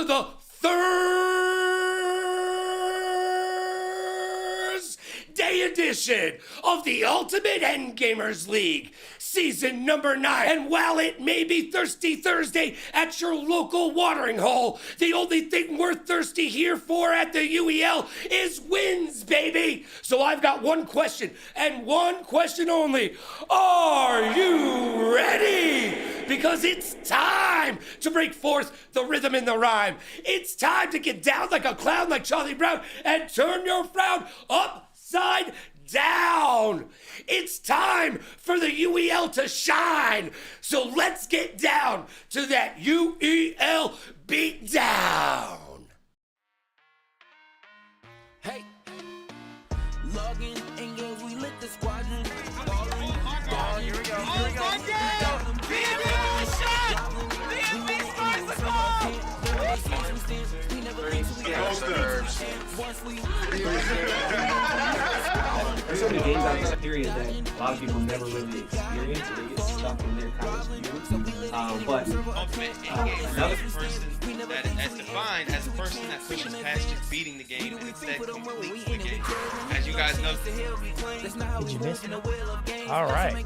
to the Thursday edition of the Ultimate Endgamers League, season number 9. And while it may be Thirsty Thursday at your local watering hole, the only thing we're thirsty here for at the UEL is wins, baby. So I've got one question, and one question only. Are you ready? Because it's time to break forth the rhythm and the rhyme. It's time to get down like a clown like Charlie Brown and turn your frown upside down. It's time for the UEL to shine. So let's get down to that UEL beatdown. Hey, logging and games, we lit the squadron. Here we go. There's so many games out this period that a lot of people never really experience, so they get stuck in their college view. But another person that's defined as a person that pushes past just beating the game and instead completes the game. As you guys know. Did you miss it? All right.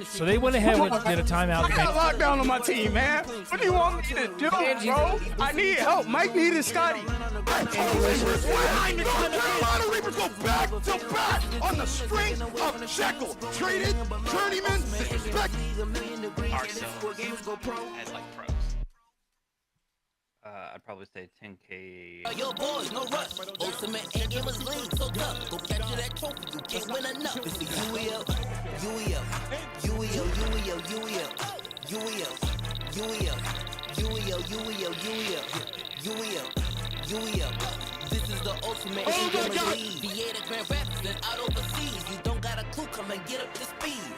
So they went ahead and did a timeout. I got lockdown on my team, man. What do you want me to do, bro? I need help. Mike needed Scotty. Carolina Reapers go back to back on the strength of Jekyll. Traded journeyman. Ourselves as like pros. I'd probably say 10K. Yo, boys, no rush. Ultimate Endgamers League, so tough. Go capture that trophy. You can't win enough. It's the UEL, UEL, UEL, UEL, UEL, UEL, UEL, UEL, UEL, UEL, UEL. This is the Ultimate Endgamers League. The Grand Rapids and out overseas. You don't got a clue, come and get up to speed.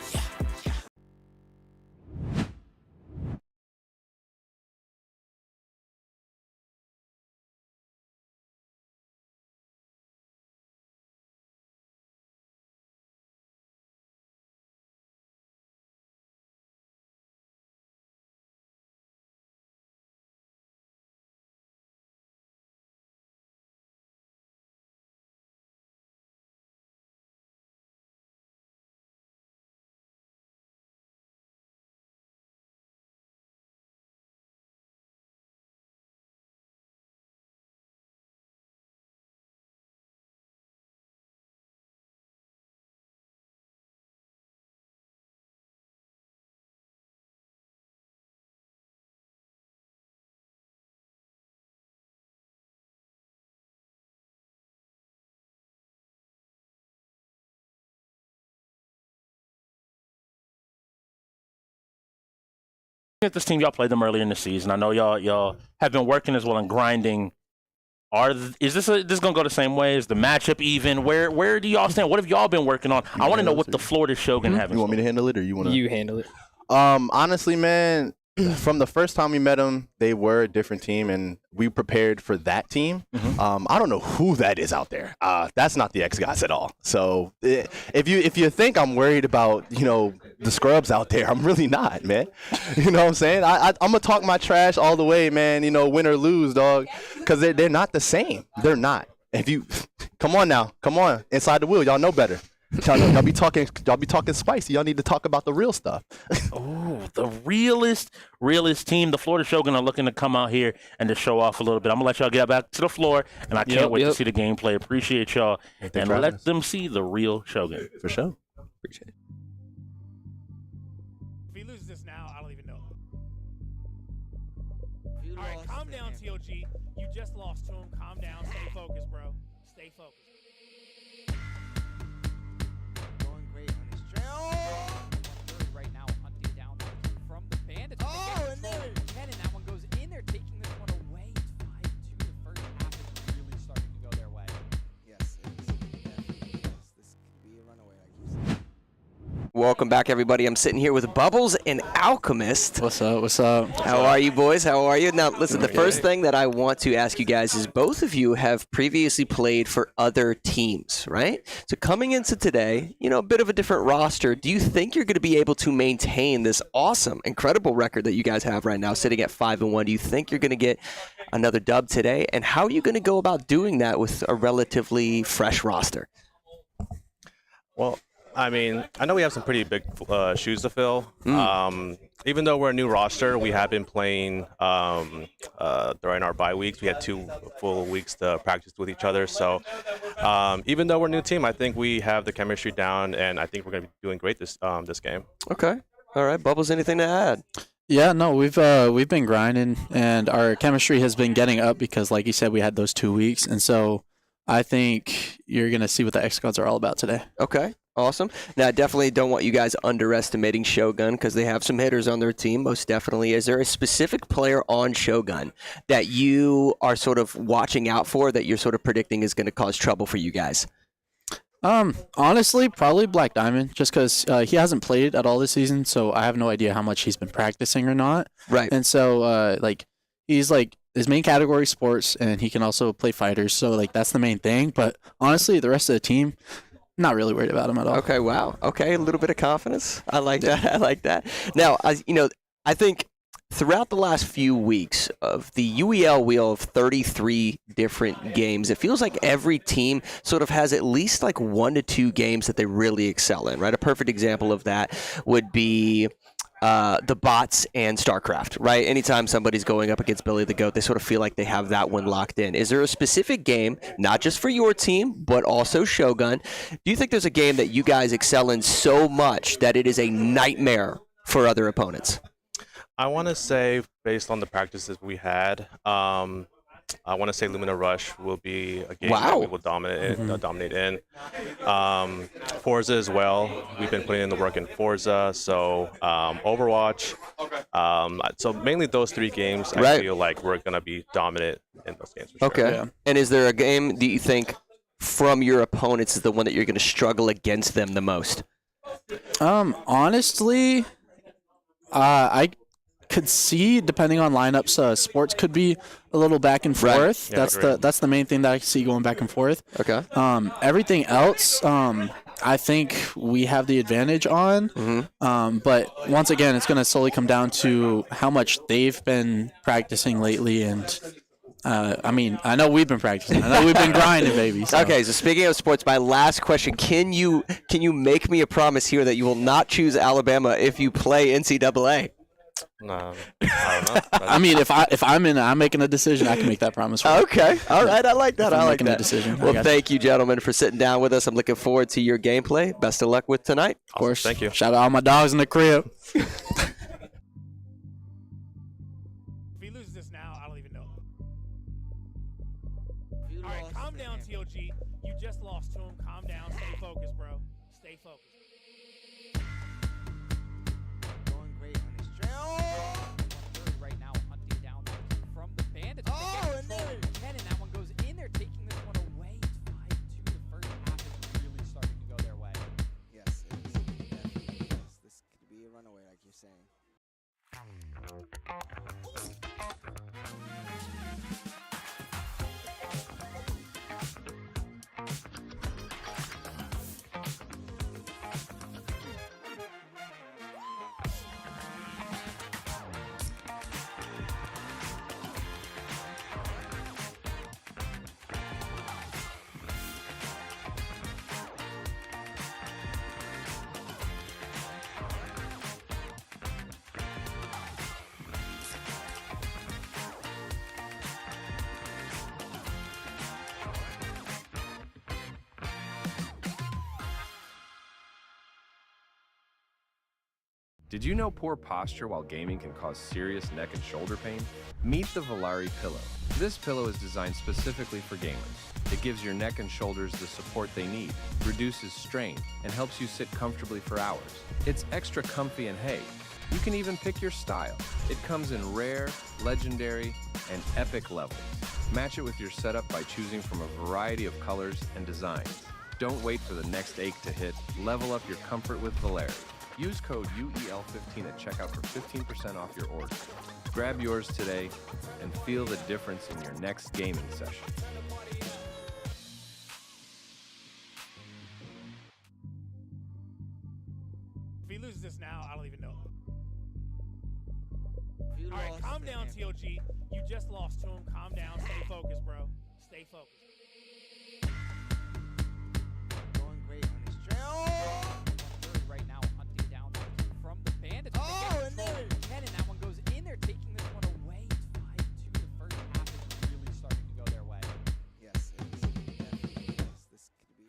At this team, y'all played them earlier in the season. I know y'all have been working as well and grinding. Is this gonna go the same way? Is the matchup even? Where do y'all stand? What have y'all been working on? I want to know what the Florida Shogun have. You want me to handle it, or you want to? You handle it. Honestly, man, from the first time we met them, they were a different team, and we prepared for that team. I don't know who that is out there. That's not the xGODS at all. So if you think I'm worried about the scrubs out there, I'm really not, man. You know what I'm saying? I'm gonna talk my trash all the way, man. Win or lose, dog, because they're not the same. They're not. If you come on now, come on inside the wheel, y'all know better. Y'all be talking spicy. Y'all need to talk about the real stuff. Oh, the realest team. The Florida Shogun are looking to come out here and to show off a little bit. I'm gonna let y'all get back to the floor, and I can't wait to see the gameplay. Appreciate y'all, and let them see the real Shogun. For sure. Appreciate it. If he loses this now, I don't even know. All right, calm down, TOG. You just lost to him. Calm down. Stay focused, bro. Stay focused. Going great on his trail. Right now, hunting down from the bandits. Oh, and there. And that one goes in there, taking this one away. It's 5-2. The first half is really starting to go their way. Yes, it is. Yes, this could be a runaway, like you said. Welcome back, everybody. I'm sitting here with Bubbles and Alchemist. What's up? What's up? How are you, boys? How are you? Now, listen, the first thing that I want to ask you guys is both of you have previously played for other teams, right? So coming into today, you know, a bit of a different roster. Do you think you're going to be able to maintain this awesome, incredible record that you guys have right now, sitting at 5-1? Do you think you're going to get another dub today? And how are you going to go about doing that with a relatively fresh roster? Well, I mean, I know we have some pretty big shoes to fill. Even though we're a new roster, we have been playing during our bye weeks. We had 2 full weeks to practice with each other. So even though we're a new team, I think we have the chemistry down, and I think we're going to be doing great this game. Okay. All right. Bubbles, anything to add? Yeah, no, we've been grinding, and our chemistry has been getting up because, like you said, we had those 2 weeks. And so I think you're going to see what the xGODS are all about today. Okay. Awesome. Now, I definitely don't want you guys underestimating Shogun because they have some hitters on their team, most definitely. Is there a specific player on Shogun that you are sort of watching out for that you're sort of predicting is going to cause trouble for you guys? Honestly, probably Black Diamond, just because he hasn't played at all this season, so I have no idea how much he's been practicing or not. Right. And so, he's his main category is sports, and he can also play fighters, so that's the main thing. But honestly, the rest of the team, not really worried about him at all. Okay, wow. Okay, a little bit of confidence. I like that. I like that. Now, I think throughout the last few weeks of the UEL wheel of 33 different games, it feels like every team sort of has at least 1 to 2 games that they really excel in, right? A perfect example of that would be the bots and StarCraft, right? Anytime somebody's going up against Billy the Goat, they sort of feel like they have that one locked in. Is there a specific game, not just for your team, but also Shogun? Do you think there's a game that you guys excel in so much that it is a nightmare for other opponents? I want to say, based on the practices we had, I want to say Lumina Rush will be a game that we will dominate in. Forza as well. We've been putting in the work in Forza. So Overwatch. So mainly those 3 games, I feel like we're going to be dominant in those games. For sure. Okay. Yeah. And is there a game that you think from your opponents is the one that you're going to struggle against them the most? Honestly, I could see, depending on lineups, sports could be a little back and forth. Right. Yeah, that's the main thing that I see going back and forth. Okay. Everything else, I think we have the advantage on. But once again, it's going to solely come down to how much they've been practicing lately. And I know we've been practicing. I know we've been grinding, baby. So. Okay, so speaking of sports, my last question: Can you make me a promise here that you will not choose Alabama if you play NCAA? No, I don't know. I mean, if I'm making a decision, I can make that promise. Okay, all right, I like that. I like that. A decision. Well, thank you, gentlemen, for sitting down with us. I'm looking forward to your gameplay. Best of luck with tonight. Of course. Awesome. Thank you. Shout out all my dogs in the crib. If he loses this now, I don't even know. All right, calm down, TOG. You just lost to him. Calm down. Stay focused, bro. Stay focused. Going great on his trail. Right now, hunting down from the bandits. Oh, and there again, and that one goes in there, taking this one away. It's 5-2. The first half is really starting to go their way. Yes, it is. Definitely is. This could be a runaway, like you're saying. Did you know poor posture while gaming can cause serious neck and shoulder pain? Meet the Volare Pillow. This pillow is designed specifically for gamers. It gives your neck and shoulders the support they need, reduces strain, and helps you sit comfortably for hours. It's extra comfy and hey, you can even pick your style. It comes in rare, legendary, and epic levels. Match it with your setup by choosing from a variety of colors and designs. Don't wait for the next ache to hit. Level up your comfort with Valeri. Use code UEL15 at checkout for 15% off your order. Grab yours today and feel the difference in your next gaming session. If he loses this now, I don't even know. All right, calm down, TOG. You just lost to him. Calm down. Stay focused, bro. Stay focused. Going great on his trail. Right now, hunting down from the bandits. Oh, and there. And that one goes in there, taking this one away. It's 5-2. The first half is really starting to go their way. Yes, it is. Definitely. Yes, this could be.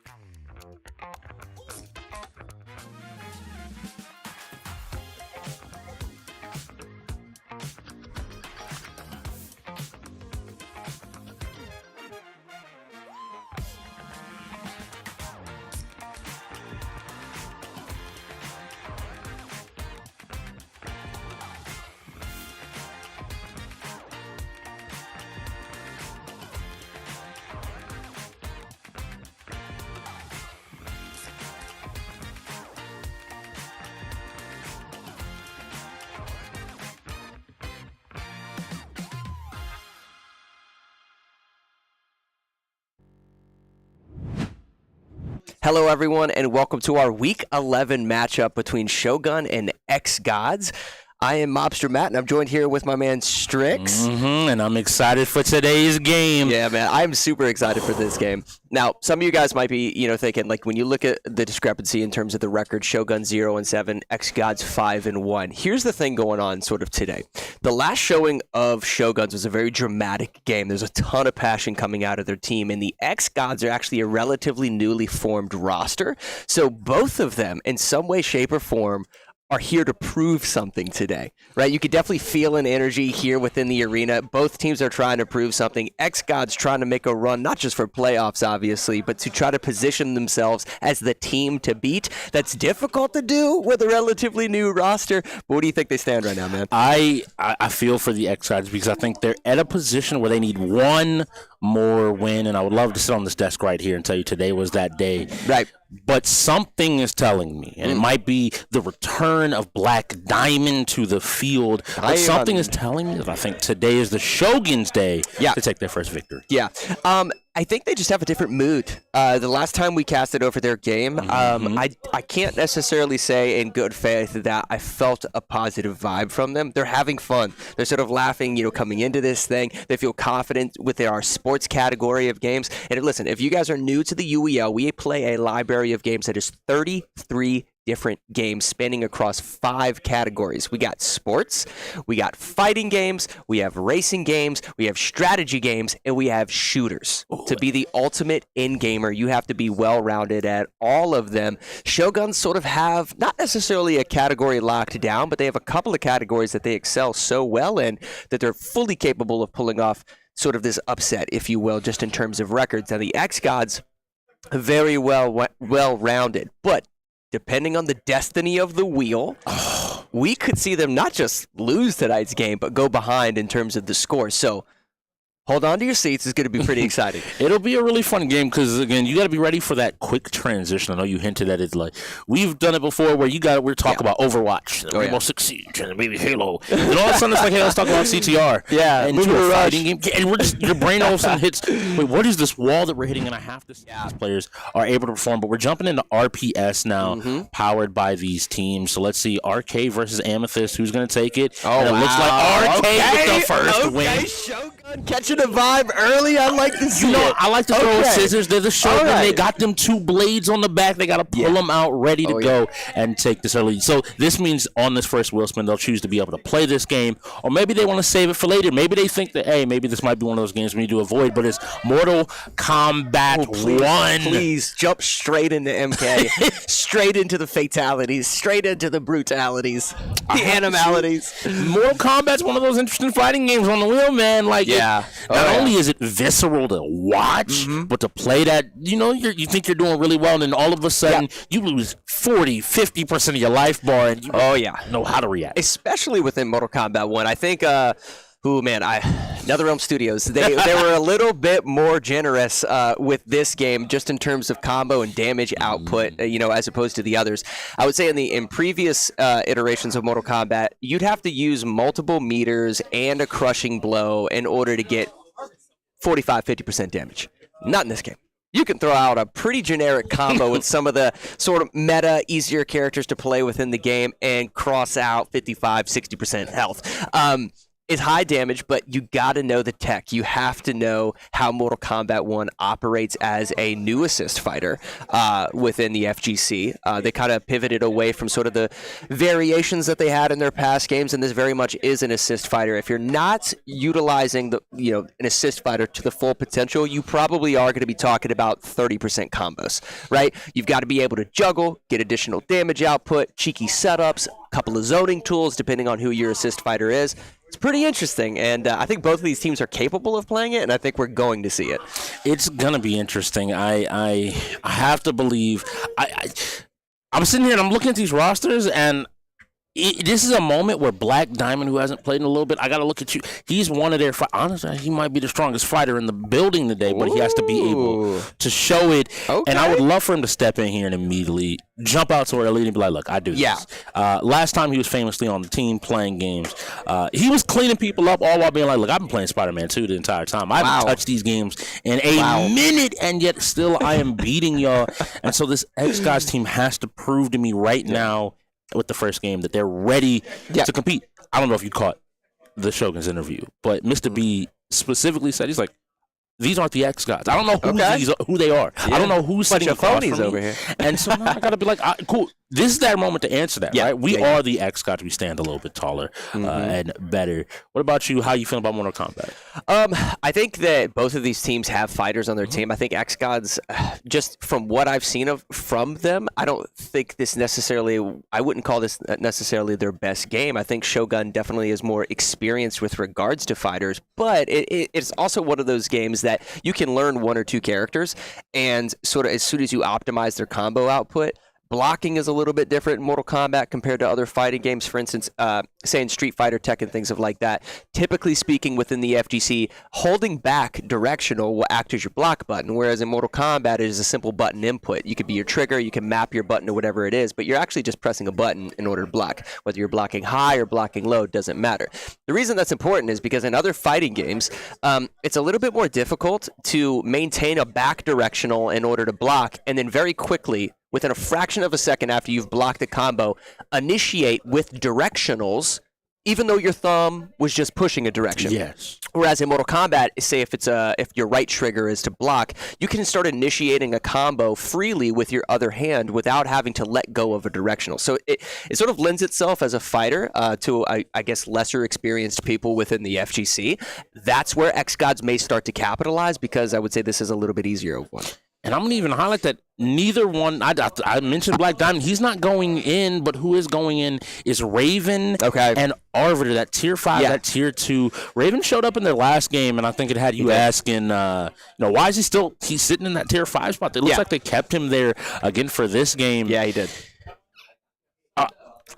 Hello, everyone, and welcome to our Week 11 matchup between Shogun and xGODS. I am Mobster Matt, and I'm joined here with my man Strix. And I'm excited for today's game. Yeah, man, I'm super excited for this game. Now, some of you guys might be, thinking, like, when you look at the discrepancy in terms of the record, Shogun 0-7, xGODS 5-1. Here's the thing going on sort of today. The last showing of Shoguns was a very dramatic game. There's a ton of passion coming out of their team, and the xGODS are actually a relatively newly formed roster. So both of them, in some way, shape, or form, are here to prove something today, right? You could definitely feel an energy here within the arena. Both teams are trying to prove something. xGODS trying to make a run, not just for playoffs, obviously, but to try to position themselves as the team to beat. That's difficult to do with a relatively new roster. But what do you think they stand right now, man? I feel for the xGODS because I think they're at a position where they need one more win, and I would love to sit on this desk right here and tell you today was that day. Right. But something is telling me, and it might be the return of Black Diamond to the field, but something is telling me that I think today is the Shogun's day to take their first victory. Yeah. I think they just have a different mood. The last time we casted over their game, I can't necessarily say in good faith that I felt a positive vibe from them. They're having fun. They're sort of laughing, coming into this thing. They feel confident within our sports category of games. And listen, if you guys are new to the UEL, we play a library of games that is 33 different games spanning across 5 categories. We got sports, we got fighting games, we have racing games, we have strategy games, and we have shooters. To be the ultimate in-gamer, you have to be well-rounded at all of them. Shoguns sort of have not necessarily a category locked down, but they have a couple of categories that they excel so well in that they're fully capable of pulling off sort of this upset, if you will, just in terms of records. Now, the xGODS, very well-rounded, but depending on the destiny of the wheel, we could see them not just lose tonight's game, but go behind in terms of the score. So hold on to your seats. It's going to be pretty exciting. It'll be a really fun game because, again, you got to be ready for that quick transition. I know you hinted at it. Like, we've done it before where we're talking about Overwatch, Rainbow Six Siege, and maybe Halo. And all of a sudden it's like, hey, let's talk about CTR. Yeah, and into a fighting game. And we're just, your brain all of a sudden hits, wait, what is this wall that we're hitting? And I have to see these players are able to perform. But we're jumping into RPS now, powered by these teams. So let's see, RK versus Amethyst. Who's going to take it? Oh, and it looks like RK with the first win. Shogun catching a vibe early. I like to see it. I like to throw scissors. They're the Shogun. Right. They got them 2 blades on the back. They got to pull them out ready to go and take this early. So this means on this first wheel spin, they'll choose to be able to play this game, or maybe they want to save it for later. Maybe they think that, hey, maybe this might be one of those games we need to avoid, but it's Mortal Kombat 1. Please jump straight into MK, straight into the fatalities, straight into the brutalities, the animalities. Mortal Kombat's one of those interesting fighting games on the wheel, man. Like, not only is it visceral to watch, but to play that, you think you're doing really well, and then all of a sudden you lose 40-50% of your life bar, and you don't know how to react. Especially within Mortal Kombat 1. I think Ooh, man, NetherRealm Studios, they were a little bit more generous with this game just in terms of combo and damage output, as opposed to the others. I would say in previous iterations of Mortal Kombat, you'd have to use multiple meters and a crushing blow in order to get 45-50% damage. Not in this game. You can throw out a pretty generic combo with some of the sort of meta, easier characters to play within the game and cross out 55-60% health. It's high damage, but you got to know the tech. You have to know how Mortal Kombat 1 operates as a new assist fighter within the FGC. They kind of pivoted away from sort of the variations that they had in their past games, and this very much is an assist fighter. If you're not utilizing an assist fighter to the full potential, you probably are going to be talking about 30% combos, right? You've got to be able to juggle, get additional damage output, cheeky setups, a couple of zoning tools depending on who your assist fighter is. It's pretty interesting, and I think both of these teams are capable of playing it, and I think we're going to see it. It's gonna be interesting. I have to believe. I'm sitting here and I'm looking at these rosters, and this is a moment where Black Diamond, who hasn't played in a little bit, I got to look at you. He's one of their honestly, he might be the strongest fighter in the building today, but he has to be able to show it. Okay. And I would love for him to step in here and immediately jump out to our elite and be like, look, I do this. Last time he was famously on the team playing games, he was cleaning people up all while being like, look, I've been playing Spider-Man 2 the entire time. I haven't touched these games in a minute, and yet still I am beating y'all. And so this xGODS team has to prove to me right now with the first game that they're ready to compete. I don't know if you caught the Shogun's interview, but Mr. B specifically said, he's like, these aren't the xGODS. I don't know who they are. I don't know who's sitting across from me. Over here. And so now I got to be like, cool. This is that moment to answer that, right? We are the xGODS. We stand a little bit taller and better. What about you? How you feeling about Mortal Kombat? I think that both of these teams have fighters on their team. I think xGODS, just from what I've seen from them, I don't think this necessarily, I wouldn't call this necessarily their best game. I think Shogun definitely is more experienced with regards to fighters, but it's also one of those games that you can learn one or two characters, and sort of as soon as you optimize their combo output, blocking is a little bit different in Mortal Kombat compared to other fighting games. For instance, say in Street Fighter, Tekken, things of like that. Typically speaking, within the FGC, holding back directional will act as your block button, whereas in Mortal Kombat, it is a simple button input. You could be your trigger, you can map your button to whatever it is, but you're actually just pressing a button in order to block. Whether you're blocking high or blocking low doesn't matter. The reason that's important is because in other fighting games, it's a little bit more difficult to maintain a back directional in order to block, and then very quickly, within a fraction of a second after you've blocked a combo, initiate with directionals, even though your thumb was just pushing a direction. Yes. Whereas in Mortal Kombat, say if your right trigger is to block, you can start initiating a combo freely with your other hand without having to let go of a directional. So it sort of lends itself as a fighter to, I guess, lesser experienced people within the FGC. That's where xGODS may start to capitalize, because I would say this is a little bit easier of one. And I'm going to even highlight that neither one, I mentioned Black Diamond, he's not going in, but who is going in is Raven and Arbiter, that tier 5, that tier 2. Raven showed up in their last game, and I think it had you asking, why is he's sitting in that tier 5 spot? It looks like they kept him there again for this game. Yeah, he did.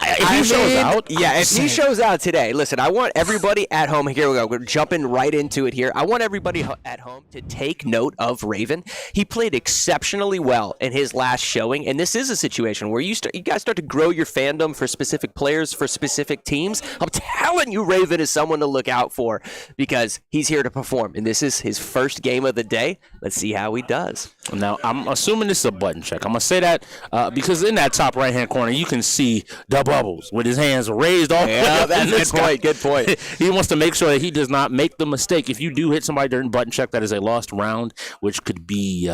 If he shows out today, listen, I want everybody at home, here we go, we're jumping right into it here. I want everybody at home to take note of Raven. He played exceptionally well in his last showing, and this is a situation where you guys start to grow your fandom for specific players, for specific teams. I'm telling you, Raven is someone to look out for, because he's here to perform, and this is his first game of the day. Let's see how he does. Now, I'm assuming this is a button check. I'm going to say that because in that top right-hand corner, you can see the Bubbles with his hands raised all the way up. That's good point. He wants to make sure that he does not make the mistake. If you do hit somebody during button check, that is a lost round, which could be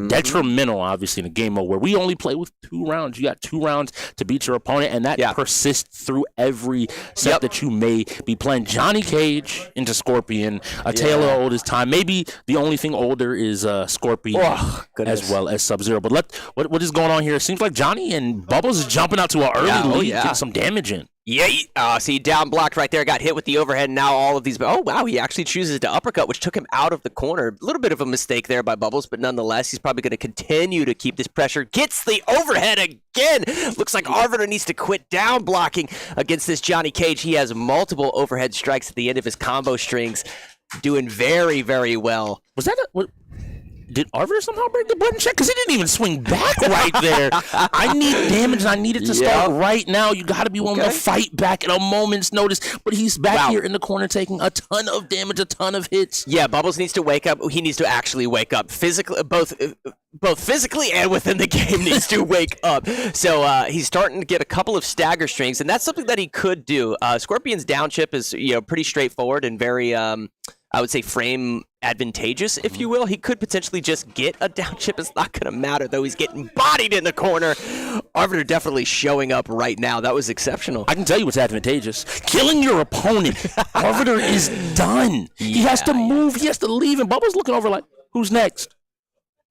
detrimental, obviously, in a game mode where we only play with 2 rounds. You got 2 rounds to beat your opponent, and that persists through every set that you may be playing. Johnny Cage into Scorpion, a tale of oldest time. Maybe the only thing older is Scorpion as well as Sub-Zero. But what is going on here? It seems like Johnny and Bubbles is jumping out to an early lead, getting some damage in. Yeah, see, down blocked right there, got hit with the overhead, and now all of these. Oh, wow, he actually chooses to uppercut, which took him out of the corner. A little bit of a mistake there by Bubbles, but nonetheless, he's probably going to continue to keep this pressure. Gets the overhead again. Looks like Arbiter needs to quit down blocking against this Johnny Cage. He has multiple overhead strikes at the end of his combo strings, doing very, very well. Was that did Arbiter somehow break the button check? Because he didn't even swing back right there. I need damage, and I need it to start right now. You got to be willing to fight back at a moment's notice. But he's back here in the corner taking a ton of damage, a ton of hits. Yeah, Bubbles needs to wake up. He needs to actually wake up physically, both physically and within the game needs to wake up. So he's starting to get a couple of stagger strings, and that's something that he could do. Scorpion's down chip is pretty straightforward and very I would say frame advantageous, if you will. He could potentially just get a down chip. It's not going to matter, though. He's getting bodied in the corner. Arbiter definitely showing up right now. That was exceptional. I can tell you what's advantageous. Killing your opponent. Arbiter is done. He has to move. He has to leave. And Bubba's looking over like, who's next?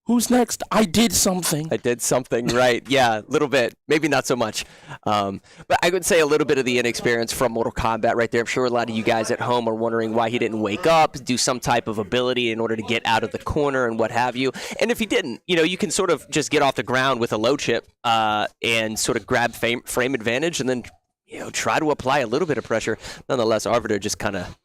Who's next? I did something. I did something, right. Yeah, a little bit. Maybe not so much. But I would say a little bit of the inexperience from Mortal Kombat right there. I'm sure a lot of you guys at home are wondering why he didn't wake up, do some type of ability in order to get out of the corner and what have you. And if he didn't, you can sort of just get off the ground with a low chip and sort of grab frame advantage and then, try to apply a little bit of pressure. Nonetheless, Arbiter just kind of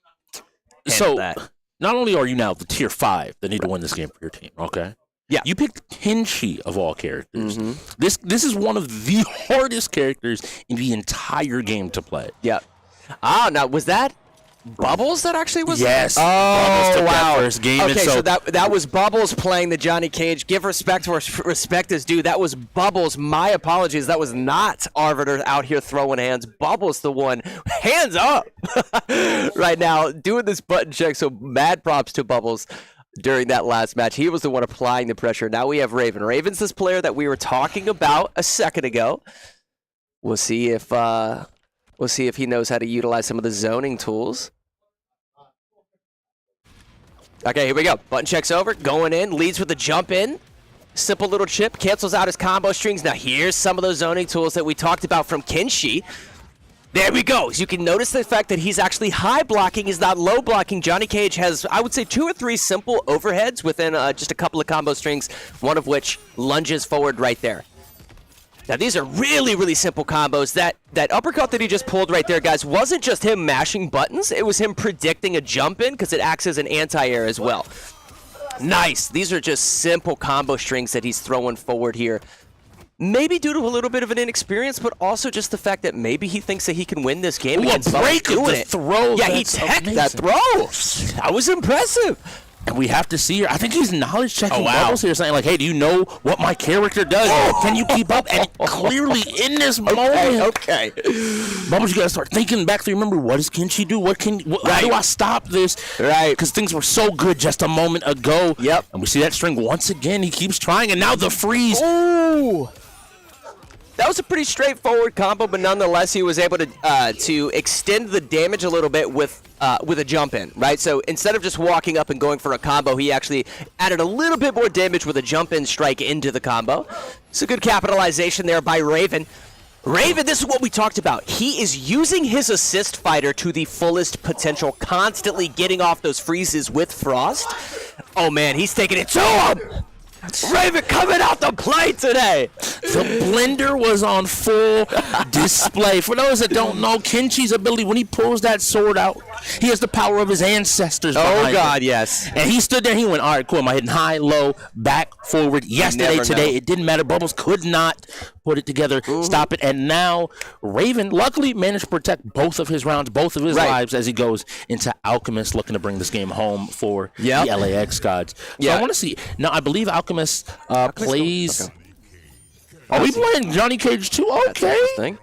that. Not only are you now the tier 5 that need to win this game for your team, okay? Yeah. You picked Kenshi of all characters. This is one of the hardest characters in the entire game to play. Yeah. Now was that Bubbles that actually was? Yes. Oh, Bubbles took wow. that first game. Okay, and so that was Bubbles playing the Johnny Cage. Give respect where respect is due. That was Bubbles. My apologies. That was not Arbiter out here throwing hands. Bubbles the one. Hands up right now doing this button check. So mad props to Bubbles. During that last match, he was the one applying the pressure. Now we have Raven. Raven's this player that we were talking about a second ago. We'll see if he knows how to utilize some of the zoning tools. Okay, here we go. Button checks over, going in, leads with the jump in. Simple little chip, cancels out his combo strings. Now here's some of those zoning tools that we talked about from Kenshi. There we go. So you can notice the fact that he's actually high blocking, he's not low blocking. Johnny Cage has, I would say, 2 or 3 simple overheads within just a couple of combo strings, one of which lunges forward right there. Now these are really, really simple combos. That uppercut that he just pulled right there, guys, wasn't just him mashing buttons. It was him predicting a jump in because it acts as an anti-air as well. Nice. These are just simple combo strings that he's throwing forward here. Maybe due to a little bit of an inexperience, but also just the fact that maybe he thinks that he can win this game. A break of the throw. Yeah, he teched that throw. That was impressive. And we have to see here. I think he's knowledge checking Bubbles here, saying like, "Hey, do you know what my character does? Can you keep up?" And clearly, in this moment, okay, Bubbles, you gotta start thinking back to remember what does Kenshi do? How do I stop this? Right, because things were so good just a moment ago. Yep. And we see that string once again. He keeps trying, and now the freeze. Ooh. That was a pretty straightforward combo, but nonetheless, he was able to extend the damage a little bit with a jump in, right? So instead of just walking up and going for a combo, he actually added a little bit more damage with a jump in strike into the combo. It's a good capitalization there by Raven. Raven, this is what we talked about. He is using his assist fighter to the fullest potential, constantly getting off those freezes with Frost. Oh man, he's taking it to him! Raven coming out the plate today. The blender was on full display. For those that don't know, Kenshi's ability, when he pulls that sword out, he has the power of his ancestors behind Oh, God, him. yes. And he stood there, he went, all right, cool, am I hitting high, low, back, forward? Yesterday, today, it didn't matter. Bubbles could not put it together, stop it. And now Raven luckily managed to protect both of his rounds, both of his lives as he goes into Alchemist, looking to bring this game home for the LAX gods. So I want to see. Now, I believe Alchemist plays. Okay. Are we playing Johnny Cage too? Okay.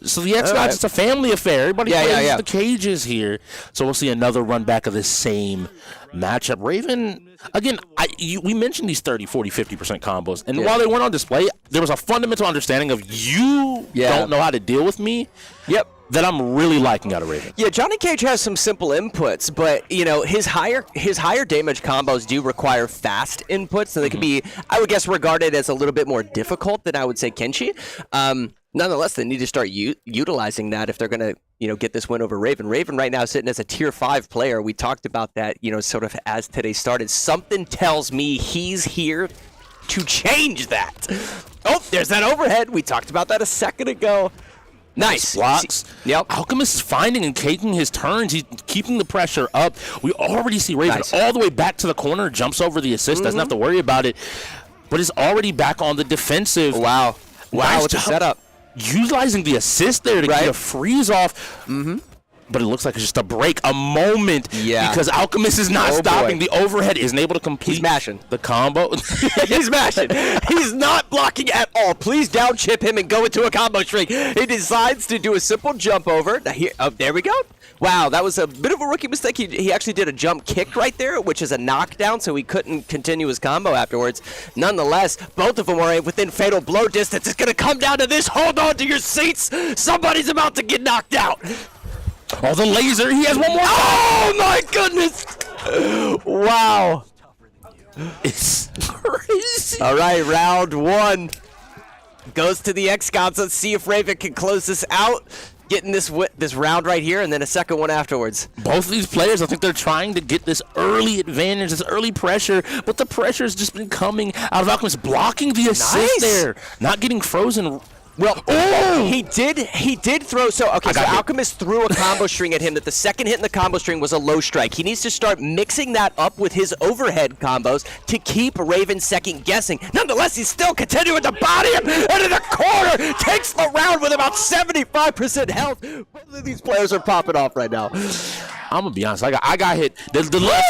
So the X Gods, it's a family affair. Everybody plays the Cages here. So we'll see another run back of this same matchup. Raven, again, we mentioned these 30, 40, 50% combos. And while they weren't on display, there was a fundamental understanding of you don't know how to deal with me. Yep. That I'm really liking out of Raven. Yeah, Johnny Cage has some simple inputs, but his higher damage combos do require fast inputs, so they can be, I would guess, regarded as a little bit more difficult than I would say Kenshi. Nonetheless, they need to start utilizing that if they're going to, get this win over Raven. Raven right now is sitting as a tier 5 player. We talked about that, sort of as today started. Something tells me he's here to change that. Oh, there's that overhead. We talked about that a second ago. Nice. Blocks. Yep. Alchemist is finding and taking his turns. He's keeping the pressure up. We already see Raven all the way back to the corner, jumps over the assist, doesn't have to worry about it, but is already back on the defensive. Wow. Nice with the setup. Utilizing the assist there to get a freeze off. But it looks like it's just a break, a moment. Yeah. Because Alchemist is not stopping. The overhead isn't able to complete He's mashing. the combo. He's mashing. He's not blocking at all. Please down chip him and go into a combo string. He decides to do a simple jump over. Now here, there we go. Wow, that was a bit of a rookie mistake. He actually did a jump kick right there, which is a knockdown, so he couldn't continue his combo afterwards. Nonetheless, both of them are within fatal blow distance. It's going to come down to this. Hold on to your seats. Somebody's about to get knocked out. Oh, the laser. He has one more. Oh, my goodness. Wow. It's crazy. All right, round 1 goes to the xGODS. Let's see if Raven can close this out. Getting this round right here, and then a second one afterwards. Both of these players, I think they're trying to get this early advantage, this early pressure, but the pressure's just been coming out of Alchemist, blocking the assist there, not getting frozen. Well, he did throw. So Alchemist threw a combo string at him that the second hit in the combo string was a low strike. He needs to start mixing that up with his overhead combos to keep Raven second guessing. Nonetheless, he's still continuing to body him into the corner. Takes the round with about 75% health. Both of these players are popping off right now. I'm gonna be honest. I got hit. The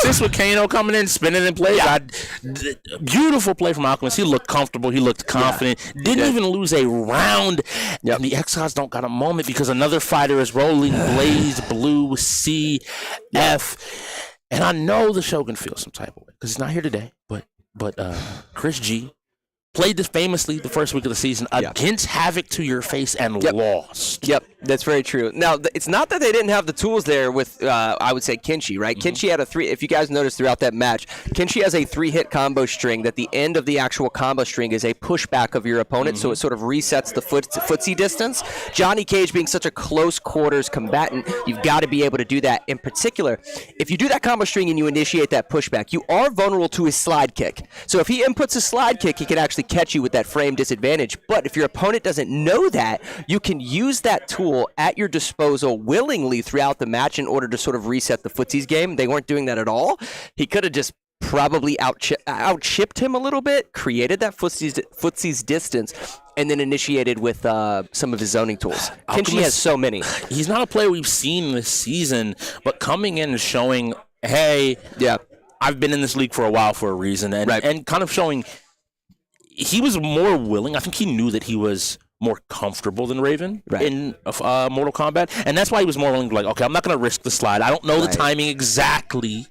assist with Kano coming in, spinning in place. Beautiful play from Alchemist. He looked comfortable. He looked confident. Didn't even lose a round. And the xGODS don't got a moment because another fighter is rolling. Blaze, Blue, C, F. And I know the Shogun feels some type of way because he's not here today. But Chris G played this famously the first week of the season against Havoc to your face and lost. Yep, that's very true. Now, it's not that they didn't have the tools there with, I would say, Kenshi, right? Kenshi had a 3, if you guys noticed throughout that match, Kenshi has a 3-hit combo string that the end of the actual combo string is a pushback of your opponent, so it sort of resets the footsie distance. Johnny Cage being such a close quarters combatant, you've got to be able to do that. In particular, if you do that combo string and you initiate that pushback, you are vulnerable to his slide kick. So if he inputs a slide kick, he can actually catch you with that frame disadvantage. But if your opponent doesn't know that, you can use that tool at your disposal willingly throughout the match in order to sort of reset the footsies game. They weren't doing that at all. He could have just probably outchipped him a little bit, created that footsies distance, and then initiated with some of his zoning tools. Kenshi has so many. He's not a player we've seen this season, but coming in and showing, hey, I've been in this league for a while for a reason, and kind of showing he was more willing. I think he knew that he was more comfortable than Raven in Mortal Kombat, and that's why he was more willing to okay, I'm not going to risk the slide. I don't know the timing exactly,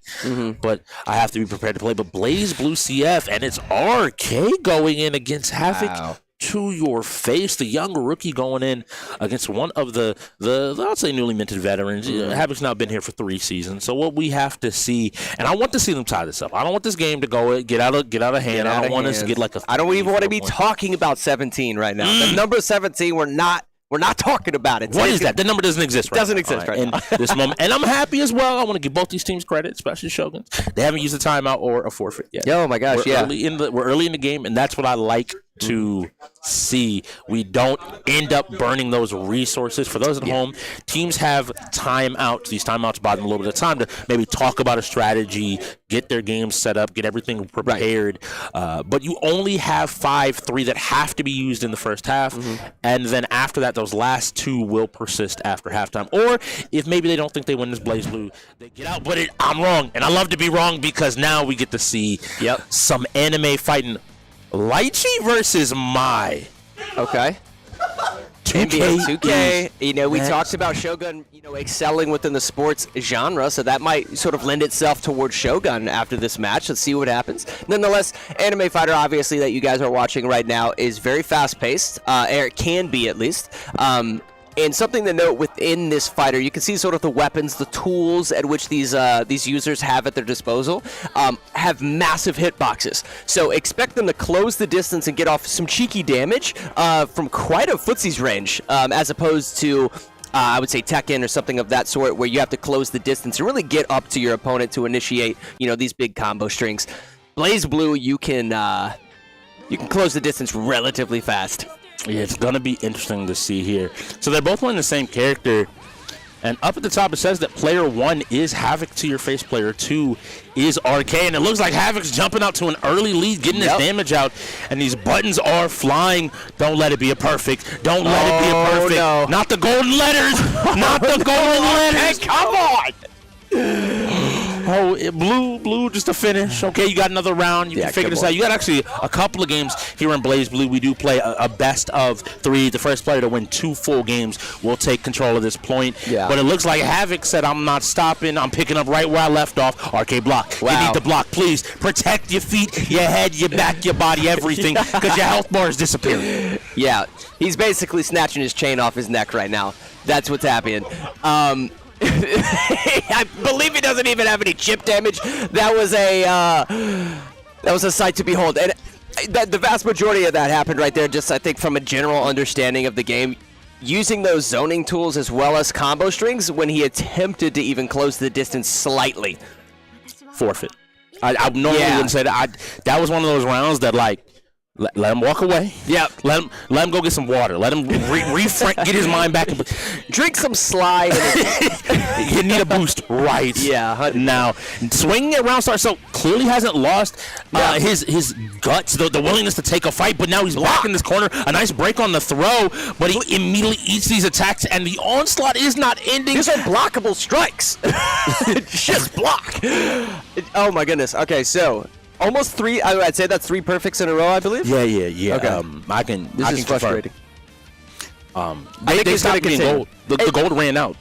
but I have to be prepared to play. But Blaze, Blue, CF, and it's RK going in against Havoc to your face. The young rookie going in against one of the I'd say newly minted veterans. Havoc's now been here for 3 seasons, so what we have to see, and I want to see them tie this up. I don't want this game to go get out of hand. I don't want us to get like a. I don't even want to be talking about 17 right now. The number 17, we're not talking about it. What is that? The number doesn't exist right now. Doesn't exist right now. In this moment. And I'm happy as well. I want to give both these teams credit, especially Shogun. They haven't used a timeout or a forfeit yet. Oh my gosh, we're early in the game, and that's what I like to see. We don't end up burning those resources. For those at home, teams have timeouts. These timeouts buy them a little bit of time to maybe talk about a strategy, get their game set up, get everything prepared. But you only have 3 that have to be used in the first half, and then after that, those last 2 will persist after halftime. Or if maybe they don't think they win this Blaze Blue, they get out. But I'm wrong, and I love to be wrong because now we get to see some anime fighting. Lychee versus Mai. Okay. 2K. We talked about Shogun, excelling within the sports genre, so that might sort of lend itself towards Shogun after this match. Let's see what happens. Nonetheless, Anime Fighter, obviously, that you guys are watching right now is very fast-paced, or it can be at least. And something to note within this fighter, you can see sort of the weapons, the tools at which these users have at their disposal have massive hitboxes. So expect them to close the distance and get off some cheeky damage from quite a footsie's range, as opposed to I would say Tekken or something of that sort, where you have to close the distance and really get up to your opponent to initiate, these big combo strings. Blaze Blue, you can close the distance relatively fast. Yeah, it's going to be interesting to see here. So they're both playing the same character. And up at the top, it says that player 1 is Havoc to your face. Player 2 is RK. And it looks like Havoc's jumping out to an early lead, getting his damage out. And these buttons are flying. Don't let it be a perfect. Don't let it be a perfect. No. Not the golden letters. Not the golden letters. Come on. Oh, blue, just a finish. Okay, you got another round. You can figure this out. You got actually a couple of games here in Blaze Blue. We do play a best of 3. The first player to win 2 full games will take control of this point. Yeah. But it looks like Havoc said, I'm not stopping. I'm picking up right where I left off. RK block. Wow. You need to block. Please protect your feet, your head, your back, your body, everything, because your health bar is disappearing. Yeah, he's basically snatching his chain off his neck right now. That's what's happening. I believe he doesn't even have any chip damage. That was a sight to behold, and the vast majority of that happened right there. Just I think from a general understanding of the game, using those zoning tools as well as combo strings when he attempted to even close the distance slightly. Forfeit. I normally wouldn't say that. That was one of those rounds that let him walk away. Yep. Let him go get some water. Let him get his mind back. Drink some slide. You need a boost right now. Swinging it around start, so clearly hasn't lost his guts, the willingness to take a fight, but now he's back in this corner. A nice break on the throw, but he immediately eats these attacks, and the onslaught is not ending. These are blockable strikes. Just block. Oh, my goodness. Okay, so almost 3. I'd say that's 3 perfects in a row, I believe. Yeah. Okay. This is frustrating. They stopped getting gold. The gold ran out.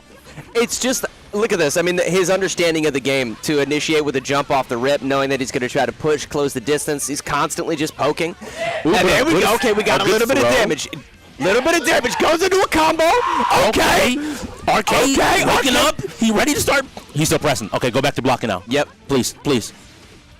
It's just, look at this. I mean, his understanding of the game to initiate with a jump off the rip, knowing that he's going to try to push, close the distance. He's constantly just poking. And there we go. Okay, we got a little bit of damage. Little bit of damage goes into a combo. Okay. RK waking up. He ready to start. He's still pressing. Okay, go back to blocking now. Yep. Please.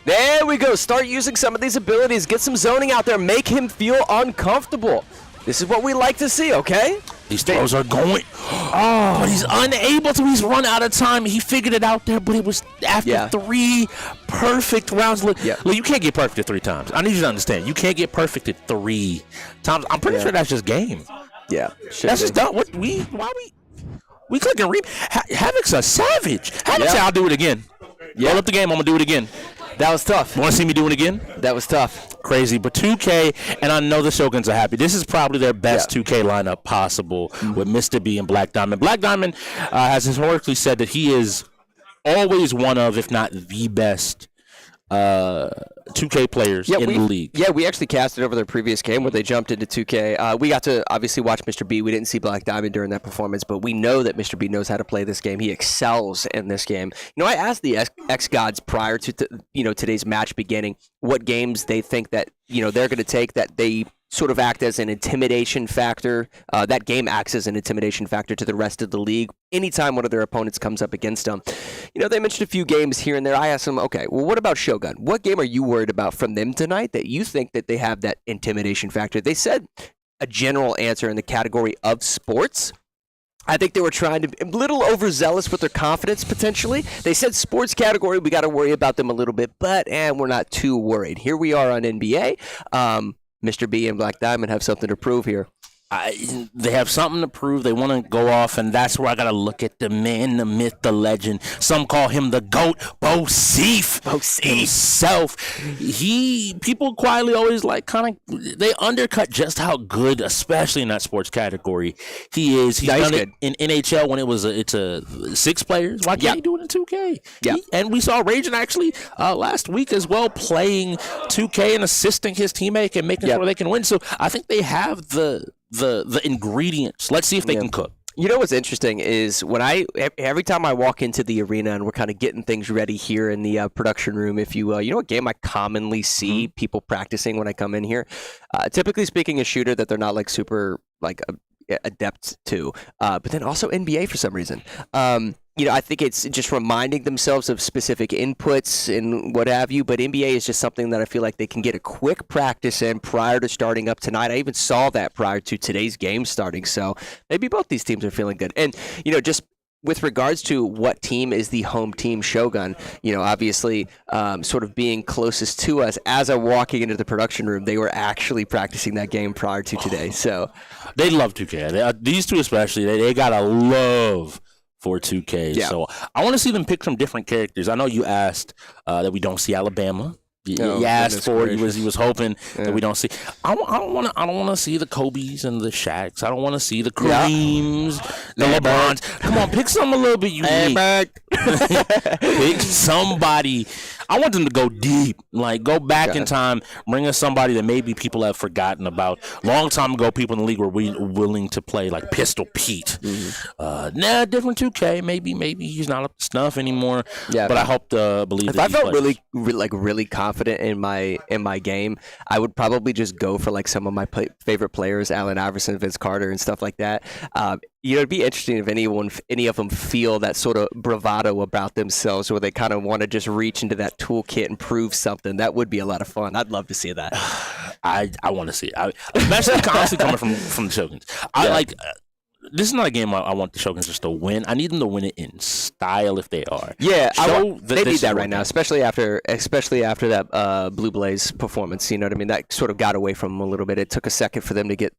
There we go. Start using some of these abilities. Get some zoning out there. Make him feel uncomfortable. This is what we like to see, okay? These throws are going. Oh, but he's unable to. He's run out of time. He figured it out there, but it was after 3 perfect rounds. Look, you can't get perfect at 3 times. I need you to understand. You can't get perfect at 3 times. I'm pretty sure that's just game. Yeah. That's just done. We click and read. Havoc's a savage. Havoc say, I'll do it again. Roll up the game. I'm going to do it again. That was tough. Want to see me do it again? That was tough. Crazy. But 2K, and I know the Shoguns are happy. This is probably their best 2K lineup possible with Mr. B and Black Diamond. Black Diamond has historically said that he is always one of, if not the best 2K players in the league. Yeah, we actually casted over their previous game where they jumped into 2K. We got to obviously watch Mr. B. We didn't see Black Diamond during that performance, but we know that Mr. B knows how to play this game. He excels in this game. I asked the xGODS prior to today's match beginning what games they think that they're going to take that they sort of act as an intimidation factor. That game acts as an intimidation factor to the rest of the league. Anytime one of their opponents comes up against them, they mentioned a few games here and there. I asked them, okay, well, what about Shogun? What game are you worried about from them tonight that you think that they have that intimidation factor? They said a general answer in the category of sports. I think they were trying to be a little overzealous with their confidence, potentially. They said sports category, we got to worry about them a little bit, but we're not too worried. Here we are on NBA. Mr. B and Black Diamond have something to prove here. They have something to prove. They want to go off, and that's where I got to look at the man, the myth, the legend. Some call him the GOAT, Bo Seif himself. People quietly always they undercut just how good, especially in that sports category, he is. He's done it in NHL when it's a 6 players. Why can't he do it in 2K? Yeah. And we saw Ragin actually last week as well playing 2K and assisting his teammate and making sure they can win. So I think they have the ingredients. Let's see if they can cook. You know what's interesting is every time I walk into the arena and we're kind of getting things ready here in the production room, if you will, a game I commonly see people practicing when I come in here. Typically speaking, a shooter that they're not super adept to. But then also NBA for some reason. I think it's just reminding themselves of specific inputs and what have you. But NBA is just something that I feel like they can get a quick practice in prior to starting up tonight. I even saw that prior to today's game starting. So maybe both these teams are feeling good. And, just with regards to what team is the home team, Shogun, obviously sort of being closest to us, as I'm walking into the production room, they were actually practicing that game prior to today. So they love 2K. These two especially, they got a love for 2K. Yeah. So I want to see them pick some different characters. I know you asked that we don't see Alabama. You asked for it. He was hoping that we don't see. I don't want to see the Kobe's and the Shaqs. I don't want to see the Kareems, the LeBrons. Come on, pick something a little bit unique. Pick somebody. I want them to go deep, like go back in time, bring us somebody that maybe people have forgotten about. Long time ago, people in the league were willing to play like Pistol Pete. Different 2K. Maybe he's not up to snuff anymore. Yeah, but I hope to believe. If I felt really confident in my game, I would probably just go for like some of my favorite players, Allen Iverson, Vince Carter, and stuff like that. It'd be interesting if any of them feel that sort of bravado about themselves, where they kind of want to just reach into that toolkit and prove something. That would be a lot of fun. I'd love to see that. I want to see it, especially constantly coming from the Shoguns. This is not a game I want the Shoguns just to win. I need them to win it in style if they are. Yeah, they need that right now, especially after that Blue Blaze performance. You know what I mean? That sort of got away from them a little bit. It took a second for them to get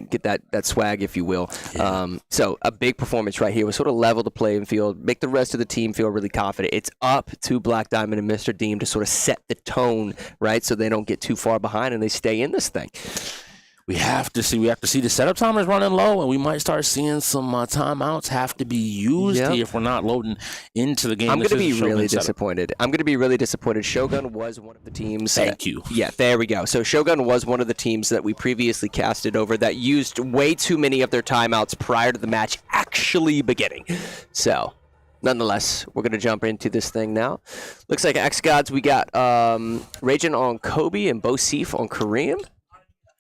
get that swag, if you will. Yeah. So a big performance right here was sort of level the playing field, make the rest of the team feel really confident. It's up to Black Diamond and Mr. Deem to sort of set the tone, right, so they don't get too far behind and they stay in this thing. We have to see the setup time is running low, and we might start seeing some timeouts have to be used here if we're not loading into the game. I'm going to be really disappointed. Shogun was one of the teams. Thank you. Yeah, there we go. So Shogun was one of the teams that we previously casted over that used way too many of their timeouts prior to the match actually beginning. So nonetheless, we're going to jump into this thing now. Looks like xGODS, we got Ragin on Kobe and Bosif on Kareem.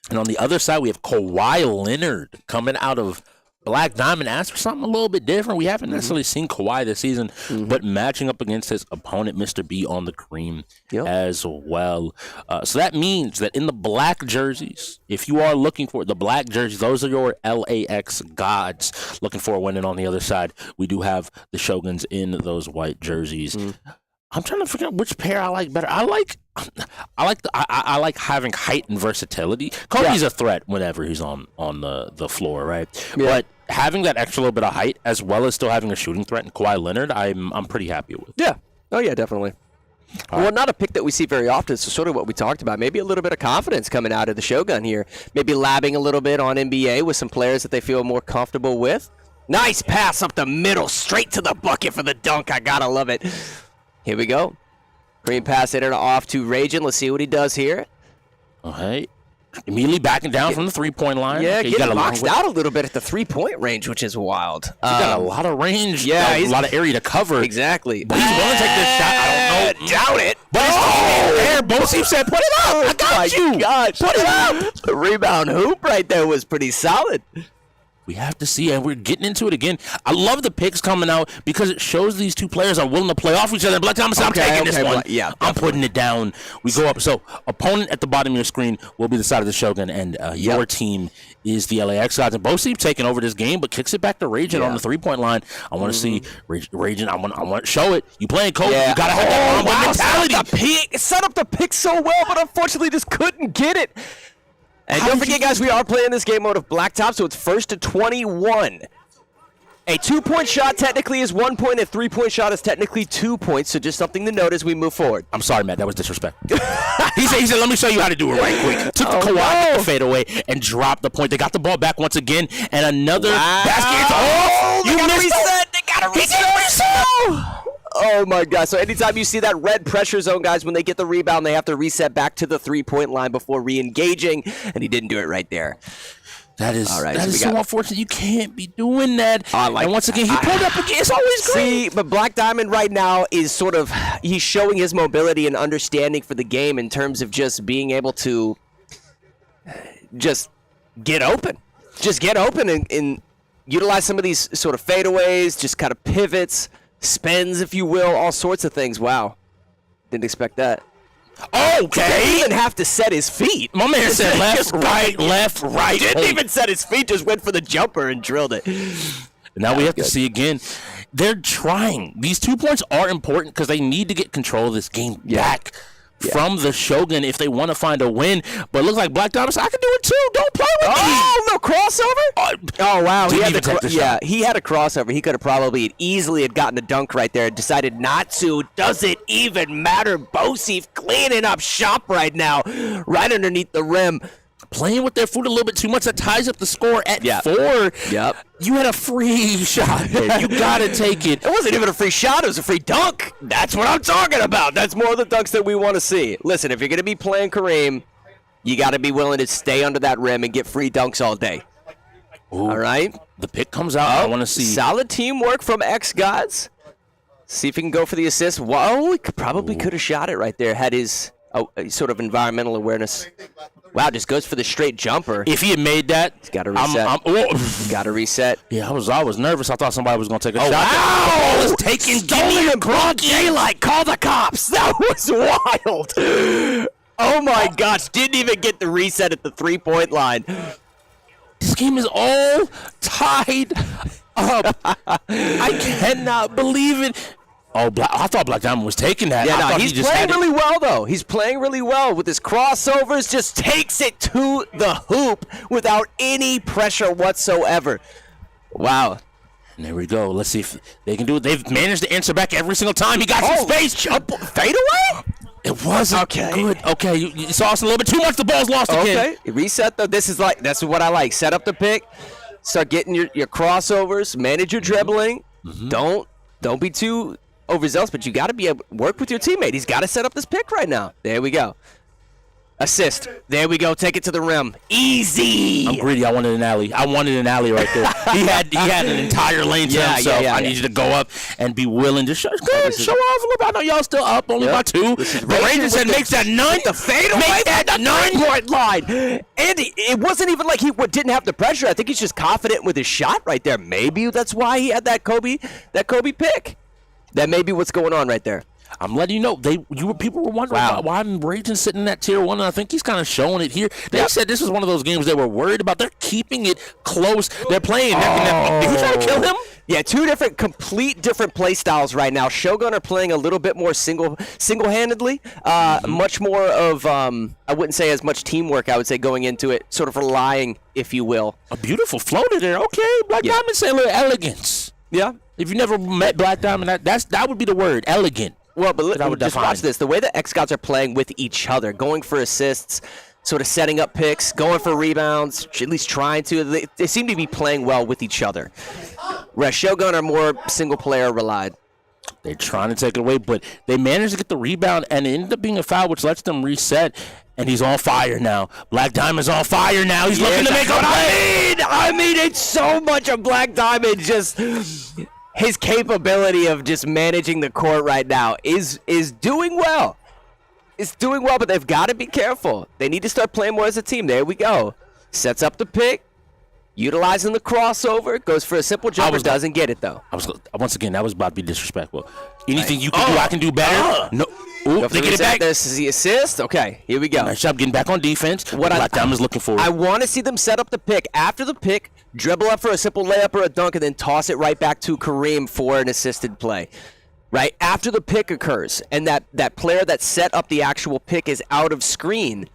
And on the other side, we have Kawhi Leonard coming out of Black Diamond. Asked for something a little bit different. We haven't necessarily seen Kawhi this season, but matching up against his opponent, Mr. B, on the Kareem as well. So that means that in the black jerseys, if you are looking for the black jerseys, those are your LAX gods. Looking for a win. And on the other side, we do have the Shoguns in those white jerseys. I'm trying to figure out which pair I like better. I like having height and versatility. Kobe's a threat whenever he's on the floor, right? Yeah. But having that extra little bit of height as well as still having a shooting threat in Kawhi Leonard, I'm pretty happy with. Yeah. Oh yeah, definitely. Well, not a pick that we see very often, so sort of what we talked about. Maybe a little bit of confidence coming out of the Shogun here. Maybe labbing a little bit on NBA with some players that they feel more comfortable with. Nice pass up the middle, straight to the bucket for the dunk. I gotta love it. Here we go. Green pass it off to Ragin. Let's see what he does here. All right. Immediately backing down from the three-point line. Yeah, getting boxed out a little bit at the three-point range, which is wild. He's got a lot of range. Yeah, a lot of area to cover. Exactly. But he's willing to take this shot. I don't know. Doubt it. But he's there. Bosif said, put it up. I got you. Gosh. Put it up. The rebound hoop right there was pretty solid. We have to see, and we're getting into it again. I love the picks coming out because it shows these two players are willing to play off each other. Black Diamond said, I'm taking this one. Yeah, I'm putting it down. We go up. So, opponent at the bottom of your screen will be the side of the Shogun, and your team is the LAX gods. And Bosif taking over this game, but kicks it back to Ragin on the three-point line. I want to see Ragin. I want to show it. You playing Kobe. You got to have that mentality. Set up the pick so well, but unfortunately just couldn't get it. And don't forget, guys, we are playing this game mode of Blacktop, so it's first to 21. A 2-point shot technically is 1 point. A 3-point shot is technically 2 points, so just something to note as we move forward. I'm sorry, Matt. That was disrespect. He said, let me show you how to do it right quick. Took the Kawhi fadeaway and dropped the point. They got the ball back once again, and another basket. You missed it. They got to reset. Oh, my God. So anytime you see that red pressure zone, guys, when they get the rebound, they have to reset back to the three-point line before re-engaging, and he didn't do it right there. That is so unfortunate. You can't be doing that. And once again, he pulled up again. It's always great. See, but Black Diamond right now is sort of, he's showing his mobility and understanding for the game in terms of just being able to just get open. Just get open and utilize some of these sort of fadeaways, just kind of pivots, spins, if you will, all sorts of things. Wow. Didn't expect that. Okay. Didn't even have to set his feet. My man said left, right, left, right. Didn't even set his feet, just went for the jumper and drilled it. Now we have to see again. They're trying. These 2 points are important because they need to get control of this game back from the Shogun if they want to find a win. But it looks like Black Diamond, I can do it too. Don't play with me. Oh, no crossover? Oh, wow. He had he had a crossover. He could have probably easily had gotten a dunk right there. Decided not to. Does it even matter? Bosif cleaning up shop right now, right underneath the rim. Playing with their foot a little bit too much. That ties up the score at 4. Yep. You had a free shot. You got to take it. It wasn't even a free shot. It was a free dunk. That's what I'm talking about. That's more of the dunks that we want to see. Listen, if you're going to be playing Kareem, you got to be willing to stay under that rim and get free dunks all day. Ooh, all right? The pick comes out. I want to see. Solid teamwork from xGODS. See if he can go for the assist. Whoa, he probably could have shot it right there. Had his sort of environmental awareness. Wow, just goes for the straight jumper. If he had made that, he's got to reset. He's got to reset. Yeah, I was nervous. I thought somebody was going to take a shot. Wow! The ball is taken. Stolen in broad daylight. Call the cops. That was wild. Oh, my gosh. Didn't even get the reset at the three-point line. This game is all tied up. I cannot believe it. Oh, I thought Black Diamond was taking that. Yeah, no, he's playing really well, though. He's playing really well with his crossovers. Just takes it to the hoop without any pressure whatsoever. Wow. And there we go. Let's see if they can do it. They've managed to answer back every single time. He got some space. Fade away? It wasn't good. Okay, you saw us a little bit too much. The ball's lost again. Okay, reset, though. That's what I like. Set up the pick. Start getting your crossovers. Manage your dribbling. Don't be too overzealous, but you got to be able to work with your teammate. He's got to set up this pick right now. There we go. Assist. There we go. Take it to the rim. Easy. I'm greedy. I wanted an alley. Right there. he had an entire lane to himself. I need you to go up and be willing to show off a little bit. I know y'all still up only by 2. The Rangers said makes that 9. The fade away. Make that 9-point line. And it wasn't even like he didn't have the pressure. I think he's just confident with his shot right there. Maybe that's why he had that Kobe pick. That may be what's going on right there. I'm letting you know. People were wondering why I'm Raging sitting in that tier 1, and I think he's kind of showing it here. They said this was one of those games they were worried about. They're keeping it close. They're playing neck and neck. Did you try to kill him? Yeah, 2 complete different play styles right now. Shogun are playing a little bit more single-handedly, much more of I wouldn't say as much teamwork. I would say going into it, sort of relying, if you will. A beautiful floater there. Okay, Black Diamond saying a little elegance. Yeah. If you never met Black Diamond, that would be the word, elegant. Well, but just watch this. The way the xGODS are playing with each other, going for assists, sort of setting up picks, going for rebounds, at least trying to. They seem to be playing well with each other. Whereas Shogun are more single-player relied. They're trying to take it away, but they managed to get the rebound, and it ended up being a foul, which lets them reset. And he's on fire now. Black Diamond's on fire now. He's looking to make a play. I mean, it's so much of Black Diamond. Just his capability of just managing the court right now is doing well. It's doing well, but they've got to be careful. They need to start playing more as a team. There we go. Sets up the pick. Utilizing the crossover. Goes for a simple jumper. Doesn't get it, though. Once again, that was about to be disrespectful. Anything you can do, I can do better. No. Ooh, they get it back. This is the assist. Okay, here we go. Nice job getting back on defense. What Black Diamond's looking for. I want to see them set up the pick. After the pick, dribble up for a simple layup or a dunk, and then toss it right back to Kareem for an assisted play. Right after the pick occurs, and that player that set up the actual pick is out of screen,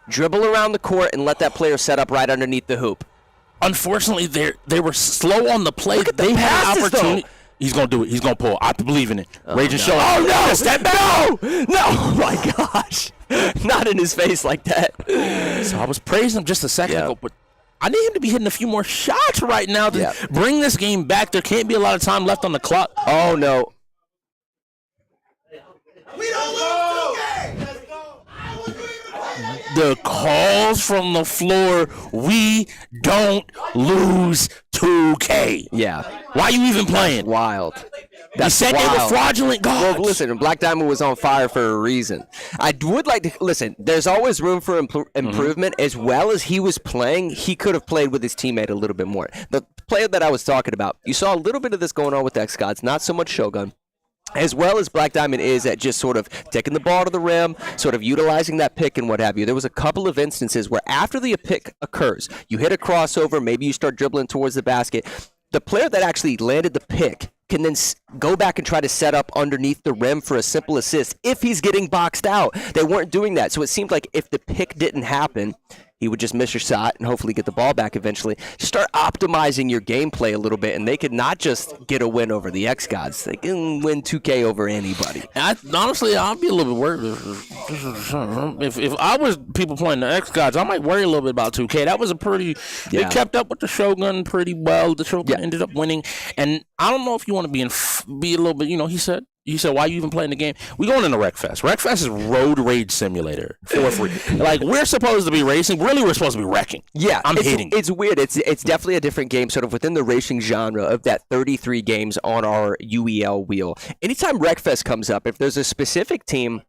dribble around the court and let that player set up right underneath the hoop. Unfortunately, they were slow on the play. Look at the they passes, had an opportunity. Though. He's going to do it. He's going to pull. I believe in it. Raging show. Oh, no. Step back. No. Oh, my gosh. Not in his face like that. So I was praising him just a second ago, but I need him to be hitting a few more shots right now to bring this game back. There can't be a lot of time left on the clock. Oh, no. We don't lose 2 games. Let's go. the calls from the floor, we don't lose 2K. Yeah. Why are you even playing? Wild. That's they were fraudulent gods. Well, listen, Black Diamond was on fire for a reason. I would like to listen. There's always room for improvement. As well as he was playing, he could have played with his teammate a little bit more. The player that I was talking about, you saw a little bit of this going on with xGODS, not so much Shogun. As well as Black Diamond is at just sort of taking the ball to the rim, sort of utilizing that pick and what have you. There was a couple of instances where after the pick occurs, you hit a crossover, maybe you start dribbling towards the basket. The player that actually landed the pick can then go back and try to set up underneath the rim for a simple assist if he's getting boxed out. They weren't doing that. So it seemed like if the pick didn't happen, he would just miss your shot and hopefully get the ball back eventually. Just start optimizing your gameplay a little bit, and they could not just get a win over the xGODS. They can win 2K over anybody. Honestly, I'd be a little bit worried. If I was people playing the xGODS, I might worry a little bit about 2K. That was a pretty... They kept up with the Shogun pretty well. The Shogun ended up winning. And I don't know if you want to be a little bit... He said, why are you even playing the game? We going into Wreckfest. Wreckfest is road rage simulator for free. Like, we're supposed to be racing. Really, we're supposed to be wrecking. Yeah, I'm hitting. It's weird. It's definitely a different game, sort of within the racing genre of that 33 games on our UEL wheel. Anytime Wreckfest comes up, if there's a specific team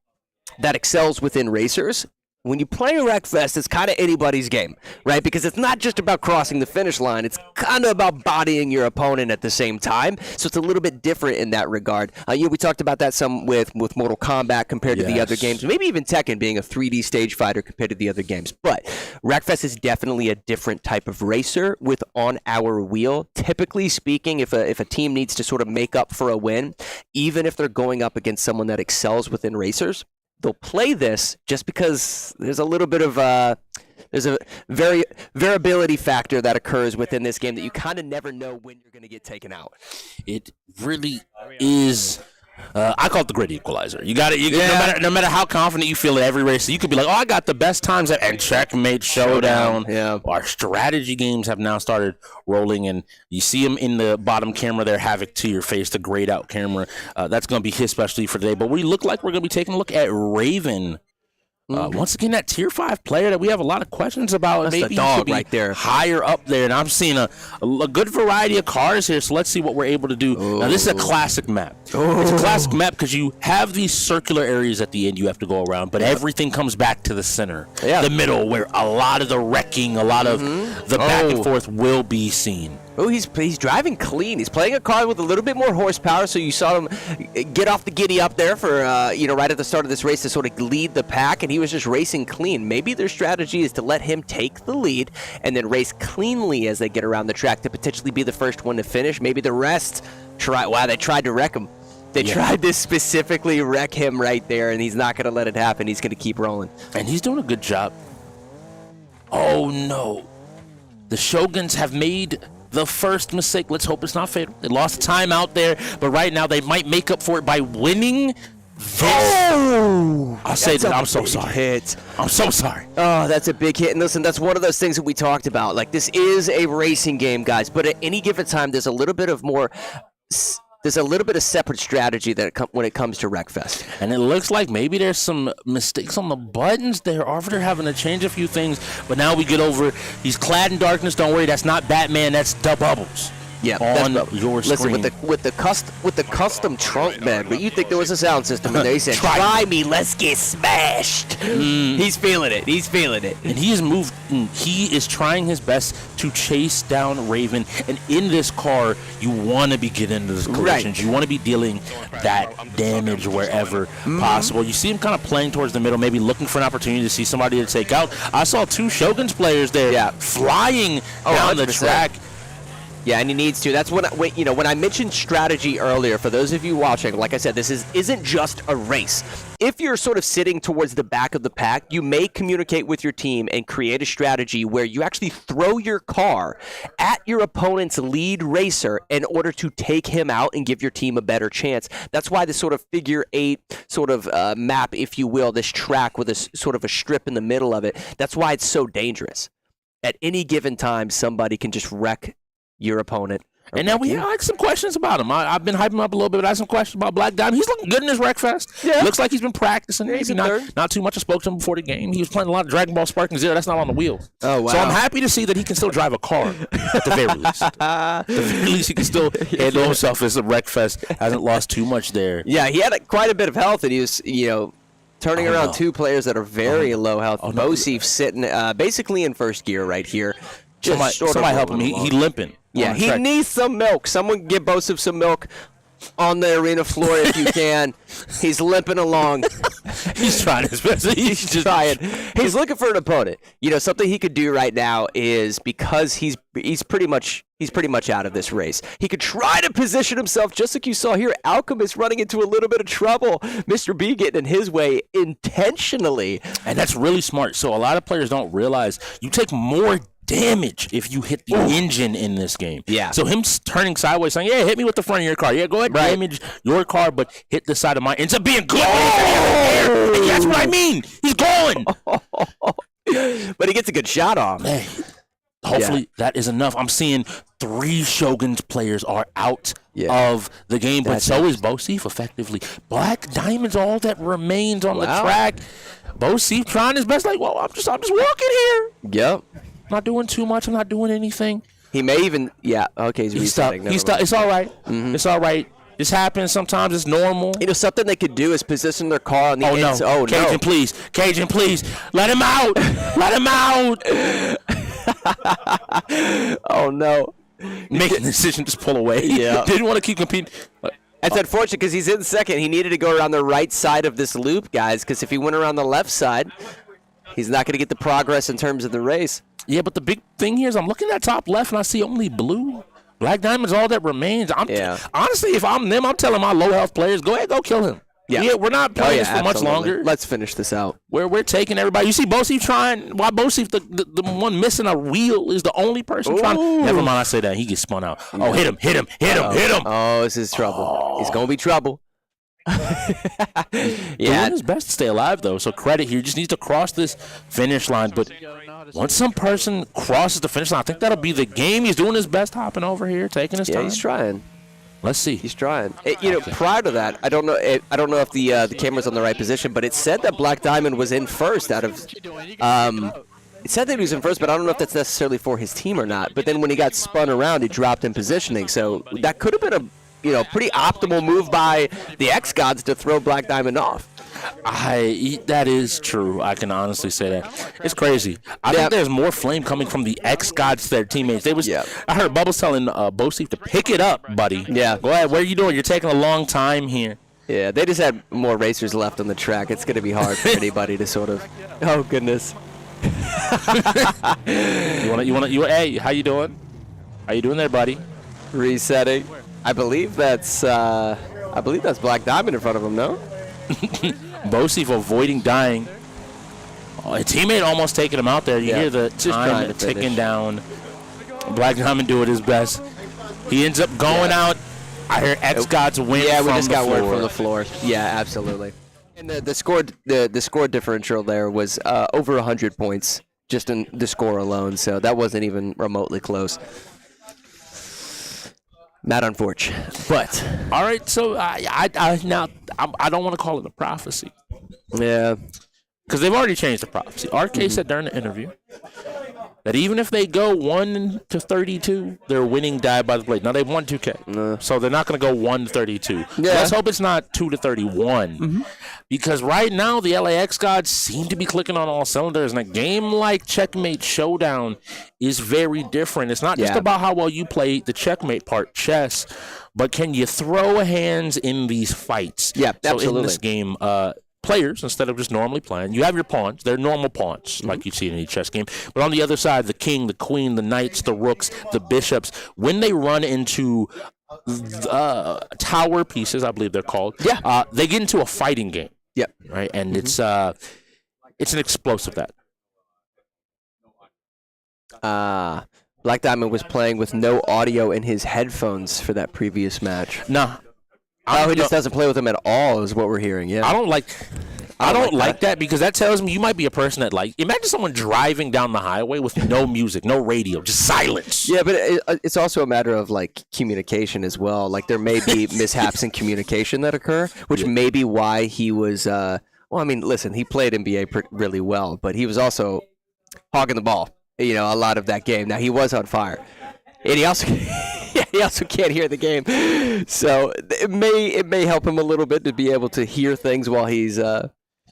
that excels within racers, when you play Wreckfest, it's kind of anybody's game, right? Because it's not just about crossing the finish line. It's kind of about bodying your opponent at the same time. So it's a little bit different in that regard. We talked about that some with Mortal Kombat compared to the other games. Maybe even Tekken being a 3D stage fighter compared to the other games. But Wreckfest is definitely a different type of racer with on our wheel. Typically speaking, if a team needs to sort of make up for a win, even if they're going up against someone that excels within racers, they'll play this just because there's a little bit of there's a variability factor that occurs within this game that you kind of never know when you're going to get taken out. It really is. I call it the grid equalizer. You got it. No matter how confident you feel in every race, you could be like, "Oh, I got the best times," and checkmate, showdown. Yeah. Our strategy games have now started rolling, and you see them in the bottom camera there, Havoc to your face, the grayed out camera. That's going to be his specialty for today. But we look like we're going to be taking a look at Raven. Once again, that tier 5 player that we have a lot of questions about. That's maybe the dog he could be right there. higher up there. And I'm seeing a good variety of cars here, so let's see what we're able to do. Now, this is a classic map. It's a classic map because you have these circular areas at the end you have to go around, but everything comes back to the center, the middle, where a lot of the wrecking, a lot of the back and forth will be seen. Oh, he's driving clean. He's playing a car with a little bit more horsepower, so you saw him get off the giddy up there for, right at the start of this race to sort of lead the pack, and he was just racing clean. Maybe their strategy is to let him take the lead and then race cleanly as they get around the track to potentially be the first one to finish. Maybe the rest they tried to wreck him. They tried to specifically wreck him right there, and he's not going to let it happen. He's going to keep rolling. And he's doing a good job. Oh, no. The Shoguns have made the first mistake. Let's hope it's not fatal. They lost time out there, but right now they might make up for it by winning this. I'll say that. I'm so sorry. I'm so sorry. Oh, that's a big hit. And listen, that's one of those things that we talked about. Like, this is a racing game, guys, but at any given time, there's a little bit of separate strategy when it comes to Wreckfest. And it looks like maybe there's some mistakes on the buttons there. Arbiter having to change a few things, but now we get over. He's clad in darkness. Don't worry, that's not Batman. That's the Bubbles. Yeah, on your screen. Listen, with the custom trunk bed, but you think there was a sound system in there? He said, "Try me, let's get smashed." He's feeling it. He's feeling it, and he has moved. He is trying his best to chase down Raven. And in this car, you want to be getting into those collisions. You want to be dealing that damage wherever possible. You see him kind of playing towards the middle, maybe looking for an opportunity to see somebody to take out. I saw 2 Shogun's players there, flying down the track. Yeah, and he needs to. That's when I mentioned strategy earlier. For those of you watching, like I said, this isn't just a race. If you're sort of sitting towards the back of the pack, you may communicate with your team and create a strategy where you actually throw your car at your opponent's lead racer in order to take him out and give your team a better chance. That's why this sort of figure 8 sort of map, if you will, this track with a sort of a strip in the middle of it, that's why it's so dangerous. At any given time, somebody can just wreck your opponent And then we had some questions about him. I've been hyping him up a little bit, but I had some questions about Black Diamond. He's looking good in his Wreckfest. Yeah. Looks like he's been practicing. Yeah, he's Maybe not too much. I spoke to him before the game. He was playing a lot of Dragon Ball Sparking Zero. That's not on the wheel. Oh, wow. So I'm happy to see that he can still drive a car at the very least. At the very least, he can still handle himself as a Wreckfest. Hasn't lost too much there. Yeah, he had quite a bit of health, and he was, turning around two players that are very low health. Bosif sitting basically in first gear right here. Somebody help him. He limping. Yeah, he needs some milk. Someone give Bosif some milk on the arena floor if you can. He's limping along. He's trying his best. He's trying. He's looking for an opponent. Something he could do right now is, because he's pretty much out of this race, he could try to position himself just like you saw here. Alchemist running into a little bit of trouble. Mr. B getting in his way intentionally. And that's really smart. So a lot of players don't realize you take more damage if you hit the engine in this game. Yeah. So him turning sideways saying, yeah, hit me with the front of your car. Yeah, go ahead, damage your car, but hit the side of mine. Ends up being good. And that's what I mean. He's going. But he gets a good shot off. Hey, hopefully that is enough. I'm seeing 3 Shogun's players are out of the game, but so is Bosif effectively. Black Diamond's all that remains on the track. Bosif trying his best, like, well, I'm just walking here. Yep. Not doing too much. I'm not doing anything. He may even, okay, he's resetting. He's It's all right. It's all right. This happens sometimes. It's normal. Something they could do is position their car on the inside. Oh, no. Cajun, please. Cajun, please. Let him out. Let him out. Oh, no. Making the decision, just pull away. Yeah. Didn't want to keep competing. It's unfortunate because he's in second. He needed to go around the right side of this loop, guys, because if he went around the left side, he's not going to get the progress in terms of the race. Yeah, but the big thing here is I'm looking at top left and I see only blue. Black Diamond's all that remains. Honestly, if I'm them, I'm telling my low health players, go ahead, go kill him. Yeah, we're not playing this for much longer. Let's finish this out. We're taking everybody. You see Bosif trying. Why Bosif, the one missing a wheel, is the only person trying. Never mind, I say that. He gets spun out. Oh, hit him. Oh, this is trouble. He's going to be trouble. Doing his best to stay alive, though, so credit here. Just needs to cross this finish line, but once some person crosses the finish line, I think that'll be the game. He's doing his best, hopping over here, taking his time. Yeah, he's trying. Let's see. He's trying. Prior to that, I don't know if the camera's on the right position, but it said that Black Diamond was in first out of. It said that he was in first, but I don't know if that's necessarily for his team or not. But then when he got spun around, he dropped in positioning, so that could have been a pretty optimal move by the xGODS to throw Black Diamond off. That is true. I can honestly say that. It's crazy. I think there's more flame coming from the xGODS to their teammates. I heard Bubbles telling Bosif to pick it up, buddy. Yeah. Go ahead. What are you doing? You're taking a long time here. Yeah, they just had more racers left on the track. It's going to be hard for anybody to sort of. Oh goodness. Hey, how you doing? How you doing there, buddy? Resetting. I believe that's Black Diamond in front of him. No. Bosif avoiding dying. A teammate almost taking him out there. You hear the time ticking down. Black Diamond doing his best. He ends up going out. I hear xGODS win. Yeah, we just got word from the floor. Yeah, absolutely. And the score differential there was over 100 points just in the score alone. So that wasn't even remotely close. Mad unfortunate, but all right. So I don't want to call it a prophecy. Yeah, because they've already changed the prophecy. RK said during the interview that even if they go 1-32, they're winning Die by the Blade. Now they've won 2K, so they're not going to go 1-32. Yeah. So let's hope it's not 2-31, because right now the LAX gods seem to be clicking on all cylinders. And a game like Checkmate Showdown is very different. It's not just about how well you play the checkmate part, chess, but can you throw hands in these fights? Yeah, so absolutely. in this game, players, instead of just normally playing, you have your pawns. They're normal pawns, like you see in any chess game. But on the other side, the king, the queen, the knights, the rooks, the bishops, when they run into tower pieces, I believe they're called, they get into a fighting game. Yep. Right? And it's an explosive that. Black Diamond was playing with no audio in his headphones for that previous match. Nah. He just doesn't play with them at all, is what we're hearing. Yeah. I don't like. I don't like that because that tells me you might be a person that imagine someone driving down the highway with no music, no radio, just silence. Yeah, but it's also a matter of communication as well. Like there may be mishaps in communication that occur, which may be why he was. Well, I mean, listen, he played NBA really well, but he was also hogging the ball. A lot of that game. Now he was on fire, and he also can't hear the game, so it may help him a little bit to be able to hear things while he's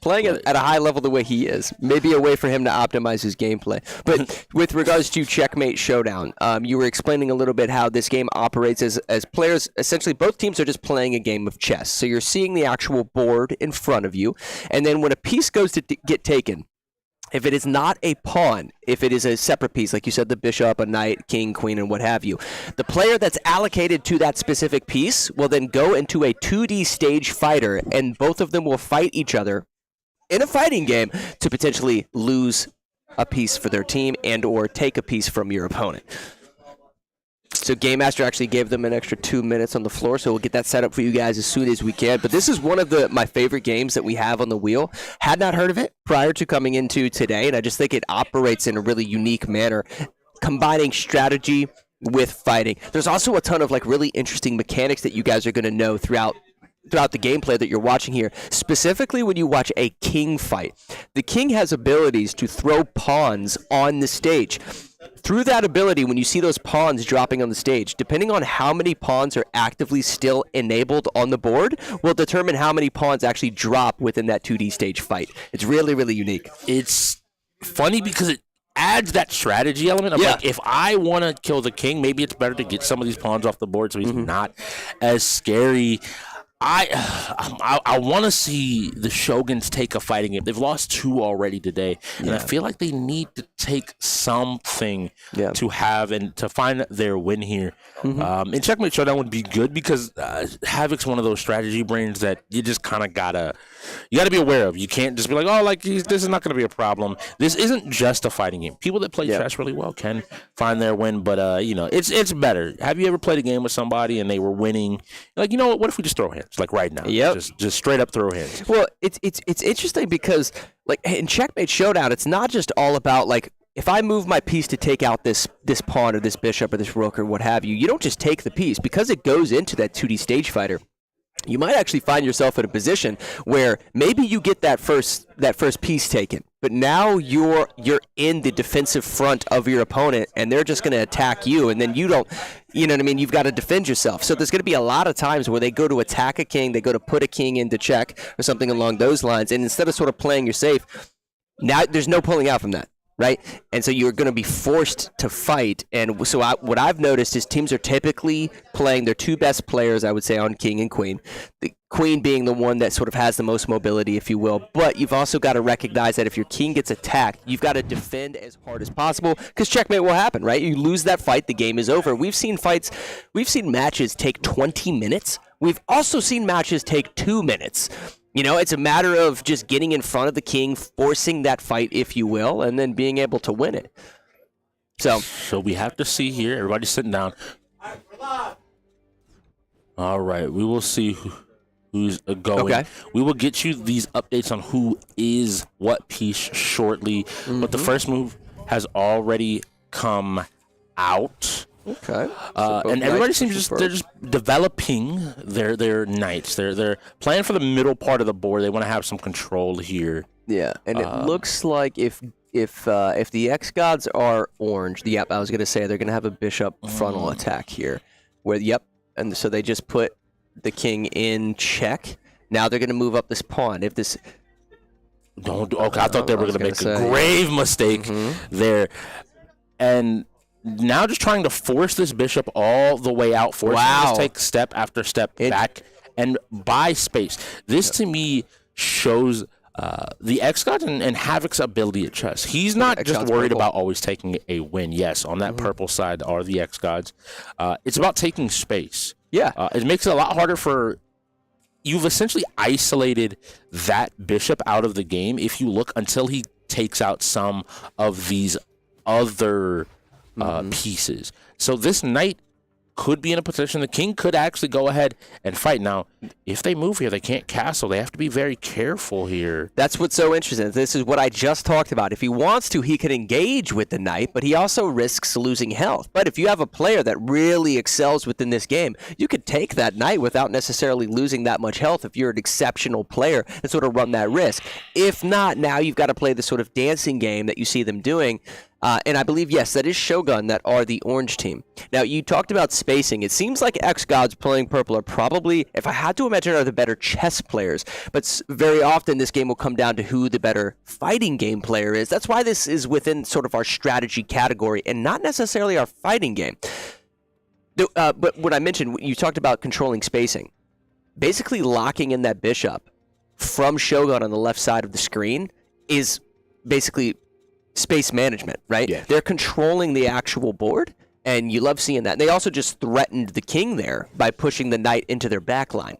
playing at a high level the way he is. Maybe a way for him to optimize his gameplay. But with regards to Checkmate Showdown, you were explaining a little bit how this game operates as players. Essentially, both teams are just playing a game of chess. So you're seeing the actual board in front of you, and then when a piece goes to get taken, if it is not a pawn, if it is a separate piece, like you said, the bishop, a knight, king, queen, and what have you, the player that's allocated to that specific piece will then go into a 2D stage fighter, and both of them will fight each other in a fighting game to potentially lose a piece for their team and or take a piece from your opponent. So Game Master actually gave them an extra 2 minutes on the floor, so we'll get that set up for you guys as soon as we can. But this is one of my favorite games that we have on the wheel. Had not heard of it prior to coming into today, and I just think it operates in a really unique manner, combining strategy with fighting. There's also a ton of really interesting mechanics that you guys are going to know throughout the gameplay that you're watching here, specifically when you watch a king fight. The king has abilities to throw pawns on the stage. Through that ability, when you see those pawns dropping on the stage, depending on how many pawns are actively still enabled on the board, will determine how many pawns actually drop within that 2D stage fight. It's really, really unique. It's funny because it adds that strategy element of if I want to kill the king, maybe it's better to get some of these pawns off the board so he's not as scary. I want to see the Shoguns take a fighting game. They've lost 2 already today, and I feel like they need to take something to have and to find their win here. And Checkmate Showdown would be good because Havoc's one of those strategy brains that you just kind of gotta be aware of. You can't just be like, this is not going to be a problem. This isn't just a fighting game. People that play chess really well can find their win, but it's better. Have you ever played a game with somebody and they were winning? What if we just throw hands? Right now, just straight up throw hands. Well, it's interesting because in Checkmate Showdown, it's not just all about if I move my piece to take out this pawn or this bishop or this rook or what have you. You don't just take the piece because it goes into that 2D stage fighter. You might actually find yourself in a position where maybe you get that first piece taken, but now you're in the defensive front of your opponent, and they're just going to attack you, and then you don't, you've got to defend yourself. So there's going to be a lot of times where they go to attack a king, they go to put a king into check or something along those lines, and instead of sort of playing your safe, now there's no pulling out from that. Right? And so you're going to be forced to fight. And so what I've noticed is teams are typically playing their 2 best players, I would say, on king and queen. The queen being the one that sort of has the most mobility, if you will. But you've also got to recognize that if your king gets attacked, you've got to defend as hard as possible because checkmate will happen, right? You lose that fight, the game is over. We've seen matches take 20 minutes. We've also seen matches take 2 minutes. It's a matter of just getting in front of the king, forcing that fight, if you will, and then being able to win it. So we have to see here. Everybody's sitting down. All right. We will see who's going. Okay. We will get you these updates on who is what piece shortly. But the first move has already come out. Okay. And everybody seems they're just developing their knights. They're playing for the middle part of the board. They want to have some control here. Yeah, and it looks like if the xGODS are orange, I was gonna say they're gonna have a bishop frontal attack here. And so they just put the king in check. Now they're gonna move up this pawn. If this okay, I thought they were gonna make a grave mistake there, and. Now just trying to force this bishop all the way out, forcing him to take step after step back and buy space. This to me shows the xGODS and Havoc's ability at chess. He's not just worried about always taking a win. Yes, on that purple side are the xGODS. It's about taking space. Yeah. It makes it a lot harder for... You've essentially isolated that bishop out of the game if you look until he takes out some of these other... pieces. So this knight could be in a position the king could actually go ahead and fight. Now, if they move here, they can't castle. They have to be very careful here. That's what's so interesting. This is what I just talked about. If he wants to, he could engage with the knight, but he also risks losing health. But if you have a player that really excels within this game, you could take that knight without necessarily losing that much health if you're an exceptional player and sort of run that risk. If not, now you've got to play the sort of dancing game that you see them doing. And I believe, yes, that is Shogun that are the orange team. Now, you talked about spacing. It seems like xGODS playing purple are probably, if I had to imagine, are the better chess players. But very often this game will come down to who the better fighting game player is. That's why this is within sort of our strategy category and not necessarily our fighting game. But what I mentioned, you talked about controlling spacing. Basically locking in that bishop from Shogun on the left side of the screen is basically space management, right? Yeah. They're controlling the actual board, and you love seeing that. And they also just threatened the king there by pushing the knight into their back line.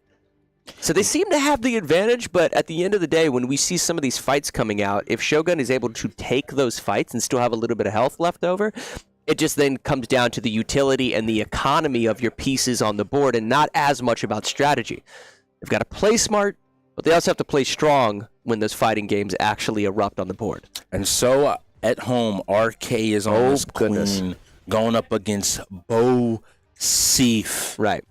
So they seem to have the advantage, but at the end of the day, when we see some of these fights coming out, if Shogun is able to take those fights and still have a little bit of health left over, it just then comes down to the utility and the economy of your pieces on the board and not as much about strategy. They've got to play smart, but they also have to play strong when those fighting games actually erupt on the board. And so at home, RK is on his queen going up against Bo-Seef. Right.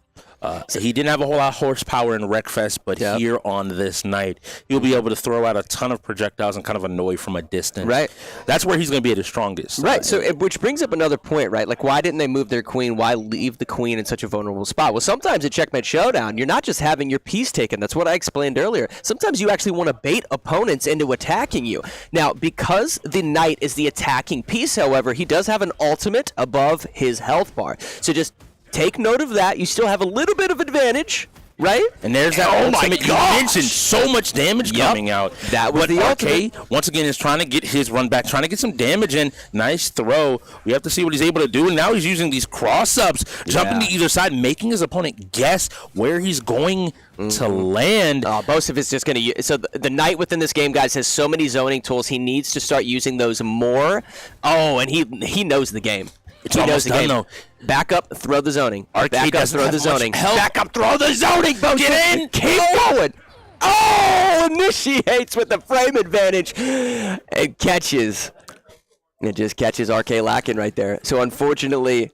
So he didn't have a whole lot of horsepower in Wreckfest, but here on this night, he'll be able to throw out a ton of projectiles and kind of annoy from a distance. Right. That's where he's going to be at his strongest. Right. So, which brings up another point, right? Like, why didn't they move their queen? Why leave the queen in such a vulnerable spot? Well, sometimes at Checkmate Showdown, you're not just having your piece taken. That's what I explained earlier. Sometimes you actually want to bait opponents into attacking you. Now, because the knight is the attacking piece, however, he does have an ultimate above his health bar. So just take note of that. You still have a little bit of advantage, right? And there's that ultimate you mentioned. So much damage coming out. That was the ultimate. Once again, is trying to get his run back, trying to get some damage in. Nice throw. We have to see what he's able to do. And now he's using these cross-ups, jumping to either side, making his opponent guess where he's going to land. Bo-Seef is just going to use. So the knight within this game, guys, has so many zoning tools. He needs to start using those more. Oh, and he knows the game. It's almost done, though. Back up, throw the zoning. Back up, throw the zoning. Back up, throw the zoning. Get in. Keep going. Oh, initiates with the frame advantage. And catches. It just catches RK lacking right there. So unfortunately,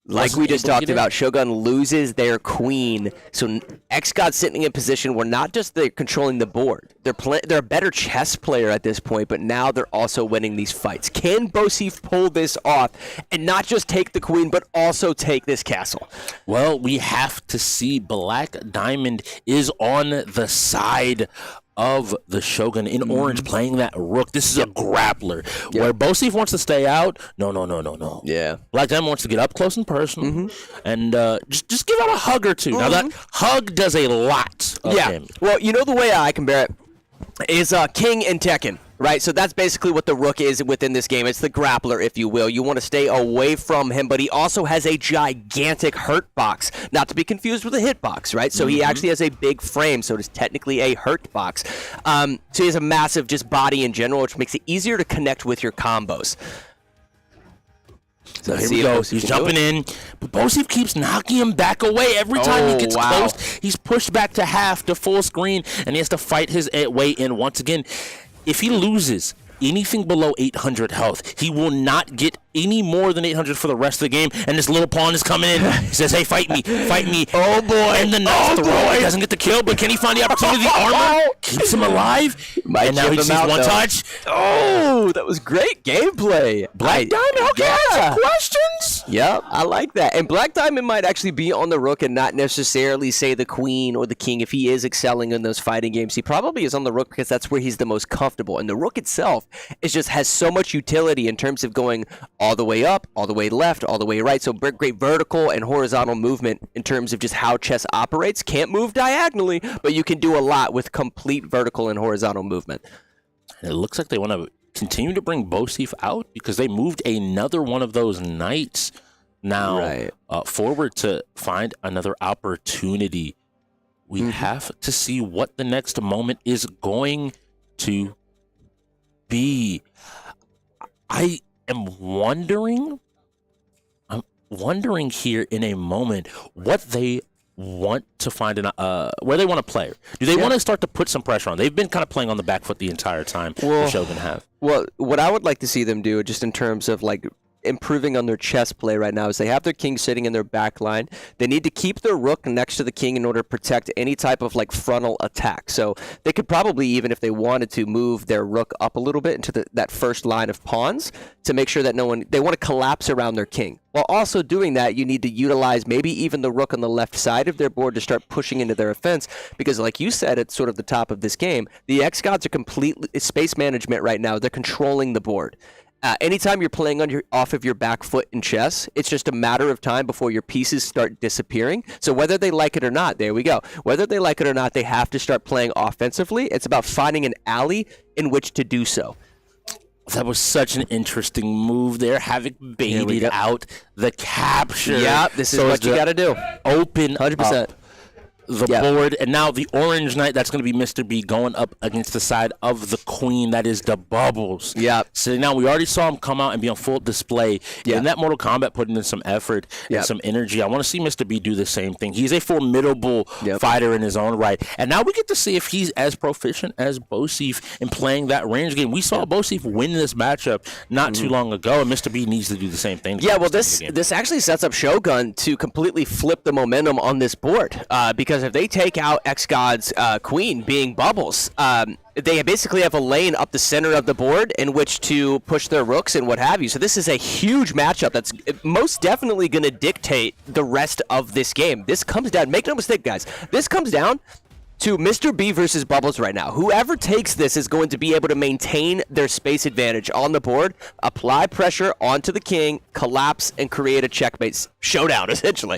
like we just talked about, Shogun loses their queen. So xGODS sitting in position where not just they're controlling the board, they're a better chess player at this point, but now they're also winning these fights. Can Bo-Seef pull this off and not just take the queen, but also take this castle? Well, we have to see. Black Diamond is on the side of the Shogun in orange playing that rook. This is a grappler. Where Bo-Seef wants to stay out, no. Yeah. Black Diamond wants to get up close and personal and just give out a hug or two. Now that hug does a lot of damage. Well, you know the way I compare it is King and Tekken. Right, so that's basically what the rook is within this game. It's the grappler, if you will. You want to stay away from him, but he also has a gigantic hurt box, not to be confused with a hit box, right? So he actually has a big frame, so it is technically a hurt box. So he has a massive just body in general, which makes it easier to connect with your combos. So here we go. He's jumping in, but Bo-Seef keeps knocking him back away. Every time he gets close, he's pushed back to half, to full screen, and he has to fight his way in once again. If he loses anything below 800 health, he will not get any more than 800 for the rest of the game. And this little pawn is coming in. He says, hey, fight me. Oh, boy. And the nice throw. He doesn't get the kill, but can he find the opportunity? The armor keeps him alive. And now he sees one touch. Oh, that was great gameplay. Black Diamond, okay, some questions? Yep, I like that. And Black Diamond might actually be on the rook and not necessarily, say, the queen or the king. If he is excelling in those fighting games, he probably is on the rook because that's where he's the most comfortable. And the rook itself has so much utility in terms of going all the way up, all the way left, all the way right. So great vertical and horizontal movement in terms of just how chess operates. Can't move diagonally, but you can do a lot with complete vertical and horizontal movement. And it looks like they want to continue to bring Bo-Seef out because they moved another one of those knights now forward to find another opportunity. We have to see what the next moment is going to be. I am wondering wondering here in a moment what they want to find where they want to play. Do they want to start to put some pressure on? They've been kind of playing on the back foot the entire time. The Shogun have. Well, what I would like to see them do, just in terms of like improving on their chess play right now, is they have their king sitting in their back line. They need to keep their rook next to the king in order to protect any type of like frontal attack. So they could probably, even if they wanted to, move their rook up a little bit into that first line of pawns to make sure that they want to collapse around their king. While also doing that, you need to utilize maybe even the rook on the left side of their board to start pushing into their offense, because like you said at sort of the top of this game, the xGODS are completely space management right now. They're controlling the board. Anytime you're playing off of your back foot in chess, it's just a matter of time before your pieces start disappearing. So whether they like it or not, there we go. Whether they like it or not, they have to start playing offensively. It's about finding an alley in which to do so. That was such an interesting move there, having baited out the capture. Yeah, this is what you got to do. Open 100%. The board, and now the orange knight, that's going to be Mr. B going up against the side of the queen. That is the bubbles. Yeah. So now we already saw him come out and be on full display. Yeah. In that Mortal Kombat, putting in some effort and some energy. I want to see Mr. B do the same thing. He's a formidable fighter in his own right. And now we get to see if he's as proficient as Bosif in playing that range game. We saw Bosif win this matchup not too long ago, and Mr. B needs to do the same thing. Yeah, well, this actually sets up Shogun to completely flip the momentum on this board, because if they take out xGODS queen being bubbles, they basically have a lane up the center of the board in which to push their rooks and what have you. So this is a huge matchup that's most definitely going to dictate the rest of this game. This comes down, make no mistake, guys, this comes down to Mr. B versus Bubbles right now. Whoever takes this is going to be able to maintain their space advantage on the board, apply pressure onto the king, collapse, and create a checkmate showdown, essentially.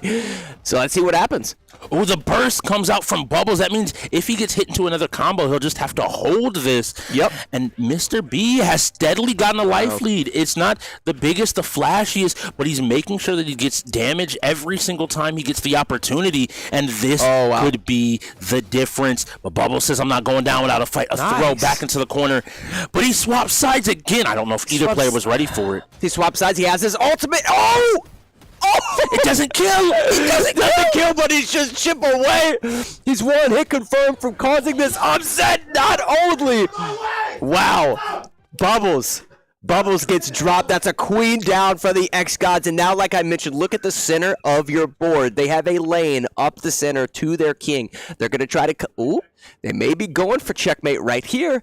So let's see what happens. Oh, the burst comes out from Bubbles. That means if he gets hit into another combo, he'll just have to hold this. Yep. And Mr. B has steadily gotten a life lead. It's not the biggest, the flashiest, but he's making sure that he gets damage every single time he gets the opportunity. And this could be the difference. But Bubbles says, I'm not going down without a fight. A throw back into the corner. But he swaps sides again. I don't know if either player was ready for it. He swaps sides. He has his ultimate. Oh! It doesn't kill. It doesn't kill, but he's just chip away. He's one hit confirmed from causing this upset. Not only. Wow. Bubbles gets dropped. That's a queen down for the xGODS. And now, like I mentioned, look at the center of your board. They have a lane up the center to their king. They're going to try to... Ooh, they may be going for checkmate right here.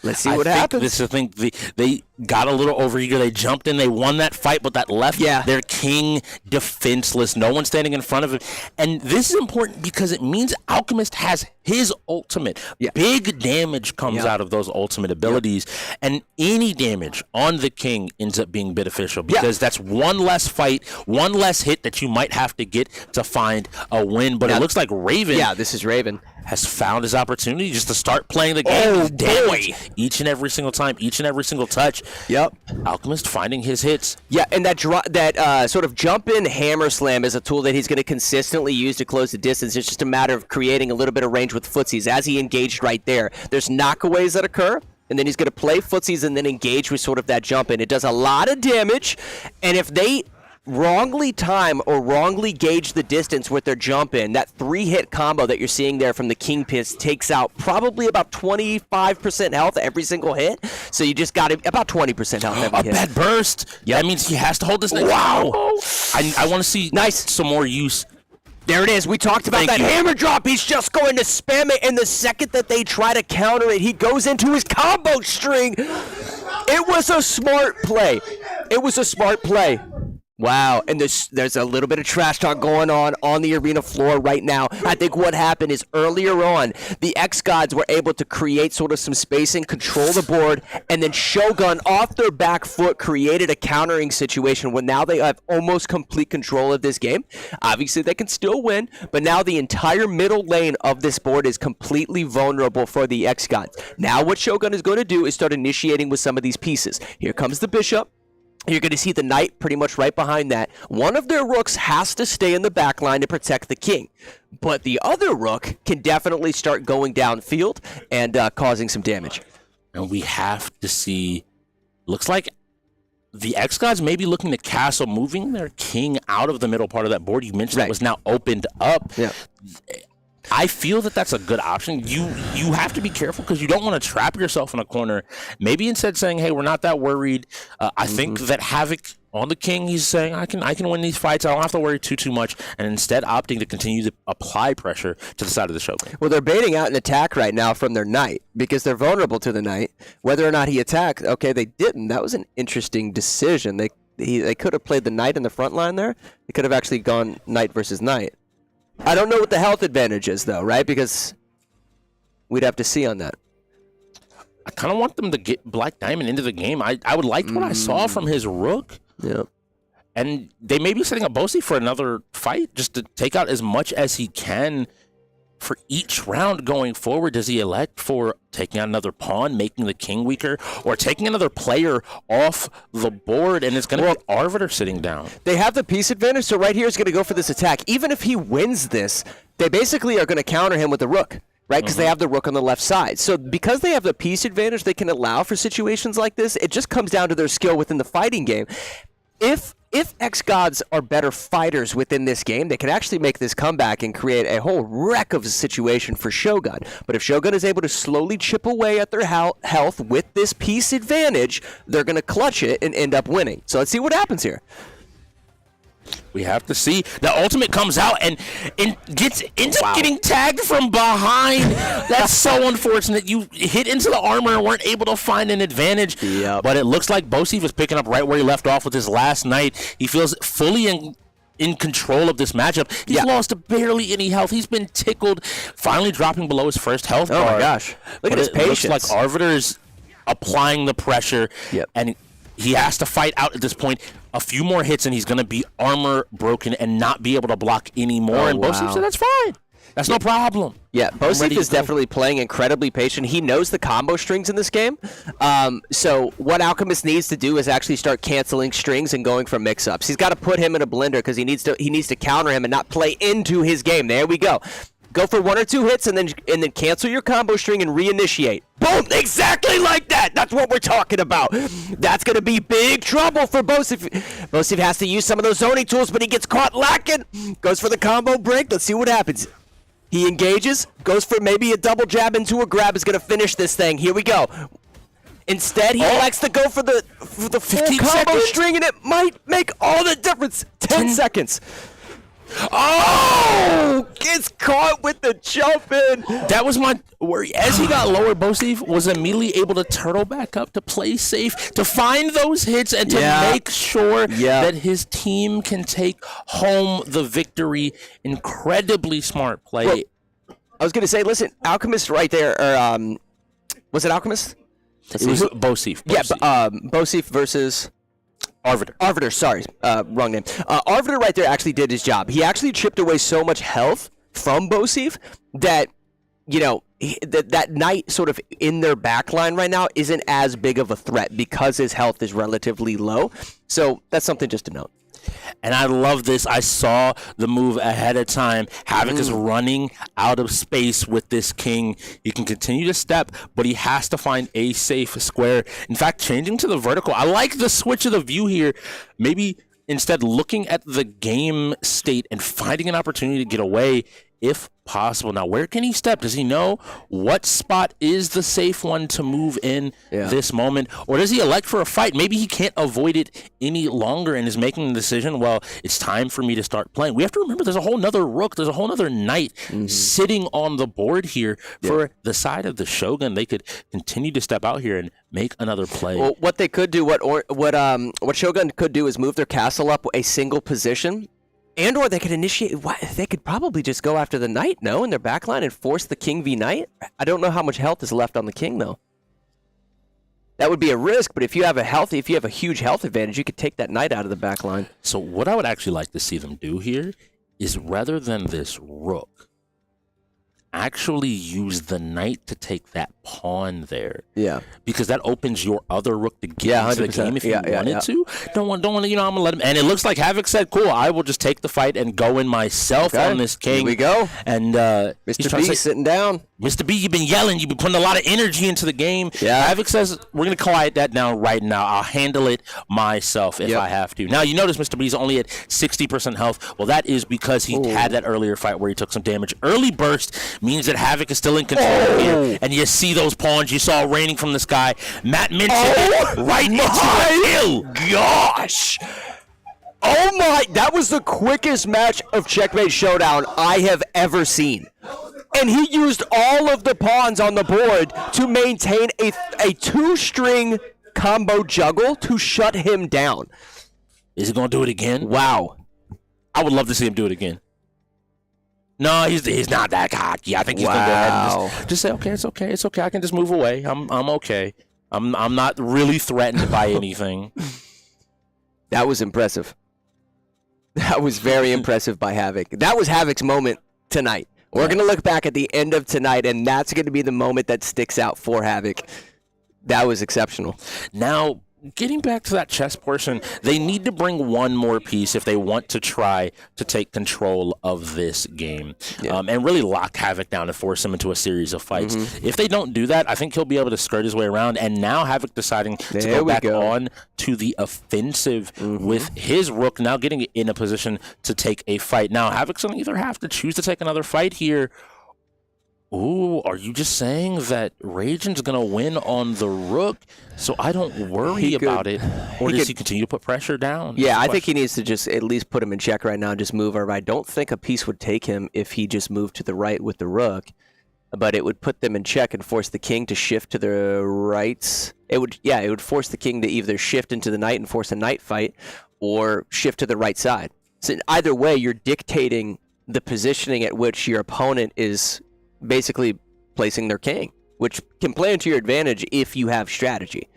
Let's see what happens. This is the thing. They got a little overeager. They jumped in. They won that fight, but that left their king defenseless. No one standing in front of him. And this is important because it means Alchemist has his ultimate. Big damage comes out of those ultimate abilities. And any damage on the king ends up being beneficial because that's one less fight, one less hit that you might have to get to find a win. But it looks like Raven. Yeah, this is Raven. Has found his opportunity just to start playing the game. Oh, boy. Each and every single time, each and every single touch. Yep. Alchemist finding his hits. Yeah, and that sort of jump-in hammer slam is a tool that he's going to consistently use to close the distance. It's just a matter of creating a little bit of range with footsies. As he engaged right there, there's knockaways that occur, and then he's going to play footsies and then engage with sort of that jump-in. It does a lot of damage, and if they wrongly time or wrongly gauge the distance with their jump in, that 3-hit combo that you're seeing there from the King Piss takes out probably about 25% health every single hit. So you just got about 20% health every hit. A bad burst. Yeah, that means he has to hold this next. Wow. I want to see some more use. There it is. We talked about that hammer drop. He's just going to spam it, and the second that they try to counter it, he goes into his combo string. It was a smart play. It was a smart play. Wow, and there's a little bit of trash talk going on the arena floor right now. I think what happened is earlier on, the xGODS were able to create sort of some spacing, control the board, and then Shogun off their back foot created a countering situation where now they have almost complete control of this game. Obviously, they can still win, but now the entire middle lane of this board is completely vulnerable for the xGODS. Now what Shogun is going to do is start initiating with some of these pieces. Here comes the bishop. You're going to see the knight pretty much right behind that. One of their rooks has to stay in the back line to protect the king. But the other rook can definitely start going downfield and causing some damage. And we have to see, looks like the xGODS may be looking to castle, moving their king out of the middle part of that board. You mentioned it was now opened up. Yeah. I feel that that's a good option. You have to be careful because you don't want to trap yourself in a corner. Maybe instead saying, hey, we're not that worried. I think that Havoc on the king, he's saying, I can win these fights. I don't have to worry too much. And instead opting to continue to apply pressure to the side of the Shogun. Well, they're baiting out an attack right now from their knight because they're vulnerable to the knight. Whether or not he attacked, okay, they didn't. That was an interesting decision. They could have played the knight in the front line there. They could have actually gone knight versus knight. I don't know what the health advantage is, though, right? Because we'd have to see on that. I kind of want them to get Black Diamond into the game. I would like what I saw from his rook. Yeah. And they may be setting up Bosi for another fight just to take out as much as he can for each round going forward. Does he elect for taking out another pawn, making the king weaker, or taking another player off the board, and it's going to be Arbiter sitting down? They have the piece advantage, so right here is going to go for this attack. Even if he wins this, they basically are going to counter him with the rook, right? Because they have the rook on the left side. So because they have the piece advantage, they can allow for situations like this. It just comes down to their skill within the fighting game. If xGODS are better fighters within this game, they can actually make this comeback and create a whole wreck of a situation for Shogun. But if Shogun is able to slowly chip away at their health with this piece advantage, they're going to clutch it and end up winning. So let's see what happens here. We have to see. The ultimate comes out and ends up getting tagged from behind. That's so unfortunate. You hit into the armor and weren't able to find an advantage. Yep. But it looks like Bosi was picking up right where he left off with his last knight. He feels fully in control of this matchup. He's lost barely any health. He's been tickled, finally dropping below his first health bar. Oh my gosh. Look at his patience. It looks like Arbiter is applying the pressure. And he has to fight out at this point. A few more hits and he's going to be armor broken and not be able to block anymore. And Bosi said, that's fine. That's no problem. Yeah, Bosi is definitely playing incredibly patient. He knows the combo strings in this game. So what Alchemist needs to do is actually start canceling strings and going for mix-ups. He's got to put him in a blender because he needs to counter him and not play into his game. There we go. Go for 1 or 2 hits and then cancel your combo string and reinitiate. Boom! Exactly like that. That's what we're talking about. That's going to be big trouble for Bosi. Bosi has to use some of those zoning tools, but he gets caught lacking. Goes for the combo break. Let's see what happens. He engages, goes for maybe a double jab into a grab. Is going to finish this thing. Here we go. Instead, he elects to go for the full combo string, and it might make all the difference. 10 seconds. Oh! Gets caught with the jump in. That was my worry. As he got lower, Bosi was immediately able to turtle back up to play safe, to find those hits, and to make sure that his team can take home the victory. Incredibly smart play. Well, I was going to say, listen, Alchemist right there, or was it Alchemist? It was Bosi. Yeah, Bosi versus Arbiter, sorry, wrong name. Arbiter right there actually did his job. He actually chipped away so much health from Bosi that, you know, that knight sort of in their backline right now isn't as big of a threat because his health is relatively low. So that's something just to note. And I love this. I saw the move ahead of time. Havoc is running out of space with this king. He can continue to step, but he has to find a safe square. In fact, changing to the vertical. I like the switch of the view here. Maybe instead looking at the game state and finding an opportunity to get away if possible. Now, where can he step? Does he know what spot is the safe one to move in this moment? Or does he elect for a fight? Maybe he can't avoid it any longer and is making the decision, well, it's time for me to start playing. We have to remember there's a whole nother rook, there's a whole nother knight sitting on the board here for the side of the Shogun. They could continue to step out here and make another play. Well, what they could do, what Shogun could do is move their castle up a single position. And or they could initiate, they could probably just go after the knight, no, in their backline and force the king v knight. I don't know how much health is left on the king, though. That would be a risk, but if you have a huge health advantage, you could take that knight out of the backline. So what I would actually like to see them do here is rather than this rook, actually use the knight to take that pawn there. Yeah. Because that opens your other rook to get into the game if you wanted to. Don't want to, you know, I'm going to let him. And it looks like Havoc said, cool, I will just take the fight and go in myself on this king. Here we go. And Mr. B sitting down. Mr. B, you've been yelling. You've been putting a lot of energy into the game. Yeah. Havoc says, we're going to quiet that down right now. I'll handle it myself if I have to. Now, you notice Mr. B's only at 60% health. Well, that is because he had that earlier fight where he took some damage. Early burst means that Havoc is still in control here. And you see those pawns you saw raining from the sky. Matt mentioned it right into the kill. Gosh. Oh my, that was the quickest match of Checkmate Showdown I have ever seen. And he used all of the pawns on the board to maintain a two-string combo juggle to shut him down. Is he going to do it again? Wow. I would love to see him do it again. No, he's not that cocky. I think he's going to go ahead and just say, okay, it's okay. I can just move away. I'm okay. I'm not really threatened by anything. That was impressive. That was very impressive by Havoc. That was Havoc's moment tonight. We're going to look back at the end of tonight, and that's going to be the moment that sticks out for Havoc. That was exceptional. Now, getting back to that chess portion, they need to bring one more piece if they want to try to take control of this game and really lock Havoc down and force him into a series of fights. If they don't do that, I think he'll be able to skirt his way around. And now Havoc deciding to go back on to the offensive with his rook now getting in a position to take a fight. Now, Havoc's going to either have to choose to take another fight here. Ooh, are you just saying that Raging's going to win on the rook so I don't worry about it? Or does he continue to put pressure down? Yeah, I think he needs to just at least put him in check right now and just move over. I don't think a piece would take him if he just moved to the right with the rook, but it would put them in check and force the king to shift to the rights. It would force the king to either shift into the knight and force a knight fight or shift to the right side. So either way, you're dictating the positioning at which your opponent is basically placing their king, which can play into your advantage if you have strategy.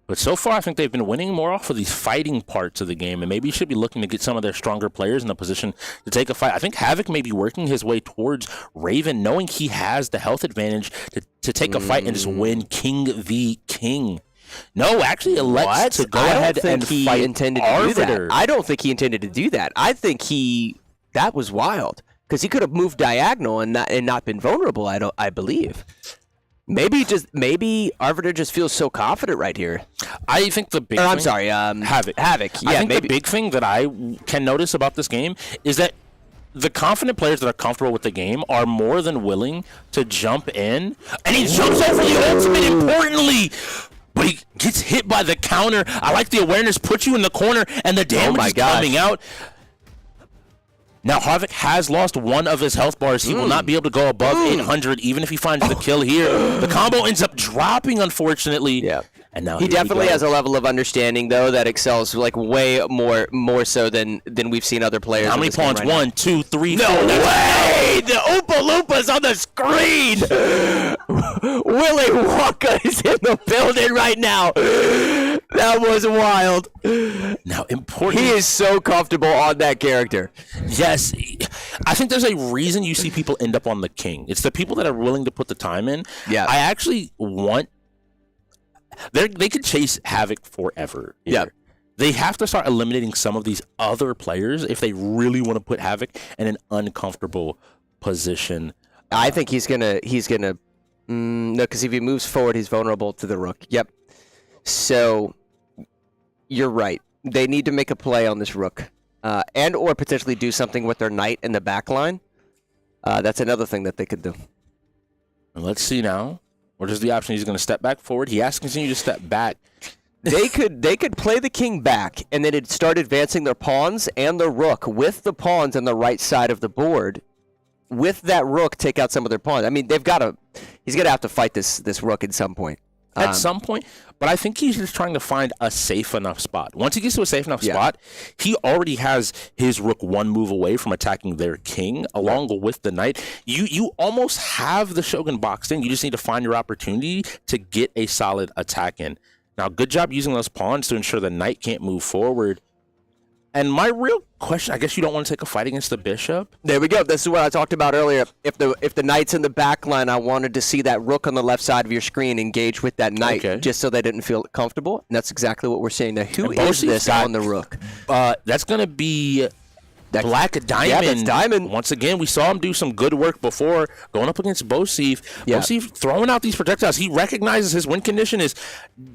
But so far, I think they've been winning more off of these fighting parts of the game, and maybe you should be looking to get some of their stronger players in a position to take a fight. I think Havoc may be working his way towards Raven, knowing he has the health advantage to take a fight and just win King v. King. No, actually elects to go ahead and fight intended to do that. I don't think he intended to do that. I think that was wild. Because he could have moved diagonal and not been vulnerable. I believe. Maybe Arbiter just feels so confident right here. I think the big. I'm sorry, Havoc. Yeah, I think the big thing that I can notice about this game is that the confident players that are comfortable with the game are more than willing to jump in, and he jumps over the ultimate. Importantly. But he gets hit by the counter. I like the awareness, puts you in the corner, and the damage is coming out. Now, Havoc has lost one of his health bars. He will not be able to go above 800, even if he finds the kill here. The combo ends up dropping, unfortunately. Yeah. And now he definitely has a level of understanding, though, that excels like way more so than we've seen other players. How many pawns? 1, 2, 3, 4. No way! The Oompa Loompas on the screen! Willy Wonka is in the building right now. That was wild. Now, important. He is so comfortable on that character. Yes. I think there's a reason you see people end up on the king. It's the people that are willing to put the time in. Yeah. I actually want... They could chase Havoc forever. Yeah. They have to start eliminating some of these other players if they really want to put Havoc in an uncomfortable position. I think he's gonna no, because if he moves forward, he's vulnerable to the rook. Yep. So you're right. They need to make a play on this rook, and or potentially do something with their knight in the back line. That's another thing that they could do. And let's see now. Or just the option he's going to step back forward. He has to continue to step back. They could play the king back, and then it'd start advancing their pawns and the rook with the pawns on the right side of the board. With that rook, take out some of their pawns. I mean, he's going to have to fight this rook at some point. At some point, but I think he's just trying to find a safe enough spot. Once he gets to a safe enough spot, he already has his rook one move away from attacking their king, along with the knight. You almost have the Shogun boxed in. You just need to find your opportunity to get a solid attack in. Now, good job using those pawns to ensure the knight can't move forward. And my real question, I guess you don't want to take a fight against the bishop? There we go. This is what I talked about earlier. If the knight's in the back line, I wanted to see that rook on the left side of your screen engage with that knight, just so they didn't feel comfortable. And that's exactly what we're seeing. Now, who is this on the rook? That's going to be Black Diamond. Yeah, that's Diamond. Once again, we saw him do some good work before going up against Bosif. Yeah. Bosif throwing out these projectiles. He recognizes his win condition is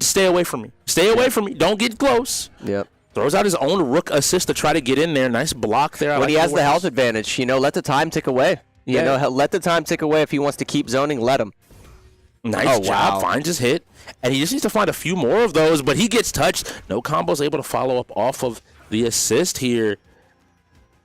stay away from me. Stay away from me. Don't get close. Yep. Throws out his own rook assist to try to get in there. Nice block there. When he has the health advantage, let the time tick away. Let the time tick away. If he wants to keep zoning, let him. Nice job. Finds his hit. And he just needs to find a few more of those, but he gets touched. No combo's able to follow up off of the assist here.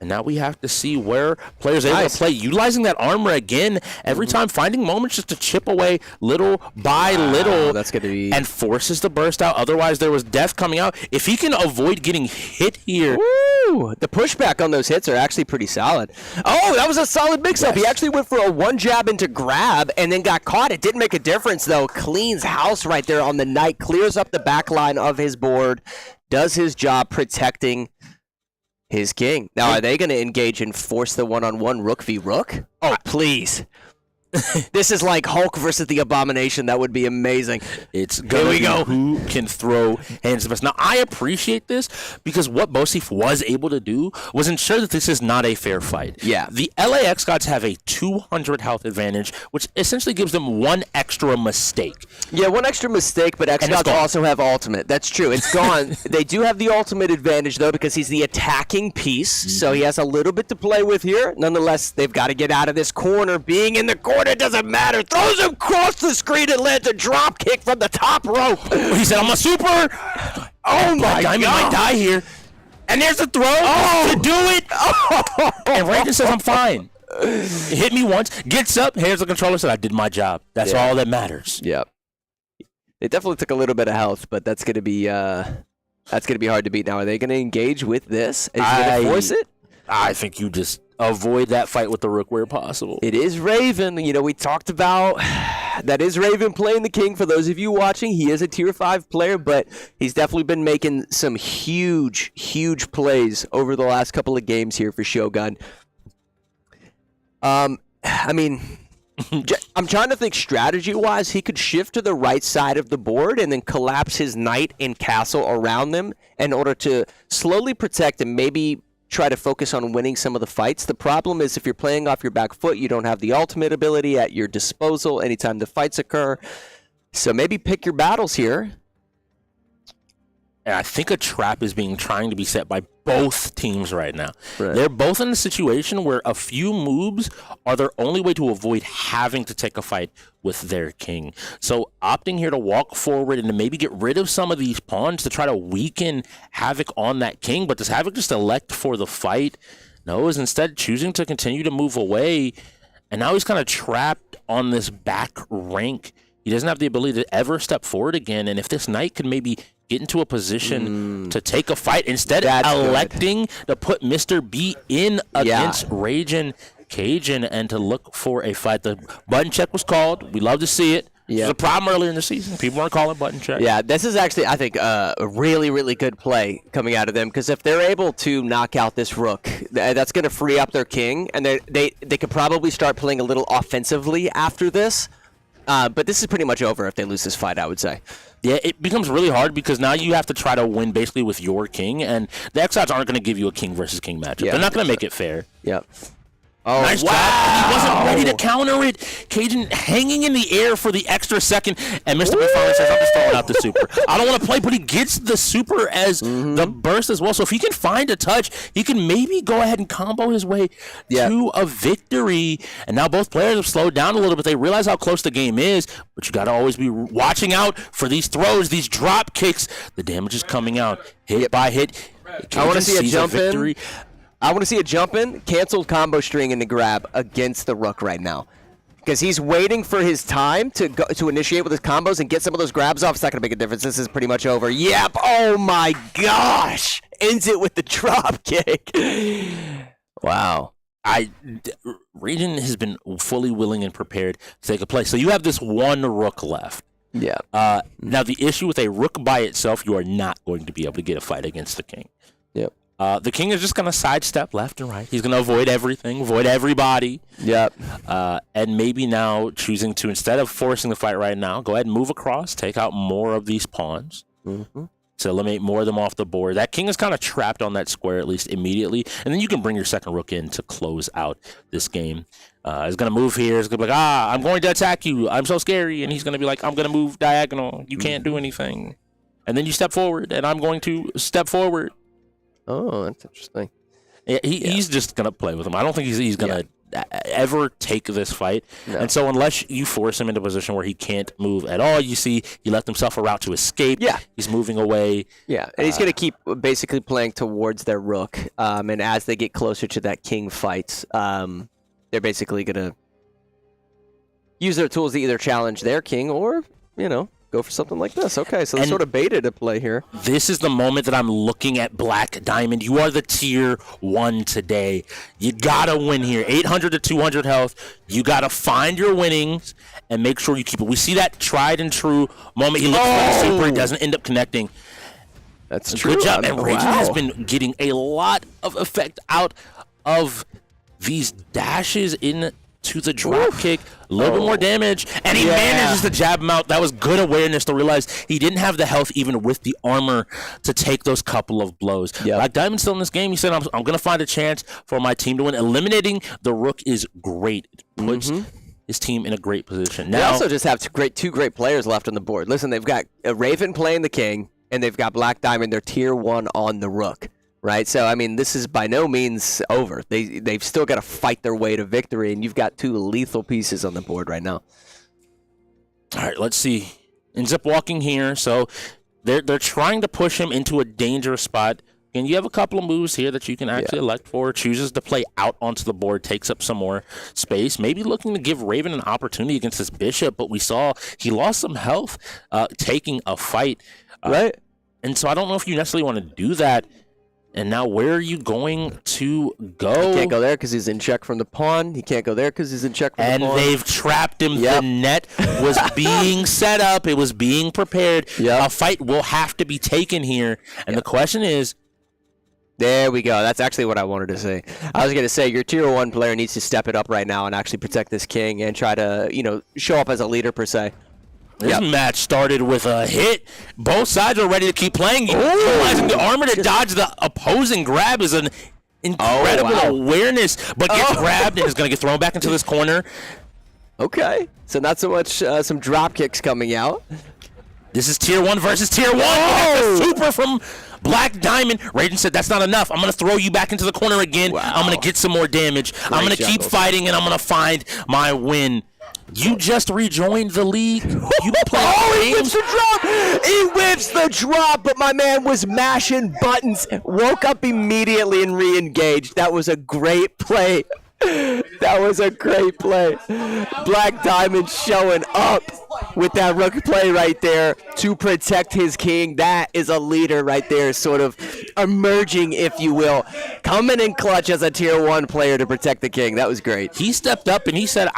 And now we have to see where players are able to play. Utilizing that armor again, every time finding moments just to chip away little by little. That's going to be... And forces the burst out. Otherwise, there was death coming out. If he can avoid getting hit here. Woo! The pushback on those hits are actually pretty solid. Oh, that was a solid mix-up. He actually went for a one jab into grab and then got caught. It didn't make a difference, though. Cleans house right there on the Knight. Clears up the back line of his board. Does his job protecting his king. Now, are they going to engage and force the one-on-one Rook v. Rook? Oh, please. This is like Hulk versus the Abomination. That would be amazing. It's going to be who can throw hands the best. Now, I appreciate this because what Bosif was able to do was ensure that this is not a fair fight. Yeah. The LA xGODS have a 200 health advantage, which essentially gives them one extra mistake. Yeah, one extra mistake, but xGODS also have ultimate. That's true. It's gone. They do have the ultimate advantage, though, because he's the attacking piece, so he has a little bit to play with here. Nonetheless, they've got to get out of this corner. Being in the corner doesn't matter. Throws him across the screen and lands a drop kick from the top rope. He said, I'm a super. Oh, my God. Diamond might die here. And there's the throw to do it. And Ranger says, I'm fine. Hit me once, gets up, hands the controller, said, I did my job. That's all that matters. Yep. It definitely took a little bit of health, but that's going to be hard to beat. Now, are they going to engage with this? Is he going to force it? I think you just avoid that fight with the Rook where possible. It is Raven. We talked about that is Raven playing the king. For those of you watching, he is a tier 5 player, but he's definitely been making some huge, huge plays over the last couple of games here for Shogun. I mean, I'm trying to think strategy-wise. He could shift to the right side of the board and then collapse his knight and castle around them in order to slowly protect and maybe try to focus on winning some of the fights. The problem is if you're playing off your back foot, you don't have the ultimate ability at your disposal anytime the fights occur. So maybe pick your battles here. And I think a trap is trying to be set by both teams right now. Right. They're both in a situation where a few moves are their only way to avoid having to take a fight with their king. So opting here to walk forward and to maybe get rid of some of these pawns to try to weaken Havoc on that king. But does Havoc just elect for the fight? No, is instead choosing to continue to move away. And now he's kind of trapped on this back rank. He doesn't have the ability to ever step forward again. And if this knight could maybe get into a position to take a fight, instead of electing to put Mr. B in against Ragin' Cajun and to look for a fight. The button check was called. We love to see it. It was a problem earlier in the season. People weren't calling button check. Yeah, this is actually, I think, a really, really good play coming out of them, because if they're able to knock out this rook, that's going to free up their king, and they could probably start playing a little offensively after this. But this is pretty much over if they lose this fight, I would say. Yeah, it becomes really hard because now you have to try to win basically with your king, and the xGODS aren't going to give you a king versus king matchup. They're not going to make it fair. Yep. Oh, nice job. He wasn't ready to counter it. Cajun hanging in the air for the extra second, and Mr. B finally says, I'm just throwing out the super. I don't want to play, but he gets the super as the burst as well. So if he can find a touch, he can maybe go ahead and combo his way to a victory. And now both players have slowed down a little bit. They realize how close the game is, but you got to always be watching out for these throws, these drop kicks. The damage is coming out hit by hit. I want to see a jump in. I want to see a jump in, canceled combo string into grab against the Rook right now. Because he's waiting for his time to go to initiate with his combos and get some of those grabs off. It's not going to make a difference. This is pretty much over. Yep. Oh, my gosh. Ends it with the drop kick. Wow. Ragin' has been fully willing and prepared to take a play. So you have this one Rook left. Yeah. Now, the issue with a Rook by itself, you are not going to be able to get a fight against the king. Yep. The king is just going to sidestep left and right. He's going to avoid everything, avoid everybody. Yep. And maybe now choosing to, instead of forcing the fight right now, go ahead and move across, take out more of these pawns. to eliminate more of them off the board. That king is kind of trapped on that square, at least immediately. And then you can bring your second rook in to close out this game. He's going to move here. He's going to be like, I'm going to attack you. I'm so scary. And he's going to be like, I'm going to move diagonal. You can't do anything. And then you step forward, and I'm going to step forward. Oh, that's interesting. Yeah, he's just going to play with him. I don't think he's going to ever take this fight. No. And so unless you force him into a position where he can't move at all, you see he left himself a route to escape. Yeah. He's moving away. Yeah, and he's going to keep basically playing towards their rook. And as they get closer to that king fight, they're basically going to use their tools to either challenge their king or, go for something like this. Okay, so they sort of baited a play here. This is the moment that I'm looking at Black Diamond. You are the tier 1 today. You got to win here. 800 to 200 health. You got to find your winnings and make sure you keep it. We see that tried and true moment. He looks for the super. He doesn't end up connecting. That's true. Good job. And Raven has been getting a lot of effect out of these dashes into the drop kick. A little bit more damage. And he manages to jab him out. That was good awareness to realize he didn't have the health even with the armor to take those couple of blows. Black Diamond still in this game. He said, I'm going to find a chance for my team to win. Eliminating the rook is great. It puts his team in a great position. Now, they also just have two great players left on the board. Listen, they've got a Raven playing the king, and they've got Black Diamond. They're tier 1 on the rook. Right, so I mean, this is by no means over. They've still got to fight their way to victory, and you've got 2 lethal pieces on the board right now. All right, let's see. Ends up walking here, so they're trying to push him into a dangerous spot. And you have a couple of moves here that you can actually elect for. Chooses to play out onto the board, takes up some more space. Maybe looking to give Raven an opportunity against this bishop, but we saw he lost some health taking a fight. Right. And so I don't know if you necessarily want to do that. And now where are you going to go? He can't go there because he's in check from the pawn. He can't go there because he's in check from the pawn. And they've trapped him. The net was being set up. It was being prepared. A fight will have to be taken here. And the question is... There we go. That's actually what I wanted to say. I was going to say your tier 1 player needs to step it up right now and actually protect this king and try to, show up as a leader per se. This match started with a hit. Both sides are ready to keep playing. Utilizing the armor to dodge the opposing grab is an incredible awareness, but gets grabbed and is going to get thrown back into this corner. Okay, so not so much some drop kicks coming out. This is tier 1 versus tier 1. Super from Black Diamond. Raiden said, that's not enough. I'm going to throw you back into the corner again. I'm going to get some more damage. I'm going to keep fighting, and I'm going to find my win. You just rejoined the league. You play he whips the drop. He whips the drop, but my man was mashing buttons. Woke up immediately and re-engaged. That was a great play. That was a great play. Black Diamond showing up with that rook play right there to protect his king. That is a leader right there, sort of emerging, if you will, coming in clutch as a tier 1 player to protect the king. That was great. He stepped up and he said,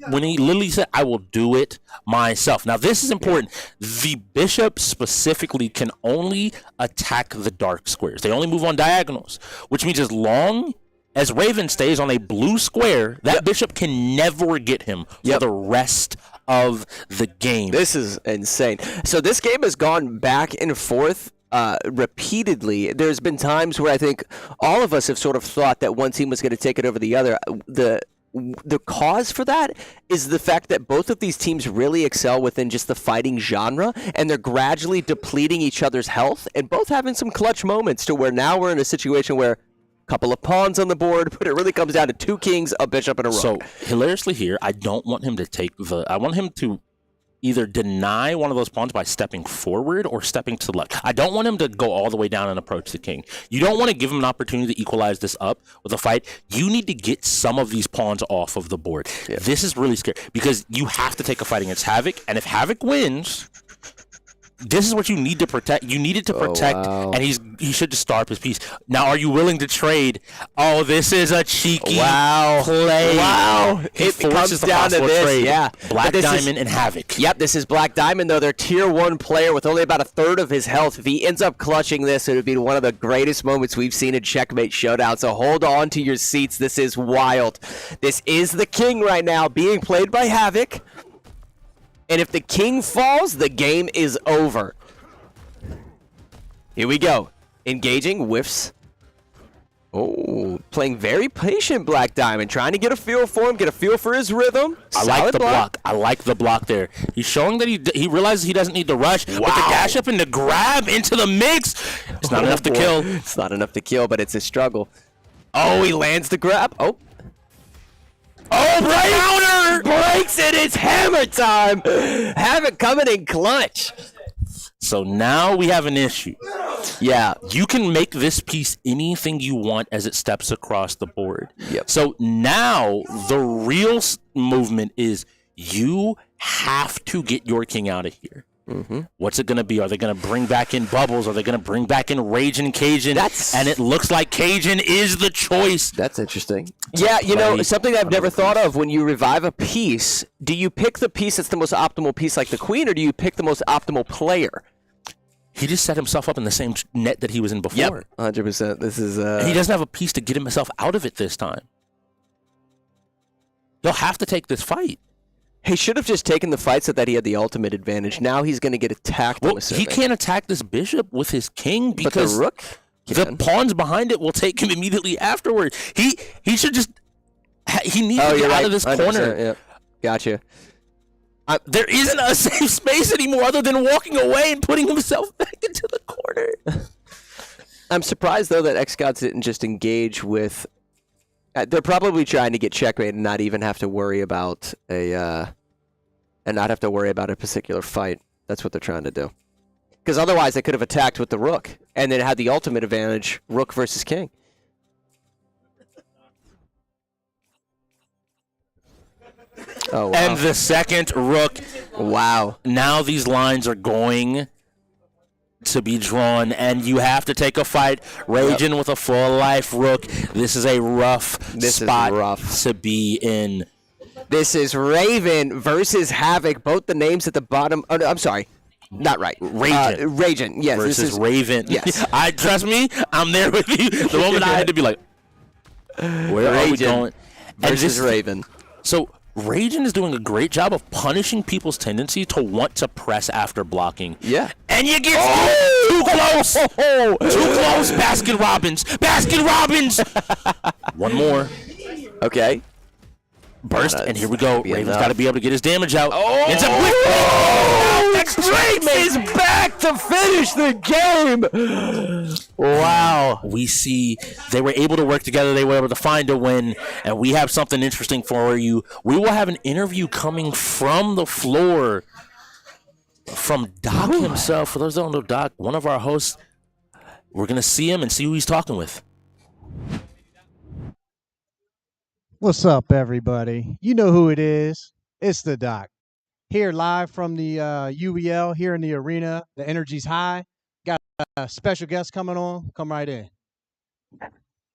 when he literally said, I will do it myself. Now, this is important. The bishop specifically can only attack the dark squares. They only move on diagonals, which means as long as Raven stays on a blue square, that bishop can never get him for the rest of the game. This is insane. So this game has gone back and forth repeatedly. There's been times where I think all of us have sort of thought that one team was going to take it over the other. The cause for that is the fact that both of these teams really excel within just the fighting genre, and they're gradually depleting each other's health, and both having some clutch moments to where now we're in a situation where couple of pawns on the board, but it really comes down to 2 kings, a bishop, and a rook. So, hilariously here, I don't want him to take I want him to either deny one of those pawns by stepping forward or stepping to the left. I don't want him to go all the way down and approach the king. You don't want to give him an opportunity to equalize this up with a fight. You need to get some of these pawns off of the board. This is really scary because you have to take a fight against Havoc, and if Havoc wins... This is what you need to protect. You needed to protect, and he should just start his piece. Now, are you willing to trade? Oh, this is a cheeky play. Wow. It comes down to this. Trade. Black Diamond and Havoc. Yep, this is Black Diamond, though. They're tier 1 player with only about a third of his health. If he ends up clutching this, it would be one of the greatest moments we've seen in Checkmate Showdown. So hold on to your seats. This is wild. This is the king right now being played by Havoc. And if the king falls, the game is over. Here we go. Engaging, whiffs. Oh, playing very patient, Black Diamond. Trying to get a feel for him, get a feel for his rhythm. I like the block. I like the block there. He's showing that he realizes he doesn't need to rush. Wow. But the dash up and the grab into the mix. It's not enough to kill. It's not enough to kill, but it's a struggle. Oh, he lands the grab. Oh, counter! Breaks it. It's hammer time. Havoc coming in clutch. So now we have an issue. Yeah. You can make this piece anything you want as it steps across the board. Yep. So now the real movement is you have to get your king out of here. Mm-hmm. What's it going to be? Are they going to bring back in Bubbles? Are they going to bring back in Raging Cajun? And it looks like Cajun is the choice. That's interesting. Yeah, you know, something I've never thought of when you revive a piece, do you pick the piece that's the most optimal piece like the queen, or do you pick the most optimal player? He just set himself up in the same net that he was in before. Yep, 100%. This is and he doesn't have a piece to get himself out of it this time. He'll have to take this fight. He should have just taken the fight so that he had the ultimate advantage. Now he's going to get attacked. Well, he can't attack this bishop with his king because but the rook the pawns behind it will take him immediately afterward. He should just he needs to get out of this corner. Yep. Gotcha. There isn't a safe space anymore other than walking away and putting himself back into the corner. I'm surprised though that xGODS didn't just engage with. They're probably trying to get checkmate and not even have to worry about a particular fight. That's what they're trying to do. Because otherwise, they could have attacked with the rook and then had the ultimate advantage: rook versus king. Oh, wow. And the second rook. Wow. Now these lines are going to be drawn, and you have to take a fight. Raging with a full life rook. This is a rough spot to be in. This is Raven versus Havoc. Both the names at the bottom. Oh, no, I'm sorry. Not right. Raging. Raging, yes. Versus this is Raven. Yes. Trust me, I'm there with you. The moment I had to be like, where are we going? Versus Raven. So Raging is doing a great job of punishing people's tendency to want to press after blocking. Yeah. And you get too close. Too close. Baskin Robbins. One more. Okay. Burst, and here we go. Raven's got to be able to get his damage out. Ends up is back to finish the game. Wow. We see they were able to work together. They were able to find a win, and we have something interesting for you. We will have an interview coming from the floor from Doc himself. For those who don't know Doc, one of our hosts, we're going to see him and see who he's talking with. What's up, everybody? You know who it is. It's the Doc. Here live from the UEL here in the arena. The energy's high. Got a special guest coming on. Come right in.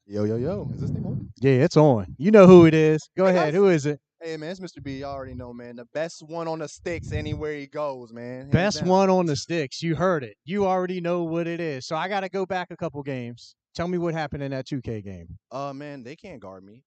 Yo. Is this thing on? Yeah, it's on. You know who it is. Go ahead. Who is it? Hey, man, it's Mr. B. You already know, man. The best one on the sticks anywhere he goes, man. Best one on the sticks. You heard it. You already know what it is. So I got to go back a couple games. Tell me what happened in that 2K game. Man, they can't guard me.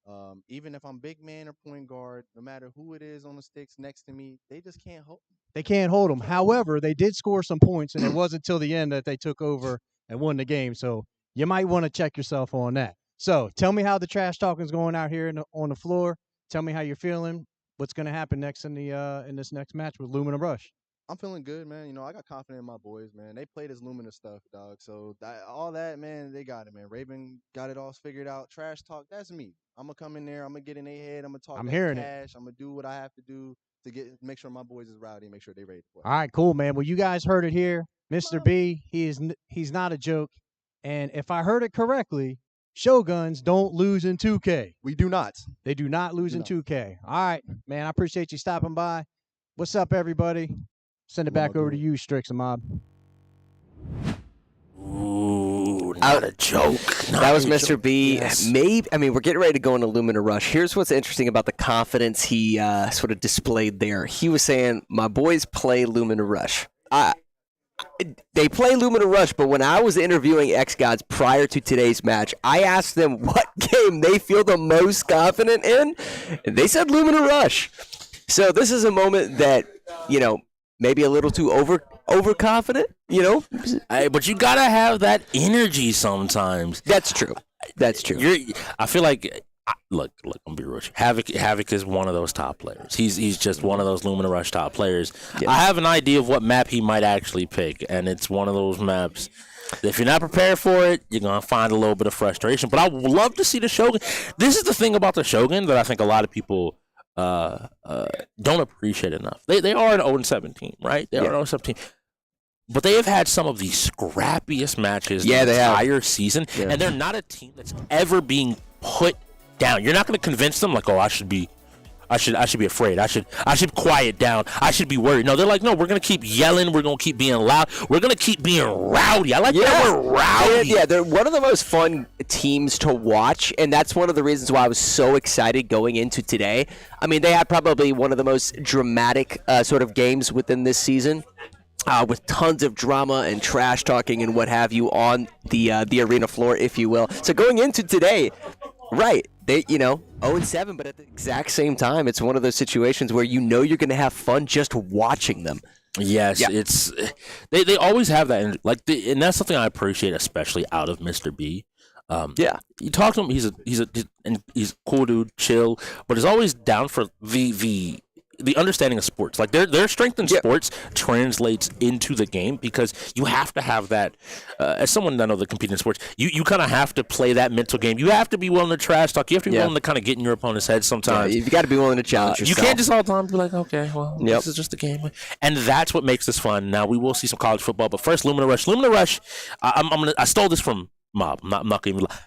Even if I'm big man or point guard, no matter who it is on the sticks next to me, they just can't hold me. They can't hold them. However, they did score some points, and it wasn't until the end that they took over and won the game. So you might want to check yourself on that. So tell me how the trash talking is going out here on the floor. Tell me how you're feeling. What's going to happen next in this next match with Lumina Rush? I'm feeling good, man. You know, I got confidence in my boys, man. They play this Lumina stuff, dog. So all that, man, they got it, man. Raven got it all figured out. Trash talk, that's me. I'm going to come in there. I'm going to get in their head. I'm going to talk cash. I'm going to do what I have to do to make sure my boys is rowdy and make sure they're ready to play. All right, cool, man. Well, you guys heard it here. Mr. B, he's not a joke. And if I heard it correctly, Shoguns don't lose in 2K. We do not. They do not lose in 2K. All right, man, I appreciate you stopping by. What's up, everybody? Send it back over to you, Strix Mob. Ooh, not a joke. That was Mr. B. Yes. We're getting ready to go into Lumina Rush. Here's what's interesting about the confidence he sort of displayed there. He was saying, my boys play Lumina Rush. They play Lumina Rush, but when I was interviewing xGODS prior to today's match, I asked them what game they feel the most confident in, and they said Lumina Rush. So this is a moment that, maybe a little too overconfident, you know. But you gotta have that energy sometimes. That's true. That's true. I feel like. Look, I'm gonna be real. Havoc is one of those top players. He's just one of those Lumina Rush top players. Yes. I have an idea of what map he might actually pick, and it's one of those maps. If you're not prepared for it, you're gonna find a little bit of frustration. But I would love to see the Shogun. This is the thing about the Shogun that I think a lot of people don't appreciate enough. They are an 0-7 team, right? They are an 0-7 team. But they have had some of the scrappiest matches the entire season, and they're not a team that's ever being put down. You're not going to convince them like, oh, I should be afraid. I should quiet down. I should be worried. No, they're like, no, we're going to keep yelling. We're going to keep being loud. We're going to keep being rowdy. I like that word, rowdy. Yeah, they're one of the most fun teams to watch, and that's one of the reasons why I was so excited going into today. I mean, they had probably one of the most dramatic sort of games within this season. With tons of drama and trash talking and what have you on the arena floor, if you will. So going into today, right, they 0-7, but at the exact same time, it's one of those situations where you know you're going to have fun just watching them. Yes, it's they always have that, and that's something I appreciate, especially out of Mr. B. You talk to him, he's a cool dude, chill, but he's always down for the understanding of sports. Like their strength in sports translates into the game because you have to have that. As someone that knows that compete in sports, you kind of have to play that mental game. You have to be willing to trash talk. You have to be willing to kind of get in your opponent's head sometimes. You got to be willing to challenge yourself. You can't just all the time be like, okay, well, this is just a game. And that's what makes this fun. Now we will see some college football, but first, Lumina Rush. Lumina Rush. I stole this from Mob. I'm not going to lie.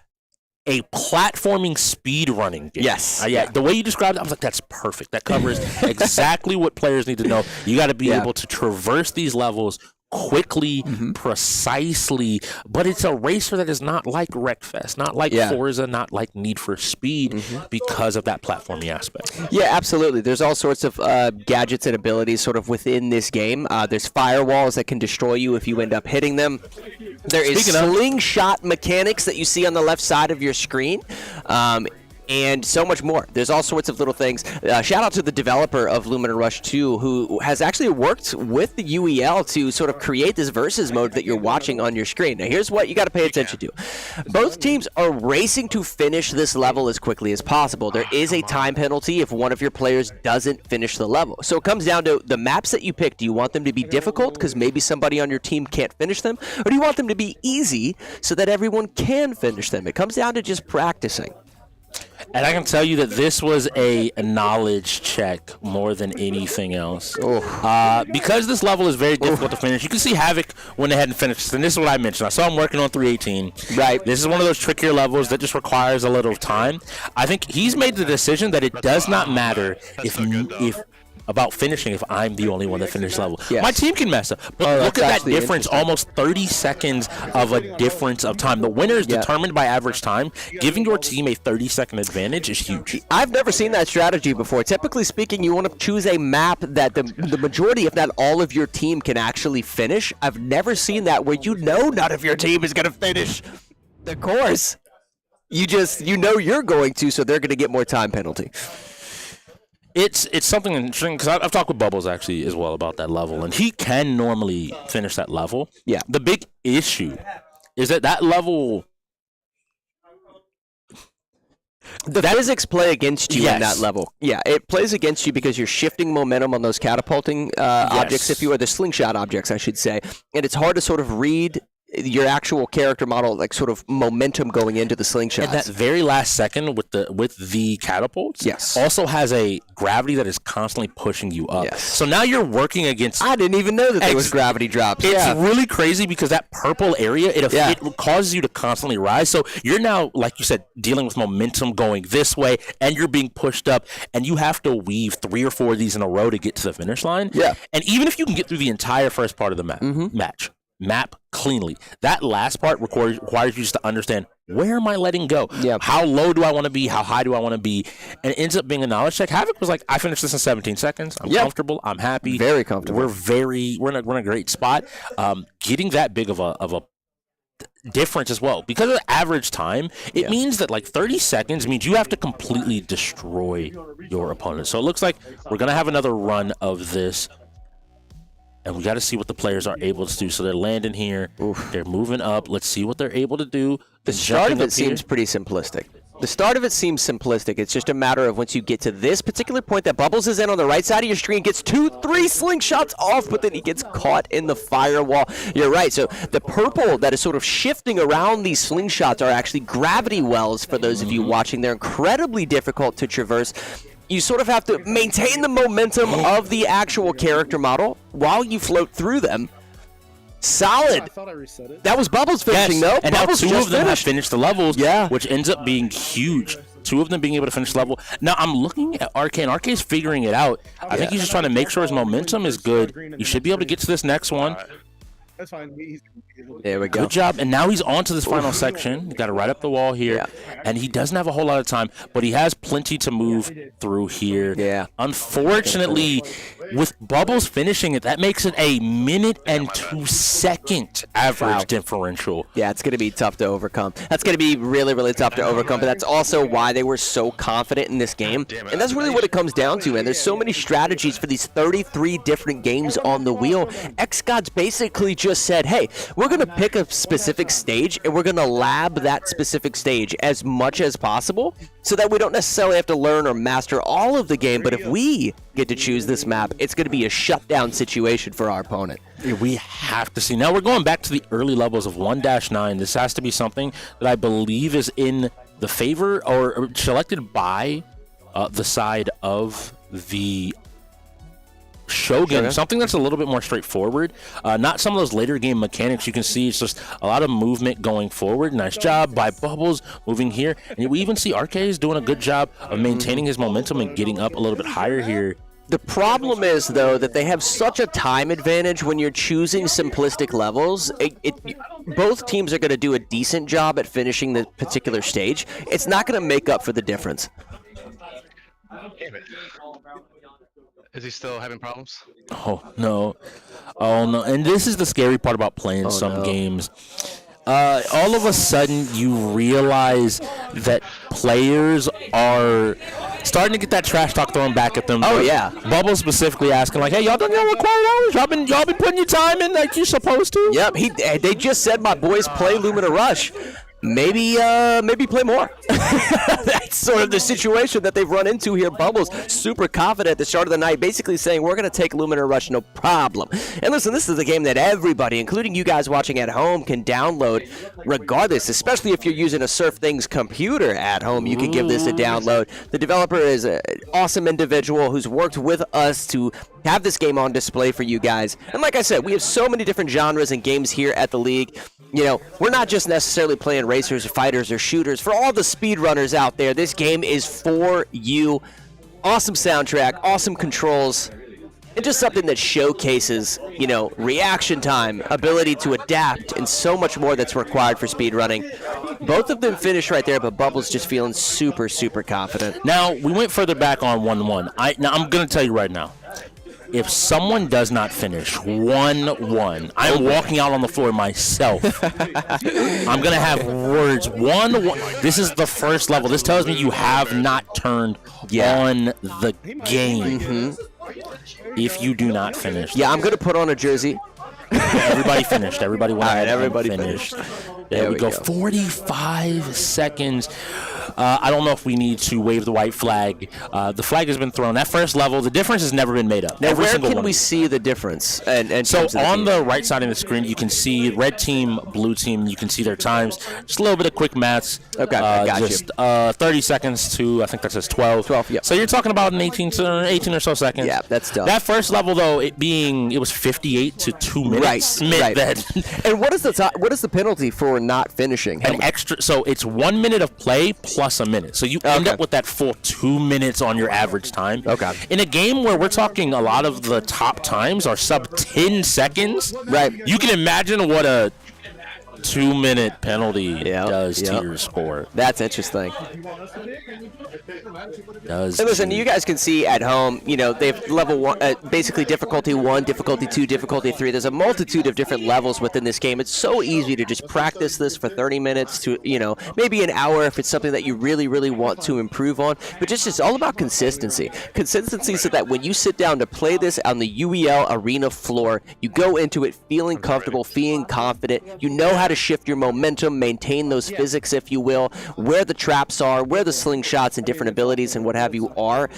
A platforming speed running game. Yes. The way you described it, I was like, that's perfect. That covers exactly what players need to know. You got to be able to traverse these levels quickly, precisely, but it's a racer that is not like Wreckfest, not like Forza, not like Need for Speed because of that platforming aspect. Yeah, absolutely. There's all sorts of gadgets and abilities sort of within this game. There's firewalls that can destroy you if you end up hitting them. There is slingshot mechanics that you see on the left side of your screen. And so much more. There's all sorts of little things. Shout out to the developer of Lumina Rush 2, who has actually worked with the UEL to sort of create this versus mode that you're watching on your screen. Now, here's what you got to pay attention to. Both teams are racing to finish this level as quickly as possible. There is a time penalty if one of your players doesn't finish the level. So it comes down to the maps that you pick. Do you want them to be difficult because maybe somebody on your team can't finish them? Or do you want them to be easy so that everyone can finish them? It comes down to just practicing. And I can tell you that this was a knowledge check more than anything else. Because this level is very difficult to finish. You can see Havoc went ahead and finished. And this is what I mentioned. I saw him working on 318. Right. This is one of those trickier levels that just requires a little time. I think he's made the decision that it does not matter if about finishing if I'm the only one that finished level. My team can mess up. But look at that difference, almost 30 seconds of a difference of time. The winner is determined by average time. Giving your team a 30-second advantage is huge. I've never seen that strategy before. Typically speaking, you want to choose a map that the majority, if not all of your team can actually finish. I've never seen that where you know none of your team is going to finish the course. You know you're going to, so they're going to get more time penalty. It's something interesting because I've talked with Bubbles actually as well about that level, and he can normally finish that level. Yeah. The big issue is that level. The physics play against you in that level. Yeah, it plays against you because you're shifting momentum on those catapulting objects, if you are the slingshot objects, I should say, and it's hard to sort of read your actual character model, like sort of momentum going into the slingshots. And that very last second with the catapults, also has a gravity that is constantly pushing you up. Yes. So now you're working against. I didn't even know that there was gravity drops. It's really crazy because that purple area it causes you to constantly rise. So you're now, like you said, dealing with momentum going this way, and you're being pushed up, and you have to weave 3 or 4 of these in a row to get to the finish line. Yeah. And even if you can get through the entire first part of the map cleanly, that last part requires you just to understand, where am I letting go? How low do I want to be? How high do I want to be? And it ends up being a knowledge check. Havoc was like, I finished this in 17 seconds. I'm comfortable. I'm happy. Very comfortable. We're in a great spot. Getting that big of a difference as well, because of the average time, it means that like 30 seconds means you have to completely destroy your opponent. So it looks like we're gonna have another run of this. and we got to see what the players are able to do. So they're landing here. They're moving up. Let's see what they're able to do. The start of it seems pretty simplistic. The start of it seems simplistic. It's just a matter of once you get to this particular point that Bubbles is in on the right side of your screen, gets 2-3 slingshots off, but then he gets caught in the firewall. You're right. So the purple that is sort of shifting around these slingshots are actually gravity wells for those of you watching. They're incredibly difficult to traverse. You sort of have to maintain the momentum of the actual character model while you float through them. Solid. I thought I reset it. That was Bubbles finishing, though. And Bubbles now 2 just of them have finished. finished the levels, Yeah. which ends up being huge. 2 of them being able to finish the level. Now, I'm looking at RK, and RK's figuring it out. I think he's just trying to make sure his momentum is good. You should be able to get to this next one. That's fine. There we go. Good job. And now he's on to this final section. Got to right up the wall here. And he doesn't have a whole lot of time, but he has plenty to move through here. Yeah. Unfortunately, with Bubbles finishing it, that makes it a 1:02 average differential. Yeah, it's going to be tough to overcome. That's going to be really, really tough to overcome, but that's also why they were so confident in this game. And that's really what it comes down to, man. There's so many strategies for these 33 different games on the wheel. xGODS basically just said, hey, we're going to pick a specific stage, and we're going to lab that specific stage as much as possible so that we don't necessarily have to learn or master all of the game, but if we get to choose this map, it's going to be a shutdown situation for our opponent. We have to see. Now we're going back to the early levels of 1-9. This has to be something that I believe is in the favor or selected by the side of the Shogun, something that's a little bit more straightforward. Not some of those later game mechanics you can see. It's just a lot of movement going forward. Nice job by Bubbles moving here. And we even see RK is doing a good job of maintaining his momentum and getting up a little bit higher here. The problem is, though, that they have such a time advantage when you're choosing simplistic levels. Both teams are going to do a decent job at finishing the particular stage. It's not going to make up for the difference. Is he still having problems? Oh no. And this is the scary part about playing some games. All of a sudden you realize that players are starting to get that trash talk thrown back at them. Oh yeah. Bubbles specifically asking like, hey, y'all done your required hours? Y'all been putting your time in like you're supposed to? Yep, they just said my boys play Lumina Rush. Maybe play more. That's sort of the situation that they've run into here. Bubbles super confident at the start of the night, basically saying we're going to take Lumina Rush, no problem. And listen, this is a game that everybody, including you guys watching at home, can download regardless, especially if you're using a SurfThing's computer at home. You can give this a download. The developer is an awesome individual who's worked with us to have this game on display for you guys. And like I said, we have so many different genres and games here at the league. You know, we're not just necessarily playing racers or fighters or shooters. For all the speedrunners out there, this game is for you. Awesome soundtrack, awesome controls, and just something that showcases, you know, reaction time, ability to adapt, and so much more that's required for speedrunning. Both of them finished right there, but Bubbles just feeling super, super confident. Now, we went further back on 1-1. Now, I'm going to tell you right now. If someone does not finish 1-1, I'm walking out on the floor myself. I'm going to have words. 1-1. This is the first level. This tells me you have not turned on the game. If you do not finish. Yeah, I'm going to put on a jersey. Everybody finished. Everybody went. All right, everybody finished. There we go. 45 seconds. I don't know if we need to wave the white flag. The flag has been thrown. That first level, the difference has never been made up. Now, where can we see the difference? And so on the right side of the screen, you can see red team, blue team. You can see their times. Just a little bit of quick maths. Okay, got just 30 seconds to, I think that says 12. 12, yeah. So you're talking about an 18 or so seconds. Yeah, that's tough. That first level, though, it was 58 to 2 minutes. Right. And what is the penalty for not finishing? An extra. So it's 1 minute of play plus a minute. So you end up with that full 2 minutes on your average time. Okay. In a game where we're talking a lot of the top times are sub 10 seconds. Right. You can imagine what a 2-minute penalty does to your score. That's interesting. Does And listen, you guys can see at home, they have level 1, basically difficulty 1, difficulty 2, difficulty 3. There's a multitude of different levels within this game. It's so easy to just practice this for 30 minutes to, maybe an hour if it's something that you really, really want to improve on. But just it's all about consistency. Consistency so that when you sit down to play this on the UEL arena floor, you go into it feeling comfortable, feeling confident. You know how to shift your momentum, maintain those physics, if you will, where the traps are, where the slingshots and different abilities and what have you are.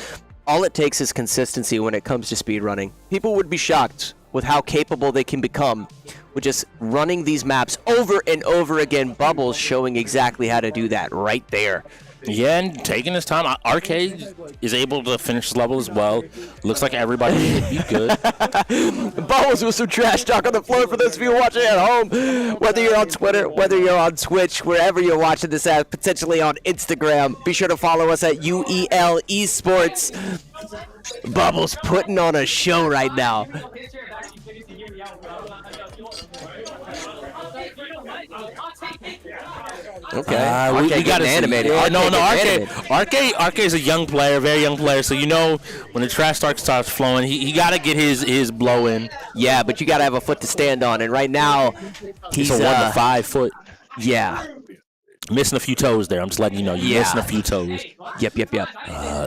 All it takes is consistency when it comes to speedrunning. People would be shocked with how capable they can become with just running these maps over and over again. Bubbles showing exactly how to do that right there. Yeah, and taking his time. Arcade is able to finish the level as well. Looks like everybody should be good. Bubbles with some trash talk on the floor for those of you watching at home. Whether you're on Twitter, whether you're on Twitch, wherever you're watching this at, potentially on Instagram, be sure to follow us at UEL Esports. Bubbles putting on a show right now. Okay. We got to animated. Arcade is a young player, very young player. So when the trash talk starts flowing, he got to get his blow in. Yeah, but you got to have a foot to stand on. And right now, he's a 1 to 5 foot. Yeah. Missing a few toes there. I'm just letting you know. You're missing a few toes. Yep.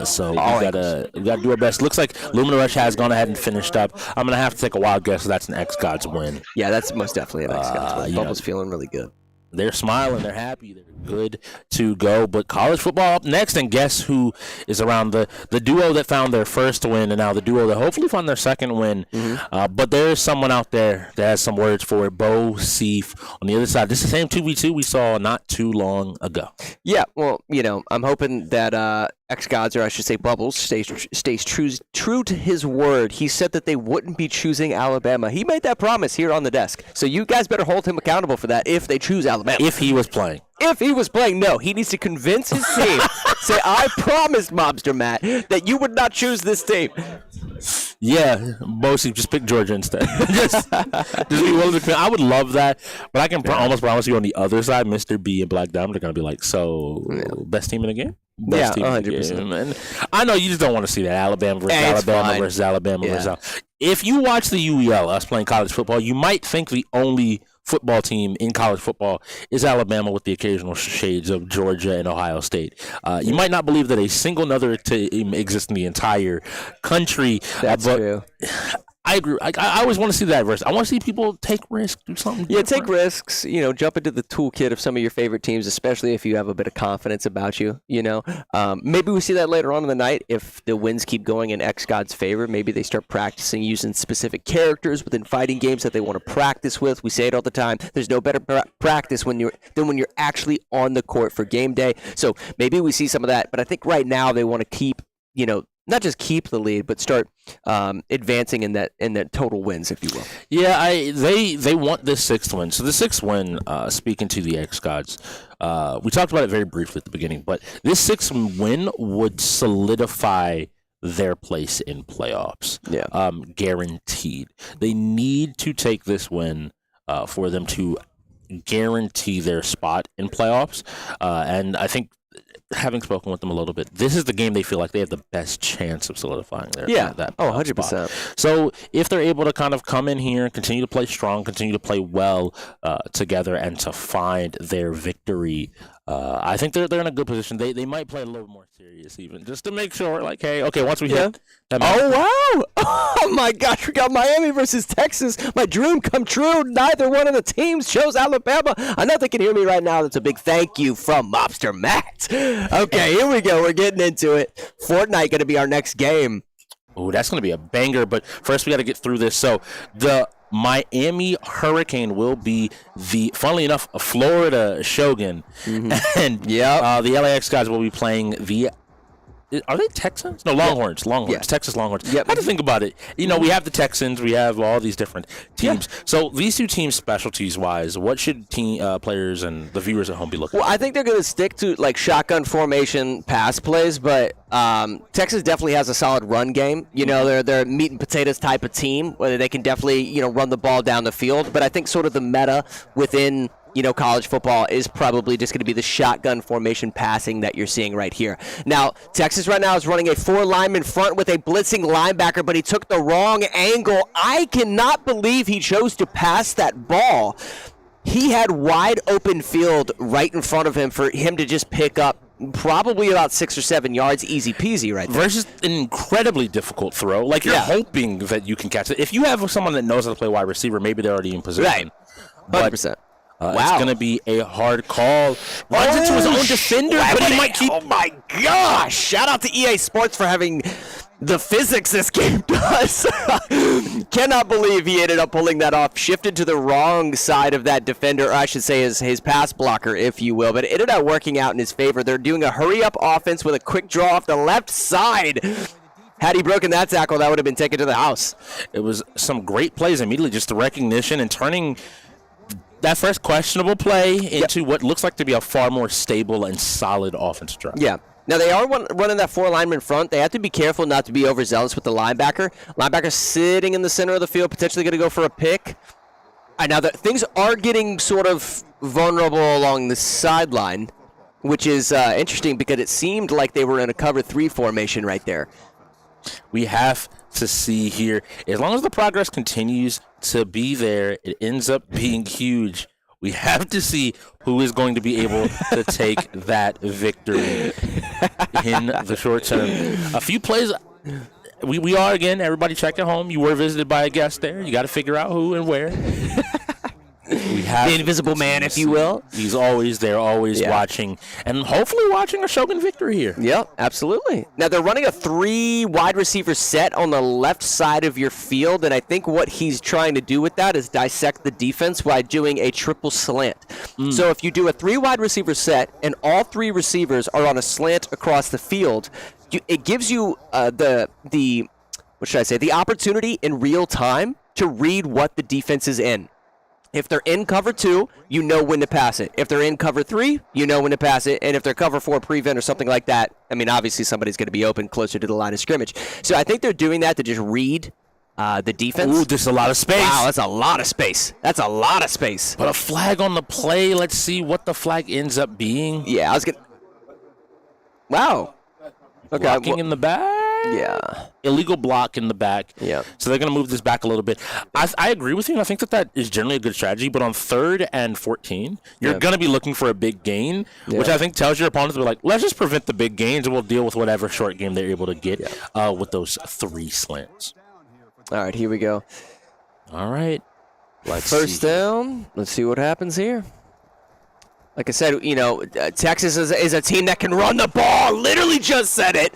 So we gotta do our best. Looks like Lumina Rush has gone ahead and finished up. I'm gonna have to take a wild guess. That's an xGODS win. Yeah, that's most definitely an xGODS win. Bubbles feeling really good. They're smiling. They're happy. They're good to go. But college football up next, and guess who is around the duo that found their first win, and now the duo that hopefully found their second win. But there is someone out there that has some words for it. Bo Seif on the other side. This is the same 2v2 we saw not too long ago. Yeah, well, I'm hoping that xGODS, or I should say Bubbles, stays true to his word. He said that they wouldn't be choosing Alabama. He made that promise here on the desk. So you guys better hold him accountable for that if they choose Alabama. If he was playing. If he was playing, no. He needs to convince his team. Say, I promised, Mobster Matt, that you would not choose this team. Yeah, Bosie, just pick Georgia instead. just be willing to. I would love that, but I can almost promise you on the other side, Mr. B and Black Diamond are going to be like, so best team in the game? Best team 100%. And I know you just don't want to see that Alabama versus Alabama versus If you watch the UEL, us playing college football, you might think the only football team in college football is Alabama with the occasional shades of Georgia and Ohio State. You might not believe that a single other team exists in the entire country. That's true. I agree. I always want to see that verse. I want to see people take risks, do something different. Take risks. Jump into the toolkit of some of your favorite teams, especially if you have a bit of confidence about you. Maybe we see that later on in the night if the wins keep going in xGOD's favor. Maybe they start practicing using specific characters within fighting games that they want to practice with. We say it all the time. There's no better practice than when you're actually on the court for game day. So maybe we see some of that. But I think right now they want to keep, not just keep the lead, but start advancing in that total wins, if you will. Yeah, they want this sixth win. So the sixth win, speaking to the xGODS, we talked about it very briefly at the beginning, but this sixth win would solidify their place in playoffs. Yeah, guaranteed. They need to take this win for them to guarantee their spot in playoffs, and I think, having spoken with them a little bit, this is the game they feel like they have the best chance of solidifying their that 100%. spot. So if they're able to kind of come in here and continue to play strong, continue to play well together, and to find their victory, I think they're in a good position. They might play a little more serious even, just to make sure, like, hey, okay, once we hit that wow! Oh my gosh, we got Miami versus Texas. My dream come true. Neither one of the teams chose Alabama. I know they can hear me right now. That's a big thank you from Mobster Matt. Okay, here we go. We're getting into it. Fortnite going to be our next game. Oh, that's going to be a banger, but first we got to get through this. So the Miami Hurricane will be funnily enough, a Florida Shogun, and the LAX guys will be playing the. Are they Texans? No, Longhorns. Longhorns. Texas Longhorns. I had to think about it. We have the Texans. We have all these different teams. So these two teams, specialties-wise, what should players and the viewers at home be looking for? I think they're going to stick to shotgun formation pass plays, but Texas definitely has a solid run game. They're a meat and potatoes type of team where they can definitely run the ball down the field. But I think sort of the meta within college football is probably just going to be the shotgun formation passing that you're seeing right here. Now, Texas right now is running a 4-lineman front with a blitzing linebacker, but he took the wrong angle. I cannot believe he chose to pass that ball. He had wide open field right in front of him for him to just pick up probably about 6 or 7 yards, easy peasy right there. Versus an incredibly difficult throw. Like, you're hoping that you can catch it. If you have someone that knows how to play wide receiver, maybe they're already in position. Right, 100%. Wow. It's going to be a hard call. Runs into his own defender, but he might keep... Oh, my gosh. Shout out to EA Sports for having the physics this game does. Cannot believe he ended up pulling that off. Shifted to the wrong side of that defender, or I should say his pass blocker, if you will. But it ended up working out in his favor. They're doing a hurry-up offense with a quick draw off the left side. Had he broken that tackle, that would have been taken to the house. It was some great plays immediately, just the recognition and turning that first questionable play into what looks like to be a far more stable and solid offensive drive. Yeah. Now, they are running that 4-lineman front. They have to be careful not to be overzealous with the linebacker. Linebacker sitting in the center of the field, potentially going to go for a pick. All right, now, things are getting sort of vulnerable along the sideline, which is interesting because it seemed like they were in a cover 3 formation right there. We have to see here, as long as the progress continues to be there, it ends up being huge. We have to see who is going to be able to take that victory in the short term. A few plays. We are, again, everybody check at home. You were visited by a guest there. You got to figure out who and where. We have the invisible man, if you will. He's always there, always watching, and hopefully watching a Shogun victory here. Yep, absolutely. Now, they're running a 3 wide receiver set on the left side of your field, and I think what he's trying to do with that is dissect the defense by doing a triple slant. So if you do a 3 wide receiver set and all 3 receivers are on a slant across the field, it gives you the opportunity in real time to read what the defense is in. If they're in cover 2, you know when to pass it. If they're in cover 3, you know when to pass it. And if they're cover 4 prevent or something like that, I mean, obviously somebody's going to be open closer to the line of scrimmage. So I think they're doing that to just read the defense. Ooh, there's a lot of space. Wow, that's a lot of space. That's a lot of space. But a flag on the play. Let's see what the flag ends up being. Yeah, I was going to... Wow. Okay. Blocking in the back? Yeah. Illegal block in the back. Yeah. So they're going to move this back a little bit. I agree with you. I think that is generally a good strategy. But on 3rd and 14, you're going to be looking for a big gain, which I think tells your opponents to be like, let's just prevent the big gains and we'll deal with whatever short game they're able to get with those 3 slants. All right, here we go. All right. First down. Let's see what happens here. Like I said, Texas is a team that can run the ball. Literally just said it.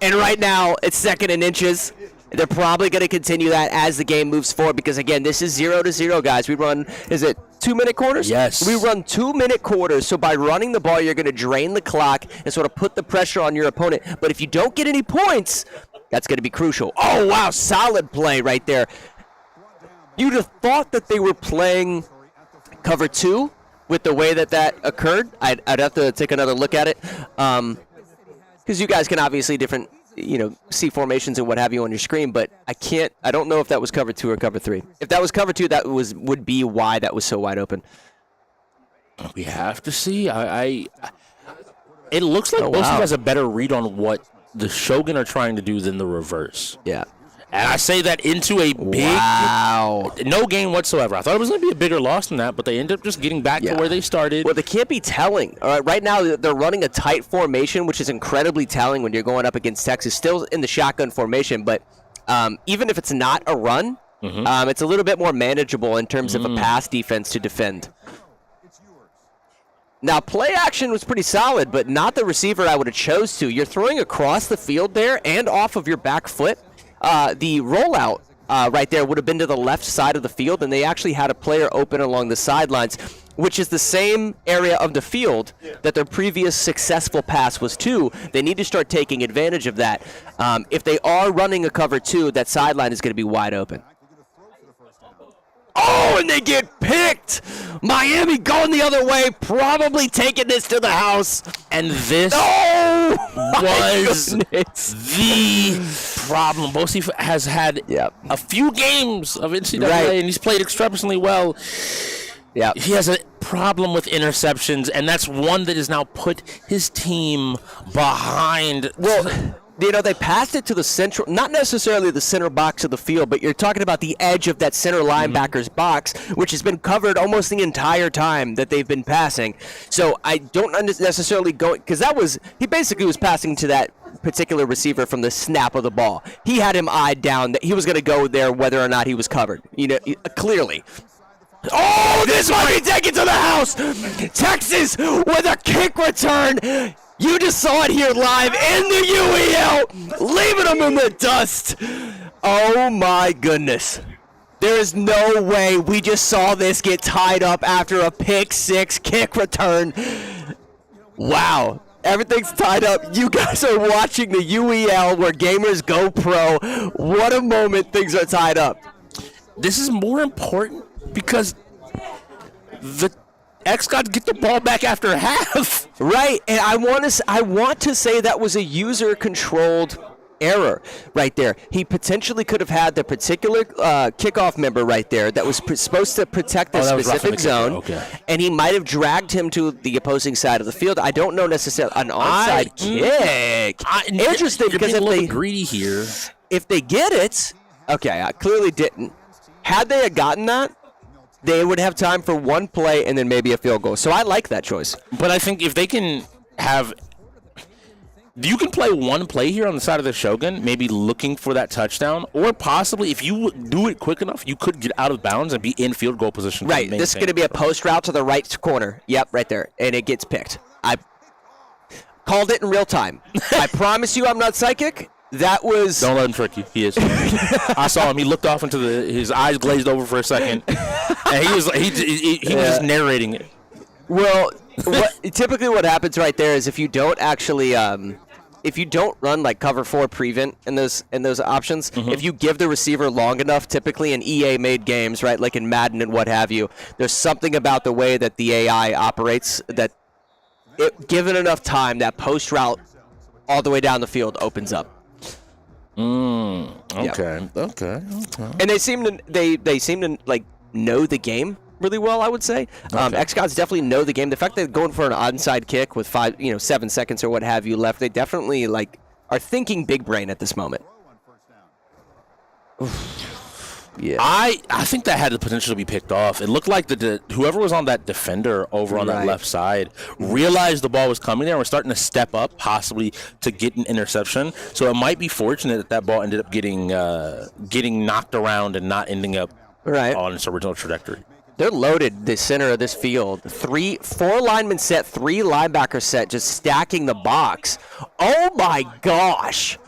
And right now, it's 2nd and inches. They're probably going to continue that as the game moves forward because, again, this is 0-0, guys. We run, is it 2-minute quarters? Yes. We run 2-minute quarters, so by running the ball, you're going to drain the clock and sort of put the pressure on your opponent. But if you don't get any points, that's going to be crucial. Oh, wow, solid play right there. You'd have thought that they were playing cover 2 with the way that occurred. I'd have to take another look at it. Because you guys can obviously see formations and what have you on your screen, but I don't know if that was cover 2 or cover 3. If that was cover 2, that would be why that was so wide open. We have to see. It looks like Bosa has a better read on what the Shogun are trying to do than the reverse. Yeah. And I say that into a big, no gain whatsoever. I thought it was going to be a bigger loss than that, but they ended up just getting back to where they started. Well, they can't be telling. All right, right now they're running a tight formation, which is incredibly telling when you're going up against Texas. Still in the shotgun formation, but even if it's not a run, it's a little bit more manageable in terms of a pass defense to defend. Now, play action was pretty solid, but not the receiver I would have chose to. You're throwing across the field there and off of your back foot. The rollout right there would have been to the left side of the field, and they actually had a player open along the sidelines, which is the same area of the field that their previous successful pass was to. They need to start taking advantage of that. If they are running a cover 2, that sideline is going to be wide open. Oh, and they get picked. Miami going the other way, probably taking this to the house. And this was the problem. Bosa has had a few games of NCAA, and he's played exceptionally well. Yeah, he has a problem with interceptions, and that's one that has now put his team behind. Well, they passed it to the central, not necessarily the center box of the field, but you're talking about the edge of that center linebacker's box, which has been covered almost the entire time that they've been passing. So I don't necessarily go, because he basically was passing to that particular receiver from the snap of the ball. He had him eyed down that he was going to go there whether or not he was covered, clearly. Oh, this might be taken to the house. Texas with a kick return. You just saw it here live in the UEL, leaving them in the dust. Oh, my goodness. There is no way we just saw this get tied up after a pick six kick return. Wow. Everything's tied up. You guys are watching the UEL where gamers go pro. What a moment things are tied up. This is more important because the xGODS get the ball back after half. Right, and I want to say that was a user-controlled error right there. He potentially could have had the particular kickoff member right there that was supposed to protect the specific zone, and he might have dragged him to the opposing side of the field. I don't know necessarily an onside kick. Interesting, because if they greedy here, if they get it, okay, I clearly didn't. Had they gotten that, they would have time for one play and then maybe a field goal. So I like that choice. But I think if they can have... You can play one play here on the side of the Shogun, maybe looking for that touchdown, or possibly if you do it quick enough, you could get out of bounds and be in field goal position. Right, this is going to be a post route to the right corner. Yep, right there. And it gets picked. I called it in real time. I promise you I'm not psychic. That was... Don't let him trick you. He is. I saw him. He looked off into his eyes glazed over for a second, and he was just narrating it. Well, typically what happens right there is if you don't actually, if you don't run like cover 4 prevent in those options, if you give the receiver long enough, typically in EA made games, right, like in Madden and what have you, there's something about the way that the AI operates that, given enough time, that post route all the way down the field opens up. Okay. And they seem to like know the game really well, I would say. xGODS definitely know the game. The fact that they're going for an onside kick with 7 seconds or what have you left, they definitely are thinking big brain at this moment. Yeah, I think that had the potential to be picked off. It looked like whoever was on that defender over on that left side realized the ball was coming there and was starting to step up, possibly to get an interception. So it might be fortunate that ball ended up getting knocked around and not ending up on its original trajectory. They're loaded the center of this field. 4 linemen set, 3 linebacker set, just stacking the box. Oh my gosh.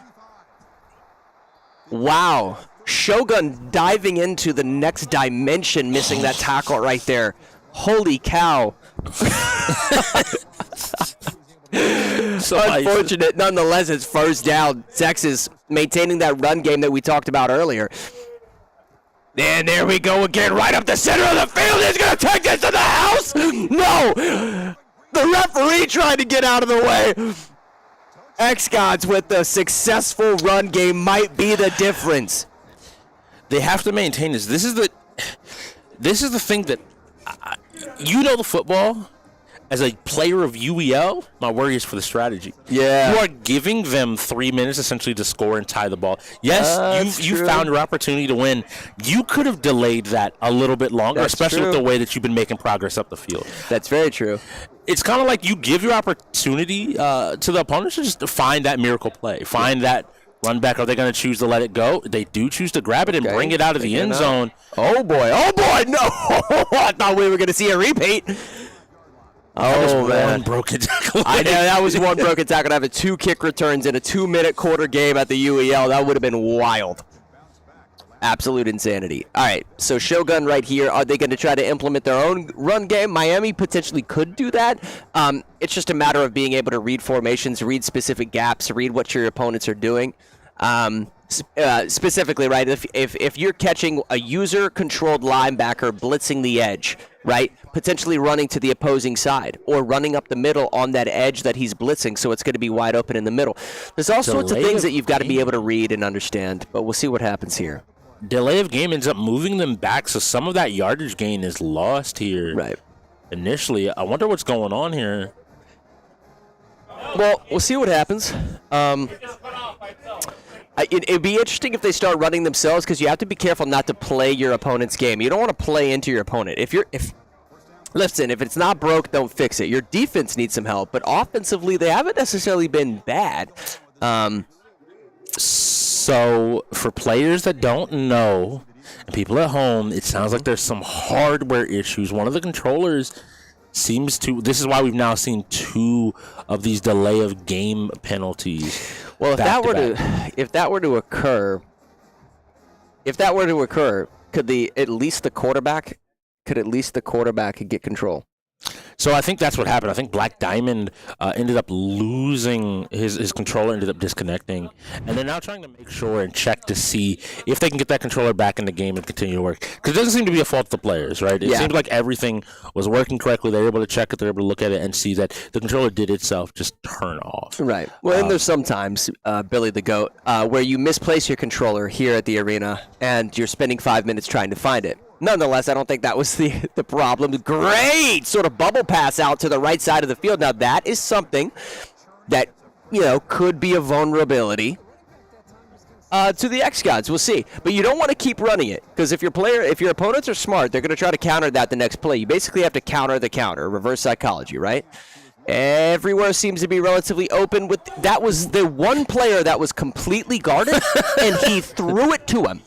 Wow. Shogun diving into the next dimension, missing that tackle right there. Holy cow. So unfortunate. Nonetheless, it's first down. Texas maintaining that run game that we talked about earlier. And there we go again, right up the center of the field. He's going to take this to the house. No. The referee trying to get out of the way. xGODS with the successful run game might be the difference. They have to maintain this. This is the thing that the football. As a player of UEL, my worry is for the strategy. Yeah. You are giving them 3 minutes essentially to score and tie the ball. Yes, you found your opportunity to win. You could have delayed that a little bit longer, especially with the way that you've been making progress up the field. That's very true. It's kind of like you give your opportunity to the opponents to just find that miracle play, find that run back. Are they going to choose to let it go? They do choose to grab it and bring it out of the end zone. Oh, boy. No. I thought we were going to see a repeat. That was one broken tackle. I know, that was one broken tackle. To have 2 kick returns in a 2-minute quarter game at the UEL, that would have been wild. Absolute insanity. All right, so Shogun right here. Are they going to try to implement their own run game? Miami potentially could do that. It's just a matter of being able to read formations, read specific gaps, read what your opponents are doing. Specifically, right, if you're catching a user-controlled linebacker blitzing the edge, right, potentially running to the opposing side or running up the middle on that edge that he's blitzing, so it's going to be wide open in the middle. There's all sorts of things that you've got to be able to read and understand, but we'll see what happens here. Delay of game ends up moving them back, so some of that yardage gain is lost here. Right. initially. I wonder what's going on here. Well, we'll see what happens. It'd be interesting if they start running themselves, because you have to be careful not to play your opponent's game. You don't want to play into your opponent. Listen, if it's not broke, don't fix it. Your defense needs some help, but offensively, they haven't necessarily been bad. So for players that don't know, and people at home, it sounds like there's some hardware issues. One of the controllers seems to. This is why we've now seen 2 of these delay of game penalties. Well, if that were to occur, could at least the quarterback get control? So I think that's what happened. I think Black Diamond ended up losing his controller, ended up disconnecting, and they're now trying to make sure and check to see if they can get that controller back in the game and continue to work. Because it doesn't seem to be a fault of the players, right? It seems like everything was working correctly. They were able to check it. They were able to look at it and see that the controller did itself just turn off. Right. Well, and there's sometimes, Billy the Goat, where you misplace your controller here at the arena, and you're spending 5 minutes trying to find it. Nonetheless, I don't think that was the problem. Great sort of bubble pass out to the right side of the field. Now, that is something that, could be a vulnerability to the xGODS. We'll see. But you don't want to keep running it, because if your opponents are smart, they're going to try to counter that the next play. You basically have to counter the counter, reverse psychology, right? Everywhere seems to be relatively open. That was the one player that was completely guarded, and he threw it to him.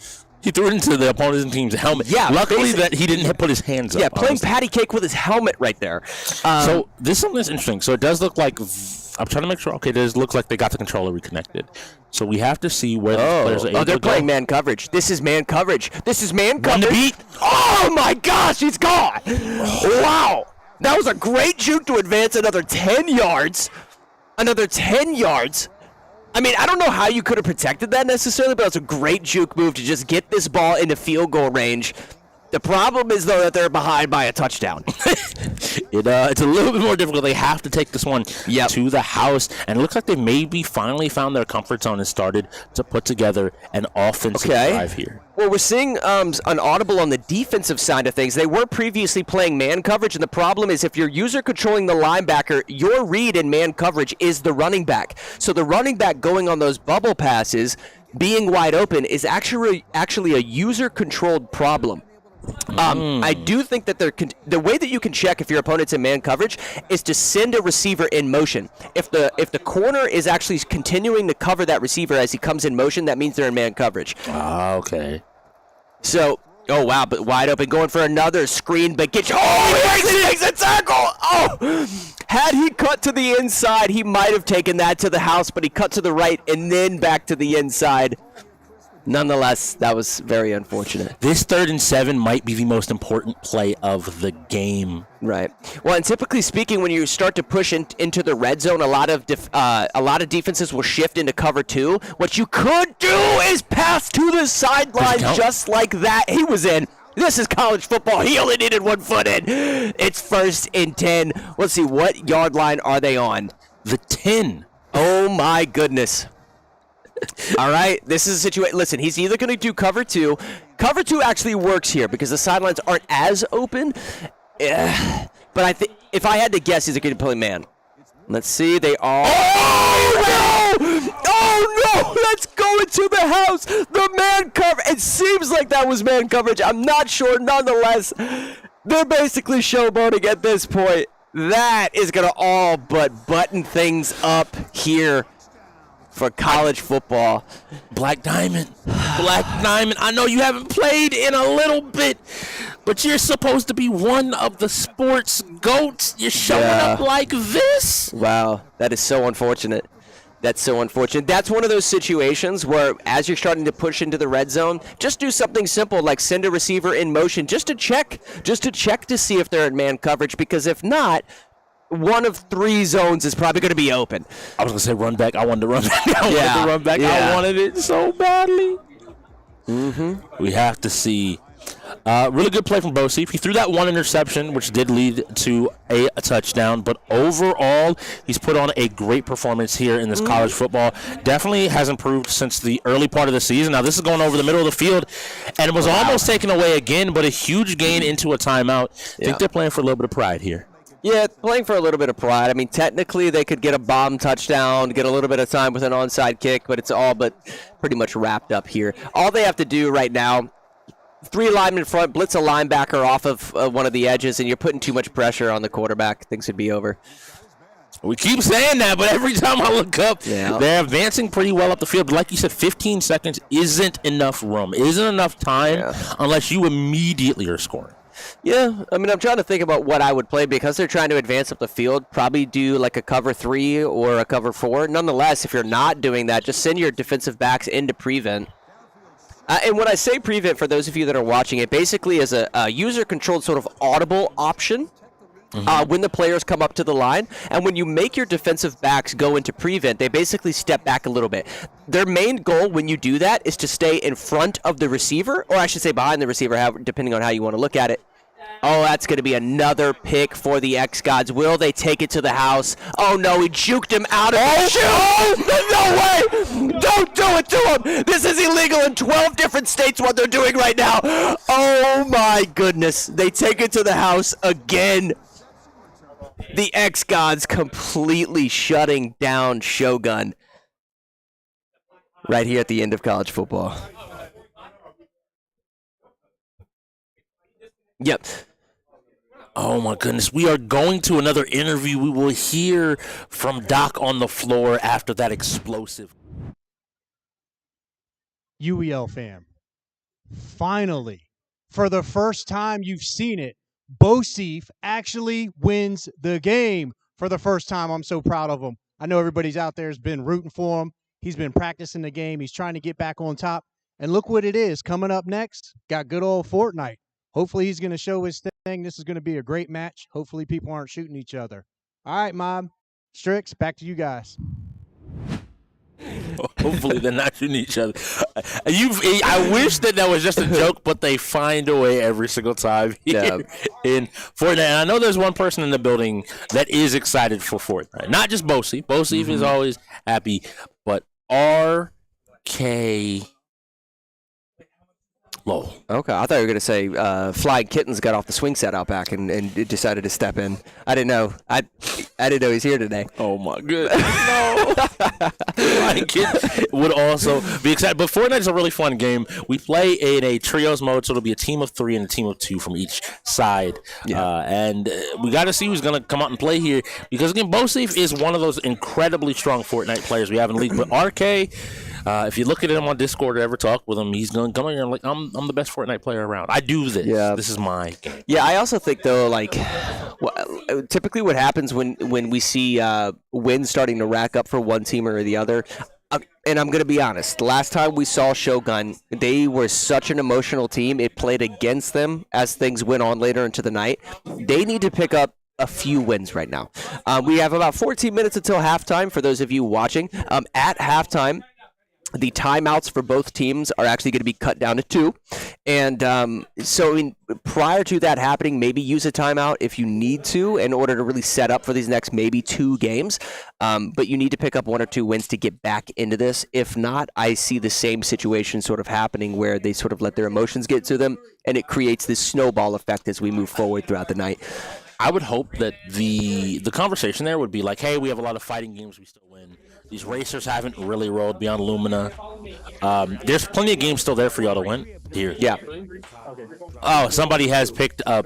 He threw it into the opponent's team's helmet. Yeah, luckily that he didn't put his hands up. Yeah, playing patty cake with his helmet right there. So this is something that's interesting. So it does look like, I'm trying to make sure. Okay, it looks like they got the controller reconnected. So we have to see where the players are able to go. They're playing man coverage. This is man coverage. One to beat. Oh my gosh, he's gone. Wow. That was a great juke to advance another 10 yards. I mean, I don't know how you could have protected that necessarily, but it's a great juke move to just get this ball into field goal range. The problem is, though, that they're behind by a touchdown. It's a little bit more difficult. They have to take this one to the house, and it looks like they maybe finally found their comfort zone and started to put together an offensive drive here. Well, we're seeing an audible on the defensive side of things. They were previously playing man coverage, and the problem is if you're user controlling the linebacker, your read in man coverage is the running back. So the running back going on those bubble passes, being wide open, is actually a user-controlled problem. I do think that the way that you can check if your opponent's in man coverage is to send a receiver in motion. If the corner is actually continuing to cover that receiver as he comes in motion, that means they're in man coverage. Okay. So, oh wow, but wide open, going for another screen, but he makes a tackle! Oh! Had he cut to the inside, he might have taken that to the house, but he cut to the right and then back to the inside. Nonetheless, that was very unfortunate. This 3rd and 7 might be the most important play of the game. Right. Well, and typically speaking, when you start to push into the red zone, a lot of defenses will shift into cover 2. What you could do is pass to the sideline just like that. He was in. This is college football. He only needed 1 foot in. It's 1st and 10. Let's see, what yard line are they on? The 10. Oh, my goodness. All right, this is a situation. Listen, he's either going to do cover 2. Cover 2 actually works here because the sidelines aren't as open. But I think if I had to guess, he's going to play man. Let's see. They are. Oh, no! Oh, no! Let's go into the house. The man cover. It seems like that was man coverage. I'm not sure. Nonetheless, they're basically showboating at this point. That is going to all but button things up here for college football. Black Diamond. I know you haven't played in a little bit, but you're supposed to be one of the sports goats. You're showing up like this. Wow, that is so unfortunate. That's so unfortunate. That's one of those situations where as you're starting to push into the red zone, just do something simple like send a receiver in motion just to check to see if they're in man coverage, because if not, one of 3 zones is probably going to be open. I was going to say run back. I wanted to run back. I wanted it so badly. We have to see Really good play from Bosey. He threw that one interception, which did lead to a touchdown. But overall, he's put on a great performance here in this college football. Definitely has improved since the early part of the season. Now, this is going over the middle of the field, and it was almost taken away again, but a huge gain into a timeout. I think they're playing for a little bit of pride here. Yeah, playing for a little bit of pride. I mean, technically they could get a bomb touchdown, get a little bit of time with an onside kick, but it's all but pretty much wrapped up here. All they have to do right now, 3 linemen in front, blitz a linebacker off of one of the edges, and you're putting too much pressure on the quarterback. Things would be over. We keep saying that, but every time I look up, they're advancing pretty well up the field. But like you said, 15 seconds isn't enough room, isn't enough time unless you immediately are scoring. Yeah, I mean, I'm trying to think about what I would play because they're trying to advance up the field. Probably do like a cover 3 or a cover 4. Nonetheless, if you're not doing that, just send your defensive backs into prevent. And when I say prevent, for those of you that are watching, it basically is a user-controlled sort of audible option when the players come up to the line. And when you make your defensive backs go into prevent, they basically step back a little bit. Their main goal when you do that is to stay in front of the receiver, or I should say behind the receiver, depending on how you want to look at it. Oh, that's going to be another pick for the xGODS. Will they take it to the house? Oh, no, he juked him out of the shoe. No way. Don't do it to him. This is illegal in 12 different states, what they're doing right now. Oh, my goodness. They take it to the house again. The xGODS completely shutting down Shogun right here at the end of college football. Yep. Oh, my goodness. We are going to another interview. We will hear from Doc on the floor after that explosive. UEL fam, finally, for the first time you've seen it, Bosif actually wins the game for the first time. I'm so proud of him. I know everybody's out there has been rooting for him. He's been practicing the game. He's trying to get back on top. And look what it is. Coming up next, got good old Fortnite. Hopefully he's going to show his thing. This is going to be a great match. Hopefully people aren't shooting each other. All right, Mom. Strix, back to you guys. Hopefully they're not shooting each other. I wish that was just a joke, but they find a way every single time here in Fortnite. And I know there's one person in the building that is excited for Fortnite. Not just Bosey. Bosey is always happy, but RK... Low. Okay, I thought you were going to say Flying Kittens got off the swing set out back and decided to step in. I didn't know. I didn't know he's here today. Oh, my goodness. No. Flying Kittens would also be excited. But Fortnite is a really fun game. We play in a trios mode, so it'll be a team of 3 and a team of 2 from each side. And we got to see who's going to come out and play here. Because, again, Bosif is one of those incredibly strong Fortnite players we have in the league. But RK... if you look at him on Discord or ever talk with him, he's going to come in here and like, I'm the best Fortnite player around. I do this. Yeah. This is my game. Yeah, I also think, though, like, typically what happens when we see wins starting to rack up for one team or the other, and I'm going to be honest, the last time we saw Shogun, they were such an emotional team. It played against them as things went on later into the night. They need to pick up a few wins right now. We have about 14 minutes until halftime for those of you watching. At halftime, the timeouts for both teams are actually going to be cut down to 2. And so prior to that happening, maybe use a timeout if you need to in order to really set up for these next maybe 2 games. But you need to pick up 1 or 2 wins to get back into this. If not, I see the same situation sort of happening where they sort of let their emotions get to them, and it creates this snowball effect as we move forward throughout the night. I would hope that the conversation there would be like, hey, we have a lot of fighting games we still win. These racers haven't really rolled beyond Lumina. There's plenty of games still there for y'all to win. Here. Yeah. Oh, somebody has picked up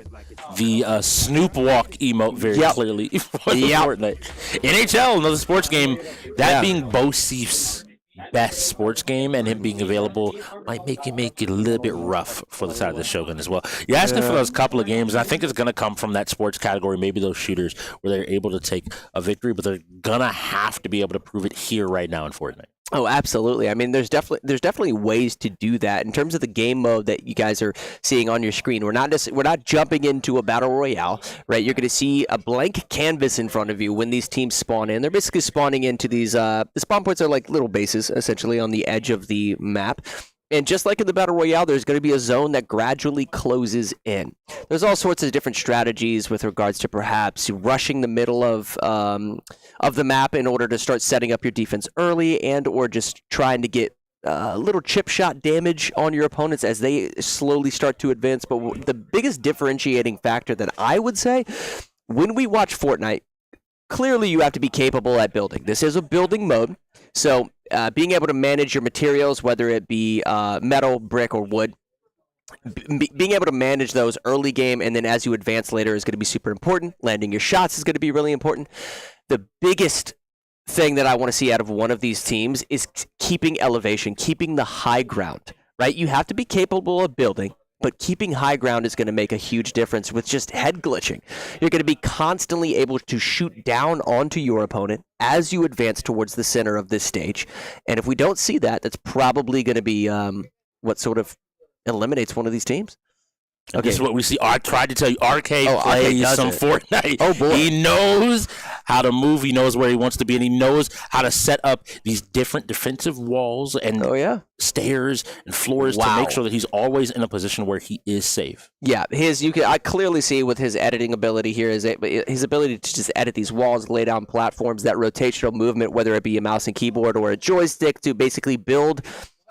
the Snoop Walk emote very clearly for the Fortnite. NHL, another sports game. That being Bosif's best sports game, and him being available might make it a little bit rough for the side of the Shogun as well. You're asking for those couple of games, and I think it's going to come from that sports category, maybe those shooters where they're able to take a victory, but they're going to have to be able to prove it here right now in Fortnite. Oh, absolutely. I mean, there's definitely ways to do that. In terms of the game mode that you guys are seeing on your screen, we're not jumping into a battle royale, right? You're going to see a blank canvas in front of you when these teams spawn in. They're basically spawning into these. The spawn points are like little bases, essentially, on the edge of the map. And just like in the Battle Royale, there's going to be a zone that gradually closes in. There's all sorts of different strategies with regards to perhaps rushing the middle of the map in order to start setting up your defense early, and or just trying to get little chip shot damage on your opponents as they slowly start to advance. But the biggest differentiating factor that I would say, when we watch Fortnite, clearly you have to be capable at building. This is a building mode, so being able to manage your materials, whether it be metal, brick, or wood, being able to manage those early game and then as you advance later is going to be super important. Landing your shots is going to be really important. The biggest thing that I want to see out of one of these teams is keeping elevation, keeping the high ground, right? You have to be capable of building, but keeping high ground is going to make a huge difference with just head glitching. You're going to be constantly able to shoot down onto your opponent as you advance towards the center of this stage. And if we don't see that, that's probably going to be what sort of eliminates one of these teams. Okay. This is what we see. I tried to tell you, RK plays some Fortnite. Oh, boy. He knows how to move. He knows where he wants to be, and he knows how to set up these different defensive walls and stairs and floors to make sure that he's always in a position where he is safe. Yeah, I clearly see with his editing ability here is his ability to just edit these walls, lay down platforms, that rotational movement, whether it be a mouse and keyboard or a joystick, to basically build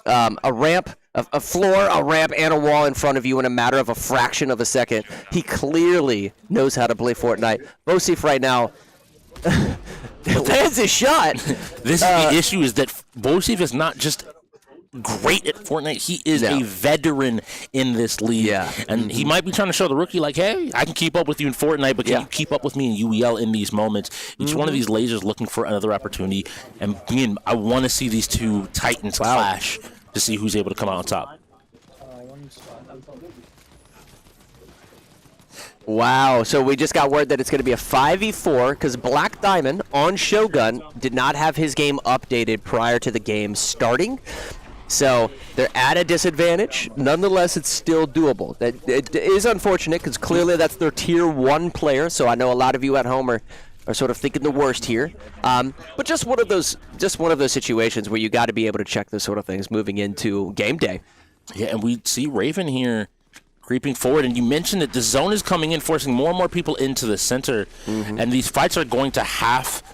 a ramp, a floor, a ramp, and a wall in front of you in a matter of a fraction of a second. He clearly knows how to play Fortnite. Bosif right now lands his shot. This is the issue, is that Bosif is not just great at Fortnite. He is a veteran in this league. Yeah. And he might be trying to show the rookie, like, hey, I can keep up with you in Fortnite, but can you keep up with me in UEL in these moments? Each one of these lasers looking for another opportunity. And again, I want to see these two titans clash to see who's able to come out on top. Wow, so we just got word that it's going to be a 5v4 because Black Diamond on Shogun did not have his game updated prior to the game starting. So they're at a disadvantage. Nonetheless, it's still doable. It is unfortunate because clearly that's their tier 1 player. So I know a lot of you at home are sort of thinking the worst here. But just one of those situations where you got to be able to check those sort of things moving into game day. Yeah, and we see Raven here creeping forward, and you mentioned that the zone is coming in, forcing more and more people into the center, and these fights are going to have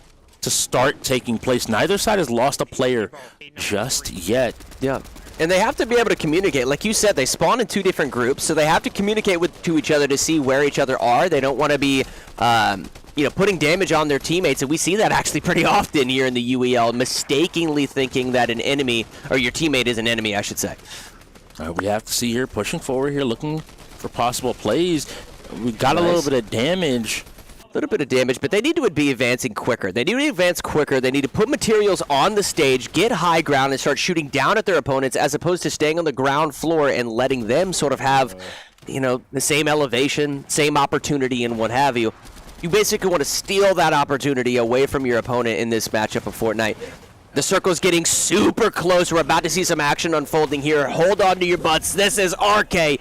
to start taking place. Neither side has lost a player just yet. Yeah, and they have to be able to communicate. Like you said, they spawn in 2 different groups, so they have to communicate to each other to see where each other are. They don't want to be putting damage on their teammates, and we see that actually pretty often here in the UEL, mistakenly thinking that an enemy, or your teammate is an enemy, I should say. We have to see here, pushing forward here, looking for possible plays. We got a little bit of damage. But they need to be advancing quicker. They need to advance quicker. They need to put materials on the stage, get high ground, and start shooting down at their opponents, as opposed to staying on the ground floor and letting them sort of have, the same elevation, same opportunity, and what have you. You basically want to steal that opportunity away from your opponent in this matchup of Fortnite. The circle's getting super close. We're about to see some action unfolding here. Hold on to your butts. This is RK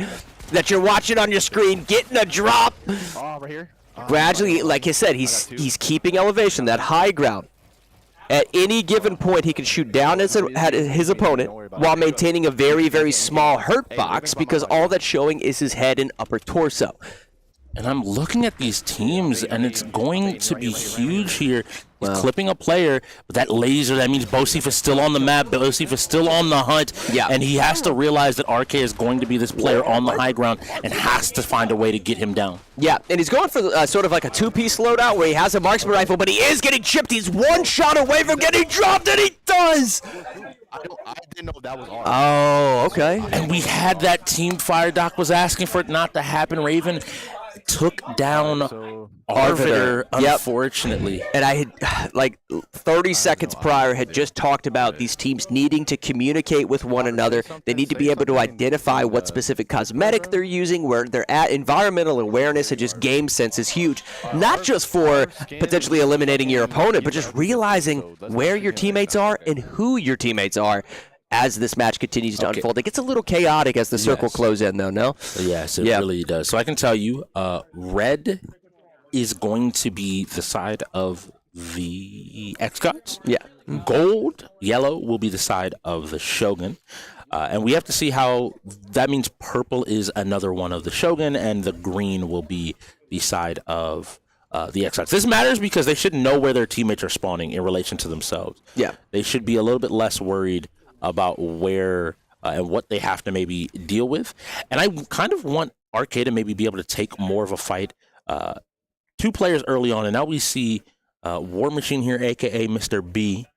that you're watching on your screen, getting a drop. Right here. Gradually, like I said, he's keeping elevation, that high ground. At any given point, he can shoot down at his opponent while maintaining a very, very small hurt box, because all that's showing is his head and upper torso. And I'm looking at these teams, and it's going to be huge here. He's clipping a player, but that laser, that means Bosif is still on the map. Bosif is still on the hunt, and he has to realize that RK is going to be this player on the high ground and has to find a way to get him down. Yeah, and he's going for sort of like a 2-piece loadout where he has a marksman rifle, but he is getting chipped. He's one shot away from getting dropped, and he does! I didn't know that was ours. Oh, okay. And we had that team fire. Doc was asking for it not to happen. Raven took down Arbiter, unfortunately. And I had, like 30 seconds prior, had just talked about these teams needing to communicate with one another. They need to be able to identify what specific cosmetic they're using, where they're at. Environmental awareness and just game sense is huge. Not just for potentially eliminating your opponent, but just realizing where your teammates are and who your teammates are. As this match continues to unfold, it gets a little chaotic as the circle closes in, though, no? Yes, it really does. So I can tell you, red is going to be the side of the xGODS. Yeah. Gold, yellow will be the side of the Shogun. And we have to see how that means purple is another one of the Shogun, and the green will be the side of the xGODS. This matters because they should know where their teammates are spawning in relation to themselves. Yeah. They should be a little bit less worried about where and what they have to maybe deal with. And I kind of want Arcade to maybe be able to take more of a fight. 2 players early on, and now we see War Machine here, a.k.a. Mr. B,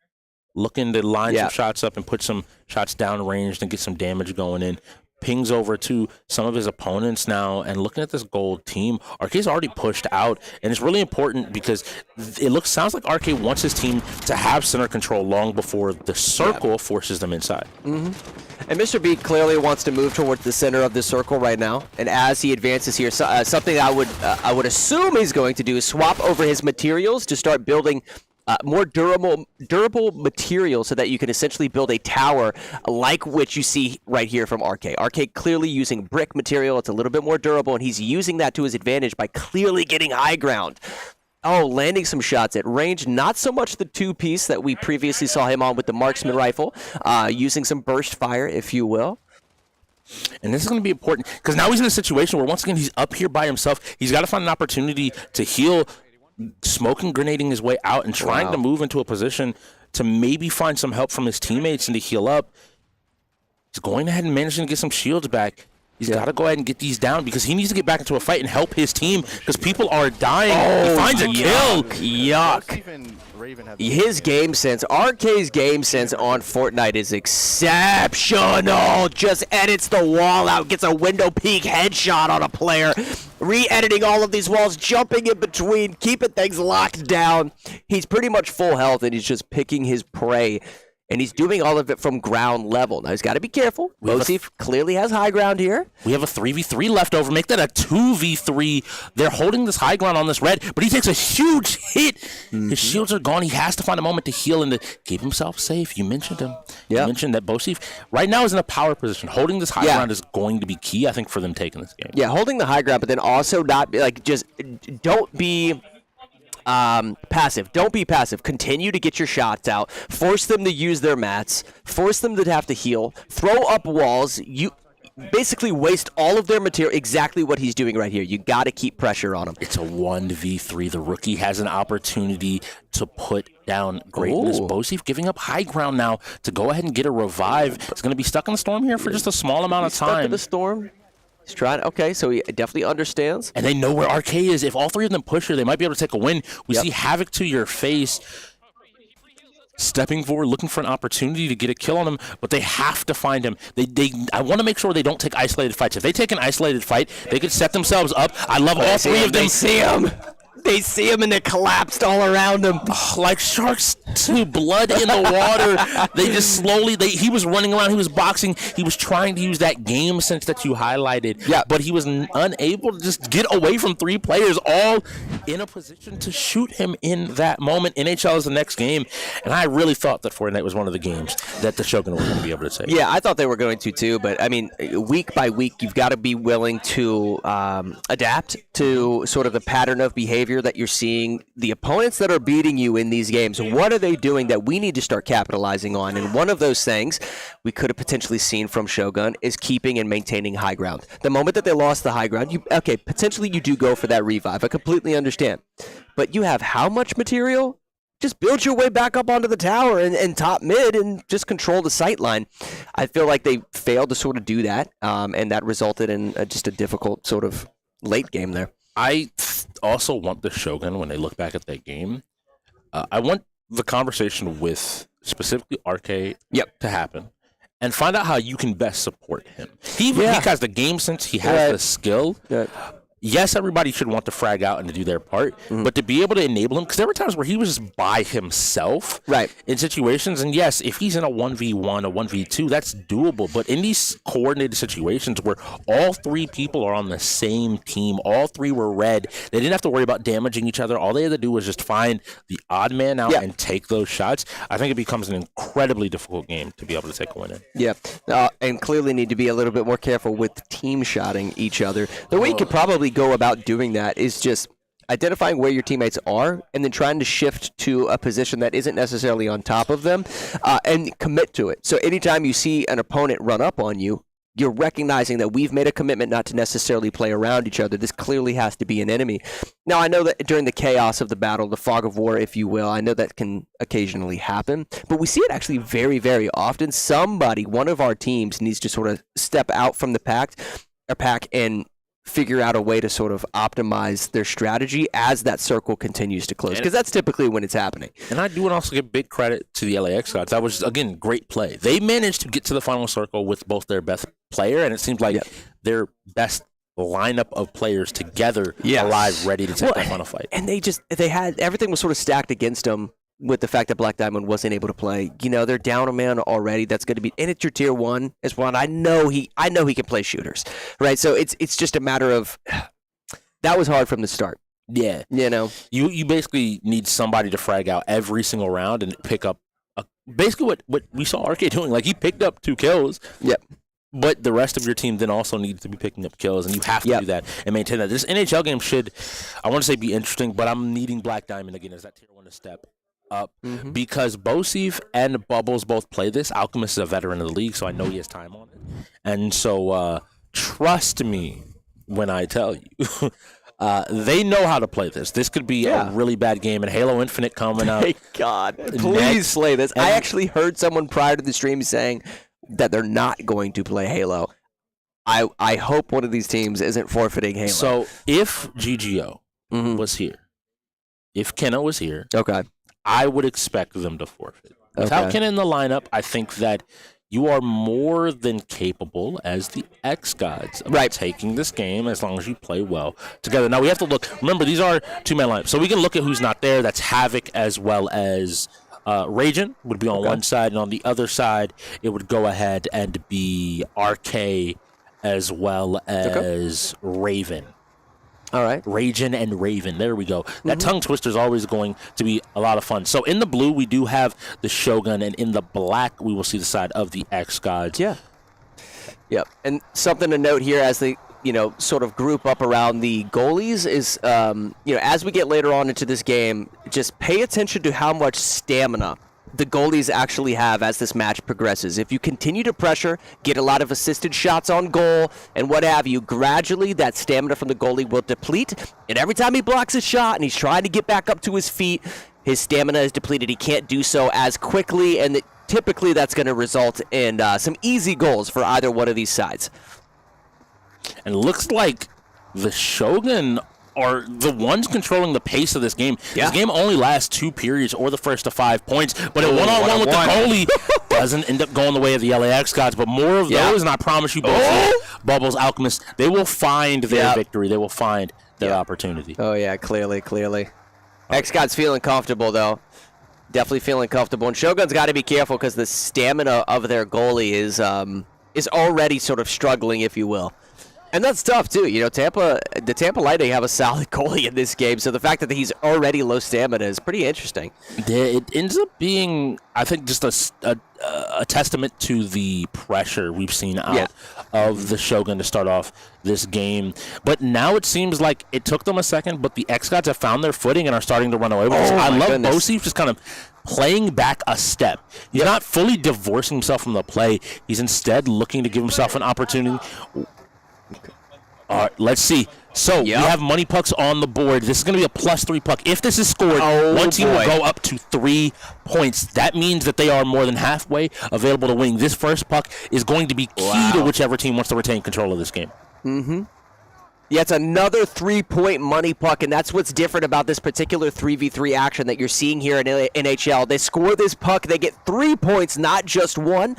looking to line some shots up and put some shots downrange and get some damage going in. Pings over to some of his opponents now, and looking at this gold team, Arcade's already pushed out, and it's really important because it sounds like Arcade wants his team to have center control long before the circle forces them inside. Mm-hmm. And Mr. B clearly wants to move towards the center of the circle right now, and as he advances here, something I would assume he's going to do is swap over his materials to start building more durable material so that you can essentially build a tower like which you see right here from Arcade. Arcade clearly using brick material. It's a little bit more durable, and he's using that to his advantage by clearly getting high ground. Oh, landing some shots at range. Not so much the 2-piece that we previously saw him on with the marksman rifle, using some burst fire, if you will. And this is going to be important because now he's in a situation where once again he's up here by himself. He's got to find an opportunity to heal, smoking, grenading his way out, and trying to move into a position to maybe find some help from his teammates and to heal up. He's going ahead and managing to get some shields back. He's got to go ahead and get these down because he needs to get back into a fight and help his team because people are dying. He finds a kill. Yuck. His game sense, Arcade's game sense on Fortnite is exceptional. Just edits the wall out, gets a window peek headshot on a player, re-editing all of these walls, jumping in between, keeping things locked down. He's pretty much full health, and he's just picking his prey. And he's doing all of it from ground level. Now, he's got to be careful. Bosif clearly has high ground here. We have a 3v3 left over. Make that a 2v3. They're holding this high ground on this red, but he takes a huge hit. His shields are gone. He has to find a moment to heal and to keep himself safe. You mentioned him. You mentioned that Bosif right now is in a power position. Holding this high ground is going to be key, I think, for them taking this game. Yeah, holding the high ground, but then also not, like, just don't be... passive. Don't be passive. Continue to get your shots out. Force them to use their mats. Force them to have to heal. Throw up walls. You basically waste all of their material. Exactly what he's doing right here. You got to keep pressure on him. It's a 1v3. The rookie has an opportunity to put down greatness. Bosif giving up high ground now to go ahead and get a revive. It's going to be stuck in the storm here for just a small amount of time. Stuck in the storm. He's trying. Okay, so he definitely understands. And they know where RK is. If all 3 of them push her, they might be able to take a win. We see Havoc to your face, stepping forward, looking for an opportunity to get a kill on him, but they have to find him. I want to make sure they don't take isolated fights. If they take an isolated fight, they could set themselves up. I love all 3 of them. They see him. They see him and they collapsed all around him. Like sharks to blood in the water. They just slowly, he was running around, he was boxing, he was trying to use that game sense that you highlighted. Yeah. But he was unable to just get away from 3 players all in a position to shoot him in that moment. NHL is the next game. And I really thought that Fortnite was one of the games that the Shogun were going to be able to take. Yeah, I thought they were going to too. But I mean, week by week, you've got to be willing to adapt to sort of the pattern of behavior that you're seeing. The opponents that are beating you in these games, what are they doing that we need to start capitalizing on? And one of those things we could have potentially seen from Shogun is keeping and maintaining high ground. The moment that they lost the high ground, potentially you do go for that revive. I completely understand. But you have how much material? Just build your way back up onto the tower and top mid and just control the sight line. I feel like they failed to sort of do that, and that resulted in just a difficult sort of late game there. I also want the Shogun, when they look back at that game, I want the conversation with specifically RK to happen and find out how you can best support him. He has the game sense, he has the skill. Yes, everybody should want to frag out and to do their part, but to be able to enable him, because there were times where he was just by himself in situations, and yes, if he's in a 1v1, a 1v2, that's doable, but in these coordinated situations where all 3 people are on the same team, all 3 were red, they didn't have to worry about damaging each other, all they had to do was just find the odd man out and take those shots. I think it becomes an incredibly difficult game to be able to take a win in. Yeah, and clearly need to be a little bit more careful with team shotting each other. The way you could probably go about doing that is just identifying where your teammates are and then trying to shift to a position that isn't necessarily on top of them and commit to it. So anytime you see an opponent run up on you, you're recognizing that we've made a commitment not to necessarily play around each other. This clearly has to be an enemy. Now, I know that during the chaos of the battle, the fog of war, if you will, I know that can occasionally happen, but we see it actually very, very often. Somebody, one of our teams, needs to sort of step out from the pack and figure out a way to sort of optimize their strategy as that circle continues to close, because that's typically when it's happening. And I do want to also give big credit to the LA xGODS. That was, again, great play. They managed to get to the final circle with both their best player, and it seems like their best lineup of players together alive, ready to take the final fight. And they had everything was sort of stacked against them with the fact that Black Diamond wasn't able to play. You know, they're down a man already. That's going to be, and it's your tier 1 as well. And I know he can play shooters, right? So it's just a matter of that was hard from the start. Yeah, you know, you basically need somebody to frag out every single round and pick up basically what we saw RK doing. Like, he picked up 2 kills. Yep. But the rest of your team then also needs to be picking up kills, and you have to do that and maintain that. This NHL game should, I want to say, be interesting, but I'm needing Black Diamond again as that tier 1 to step up because Bosif and Bubbles both play this. Alchemist is a veteran of the league, so I know he has time on it. And so trust me when I tell you, they know how to play this. This could be a really bad game, and Halo Infinite coming out. Thank God. Please slay this. I actually heard someone prior to the stream saying that they're not going to play Halo. I hope one of these teams isn't forfeiting Halo. So if GGO was here, if Kenna was here, I would expect them to forfeit. Without Kenna in the lineup, I think that you are more than capable as the xGODS of taking this game as long as you play well together. Now, we have to look. Remember, these are 2-man lineups. So we can look at who's not there. That's Havoc as well as Ragin would be on one side, and on the other side, it would go ahead and be RK as well as Raven. All right. Ragin and Raven. There we go. That tongue twister is always going to be a lot of fun. So in the blue, we do have the Shogun, and in the black, we will see the side of the xGODS. Yeah. Yep. And something to note here as they, sort of group up around the goalies is, as we get later on into this game, just pay attention to how much stamina the goalies actually have as this match progresses. If you continue to pressure, get a lot of assisted shots on goal, and what have you, gradually that stamina from the goalie will deplete, and every time he blocks a shot and he's trying to get back up to his feet, his stamina is depleted. He can't do so as quickly, and typically that's going to result in some easy goals for either one of these sides. And it looks like the Shogun are the ones controlling the pace of this game. This game only lasts 2 periods or the first to 5 points, but a one-on-one with the goalie doesn't end up going the way of the LA xGODS, but more of those, and I promise you both, Bubbles, Alchemist, they will find their victory. They will find their opportunity. Oh, yeah, clearly. xGODS feeling comfortable, though. Definitely feeling comfortable. And Shogun's got to be careful because the stamina of their goalie is already sort of struggling, if you will. And that's tough, too. The Tampa Lightning have a solid goalie in this game, so the fact that he's already low stamina is pretty interesting. It ends up being, I think, just a testament to the pressure we've seen out of the Shogun to start off this game. But now it seems like it took them a second, but the xGODS have found their footing and are starting to run away with us. I love Bosif just kind of playing back a step. He's not fully divorcing himself from the play. He's instead looking to give himself an opportunity. All right, let's see. So we have money pucks on the board. This is going to be a +3 puck. If this is scored, one team will go up to 3 points. That means that they are more than halfway available to winning. This first puck is going to be key to whichever team wants to retain control of this game. Yeah, it's another 3-point money puck, and that's what's different about this particular 3v3 action that you're seeing here in NHL. They score this puck, they get 3 points, not just 1.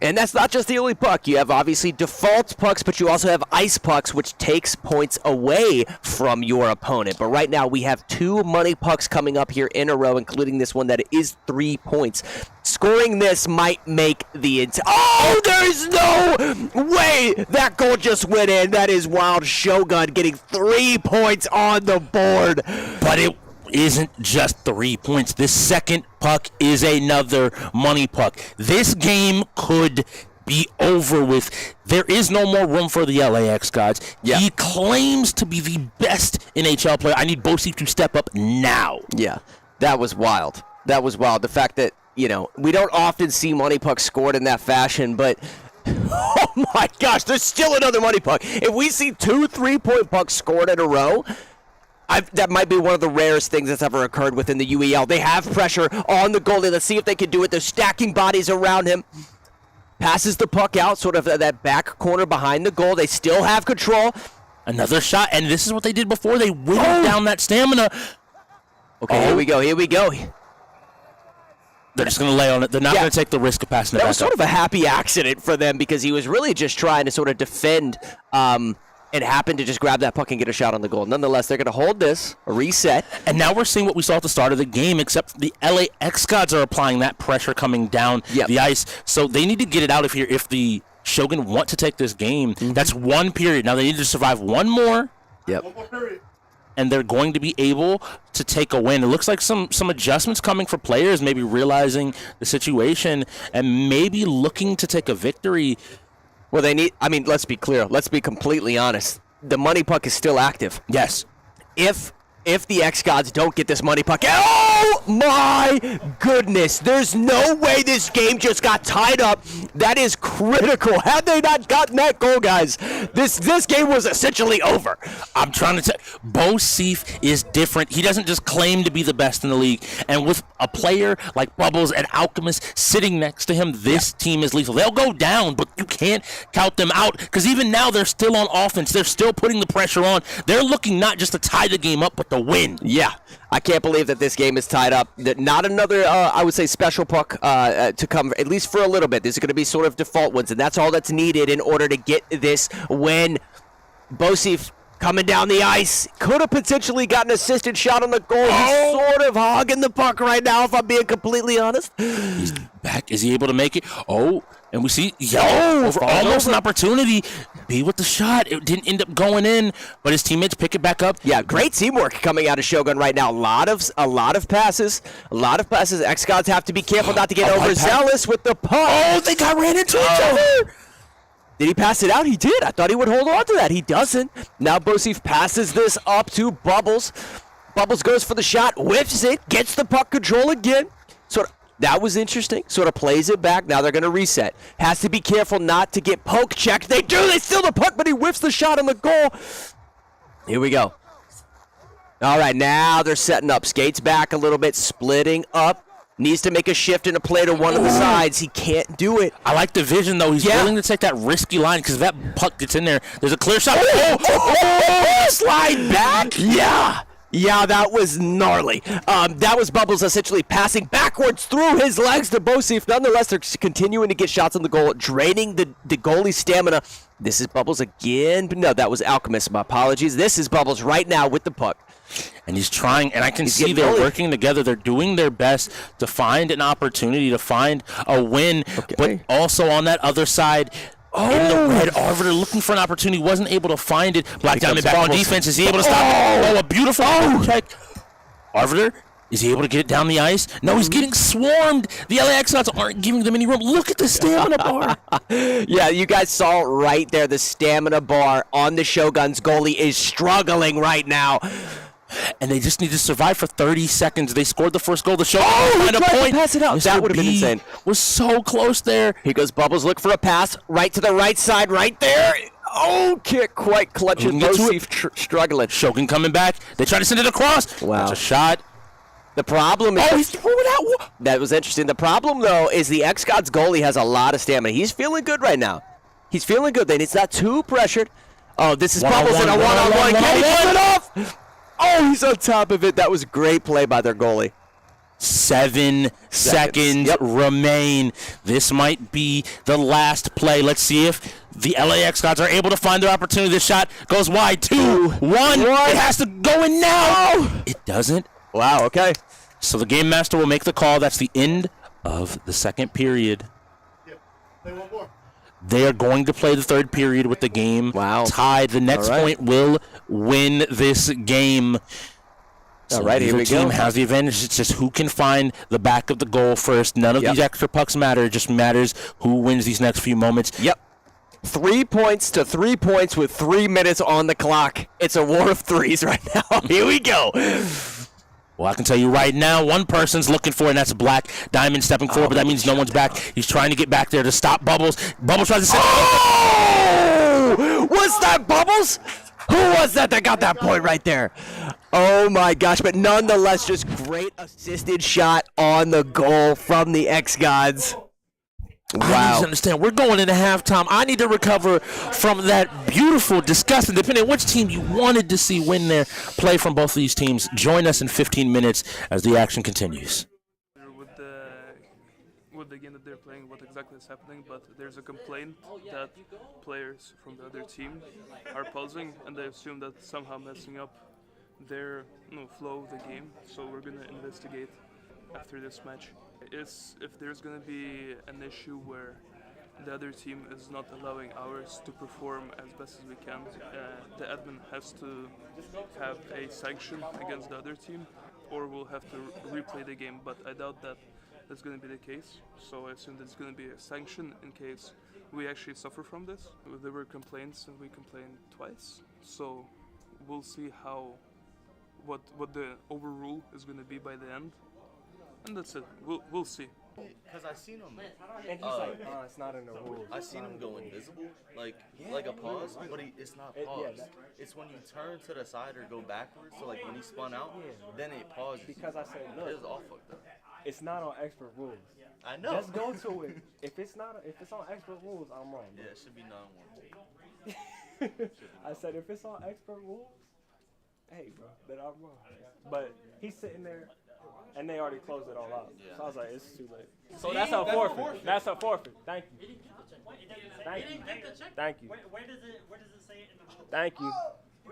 And that's not just the only puck. You have obviously default pucks, but you also have ice pucks, which takes points away from your opponent. But right now we have 2 money pucks coming up here in a row, including this one that is 3 points. Scoring this might make the there's no way that goal just went in. That is wild. Shogun getting 3 points on the board. But it isn't just 3 points. This second puck is another money puck. This game could be over with. There is no more room for the LAX gods. Yeah. He claims to be the best NHL player. I need Bosi to step up now. Yeah, that was wild. That was wild. The fact that, we don't often see money pucks scored in that fashion, but oh my gosh, there's still another money puck. If we see 2 3-point pucks scored in a row, that might be one of the rarest things that's ever occurred within the UEL. They have pressure on the goalie. Let's see if they can do it. They're stacking bodies around him. Passes the puck out, sort of that back corner behind the goal. They still have control. Another shot, and this is what they did before. They whittled down that stamina. Okay, here we go. They're just going to lay on it. They're not going to take the risk of passing it back That was sort up. of a happy accident for them because he was really just trying to sort of defend and happened to just grab that puck and get a shot on the goal. Nonetheless, they're going to hold this, a reset. And now we're seeing what we saw at the start of the game, except the LAX gods are applying that pressure coming down the ice. So they need to get it out of here if the Shogun want to take this game. That's one period. Now they need to survive one more. Yep. One more period. And they're going to be able to take a win. It looks like some adjustments coming for players, maybe realizing the situation and maybe looking to take a victory. Well, let's be clear. Let's be completely honest. The money puck is still active. Yes. If the xGODS don't get this money puck, oh my goodness, there's no way this game just got tied up. That is critical. Had they not gotten that goal, guys, this game was essentially over. I'm trying to tell Bo Seif is different. He doesn't just claim to be the best in the league. And with a player like Bubbles and Alchemist sitting next to him, this team is lethal. They'll go down, but you can't count them out because even now they're still on offense. They're still putting the pressure on. They're looking not just to tie the game up, but to win. Yeah, I can't believe that this game is tied up. Not another, I would say, special puck to come, at least for a little bit. This is going to be sort of default ones, and that's all that's needed in order to get this win. Bosi coming down the ice. Could have potentially gotten an assisted shot on the goal. He's sort of hogging the puck right now, if I'm being completely honest. He's back. Is he able to make it? Oh, and we see almost an opportunity. Be with the shot. It didn't end up going in, but his teammates pick it back up. Yeah, great teamwork coming out of Shogun right now. A lot of passes. xGODS have to be careful not to get overzealous with the puck. Oh, they got ran into each other. Did he pass it out? He did. I thought he would hold on to that. He doesn't. Now Bosi passes this up to Bubbles. Bubbles goes for the shot, whiffs it, gets the puck control again. That was interesting. Sort of plays it back. Now they're going to reset. Has to be careful not to get poke checked. They do. They steal the puck, but he whiffs the shot on the goal. Here we go. All right, now they're setting up. Skates back a little bit, splitting up. Needs to make a shift and a play to one of the sides. He can't do it. I like the vision, though. He's willing to take that risky line because if that puck gets in there, there's a clear shot. Slide back. Yeah, that was gnarly. That was Bubbles essentially passing backwards through his legs to Bosi. Nonetheless, they're continuing to get shots on the goal, draining the goalie's stamina. This is Bubbles again. No, that was Alchemist. My apologies. This is Bubbles right now with the puck. And he's trying, and I can see they're working together. They're doing their best to find an opportunity, to find a win. Okay. But also on that other side, in the red, Arbiter looking for an opportunity, wasn't able to find it. Black Diamond back on defense. Is he able to stop it? Oh, a beautiful check. Arbiter, is he able to get it down the ice? No, he's getting swarmed. The LAX gods aren't giving them any room. Look at the stamina bar. Yeah, you guys saw it right there. The stamina bar on the Shogun's goalie is struggling right now. And they just need to survive for 30 seconds. They scored the first goal. The Shogun find a point. Pass it out. Mr. That would have been B insane. Was so close there. Here goes Bubbles. Look for a pass right to the right side, right there. Oh, can't quite clutch it. Bosi struggling. Shogun coming back. They try to send it across. Wow. That's a shot. The problem is... he's throwing out. That was interesting. The problem, though, is the xGODS goalie has a lot of stamina. He's feeling good right now. He's feeling good. Then it's not too pressured. Oh, this is Bubbles in a one-on-one. Can he pull it off? Oh, he's on top of it. That was a great play by their goalie. 7 seconds remain. This might be the last play. Let's see if the LAX gods are able to find their opportunity. This shot goes wide. 2, 1. It has to go in now. It doesn't. Wow, okay. So the game master will make the call. That's the end of the second period. Play one more. They are going to play the third period with the game tied. The next point will win this game. All right, here Either we team go. has the advantage. It's just who can find the back of the goal first. None of these extra pucks matter. It just matters who wins these next few moments. Yep. 3 points to 3 points with 3 minutes on the clock. It's a war of threes right now. Here we go. Well, I can tell you right now, one person's looking for it, and that's Black Diamond stepping forward, but that means no one's back. He's trying to get back there to stop Bubbles. Bubbles tries to set Oh! Was that Bubbles? Who was that got that point right there? Oh my gosh, but nonetheless, just great assisted shot on the goal from the xGODS. I need to understand, we're going into halftime. I need to recover from that beautiful, disgusting, depending on which team you wanted to see win their play from both of these teams. Join us in 15 minutes as the action continues. With the game that they're playing, what exactly is happening, but there's a complaint that players from the other team are pausing, and they assume that somehow messing up their flow of the game. So we're going to investigate after this match. If there's going to be an issue where the other team is not allowing ours to perform as best as we can, the admin has to have a sanction against the other team, or we'll have to replay the game, but I doubt that that's going to be the case. So I assume there's going to be a sanction in case we actually suffer from this. There were complaints, and we complained twice, so we'll see what the overrule is going to be by the end. And that's it. We'll see. Because I seen him. And he's like, it's not in the rules. I seen him go invisible, like a pause, but it's not pause. It's when you turn to the side or go backwards. So like when he spun out, then it pauses. Because I said, look, it was all fucked up. It's not on expert rules. I know. Let's go to it. If it's on expert rules, I'm wrong. Bro. Yeah, it should be 9-1. I said if it's on expert rules, hey, bro, then I'm wrong. But he's sitting there. And they already closed it all out. Yeah. So I was like, it's too late. So that's a forfeit. That's a forfeit. Thank you. Thank you. Thank you. Where does it say it in the rules? Thank you.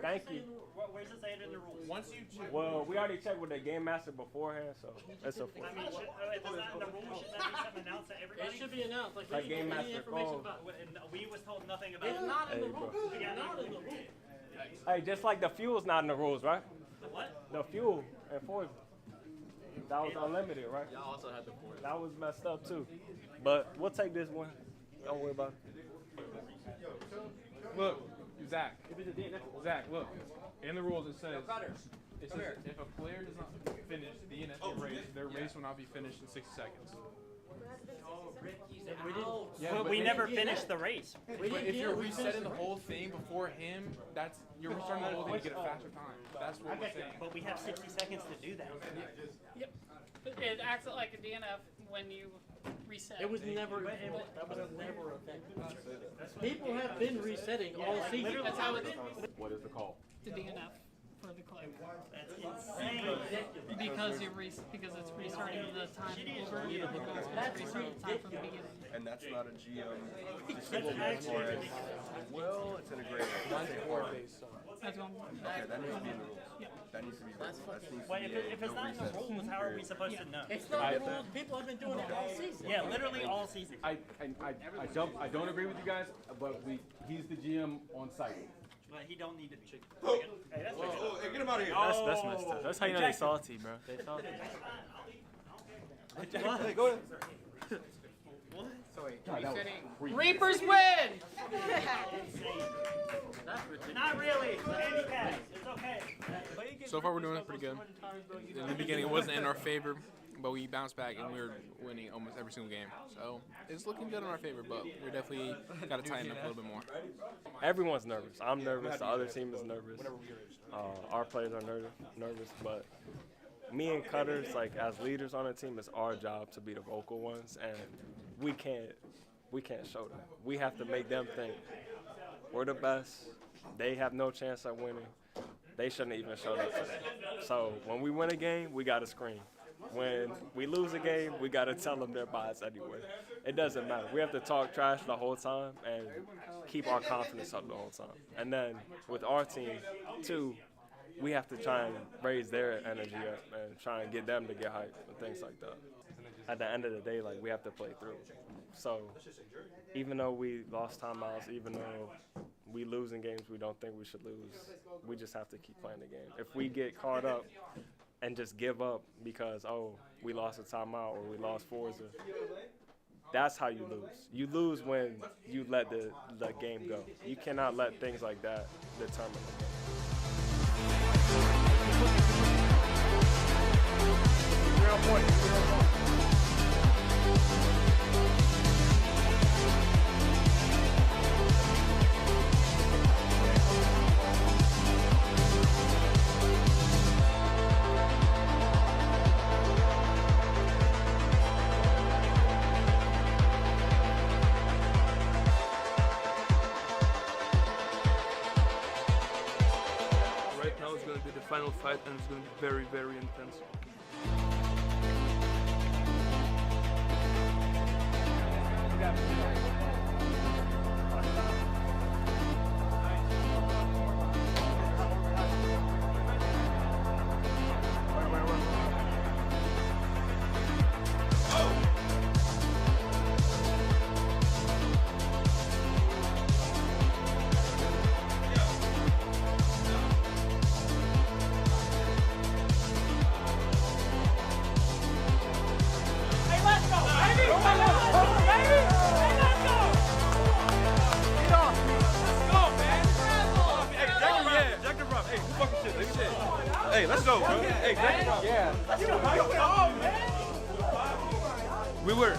Thank you. Where does it say it in the rules? Once you check. Well, we already checked with the game master beforehand, so it's a forfeit. I mean, if it's not in the rules, should that be something announced to everybody? It should be announced. Like we game master information about it. And we was told nothing about it. It's not in the bro. rules. It's not in the rules. Hey, just like the fuel's not in the rules, right? The what? The fuel and Forza. That was unlimited, right? Y'all also had the Forza. That was messed up too. But we'll take this one. Don't worry about it. Look, Zach, look. In the rules it says, if a player does not finish the DNF race, their race will not be finished in 60 seconds. We never finished the race. But if you're resetting the whole thing before him, you're restarting the whole thing to get a faster time. That's what we're saying. But we have 60 seconds to do that. Yep. It acts like a DNF when you reset. It was never. That was never a thing. People have been resetting all season. That's how it is. What is the call? The DNF for the club. That's insane. Because it's restarting the time over. It's restarting the time from the beginning. And that's not a GM. Well, it's integrated. That's one. Okay, that needs to be in the rules. That needs to be in the rules. Wait, if it's not in the rules, how are we supposed to know? It's not in the rules. People have been doing it all season. Yeah, literally all season. I don't agree with you guys, but he's the GM on site. But he don't need to be. Hey, that's hey, get him out of here. That's messed up. That's how you know they salty, bro. They salty. Hey, go ahead. So wait, Reapers win! Not really. Handicap. It's okay. So far we're doing pretty good. In the beginning it wasn't in our favor, but we bounced back and we were winning almost every single game. So it's looking good in our favor, but we definitely got to tighten up a little bit more. Everyone's nervous. I'm nervous. The other team is nervous. Our players are nervous, but me and Cutters, like as leaders on the team, it's our job to be the vocal ones, and we can't show that. We have to make them think we're the best. They have no chance at winning. They shouldn't even show up today. So when we win a game, we got to scream. When we lose a game, we got to tell them they're biased anyway. It doesn't matter. We have to talk trash the whole time and keep our confidence up the whole time. And then with our team, too, we have to try and raise their energy up and try and get them to get hyped and things like that. At the end of the day, like, we have to play through. So even though we lost timeouts, even though we lose in games we don't think we should lose, we just have to keep playing the game. If we get caught up and just give up because, oh, we lost a timeout or we lost Forza. That's how you lose. You lose when you let the game go. You cannot let things like that determine the game. Right now it's going to be the final fight, and it's going to be very, very intense. Hey, let's go, baby! Let's go, baby! Hey, let's go! Get off me. Let's go, man. Hey, Jack the Rough. Hey, who fucking shit? Let me shit. Hey, let's go, bro. Hey, Jack the Rough. Yeah. Let's go, man. We were.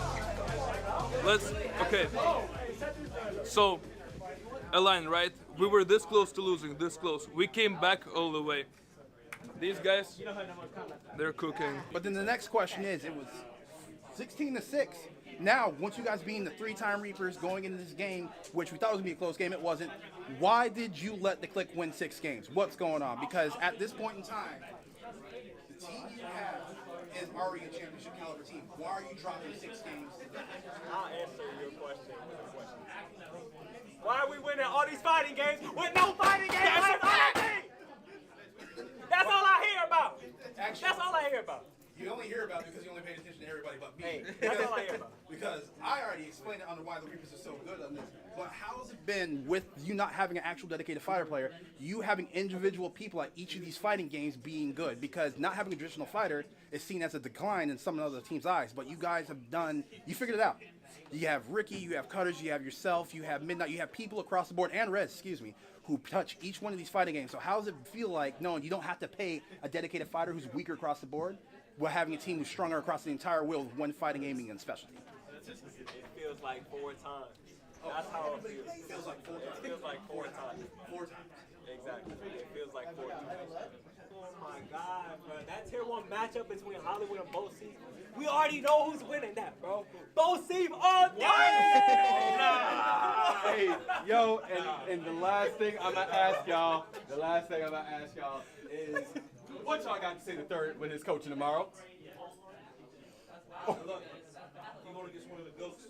Okay. So, Align, right? We were this close to losing, this close. We came back all the way. These guys, they're cooking. But then the next question is, it was 16-6. Now, once you guys being the 3-time Reapers going into this game, which we thought was going to be a close game, it wasn't. Why did you let the Click win 6 games? What's going on? Because at this point in time, the team you have is already a championship caliber team. Why are you dropping 6 games? I'll answer your question. Why are we winning all these fighting games with no fighting games? That's all I hear about. That's all I hear about. You only hear about it because you only paid attention to everybody but me. Hey, that's all I hear about. Because I already explained it on why the Reapers are so good on this. But how's it been with you not having an actual dedicated fighter player, you having individual people at each of these fighting games being good? Because not having a traditional fighter is seen as a decline in some of the other teams' eyes. But you guys have done, you figured it out. You have Ricky, you have Cutters, you have yourself, you have Midnight, you have people across the board, and Rez, excuse me, who touch each one of these fighting games. So how does it feel like knowing you don't have to pay a dedicated fighter who's weaker across the board, while having a team who's stronger across the entire wheel with one fighting aiming and specialty? It feels like 4 times. That's how it feels. It feels like 4 times. It feels like 4 times. 4 times. Exactly. It feels like 4 times. Oh my God, bro. That tier 1 matchup between Hollywood and Bo Season. We already know who's winning that, bro. Bo Season all day! Hey, yo, and the last thing I'm gonna ask y'all, is what y'all got to say to Third when he's coaching tomorrow? Look, he's going against one of the GOATs.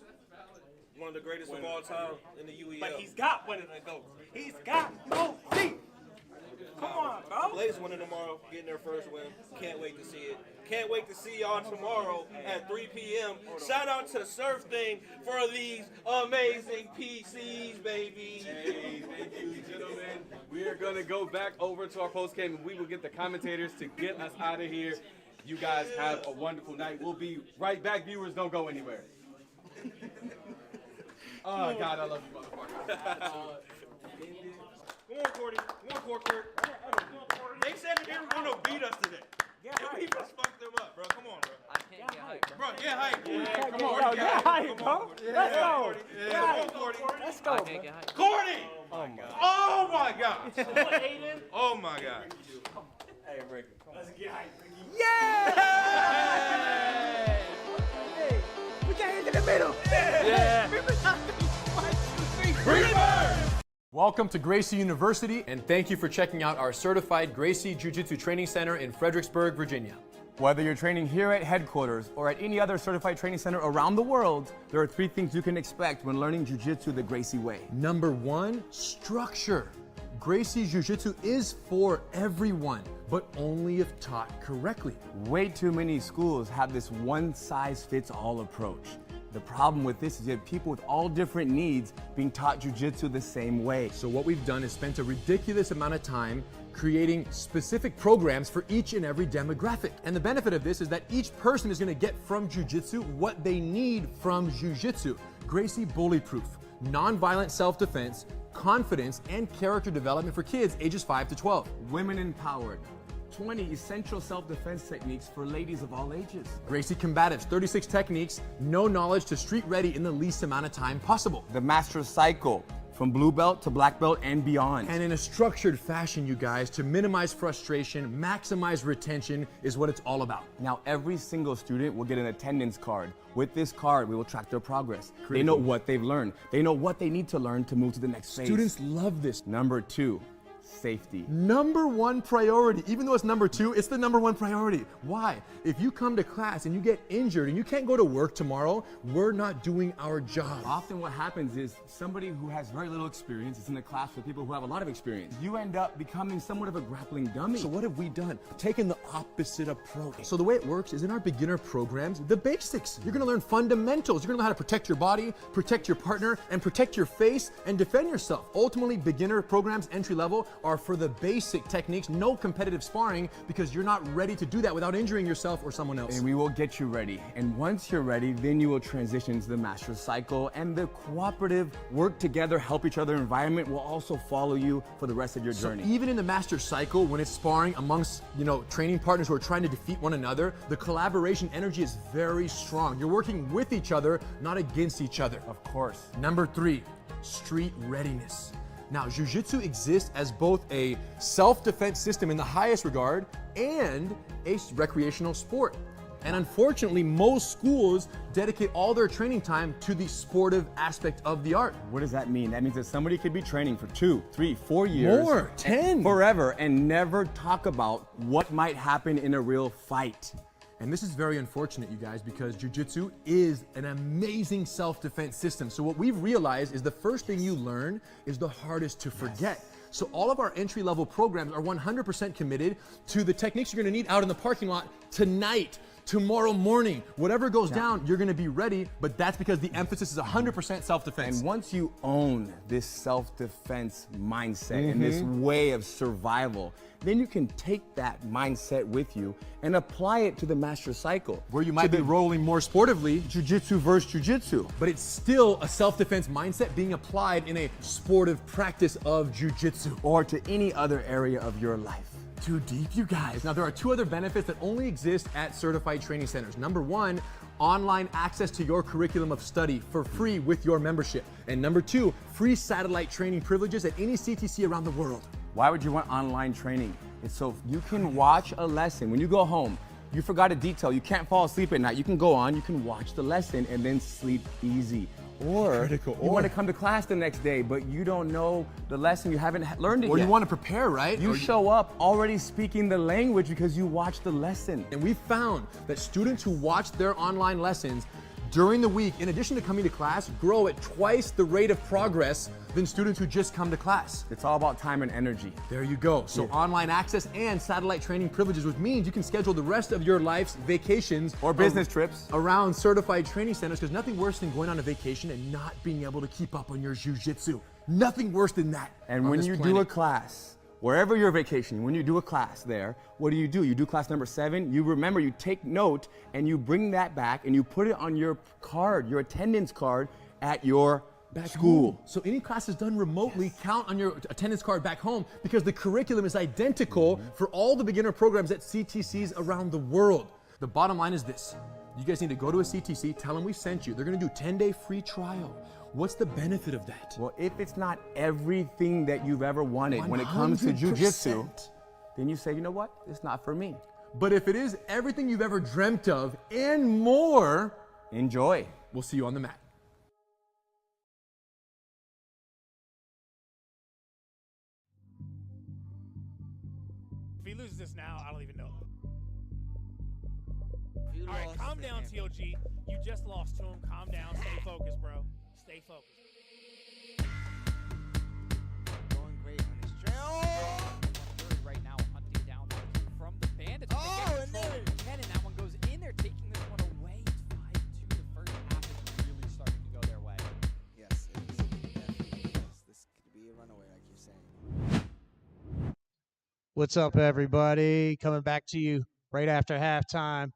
One of the greatest of all time in the UEL. But he's got one of the GOATs. He's got Bo Season. Come on, bro. Blaze winning tomorrow, getting their first win. Can't wait to see it. Can't wait to see y'all tomorrow at 3 p.m. Shout out to SurfThing for these amazing PCs, baby. Hey, thank you, gentlemen. We are going to go back over to our post-game, and we will get the commentators to get us out of here. You guys have a wonderful night. We'll be right back. Viewers, don't go anywhere. Oh, God, I love you, motherfucker. Come on, Cordy. Come on, Kurt. They said that they were going to beat us today. Yeah, we just fucked them up, bro. Come on, bro. I can't get hyped. Bro, get hyped. Yeah, Come on, get hyped, bro. Let's go. Come on, Cordy. Let's go, I can't get hyped. Cordy! Oh my God. Aiden. Oh my God. Hey, Ricky. Let's get hyped, Ricky. Yeah! Hey, put your hands in the middle. Yeah. Welcome to Gracie University, and thank you for checking out our certified Gracie Jiu-Jitsu Training Center in Fredericksburg, Virginia. Whether you're training here at headquarters or at any other certified training center around the world, there are 3 things you can expect when learning Jiu-Jitsu the Gracie way. Number 1, structure. Gracie Jiu-Jitsu is for everyone, but only if taught correctly. Way too many schools have this one-size-fits-all approach. The problem with this is you have people with all different needs being taught jiu-jitsu the same way. So what we've done is spent a ridiculous amount of time creating specific programs for each and every demographic. And the benefit of this is that each person is going to get from jiu-jitsu what they need from jiu-jitsu. Gracie bully-proof, non-violent self-defense, confidence, and character development for kids ages 5 to 12. Women empowered. 20 essential self-defense techniques for ladies of all ages. Gracie Combatives, 36 techniques, no knowledge to street ready in the least amount of time possible. The Master Cycle, from blue belt to black belt and beyond. And in a structured fashion, you guys, to minimize frustration, maximize retention is what it's all about. Now, every single student will get an attendance card. With this card, we will track their progress. They know what they've learned. They know what they need to learn to move to the next phase. Students love this. Number 2, safety. Number 1 priority. Even though it's number 2, it's the number 1 priority. Why? If you come to class and you get injured and you can't go to work tomorrow, we're not doing our job. Often what happens is somebody who has very little experience is in a class with people who have a lot of experience. You end up becoming somewhat of a grappling dummy. So what have we done? Taken the opposite approach. So the way it works is in our beginner programs, the basics. You're gonna learn fundamentals. You're gonna learn how to protect your body, protect your partner, and protect your face, and defend yourself. Ultimately, beginner programs, entry level, are for the basic techniques, no competitive sparring, because you're not ready to do that without injuring yourself or someone else. And we will get you ready. And once you're ready, then you will transition to the Master Cycle, and the cooperative, work together, help each other environment will also follow you for the rest of your journey. So even in the Master Cycle, when it's sparring amongst, training partners who are trying to defeat one another, the collaboration energy is very strong. You're working with each other, not against each other. Of course. Number 3, street readiness. Now, jiu-jitsu exists as both a self-defense system in the highest regard and a recreational sport. And unfortunately, most schools dedicate all their training time to the sportive aspect of the art. What does that mean? That means that somebody could be training for 2, 3, 4 years. More, 10. Forever, and never talk about what might happen in a real fight. And this is very unfortunate, you guys, because jiu-jitsu is an amazing self-defense system. So what we've realized is the first thing you learn is the hardest to forget. So all of our entry-level programs are 100% committed to the techniques you're gonna need out in the parking lot tonight, tomorrow morning. Whatever goes down, you're gonna be ready, but that's because the emphasis is 100% self-defense. And once you own this self-defense mindset and this way of survival, then you can take that mindset with you and apply it to the Master Cycle. Where you might be rolling more sportively, jiu-jitsu versus jiu-jitsu. but it's still a self-defense mindset being applied in a sportive practice of jiu-jitsu. Or to any other area of your life. Too deep, you guys. Now, there are 2 other benefits that only exist at certified training centers. Number 1, online access to your curriculum of study for free with your membership. And number 2, free satellite training privileges at any CTC around the world. Why would you want online training? It's so you can watch a lesson. When you go home, you forgot a detail, you can't fall asleep at night, you can go on, you can watch the lesson and then sleep easy. Or you want to come to class the next day, but you don't know the lesson, you haven't learned it yet. Or you want to prepare, right? You show up already speaking the language because you watched the lesson. And we found that students who watch their online lessons during the week, in addition to coming to class, grow at twice the rate of progress than students who just come to class. It's all about time and energy. There you go. So online access and satellite training privileges, which means you can schedule the rest of your life's vacations or business trips around certified training centers, because nothing worse than going on a vacation and not being able to keep up on your jiu-jitsu. Nothing worse than that. And when you do a class, wherever you're vacationing, when you do a class there, what do? You do class number 7, you remember, you take note and you bring that back and you put it on your card, your attendance card at your school. So any classes done remotely count on your attendance card back home, because the curriculum is identical for all the beginner programs at CTCs around the world. The bottom line is this. You guys need to go to a CTC, tell them we sent you. They're gonna do 10-day free trial. What's the benefit of that? Well, if it's not everything that you've ever wanted when it comes to jiu-jitsu, then you say, you know what, it's not for me. But if it is everything you've ever dreamt of and more, enjoy. We'll see you on the mat. If he loses this now, I don't even know. All right, calm down, TLG. You just lost to him. Calm down. Stay focused, bro. Stay focused. Going great on his trail. Right now, hunting down from the bandits. Oh, and there. 10, and that one goes in there, taking this one away. It's 5-2 the first half. What's up, everybody? Coming back to you right after halftime.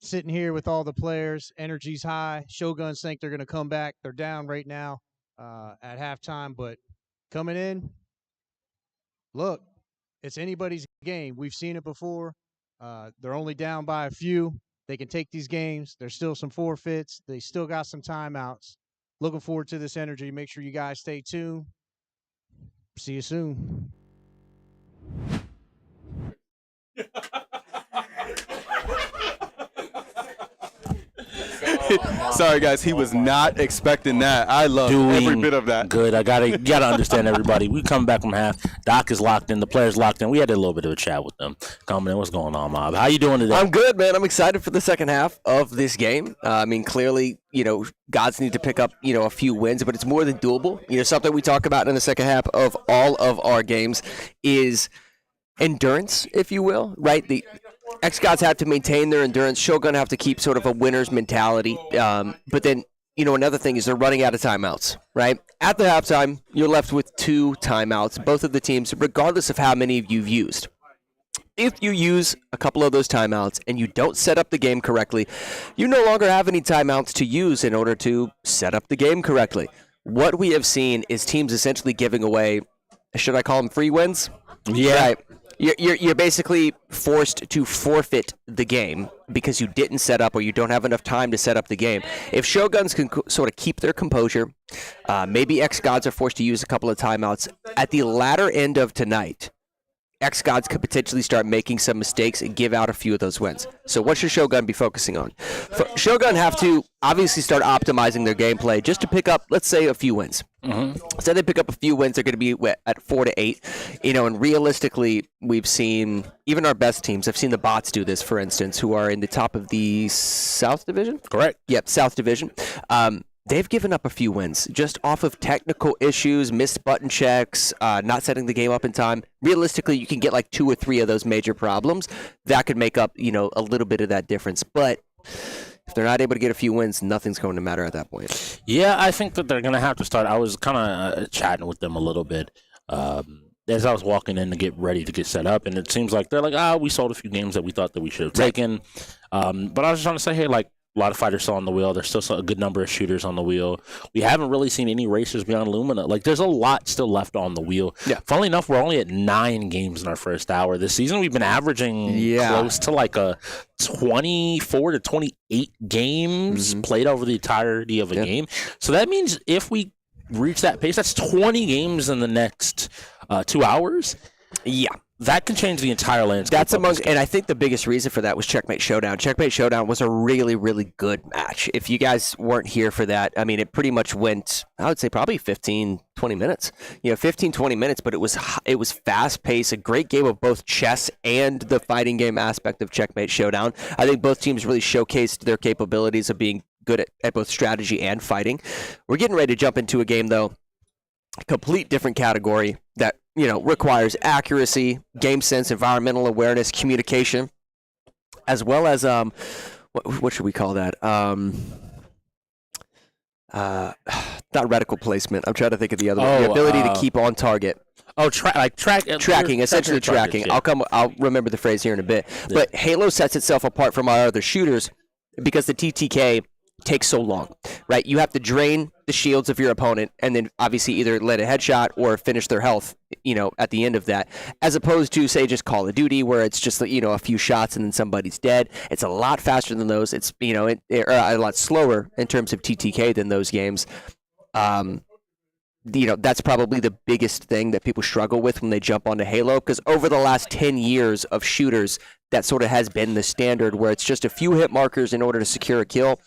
Sitting here with all the players. Energy's high. Shoguns think they're going to come back. They're down right now at halftime, but coming in, look, it's anybody's game. We've seen it before. They're only down by a few. They can take these games. There's still some forfeits. They still got some timeouts. Looking forward to this energy. Make sure you guys stay tuned. See you soon. Sorry, guys. He was not expecting that. I love every bit of that. Good. You gotta understand, everybody. We come back from half. Doc is locked in. The players locked in. We had a little bit of a chat with them. Coming in. What's going on, Mob? How you doing today? I'm good, man. I'm excited for the second half of this game. I mean, clearly, Gods need to pick up, a few wins, but it's more than doable. Something we talk about in the second half of all of our games is endurance, if you will, right? The xGODS have to maintain their endurance. Shogun have to keep sort of a winner's mentality. But then, another thing is they're running out of timeouts, right? At the halftime, you're left with 2 timeouts, both of the teams, regardless of how many you've used. If you use a couple of those timeouts and you don't set up the game correctly, you no longer have any timeouts to use in order to set up the game correctly. What we have seen is teams essentially giving away, should I call them free wins? Yeah. Right. You're basically forced to forfeit the game because you didn't set up or you don't have enough time to set up the game. If Shoguns can sort of keep their composure, maybe xGODS are forced to use a couple of timeouts. At the latter end of tonight, xGODS could potentially start making some mistakes and give out a few of those wins. So what should Shogun be focusing on? Shogun have to obviously start optimizing their gameplay just to pick up, let's say, a few wins. So they pick up a few wins, they're going to be at 4 to 8. And realistically, we've seen, even our best teams, I've seen the bots do this, for instance, who are in the top of the South Division? Correct. Yep, South Division. They've given up a few wins just off of technical issues, missed button checks, not setting the game up in time. Realistically, you can get like 2 or 3 of those major problems. That could make up, a little bit of that difference. But if they're not able to get a few wins, nothing's going to matter at that point. Yeah, I think that they're going to have to start. I was kind of chatting with them a little bit as I was walking in to get ready to get set up, and it seems like they're like, we sold a few games that we thought that we should have taken. But I was just trying to say, hey, like, a lot of fighters still on the wheel. There's still a good number of shooters on the wheel. We haven't really seen any racers beyond Lumina. Like, there's a lot still left on the wheel. Yeah. Funnily enough, we're only at 9 games in our first hour. This season, we've been averaging close to like a 24 to 28 games played over the entirety of a game. So that means if we reach that pace, that's 20 games in the next 2 hours. Yeah. That can change the entire landscape. That's and I think the biggest reason for that was Checkmate Showdown. Checkmate Showdown was a really, really good match. If you guys weren't here for that, I mean, it pretty much went, I would say probably 15, 20 minutes. 15, 20 minutes, but it was fast-paced, a great game of both chess and the fighting game aspect of Checkmate Showdown. I think both teams really showcased their capabilities of being good at both strategy and fighting. We're getting ready to jump into a game, though, a complete different category that requires accuracy, game sense, environmental awareness, communication, as well as what should we call that? Not reticle placement. I'm trying to think of the other one. The ability to keep on target. Tracking, essentially tracking. Yeah. I'll remember the phrase here in a bit. Yeah. But Halo sets itself apart from our other shooters because the TTK takes so long, right? You have to drain the shields of your opponent and then obviously either let a headshot or finish their health, at the end of that, as opposed to, say, just Call of Duty where it's just, a few shots and then somebody's dead. It's a lot faster than those. It's, a lot slower in terms of TTK than those games. That's probably the biggest thing that people struggle with when they jump onto Halo, because over the last 10 years of shooters, that sort of has been the standard where it's just a few hit markers in order to secure a kill.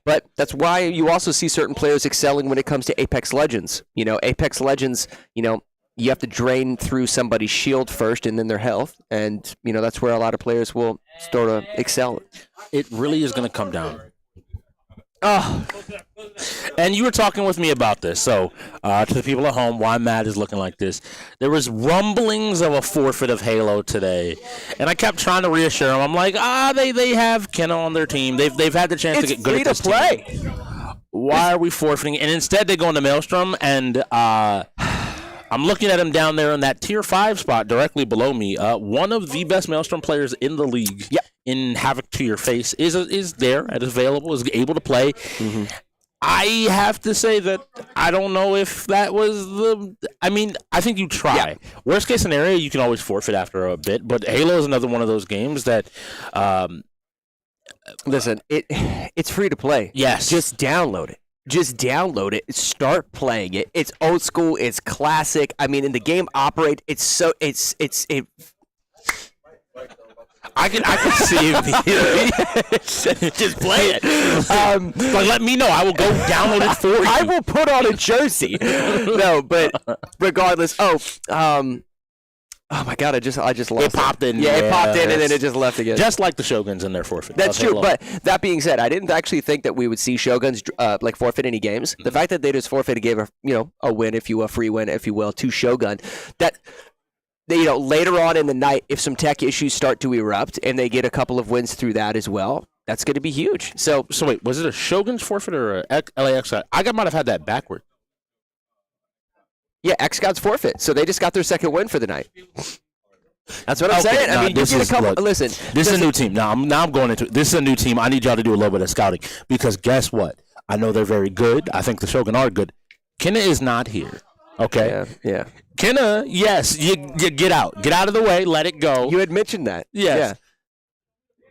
But that's why you also see certain players excelling when it comes to Apex Legends. Apex Legends, you have to drain through somebody's shield first and then their health. And, that's where a lot of players will sort of excel. It really is going to come down. Oh, and you were talking with me about this. So, to the people at home, why Matt is looking like this. There was rumblings of a forfeit of Halo today, and I kept trying to reassure him. I'm like, they have Kenna on their team. They've had the chance to get good at this team. It's free to play. Why are we forfeiting? And instead, they go into Maelstrom, and I I'm looking at him down there in that tier 5 spot directly below me. One of the best Maelstrom players in the league. Yep. In Havoc to Your Face is there and available, is able to play. I have to say that I don't know if that was the. I mean, I think you try. Yeah. Worst case scenario, you can always forfeit after a bit. But Halo is another one of those games that. Listen, it's free to play. Yes. Just download it. Just download it. Start playing it. It's old school. It's classic. I mean, in the game operate. It's so. It. I can see it. Just play it. Like, let me know. I will go download it for you. I will put on a jersey. No, but regardless. Oh my God! I just lost it. Popped in. Yeah, it popped in and then it just left again. Just like the Shoguns in their forfeit. That's true. But that being said, I didn't actually think that we would see Shoguns like forfeit any games. The fact that they just forfeited gave a win, if you will, a free win, if you will, to Shogun. That. Later on in the night, if some tech issues start to erupt and they get a couple of wins through that as well, that's going to be huge. So wait, was it a Shogun's forfeit or a LAX? I might have had that backward. Yeah, xGODS forfeit. So they just got their second win for the night. That's what I'm saying. I mean, you get a couple. Listen, this is a new team. Now I'm going into it. This is a new team. I need y'all to do a little bit of scouting because guess what? I know they're very good. I think the Shogun are good. Kenna is not here. Okay. Yeah. Kenna, yes, you get out. Get out of the way. Let it go. You had mentioned that. Yes. Yeah.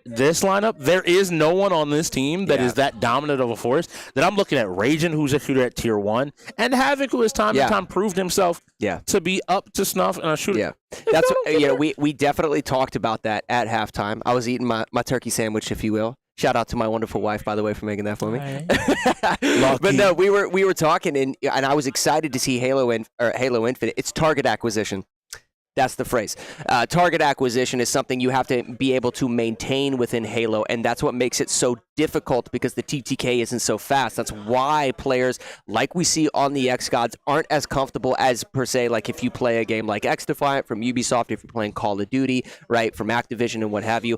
This lineup, there is no one on this team that is that dominant of a force that I'm looking at. Ragin, who's a shooter at tier 1, and Havoc, who has time and time proved himself to be up to snuff and a shooter. Yeah. That's we definitely talked about that at halftime. I was eating my turkey sandwich, if you will. Shout out to my wonderful wife, by the way, for making that for me. But no, we were talking, and I was excited to see Halo Infinite. It's target acquisition. That's the phrase. Target acquisition is something you have to be able to maintain within Halo, and that's what makes it so difficult because the TTK isn't so fast. That's why players, like we see on the xGODS, aren't as comfortable as, per se, like if you play a game like X Defiant from Ubisoft, if you're playing Call of Duty, right, from Activision and what have you.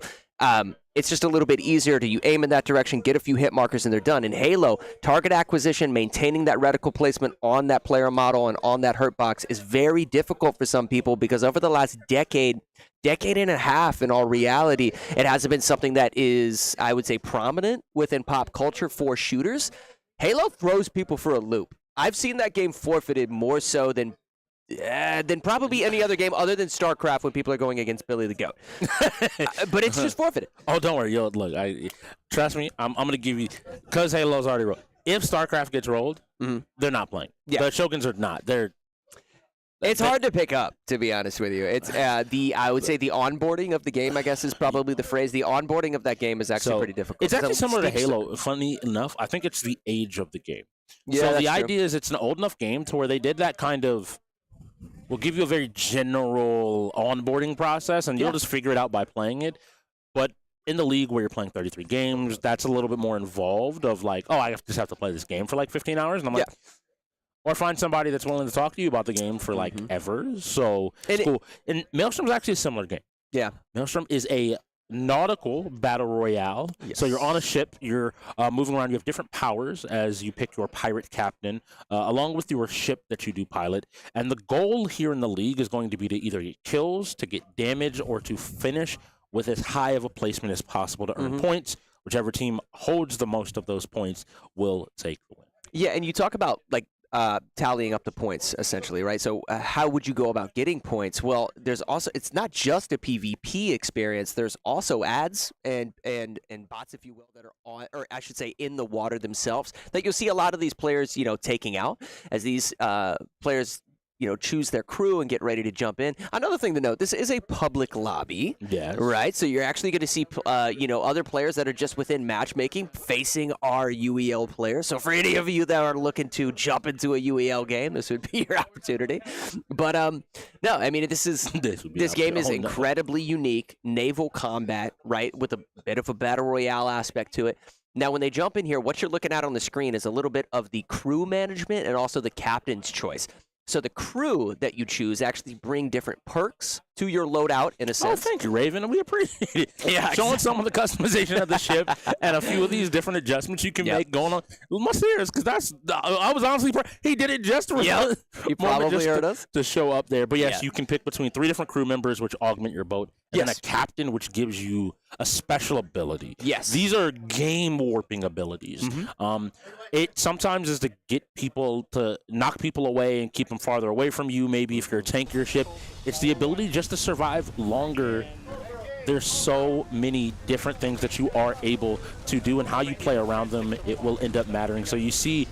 It's just a little bit easier to aim in that direction, get a few hit markers, and they're done. In Halo, target acquisition, maintaining that reticle placement on that player model and on that hurt box is very difficult for some people because over the last decade and a half, in all reality, it hasn't been something that is, I would say, prominent within pop culture for shooters. Halo throws people for a loop. I've seen that game forfeited more so than probably any other game other than StarCraft when people are going against Billy the Goat. But it's just forfeited. Oh, don't worry. Yo, look, trust me, I'm going to give you, because Halo's already rolled. If StarCraft gets rolled, they're not playing. Yeah. The Shoguns are not. It's hard to pick up, to be honest with you. It's I would say the onboarding of the game, I guess, is probably the phrase. The onboarding of that game is actually pretty difficult. It's actually similar to Halo. Funny enough, I think it's the age of the game. Yeah, so the idea is it's an old enough game to where they did that kind of. We'll give you a very general onboarding process, and you'll just figure it out by playing it. But in the league where you're playing 33 games, that's a little bit more involved of like, oh, I just have to play this game for like 15 hours. And I'm like, or find somebody that's willing to talk to you about the game for like ever. So it's cool. And Maelstrom is actually a similar game. Yeah. Maelstrom is a nautical battle royale. Yes. So you're on a ship, you're moving around, you have different powers as you pick your pirate captain along with your ship that you do pilot, and the goal here in the league is going to be to either get kills, to get damage, or to finish with as high of a placement as possible to earn points. Whichever team holds the most of those points will take the win. Yeah, and you talk about like tallying up the points, essentially, right? So how would you go about getting points? Well, there's also, it's not just a PvP experience. There's also ads and bots, if you will, that are on, or I should say in the water themselves, that you'll see a lot of these players, taking out as these players choose their crew and get ready to jump in. Another thing to note, this is a public lobby. Yes. Right? So you're actually going to see, other players that are just within matchmaking facing our UEL players. So for any of you that are looking to jump into a UEL game, this would be your opportunity. But, no, I mean, this game is incredibly unique. Naval combat, right? With a bit of a battle royale aspect to it. Now, when they jump in here, what you're looking at on the screen is a little bit of the crew management and also the captain's choice. So the crew that you choose actually bring different perks to your loadout in a sense. Oh, thank you, Raven. We appreciate it. Yeah, Showing some of the customization of the ship and a few of these different adjustments you can make going on. Must serious, because I was honestly he did it just for You probably heard us to show up there. But yes, you can pick between 3 different crew members, which augment your boat, and then a captain, which gives you a special ability. Yes, these are game warping abilities. It sometimes is to get people to knock people away and keep them farther away from you. Maybe if you're a tankier ship, it's the ability just to survive longer. There's so many different things that you are able to do, and how you play around them, it will end up mattering. So you see,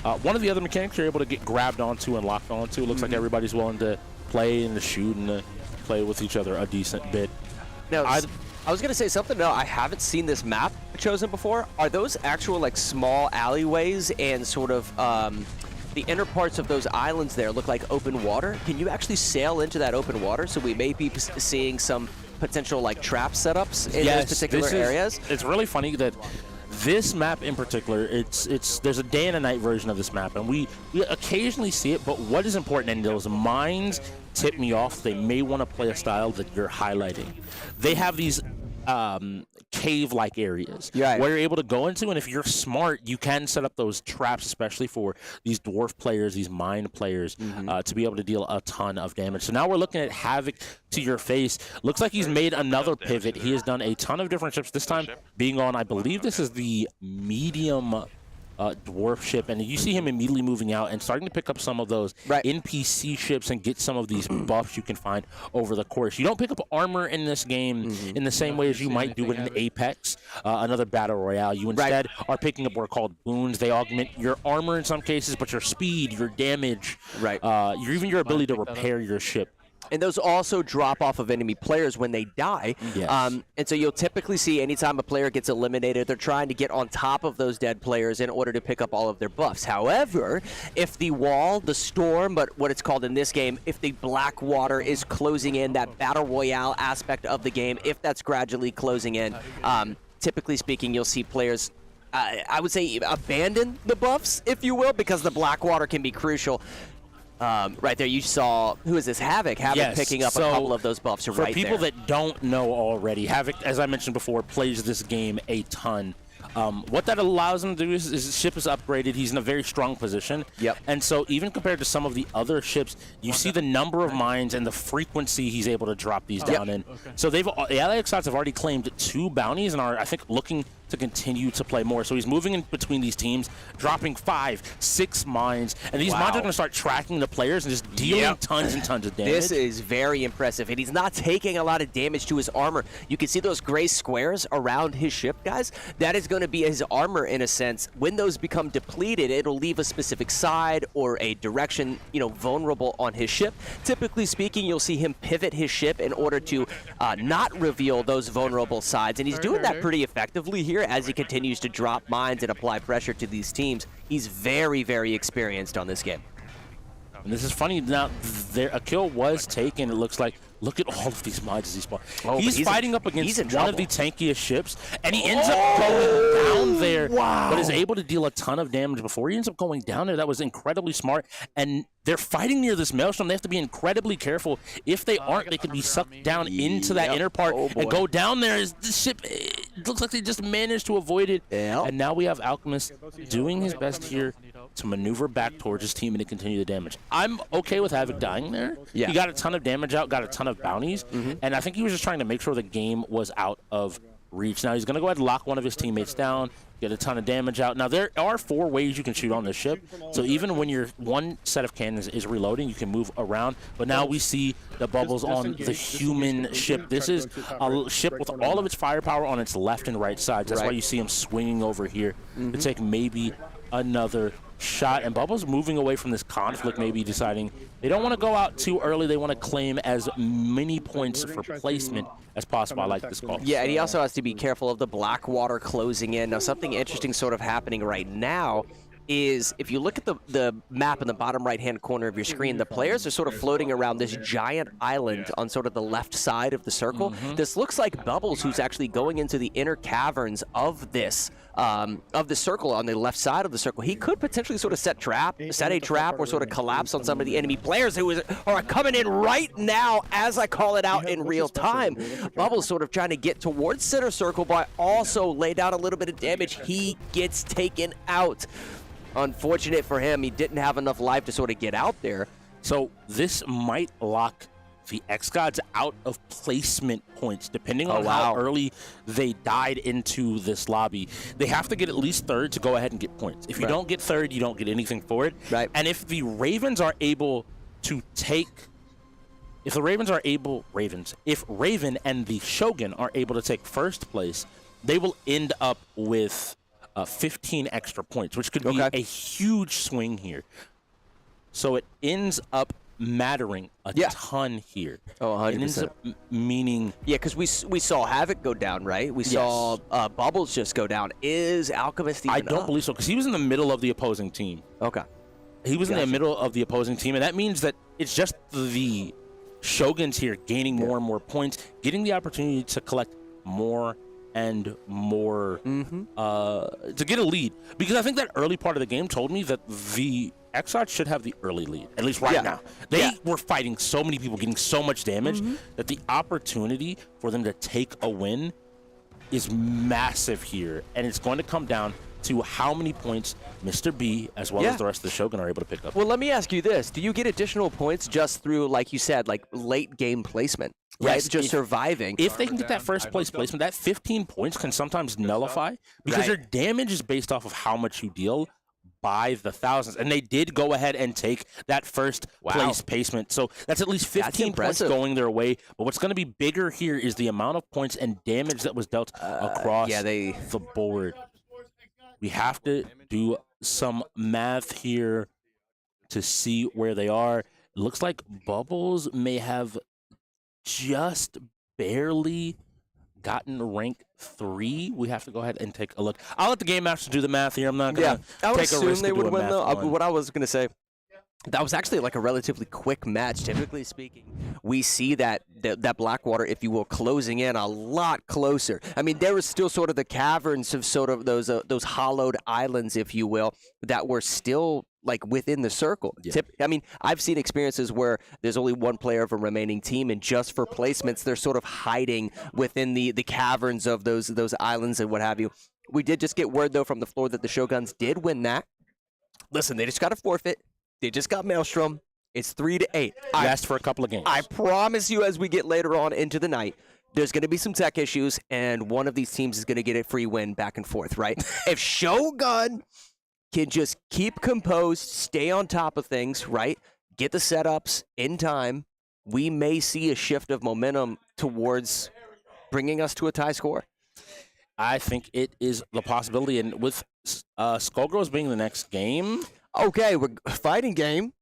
one of the other mechanics you're able to get grabbed onto and locked onto. It looks like everybody's willing to play and to shoot and to play with each other a decent bit. Now, I was going to say something. No, I haven't seen this map chosen before. Are those actual like small alleyways and sort of the inner parts of those islands there look like open water? Can you actually sail into that open water? So we may be seeing some potential like trap setups in those particular areas. It's really funny that this map in particular, there's a day and a night version of this map, and we occasionally see it. But what is important, and those mines tip me off, they may want to play a style that you're highlighting. They have these cave-like areas where you're able to go into, and if you're smart, you can set up those traps, especially for these dwarf players, these mine players, to be able to deal a ton of damage. So now we're looking at Havoc to your face. Looks like he's made another pivot. He has done a ton of different ships, this time being on, I believe this is the medium dwarf ship, and you see him immediately moving out and starting to pick up some of those NPC ships and get some of these buffs you can find over the course. You don't pick up armor in this game in the same way as you might do it in Apex, another battle royale. You instead are picking up what are called boons. They augment your armor in some cases, but your speed, your damage, even your ability to repair your ship. And those also drop off of enemy players when they die. And so you'll typically see anytime a player gets eliminated, they're trying to get on top of those dead players in order to pick up all of their buffs. However, if the wall, the storm, but what it's called in this game, if the black water is closing in, that battle royale aspect of the game, if that's gradually closing in, typically speaking, you'll see players I would say abandon the buffs, if you will, because the black water can be crucial. Right there, you saw, who is this? Havoc. Havoc picking up a couple of those buffs right there. For people that don't know already, Havoc, as I mentioned before, plays this game a ton. What that allows him to do is his ship is upgraded. He's in a very strong position. And so even compared to some of the other ships, you see the number of mines and the frequency he's able to drop these down in. So the xGODS have already claimed 2 bounties and are, I think, looking to continue to play more. So he's moving in between these teams, dropping 5, 6 mines, and these mines are going to start tracking the players and just dealing tons and tons of damage. This is very impressive, and he's not taking a lot of damage to his armor. You can see those gray squares around his ship, guys. That is going to be his armor in a sense. When those become depleted, it'll leave a specific side or a direction, vulnerable on his ship. Typically speaking, you'll see him pivot his ship in order to not reveal those vulnerable sides, and he's doing that pretty effectively here as he continues to drop mines and apply pressure to these teams. He's very, very experienced on this game. And this is funny. Now, a kill was taken, it looks like. Look at all of these mines as he spawns. He's fighting up against one of the tankiest ships, and he ends up going down there, but is able to deal a ton of damage before he ends up going down there. That was incredibly smart. And they're fighting near this maelstrom. They have to be incredibly careful. If they aren't, they could be sucked down into that inner part and go down there. The ship, it looks like they just managed to avoid it. And now we have Alchemist doing his best here to maneuver back towards his team and to continue the damage. I'm okay with Havoc dying there. He got a ton of damage out, got a ton of bounties, and I think he was just trying to make sure the game was out of reach. Now he's going to go ahead and lock one of his teammates down, get a ton of damage out. Now there are 4 ways you can shoot on this ship, so even when your one set of cannons is reloading, you can move around. But now we see the bubbles on the human ship. This is a ship with all of its firepower on its left and right sides. That's why you see him swinging over here to take maybe another shot. And Bubbles moving away from this conflict, maybe deciding they don't want to go out too early. They want to claim as many points for placement as possible. I like this call. Yeah, and he also has to be careful of the black water closing in. Now, something interesting sort of happening right now is if you look at the map in the bottom right-hand corner of your screen, the players are sort of floating around this giant island on sort of the left side of the circle. This looks like Bubbles, who's actually going into the inner caverns of this of the circle on the left side of the circle. He could potentially sort of set a trap or sort of collapse on some of the enemy players who are coming in right now as I call it out in real time. Bubbles sort of trying to get towards center circle, but also lay down a little bit of damage. He gets taken out. Unfortunate for him, he didn't have enough life to sort of get out there. So this might lock the xGODS out of placement points, depending on how early they died into this lobby. They have to get at least third to go ahead and get points. If you don't get third, you don't get anything for it. Right. And if the Ravens are able to take, if Raven and the Shogun are able to take first place, they will end up with 15 extra points, which could be a huge swing here. So it ends up mattering a ton here. Oh, 100%. It ends up meaning... Yeah, because we saw Havoc go down, right? We saw Bubbles just go down. Is Alchemist even I don't believe so, because he was in the middle of the opposing team. Okay. He was in the middle of the opposing team, and that means that it's just the Shoguns here gaining more and more points, getting the opportunity to collect more and more to get a lead. Because I think that early part of the game told me that the xGODS should have the early lead, at least right now. They were fighting so many people, getting so much damage, that the opportunity for them to take a win is massive here. And it's going to come down to how many points Mr. B, as well as the rest of the Shogun, are able to pick up. Well, let me ask you this. Do you get additional points just through, like you said, like late game placement? Right? Yes, Just surviving. If they can get that first place placement, that 15 points can sometimes nullify, because your damage is based off of how much you deal by the thousands. And they did go ahead and take that first place placement. So that's at least 15 points going their way. But what's going to be bigger here is the amount of points and damage that was dealt across the board. We have to do some math here to see where they are. It looks like Bubbles may have just barely gotten rank 3. We have to go ahead and take a look. I'll let the game master do the math here. I'm not going to take a risk. They would win, though. One. What I was going to say, that was actually like a relatively quick match. Typically speaking, we see that Blackwater, if you will, closing in a lot closer. I mean, there was still sort of the caverns of sort of those hollowed islands, if you will, that were still like within the circle. I mean, I've seen experiences where there's only one player of a remaining team, and just for placements, they're sort of hiding within the caverns of those islands and what have you. We did just get word, though, from the floor that the Shoguns did win that. Listen, they just got a forfeit. They just got Maelstrom. It's 3-8. I asked for a couple of games. I promise you, as we get later on into the night, there's going to be some tech issues, and one of these teams is going to get a free win back and forth, right? If Shogun can just keep composed, stay on top of things, right? Get the setups in time, we may see a shift of momentum towards bringing us to a tie score. I think it is the possibility, and with Skullgirls being the next game. Okay, we're fighting game.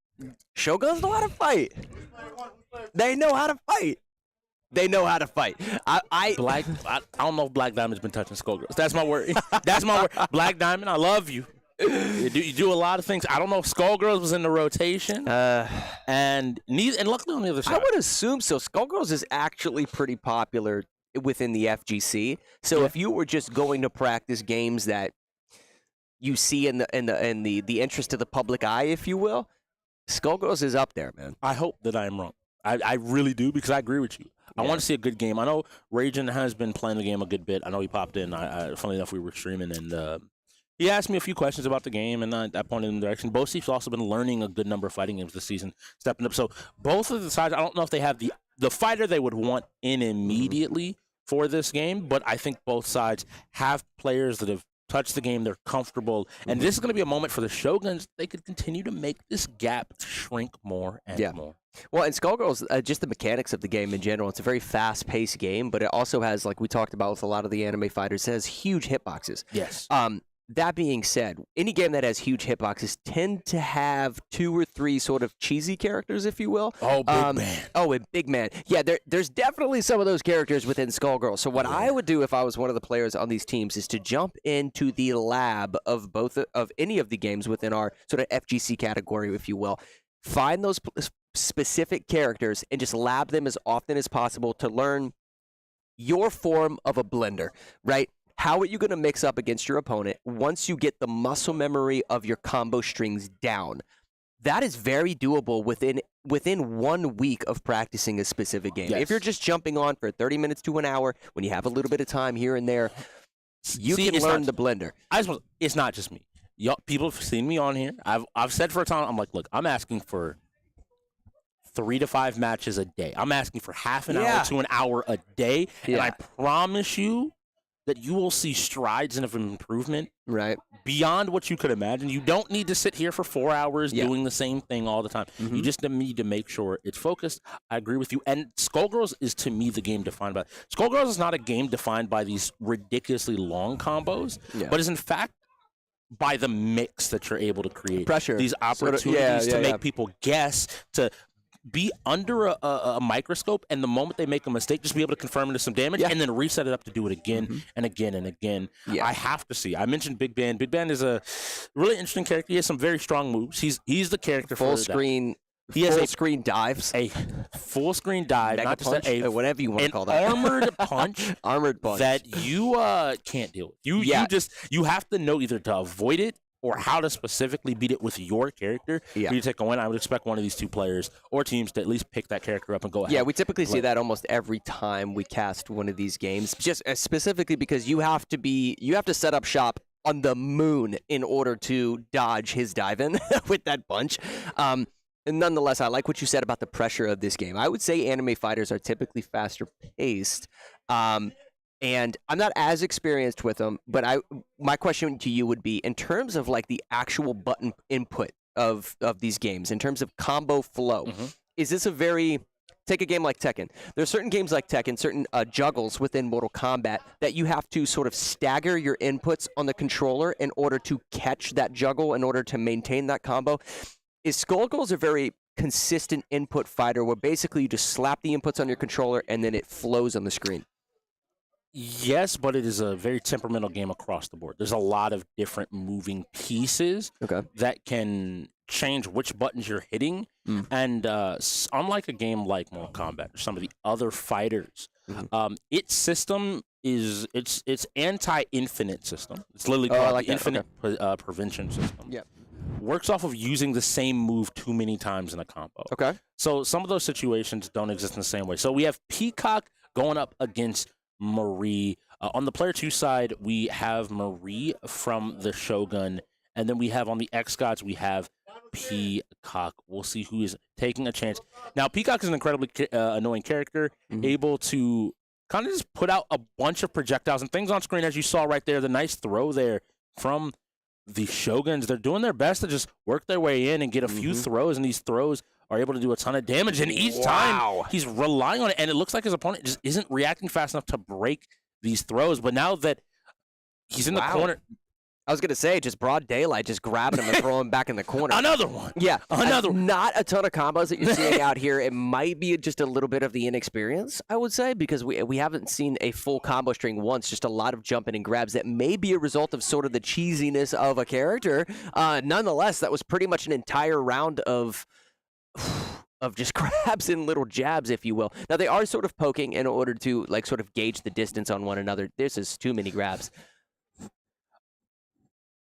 Shoguns know how to fight. They know how to fight. They know how to fight. I don't know if Black Diamond's been touching Skullgirls. That's my worry. That's my worry. Black Diamond, I love you. You do a lot of things. I don't know if Skullgirls was in the rotation. And luckily on the other side. I would assume so. Skullgirls is actually pretty popular within the FGC. So if you were just going to practice games that you see in the interest of the public eye, if you will, Skullgirls is up there, man. I hope that I am wrong. I really do, because I agree with you. I want to see a good game. I know Ragin has been playing the game a good bit. I know he popped in. Funnily enough, we were streaming, and he asked me a few questions about the game, and I pointed in the direction. Both teams have also been learning a good number of fighting games this season, stepping up. So both of the sides, I don't know if they have the fighter they would want in immediately for this game, but I think both sides have players that have touch the game, they're comfortable, and this is going to be a moment for the Shoguns. They could continue to make this gap shrink more and more. Well, and Skullgirls, just the mechanics of the game in general, it's a very fast-paced game, but it also has, like we talked about with a lot of the anime fighters, it has huge hitboxes. Yes. That being said, any game that has huge hitboxes tend to have 2 or 3 sort of cheesy characters, if you will. Oh, big man. Oh, a big man. Yeah, there's definitely some of those characters within Skullgirls. So what I would do if I was one of the players on these teams is to jump into the lab of any of the games within our sort of FGC category, if you will. Find those specific characters and just lab them as often as possible to learn your form of a blender, right? How are you going to mix up against your opponent once you get the muscle memory of your combo strings down? That is very doable within 1 week of practicing a specific game. Yes. If you're just jumping on for 30 minutes to an hour, when you have a little bit of time here and there, you can learn the blender. It's not just me. Y'all, people have seen me on here. I've said for a time, I'm like, look, I'm asking for 3 to 5 matches a day. I'm asking for half an hour to an hour a day, and I promise you that you will see strides of improvement beyond what you could imagine. You don't need to sit here for 4 hours doing the same thing all the time. You just need to make sure it's focused. I agree with you. And Skullgirls is, to me, the game defined by Skullgirls is not a game defined by these ridiculously long combos, but is in fact by the mix that you're able to create. Pressure. These opportunities to make people guess, to be under a microscope, and the moment they make a mistake, just be able to confirm into some damage and then reset it up to do it again and again and again. I have to see. I mentioned Big Band. Big Band is a really interesting character. He has some very strong moves. He's the character full for screen. He has full screen dives. A full screen dive, Mega not just punch, a whatever you want to call that. armored punch. Armored punch that you can't deal with. You have to know either to avoid it or how to specifically beat it with your character. For you to take a win, I would expect one of these 2 players or teams to at least pick that character up and go ahead. Yeah, we typically see that almost every time we cast one of these games, just specifically because you have to set up shop on the moon in order to dodge his dive in with that punch. And nonetheless, I like what you said about the pressure of this game. I would say anime fighters are typically faster paced. And I'm not as experienced with them, but my question to you would be, in terms of like the actual button input of these games, in terms of combo flow, is this take a game like Tekken. There's certain games like Tekken, certain juggles within Mortal Kombat that you have to sort of stagger your inputs on the controller in order to catch that juggle, in order to maintain that combo. Is Skullgirls a very consistent input fighter where basically you just slap the inputs on your controller and then it flows on the screen? Yes, but it is a very temperamental game across the board. There's a lot of different moving pieces that can change which buttons you're hitting. And unlike a game like Mortal Kombat or some of the other fighters, its system is it's anti-infinite system. It's literally called the infinite prevention system. Works off of using the same move too many times in a combo. So some of those situations don't exist in the same way. So we have Peacock going up against Marie. On the player 2 side, we have Marie from the Shogun, and then we have on the xGODS, we have Peacock. We'll see who is taking a chance. Now, Peacock is an incredibly annoying character, able to kind of just put out a bunch of projectiles and things on screen, as you saw right there. The nice throw there from the Shoguns. They're doing their best to just work their way in and get a few throws, and these throws are able to do a ton of damage, and each time he's relying on it, and it looks like his opponent just isn't reacting fast enough to break these throws. But now that he's in the corner, I was going to say, just broad daylight, just grabbing him and throwing him back in the corner. Another one. Yeah. Another one. Not a ton of combos that you're seeing out here. It might be just a little bit of the inexperience, I would say, because we haven't seen a full combo string once, just a lot of jumping and grabs that may be a result of sort of the cheesiness of a character. Nonetheless, that was pretty much an entire round of just grabs and little jabs, if you will. Now, they are sort of poking in order to, like, sort of gauge the distance on one another. This is too many grabs.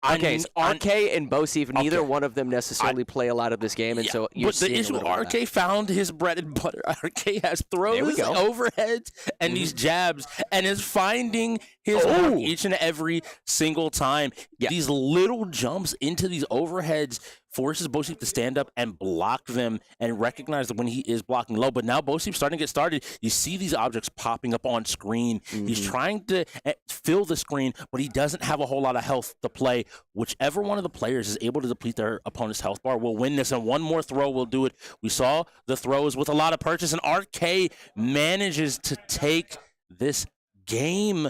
Okay, so RK and Bosif, neither one of them necessarily play a lot of this game, and so you're but the issue, RK found his bread and butter. RK has throws, overheads, and these jabs, and is finding his mark each and every single time. These little jumps into these overheads forces Bosif to stand up and block them and recognize that when he is blocking low. But now Bosif's starting to get started. You see these objects popping up on screen. He's trying to fill the screen, but he doesn't have a whole lot of health to play. Whichever one of the players is able to deplete their opponent's health bar will win this, and one more throw will do it. We saw the throws with a lot of purchase, and RK manages to take this game.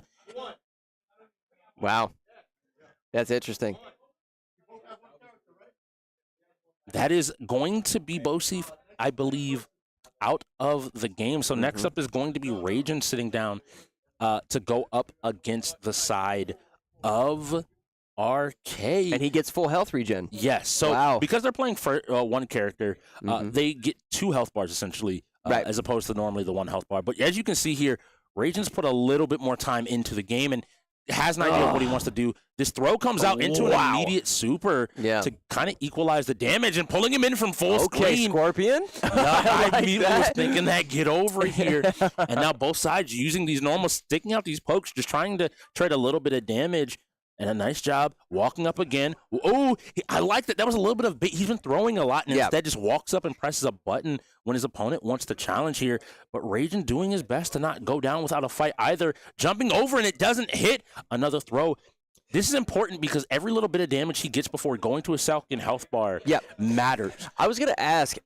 Wow. That's interesting. That is going to be Bosif, I believe, out of the game. So next up is going to be Ragin sitting down to go up against the side of RK. And he gets full health regen. Yes. So because they're playing for one character, they get 2 health bars essentially, as opposed to normally the 1 health bar. But as you can see here, Ragin's put a little bit more time into the game and has an idea of what he wants to do. This throw comes out into an immediate super to kind of equalize the damage and pulling him in from full screen. Scorpion. I immediately was thinking that, get over here. And now both sides using these normal, sticking out these pokes, just trying to trade a little bit of damage. And a nice job walking up again. Oh, I like that. That was a little bit of bait. He's been throwing a lot and instead just walks up and presses a button when his opponent wants to challenge here. But Ragin doing his best to not go down without a fight either. Jumping over and it doesn't hit. Another throw. This is important because every little bit of damage he gets before going to a second health bar matters. I was going to ask,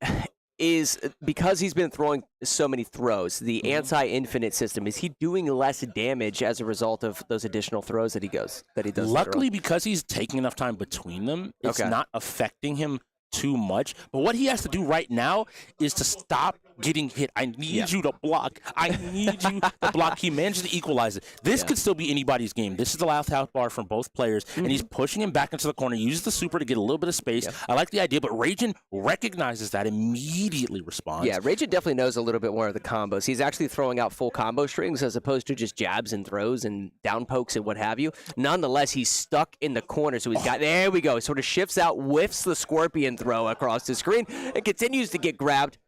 is because he's been throwing so many throws, the anti-infinite system, is he doing less damage as a result of those additional throws that he does? Luckily, because he's taking enough time between them, it's not affecting him too much. But what he has to do right now is to stop getting hit. I need you to block. I need you to block. He managed to equalize it. This could still be anybody's game. This is the last health bar from both players, and he's pushing him back into the corner. Uses the super to get a little bit of space. I like the idea, but Ragin recognizes that, immediately responds. Yeah, Ragin definitely knows a little bit more of the combos. He's actually throwing out full combo strings as opposed to just jabs and throws and down pokes and what have you. Nonetheless, he's stuck in the corner, so he's got, there we go. Sort of shifts out, whiffs the scorpion throw across the screen, and continues to get grabbed.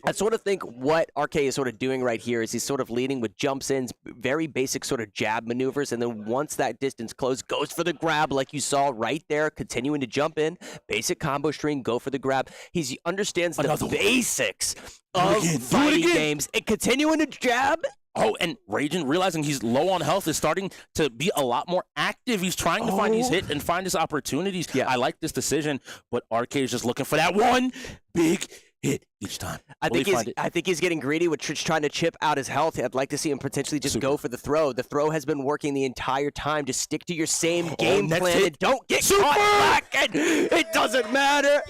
I sort of think what RK is sort of doing right here is he's sort of leading with jumps in, very basic sort of jab maneuvers, and then once that distance closed, goes for the grab like you saw right there, continuing to jump in, basic combo string, go for the grab. He understands the basics of fighting games and continuing to jab. Oh, and Ragin, realizing he's low on health, is starting to be a lot more active. He's trying to find his hit and find his opportunities. I like this decision, but RK is just looking for that one big hit each time. I think he's getting greedy with trying to chip out his health. I'd like to see him potentially just go for the throw. The throw has been working the entire time. Just stick to your same game plan and don't get caught back. And it doesn't matter.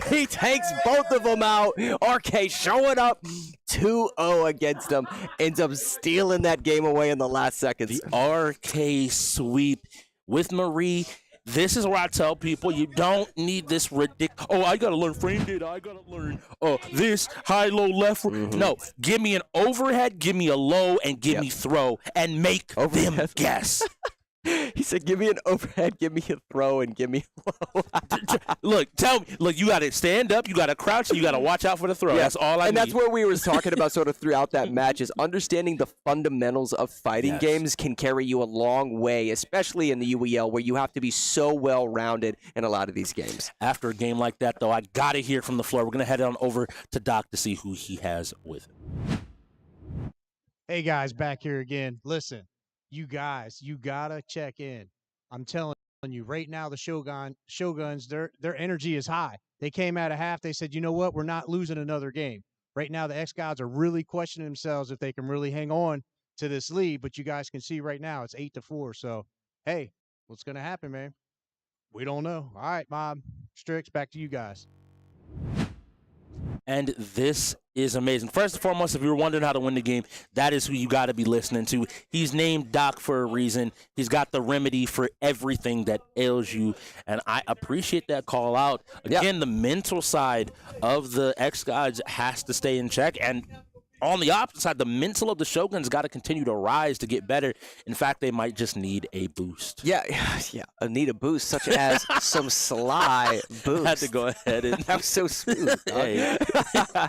He takes both of them out. RK showing up 2-0 against him. Ends up stealing that game away in the last seconds. The RK sweep with Marie. This is where I tell people you don't need this ridiculous. Oh, I gotta learn frame data. I gotta learn this high, low, left. No, give me an overhead, give me a low, and give me throw, and make them guess. He said, "Give me an overhead, give me a throw, and give me a low." Look, you got to stand up, you got to crouch, and you got to watch out for the throw. That's all I need. And that's what we were talking about sort of throughout that match is understanding the fundamentals of fighting games can carry you a long way, especially in the UEL where you have to be so well-rounded in a lot of these games. After a game like that, though, I got to hear from the floor. We're going to head on over to Doc to see who he has with him. Hey, guys, back here again. Listen. You guys, you gotta check in. I'm telling you right now, the Shoguns, their energy is high. They came out of half. They said, you know what? We're not losing another game. Right now, the xGODS are really questioning themselves if they can really hang on to this lead. But you guys can see right now it's 8-4. So, hey, what's gonna happen, man? We don't know. All right, Mom, Strix, back to you guys. And this is amazing. First and foremost, if you were wondering how to win the game, that is who you got to be listening to. He's named Doc for a reason. He's got the remedy for everything that ails you, and I appreciate that call out. Again, the mental side of the xGODS has to stay in check, and on the opposite side, the mental of the Shoguns got to continue to rise to get better. In fact, they might just need a boost. Yeah, need a boost, such as some sly boost. I had to go ahead and that was so smooth. Hey.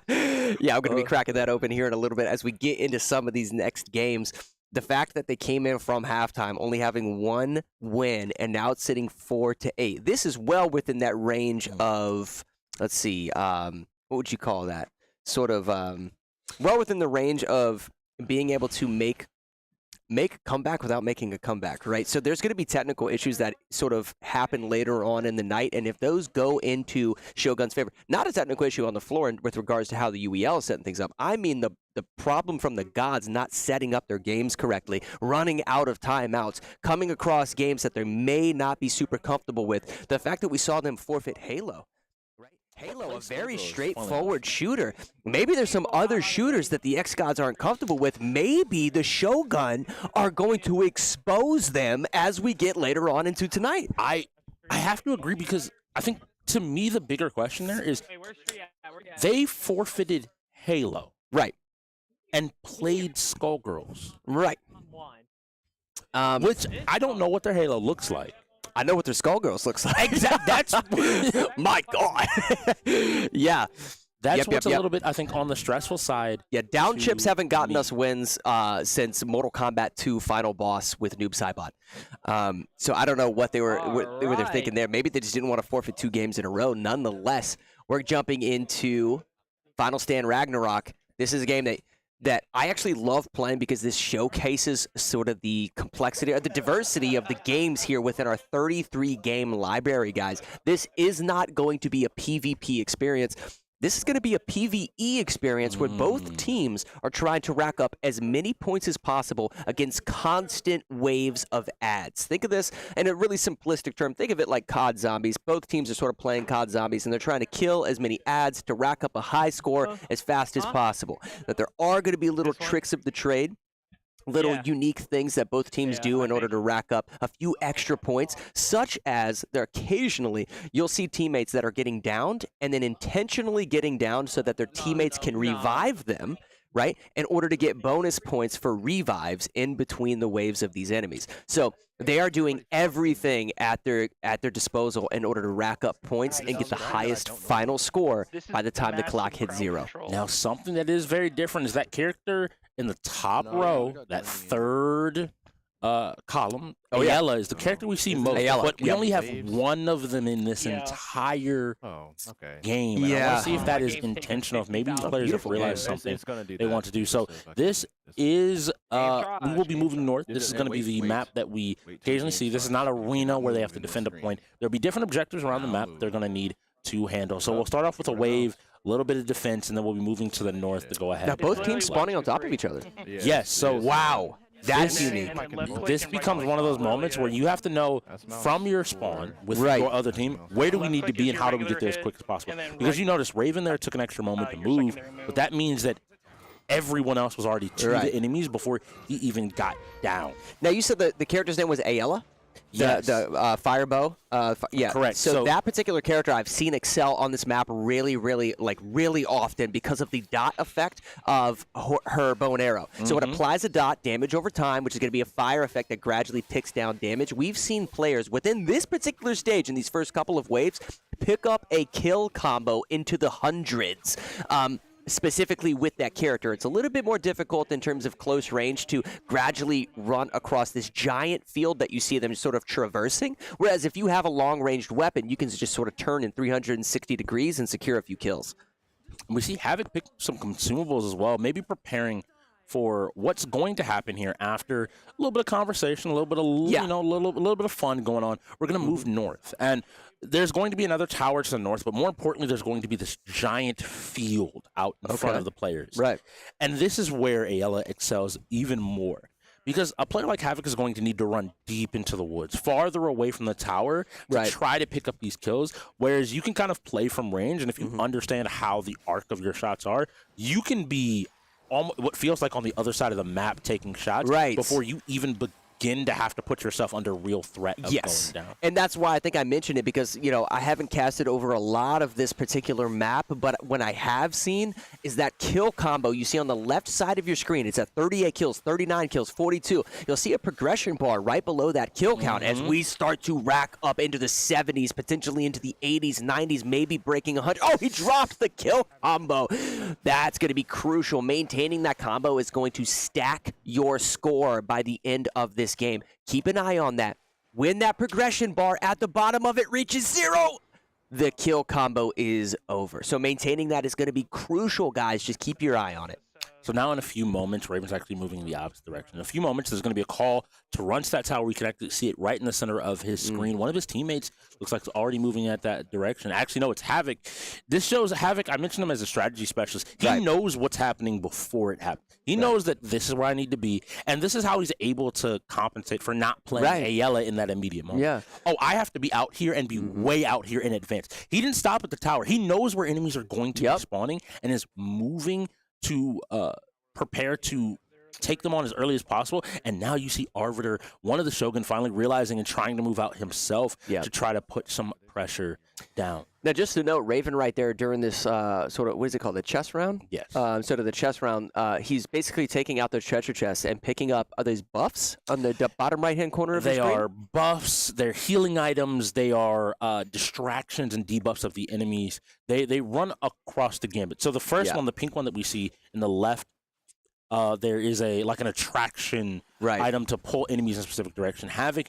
I'm going to be cracking that open here in a little bit as we get into some of these next games. The fact that they came in from halftime only having one win, and now it's sitting 4-8. This is well within that range of, let's see, what would you call that? Sort of, well within the range of being able to make make a comeback without making a comeback, right? So there's going to be technical issues that sort of happen later on in the night, and if those go into Shogun's favor, not a technical issue on the floor with regards to how the UEL is setting things up. I mean the problem from the gods not setting up their games correctly, running out of timeouts, coming across games that they may not be super comfortable with. The fact that we saw them forfeit Halo. Halo, a very straightforward shooter. Maybe there's some other shooters that the xGODS aren't comfortable with. Maybe the Shogun are going to expose them as we get later on into tonight. I have to agree because I think, to me, the bigger question there is they forfeited Halo. Right. And played Skullgirls. Right. Which I don't know what their Halo looks like. I know what their Skullgirls looks like. Exactly. That's my God. Yeah. That's what's a little bit, I think, on the stressful side. Yeah, down chips haven't gotten us wins since Mortal Kombat 2 Final Boss with Noob Saibot. So I don't know what they were thinking there. Maybe they just didn't want to forfeit 2 games in a row. Nonetheless, we're jumping into Final Stand Ragnarok. This is a game that I actually love playing because this showcases sort of the complexity or the diversity of the games here within our 33-game library, guys. This is not going to be a PvP experience. This is going to be a PvE experience where both teams are trying to rack up as many points as possible against constant waves of ads. Think of this in a really simplistic term. Think of it like COD Zombies. Both teams are sort of playing COD Zombies, and they're trying to kill as many ads to rack up a high score as fast as possible. That there are going to be little tricks of the trade, little unique things that both teams do in order to rack up a few extra points, such as there occasionally you'll see teammates that are getting downed and then intentionally getting down so that their teammates can revive them, right, in order to get bonus points for revives in between the waves of these enemies. So they are doing everything at their disposal in order to rack up points and get the highest final score by the time the clock hits 0. Now, something that is very different is that character in the top row, that third column. Ayala is the character we see most, but we only have one of them in this entire game. And I want to see if that is intentional. If maybe players have realized something they want to do. So this is, we will be moving north. This is going to be the map that we occasionally see. This is not an arena where they have to defend a point. There'll be different objectives around the map they're going to need to handle. So we'll start off with a wave, a little bit of defense, and then we'll be moving to the north to go ahead. Now both teams spawning on top of each other. Yes. So wow. That's unique. This becomes one of those moments where you have to know from your spawn with your other team, where do we need to be and how do we get there as quick as possible? Because you notice Raven there took an extra moment to move, but that means that everyone else was already to the enemies before he even got down. Now you said the character's name was Ayala? The fire bow? Yeah. Correct. So that particular character I've seen excel on this map really often because of the dot effect of her bow and arrow. So it applies a dot, damage over time, which is going to be a fire effect that gradually ticks down damage. We've seen players within this particular stage in these first couple of waves pick up a kill combo into the hundreds. Specifically with that character. It's a little bit more difficult in terms of close range to gradually run across this giant field that you see them sort of traversing, whereas if you have a long-ranged weapon, you can just sort of turn in 360 degrees and secure a few kills. We see Havoc pick some consumables as well, maybe preparing for what's going to happen here after a little bit of conversation, a little bit of a little bit of fun going on. We're going to move north, and there's going to be another tower to the north, but more importantly, there's going to be this giant field out in front of the players. Right. And this is where Ayala excels even more. Because a player like Havoc is going to need to run deep into the woods, farther away from the tower to try to pick up these kills, whereas you can kind of play from range, and if you understand how the arc of your shots are, you can be almost what feels like on the other side of the map taking shots before you even begin to have to put yourself under real threat of going down. And that's why I think I mentioned it because, you know, I haven't casted over a lot of this particular map, but when I have seen is that kill combo you see on the left side of your screen. It's at 38 kills, 39 kills, 42. You'll see a progression bar right below that kill count as we start to rack up into the 70s, potentially into the 80s, 90s, maybe breaking 100. Oh, he dropped the kill combo. That's going to be crucial. Maintaining that combo is going to stack your score by the end of this game. Keep an eye on that. When that progression bar at the bottom of it reaches 0, the kill combo is over. So maintaining that is going to be crucial, guys. Just keep your eye on it. So now in a few moments, Raven's actually moving in the opposite direction. In a few moments, there's going to be a call to run to that tower. We can actually see it right in the center of his screen. One of his teammates looks like it's already moving at that direction. Actually, no, it's Havoc. This shows Havoc. I mentioned him as a strategy specialist. He knows what's happening before it happens. He knows that this is where I need to be, and this is how he's able to compensate for not playing Ayala in that immediate moment. Yeah. Oh, I have to be out here and be way out here in advance. He didn't stop at the tower. He knows where enemies are going to be spawning and is moving to prepare to take them on as early as possible. And now you see Arbiter, one of the Shogun, finally realizing and trying to move out himself to try to put some pressure down. Now, just to note, Raven right there during this sort of, what is it called, the chess round? Yes. Sort of the chess round, he's basically taking out those treasure chests and picking up, are these buffs on the bottom right-hand corner of the screen? They are buffs, they're healing items, they are distractions and debuffs of the enemies. They run across the gambit. So the first one, the pink one that we see in the left, there is like an attraction item to pull enemies in a specific direction. Havoc,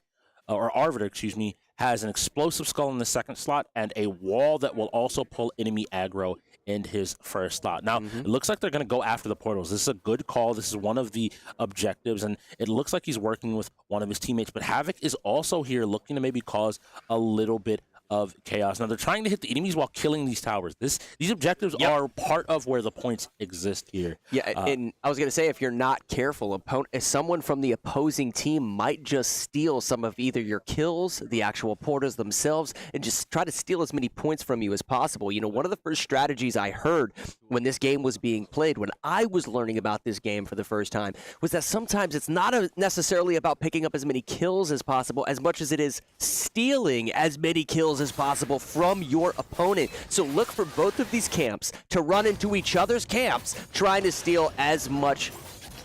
or Arbiter, excuse me, has an explosive skull in the second slot and a wall that will also pull enemy aggro in his first slot. Now, it looks like they're going to go after the portals. This is a good call. This is one of the objectives, and it looks like he's working with one of his teammates. But Havoc is also here looking to maybe cause a little bit of chaos. Now, they're trying to hit the enemies while killing these towers. These objectives are part of where the points exist here. Yeah, and I was going to say, if you're not careful, someone from the opposing team might just steal some of either your kills, the actual portals themselves, and just try to steal as many points from you as possible. You know, one of the first strategies I heard when this game was being played, when I was learning about this game for the first time, was that sometimes it's not necessarily about picking up as many kills as possible as much as it is stealing as many kills as possible from your opponent. So look for both of these camps to run into each other's camps, trying to steal as much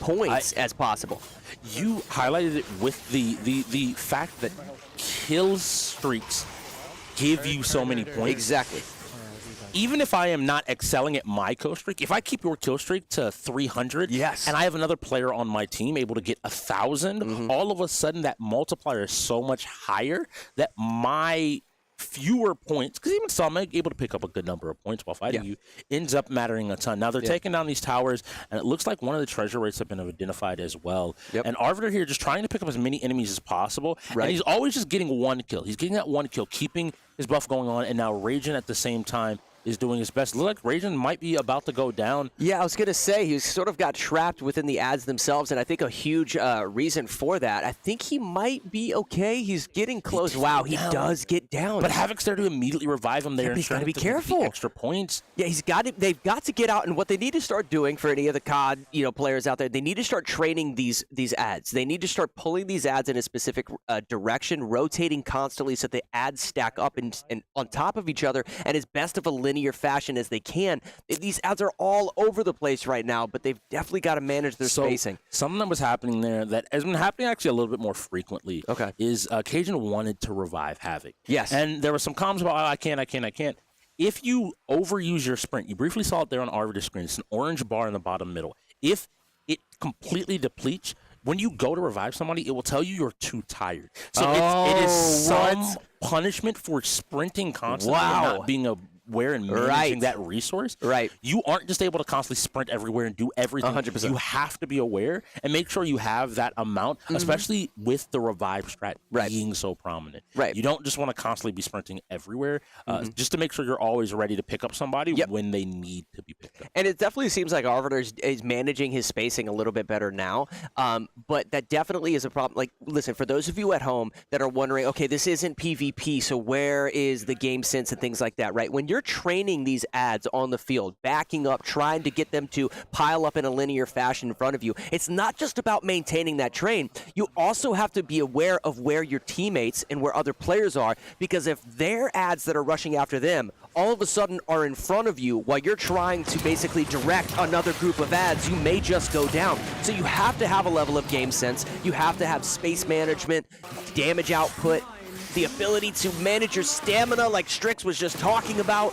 points as possible. You highlighted it with the fact that kill streaks give you so many points. Exactly. Even if I am not excelling at my kill streak, if I keep your kill streak to 300, and I have another player on my team able to get 1,000, all of a sudden that multiplier is so much higher that my fewer points, because even some are able to pick up a good number of points while fighting you, ends up mattering a ton. Now they're taking down these towers, and it looks like one of the treasure rates have been identified as well. And Arbiter here just trying to pick up as many enemies as possible, and he's always just getting one kill. He's getting that one kill, keeping his buff going on, and now Raging at the same time is doing his best. Look like Raging might be about to go down. Yeah, I was going to say, he sort of got trapped within the ads themselves, and I think a huge reason for that, I think he might be okay. He's getting close. Wow, he does get down. But Havoc's there to immediately revive him there. Yeah, and he's got to be the careful. Extra points. Yeah, they've got to get out, and what they need to start doing for any of the COD players out there, they need to start training these ads. They need to start pulling these ads in a specific direction, rotating constantly so the ads stack up and on top of each other and as best of a linear fashion as they can. These ads are all over the place right now, but they've definitely got to manage their spacing. Something that was happening there that has been happening actually a little bit more frequently is Cajun wanted to revive Havoc. Yes. And there were some comments about, I can't. If you overuse your sprint, you briefly saw it there on Arbiter's screen. It's an orange bar in the bottom middle. If it completely depletes, when you go to revive somebody, it will tell you you're too tired. So it is some punishment for sprinting constantly and not being aware and managing that resource. You aren't just able to constantly sprint everywhere and do everything. 100%. You have to be aware and make sure you have that amount, especially with the revive strat being so prominent. You don't just want to constantly be sprinting everywhere, just to make sure you're always ready to pick up somebody when they need to be picked up. And it definitely seems like Arbiter is managing his spacing a little bit better now, but that definitely is a problem. Like, listen, for those of you at home that are wondering, okay, this isn't PvP, so where is the game sense and things like that, right? When you're training these ads on the field, backing up, trying to get them to pile up in a linear fashion in front of you, it's not just about maintaining that train. You also have to be aware of where your teammates and where other players are, because if their ads that are rushing after them all of a sudden are in front of you while you're trying to basically direct another group of ads, you may just go down. So you have to have a level of game sense. You have to have space management, damage output, the ability to manage your stamina like Strix was just talking about.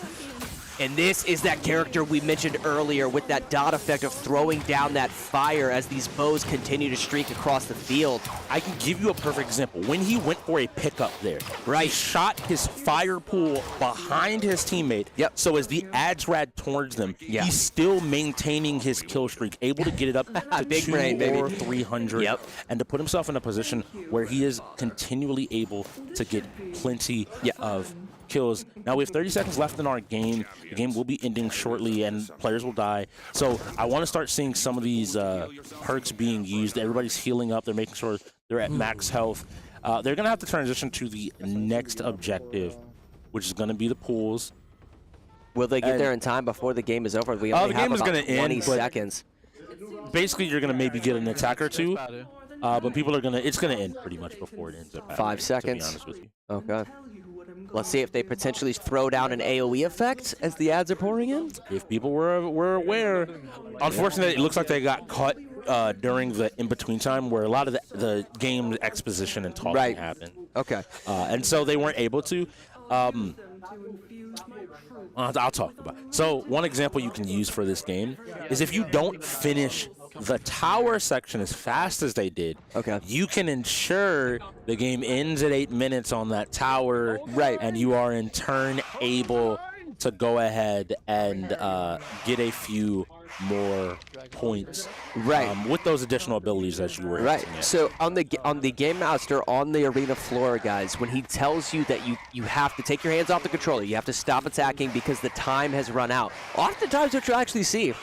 And this is that character we mentioned earlier with that dot effect of throwing down that fire as these bows continue to streak across the field. I can give you a perfect example. When he went for a pickup there, he shot his fire pool behind his teammate. Yep. So as the ads rad towards them, he's still maintaining his kill streak, able to get it up to Big 2 brain, baby. or 300, and to put himself in a position where he is continually able to get plenty of kills. Now we have 30 seconds left in our game. The game will be ending shortly and players will die. So I want to start seeing some of these perks being used. Everybody's healing up. They're making sure they're at max health. They're going to have to transition to the next objective, which is going to be the pools. Will they get there in time before the game is over? We only the have game is about going to 20 end, seconds. Basically, you're going to maybe get an attack or two. But people are it's going to end pretty much before it ends up. 5 seconds. To be honest with you. Okay. Let's see if they potentially throw down an AoE effect as the ads are pouring in. If people were aware. Unfortunately, it looks like they got caught during the in-between time where a lot of the game exposition and talking happened. Okay. And so they weren't able to. I'll talk about it. So one example you can use for this game is if you don't finish the tower section as fast as they did, you can ensure the game ends at 8 minutes on that tower, and you are in turn able to go ahead and get a few more points with those additional abilities that you were hinting at. So on the game master on the arena floor, guys, when he tells you that you have to take your hands off the controller, you have to stop attacking because the time has run out. Oftentimes what you'll actually see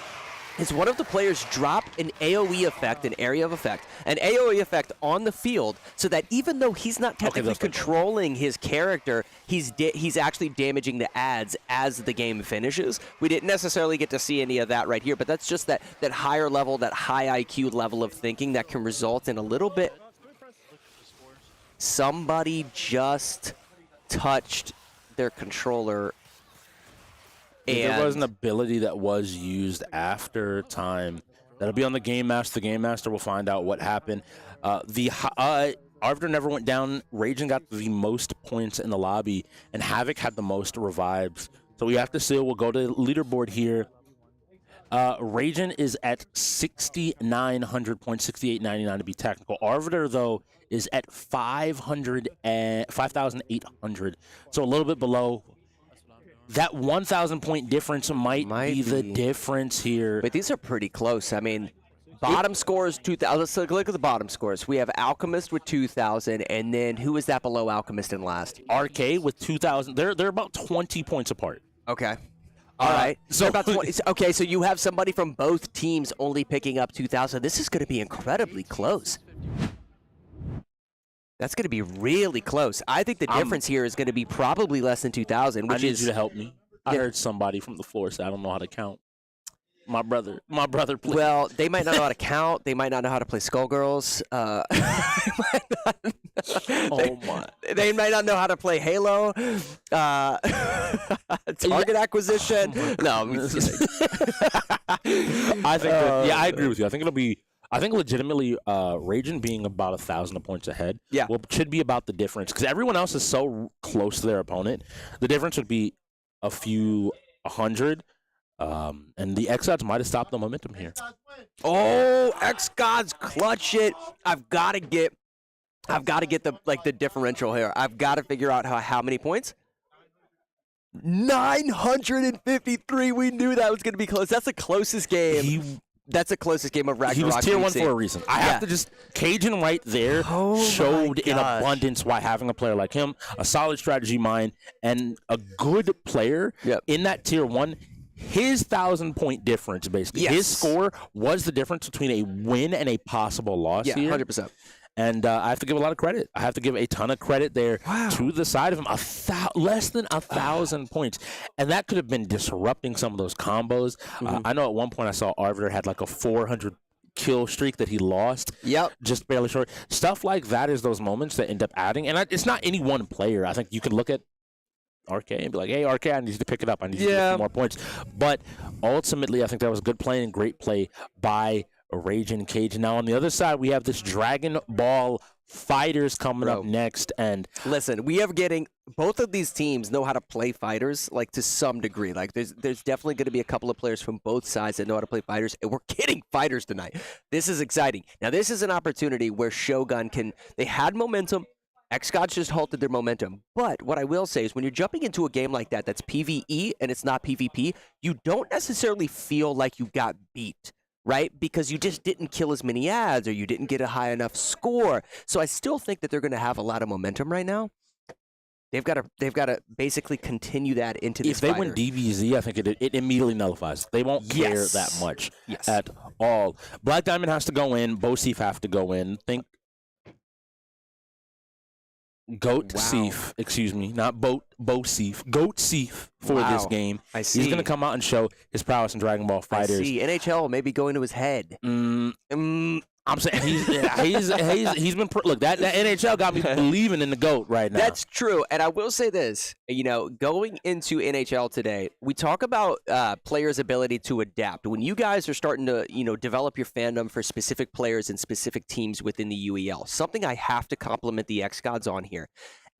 is one of the players drop an AoE effect, an area of effect, an AoE effect on the field, so that even though he's not technically controlling his character, he's actually damaging the ads as the game finishes. We didn't necessarily get to see any of that right here, but that's just that higher level, that high IQ level of thinking that can result in a little bit. Somebody just touched their controller. There was an ability that was used after time. That'll be on the Game Master. The Game Master will find out what happened. Arbiter never went down. Raging got the most points in the lobby, and Havoc had the most revives. So we have to see. We'll go to the leaderboard here. Raging is at 6,900 points, 6,899 to be technical. Arbiter, though, is at 5,800. So a little bit below. That 1,000 point difference might be the difference here. But these are pretty close. I mean, bottom scores 2,000. Let's look at the bottom scores. We have Alchemist with 2,000, and then who is that below Alchemist in last? RK with 2,000. They're about 20 points apart. Okay. All right. So about 20. Okay, so you have somebody from both teams only picking up 2,000. This is going to be incredibly close. That's going to be really close. I think the difference here is going to be probably less than 2,000, which I need you to help me. I heard somebody from the floor say I don't know how to count. My brother plays. Well, they might not know how to count. They might not know how to play Skullgirls. They might not know how to play Halo. Target acquisition. No, I'm just kidding. I think I agree with you. I think legitimately, Raging being about 1,000 points ahead should be about the difference. Because everyone else is so close to their opponent. The difference would be a few 100. And the xGODS might have stopped the momentum here. Oh, xGODS clutch it. I've got to get the differential here. I've got to figure out how many points. 953. We knew that was going to be close. That's the closest game. That's the closest game of Ragnarok. He was tier 1 for a reason. I have to just Cajun right there showed in abundance why having a player like him, a solid strategy mind, and a good player in that tier 1. His 1,000 point difference, basically. His score was the difference between a win and a possible loss here. 100%. And I have to give a lot of credit. I have to give a ton of credit there to the side of him. Less than 1,000 points. And that could have been disrupting some of those combos. I know at one point I saw Arbiter had like a 400 kill streak that he lost. Just barely short. Stuff like that is those moments that end up adding. And it's not any one player. I think you can look at RK and be like, hey, RK, I need you to pick it up. I need you to get some more points. But ultimately, I think that was good play and great play by Raging Cage. Now, on the other side, we have this Dragon Ball Fighters coming up next, and listen, we are getting both of these teams know how to play fighters, like to some degree. Like there's definitely going to be a couple of players from both sides that know how to play fighters, and we're getting fighters tonight. This is exciting. Now this is an opportunity where Shogun they had momentum. xGODS just halted their momentum. But what I will say is when you're jumping into a game like that that's PvE and it's not PvP, you don't necessarily feel like you got beat, right? Because you just didn't kill as many ads or you didn't get a high enough score. So I still think that they're going to have a lot of momentum right now. They've got to basically continue that into this If they fighter. win DVZ, I think it immediately nullifies. They won't care that much at all. Black Diamond has to go in. Bosif have to go in. Think Goat-Seef, excuse me, not Bosif. Goat-Seef for this game. I see. He's going to come out and show his prowess in Dragon Ball Fighters. I see. NHL maybe going to his head. I'm saying he's been look that NHL got me believing in the GOAT right now. That's true, and I will say this: going into NHL today, we talk about players' ability to adapt. When you guys are starting to develop your fandom for specific players and specific teams within the UEL, something I have to compliment the xGODS on here.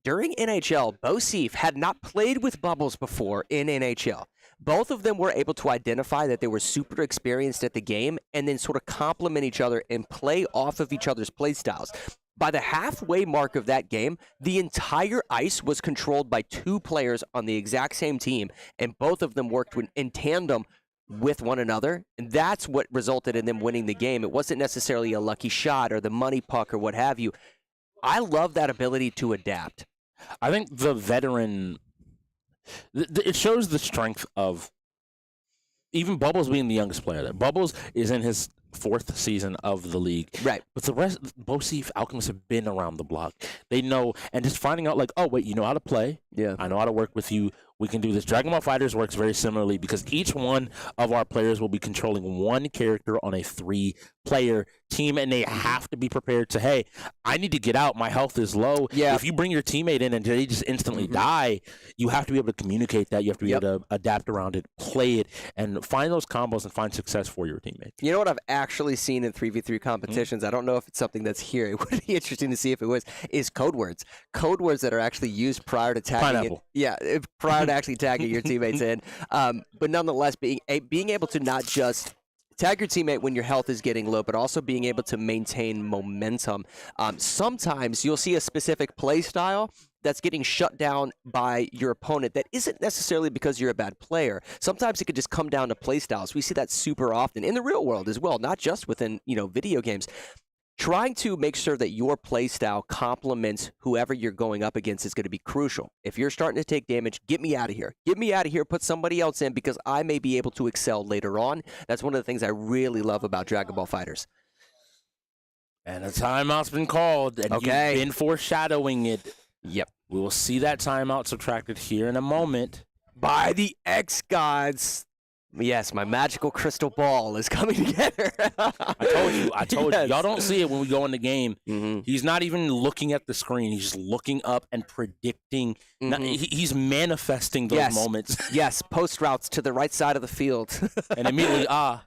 During NHL, Bosif had not played with Bubbles before in NHL. Both of them were able to identify that they were super experienced at the game and then sort of complement each other and play off of each other's play styles. By the halfway mark of that game, the entire ice was controlled by two players on the exact same team, and both of them worked in tandem with one another, and that's what resulted in them winning the game. It wasn't necessarily a lucky shot or the money puck or what have you. I love that ability to adapt. I think the veteran... It shows the strength of even Bubbles being the youngest player there. Bubbles is in his 4th season of the league. Right. But the rest, Bosif, Alchemists have been around the block. They know, and just finding out like, oh, wait, you know how to play. Yeah. I know how to work with you. We can do this. Dragon Ball Fighters works very similarly because each one of our players will be controlling one character on a 3-player team, and they have to be prepared to, hey, I need to get out. My health is low. Yeah. If you bring your teammate in and they just instantly die, you have to be able to communicate that. You have to be able to adapt around it, play it, and find those combos and find success for your teammates. You know what I've actually seen in 3v3 competitions? I don't know if it's something that's here. It would be interesting to see if it was, is code words. Code words that are actually used prior to tagging. Pineapple. Prior to actually tagging your teammates in. But nonetheless, being able to not just tag your teammate when your health is getting low, but also being able to maintain momentum. Sometimes you'll see a specific play style that's getting shut down by your opponent that isn't necessarily because you're a bad player. Sometimes it could just come down to play styles. We see that super often in the real world as well, not just within video games. Trying to make sure that your play style complements whoever you're going up against is going to be crucial. If you're starting to take damage, get me out of here. Get me out of here, put somebody else in because I may be able to excel later on. That's one of the things I really love about Dragon Ball Fighters. And a timeout's been called, and you've been foreshadowing it. Yep. We will see that timeout subtracted here in a moment. By the xGODS. Yes, my magical crystal ball is coming together. I told you. Y'all don't see it when we go in the game. He's not even looking at the screen. He's just looking up and predicting. He's manifesting those moments. Yes, post routes to the right side of the field. And immediately, I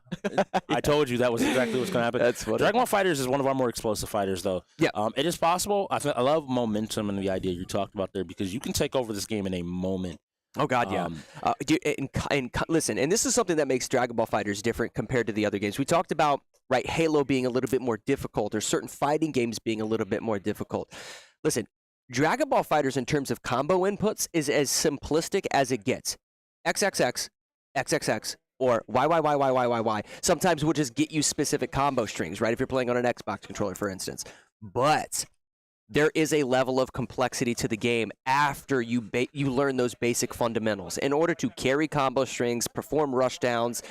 told you that was exactly what's going to happen. That's funny. Dragon Ball Fighters is one of our more explosive fighters, though. Yeah. It is possible. I love momentum and the idea you talked about there because you can take over this game in a moment. Oh, God, yeah. Listen, and this is something that makes Dragon Ball Fighters different compared to the other games. We talked about, Halo being a little bit more difficult or certain fighting games being a little bit more difficult. Listen, Dragon Ball Fighters in terms of combo inputs is as simplistic as it gets. XXX, XXX, or Y. Sometimes we'll just get you specific combo strings, right, if you're playing on an Xbox controller, for instance. But there is a level of complexity to the game after you learn those basic fundamentals. In order to carry combo strings, perform rushdowns,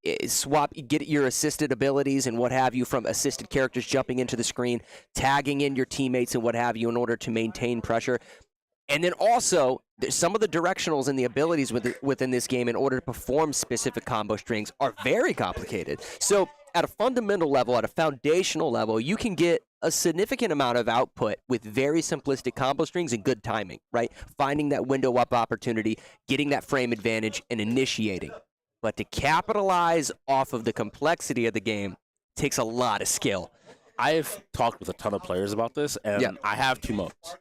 get your assisted abilities and what have you from assisted characters jumping into the screen, tagging in your teammates and what have you in order to maintain pressure. And then also, some of the directionals and the abilities within this game in order to perform specific combo strings are very complicated. So at a fundamental level, at a foundational level, you can get a significant amount of output with very simplistic combo strings and good timing, right? Finding that window up opportunity, getting that frame advantage, and initiating. But to capitalize off of the complexity of the game takes a lot of skill. I've talked with a ton of players about this, and I have 2 modes.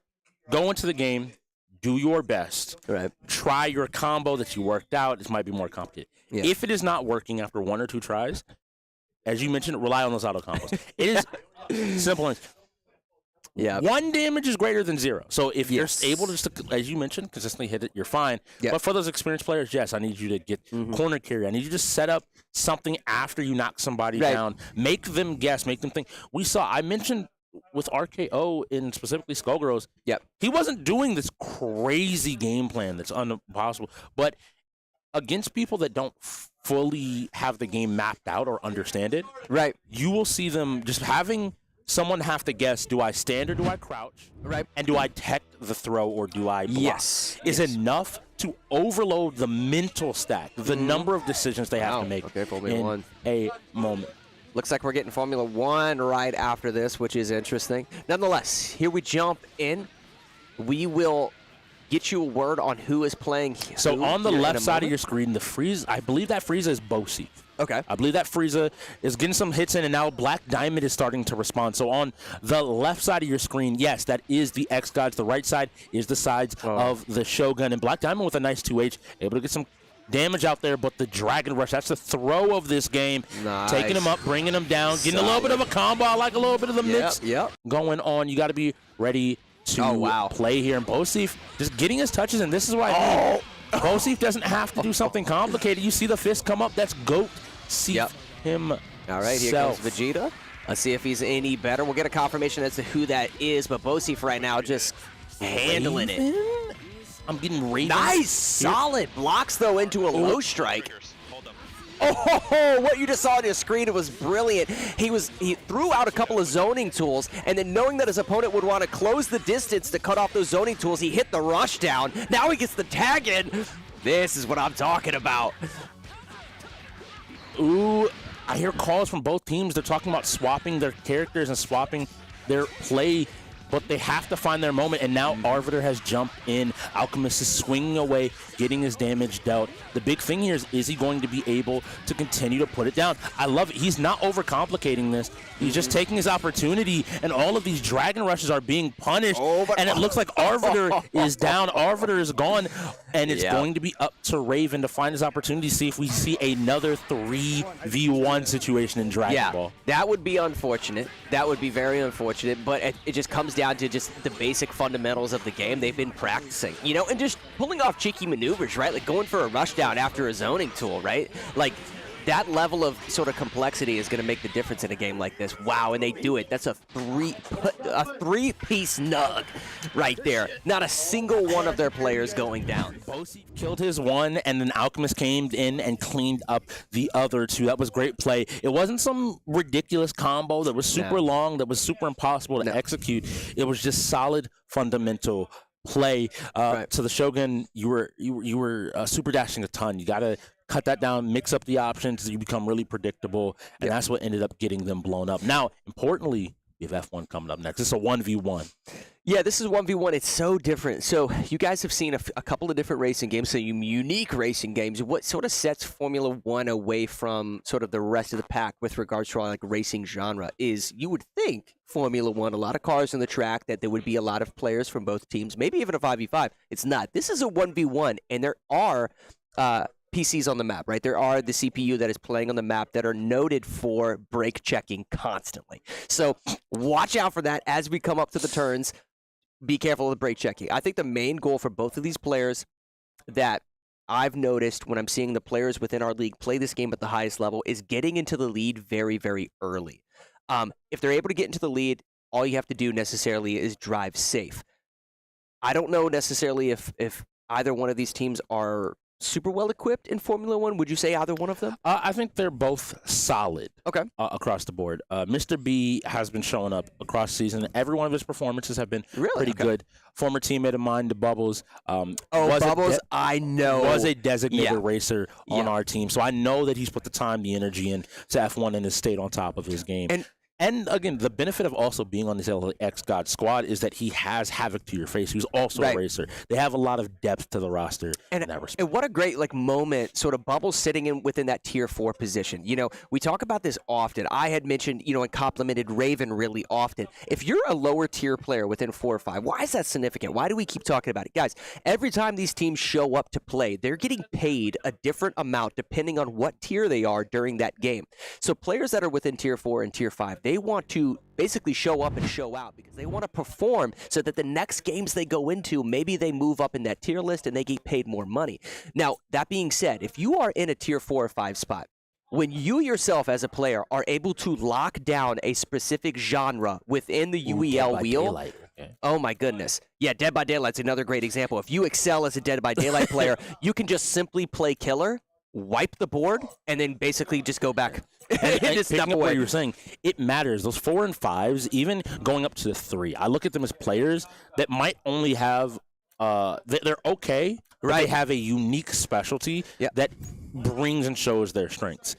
Go into the game, do your best, try your combo that you worked out. This might be more complicated. If it is not working after 1 or 2 tries, as you mentioned, rely on those auto combos. It is simple. Yeah. 1 damage is greater than 0. So if you're able to just, as you mentioned, consistently hit it, you're fine. But for those experienced players, yes, I need you to get corner carry. I need you to set up something after you knock somebody down. Make them guess. Make them think. I mentioned with RKO in specifically Skullgirls, he wasn't doing this crazy game plan that's impossible. But against people that don't fully have the game mapped out or understand it, you will see them just having someone have to guess, do I stand or do I crouch? And do I tech the throw or do I block? Is enough to overload the mental stack, the number of decisions they have to make in a moment. Looks like we're getting Formula 1 right after this, which is interesting. Nonetheless, here we jump in. We will get you a word on who is playing. So on the left side of your screen, the Frieza, I believe that Frieza is Bosi. Okay. I believe that Frieza is getting some hits in, and now Black Diamond is starting to respond. So on the left side of your screen, yes, that is the xGODS. The right side is the sides of the Shogun. And Black Diamond with a nice 2H, able to get some damage out there, but the Dragon Rush, that's the throw of this game. Taking him up, bringing him down, getting a little bit of a combo. I like a little bit of the mix going on. You got to be ready to play here. And Bosif just getting his touches, and this is what I mean. Bosif doesn't have to do something complicated. You see the fist come up, that's GOAT. Him. All right, here comes Vegeta. Let's see if he's any better. We'll get a confirmation as to who that is, but Bosif right now just handling it. I'm getting Raven. Nice, solid blocks though into a low strike. Oh, what you just saw on your screen, it was brilliant. He threw out a couple of zoning tools, and then knowing that his opponent would want to close the distance to cut off those zoning tools, he hit the rush down. Now he gets the tag in. This is what I'm talking about. Ooh, I hear calls from both teams. They're talking about swapping their characters and swapping their play, but they have to find their moment, and now Arbiter has jumped in. Alchemist is swinging away, getting his damage dealt. The big thing here is he going to be able to continue to put it down? I love it. He's not overcomplicating this. He's just taking his opportunity, and all of these Dragon Rushes are being punished, and it looks like Arbiter is down. Arbiter is gone, and it's going to be up to Raven to find his opportunity, see if we see another 3v1 situation in Dragon Ball. That would be unfortunate. That would be very unfortunate, but it just comes down to just the basic fundamentals of the game they've been practicing, you know, and just pulling off cheeky maneuvers, right? Like going for a rush down after a zoning tool, right? Like that level of sort of complexity is going to make the difference in a game like this. Wow, and they do it. That's a three-piece nug right there. Not a single one of their players going down. Bosi killed his one, and then Alchemist came in and cleaned up the other two. That was great play. It wasn't some ridiculous combo that was super long, that was super impossible to execute. It was just solid, fundamental play. To the Shogun, you were super dashing a ton. You got to cut that down, mix up the options, you become really predictable, and that's what ended up getting them blown up. Now, importantly, we have F1 coming up next. This is a 1v1. Yeah, this is 1v1. It's so different. So you guys have seen a couple of different racing games, so unique racing games. What sort of sets Formula 1 away from sort of the rest of the pack with regards to like racing genre is you would think Formula 1, a lot of cars on the track, that there would be a lot of players from both teams, maybe even a 5v5. It's not. This is a 1v1, and there are PCs on the map, right? There are the CPU that is playing on the map that are noted for brake checking constantly. So watch out for that as we come up to the turns. Be careful of the brake checking. I think the main goal for both of these players that I've noticed when I'm seeing the players within our league play this game at the highest level is getting into the lead very, very early. If they're able to get into the lead, all you have to do necessarily is drive safe. I don't know necessarily if either one of these teams are super well equipped in Formula 1. Would you say either one of them? I think they're both solid. Across the board. Mr. B has been showing up across the season. Every one of his performances have been pretty good. Former teammate of mine, the Bubbles. Bubbles, I know. Was a designated racer on our team. So I know that he's put the time, the energy in to F1 and has stayed on top of his game. And And again, the benefit of also being on this xGODS squad is that he has Havoc to your face, who's also a racer. They have a lot of depth to the roster in that respect. And what a great moment, sort of Bubbles sitting within that tier 4 position. We talk about this often. I had mentioned, and complimented Raven really often. If you're a lower tier player within 4 or 5, why is that significant? Why do we keep talking about it? Guys, every time these teams show up to play, they're getting paid a different amount depending on what tier they are during that game. So players that are within tier 4 and tier 5, they want to basically show up and show out because they want to perform so that the next games they go into, maybe they move up in that tier list and they get paid more money. Now, that being said, if you are in a tier 4 or 5 spot, when you yourself as a player are able to lock down a specific genre within the UEL wheel, oh my goodness. Yeah, Dead by Daylight's another great example. If you excel as a Dead by Daylight player, you can just simply play killer, wipe the board, and then basically just go back. And picking up what you were saying, it matters. Those 4 and 5s, even going up to the 3, I look at them as players that might only have, they're okay, but they have a unique specialty that brings and shows their strengths.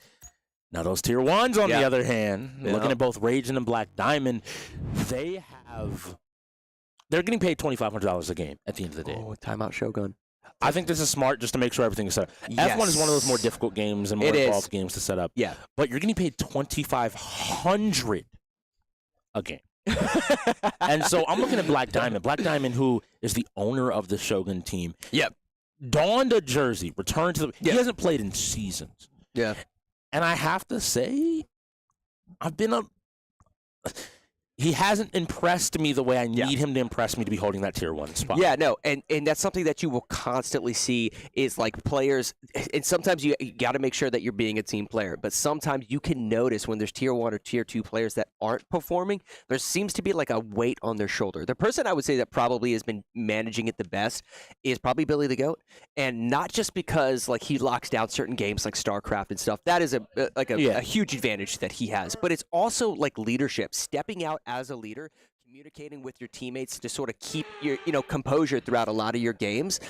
Now, those tier 1s, on the other hand, looking at both Raging and Black Diamond, they're getting paid $2,500 a game at the end of the day. Oh, timeout Shogun. I think this is smart just to make sure everything is set up. F1 is one of those more difficult games and more involved games to set up. Yeah. But you're getting paid $2,500 a game. And so I'm looking at Black Diamond. Black Diamond, who is the owner of the Shogun team. Yep. Donned a jersey, returned to the... He hasn't played in seasons. Yeah. And I have to say, he hasn't impressed me the way I need him to impress me to be holding that tier 1 spot. Yeah, no, and that's something that you will constantly see is like players, and sometimes you got to make sure that you're being a team player, but sometimes you can notice when there's tier 1 or tier 2 players that aren't performing, there seems to be like a weight on their shoulder. The person I would say that probably has been managing it the best is probably Billy the Goat, and not just because like he locks down certain games like StarCraft and stuff. That is a huge advantage that he has, but it's also like leadership, stepping out as a leader, communicating with your teammates to sort of keep your composure throughout a lot of your games.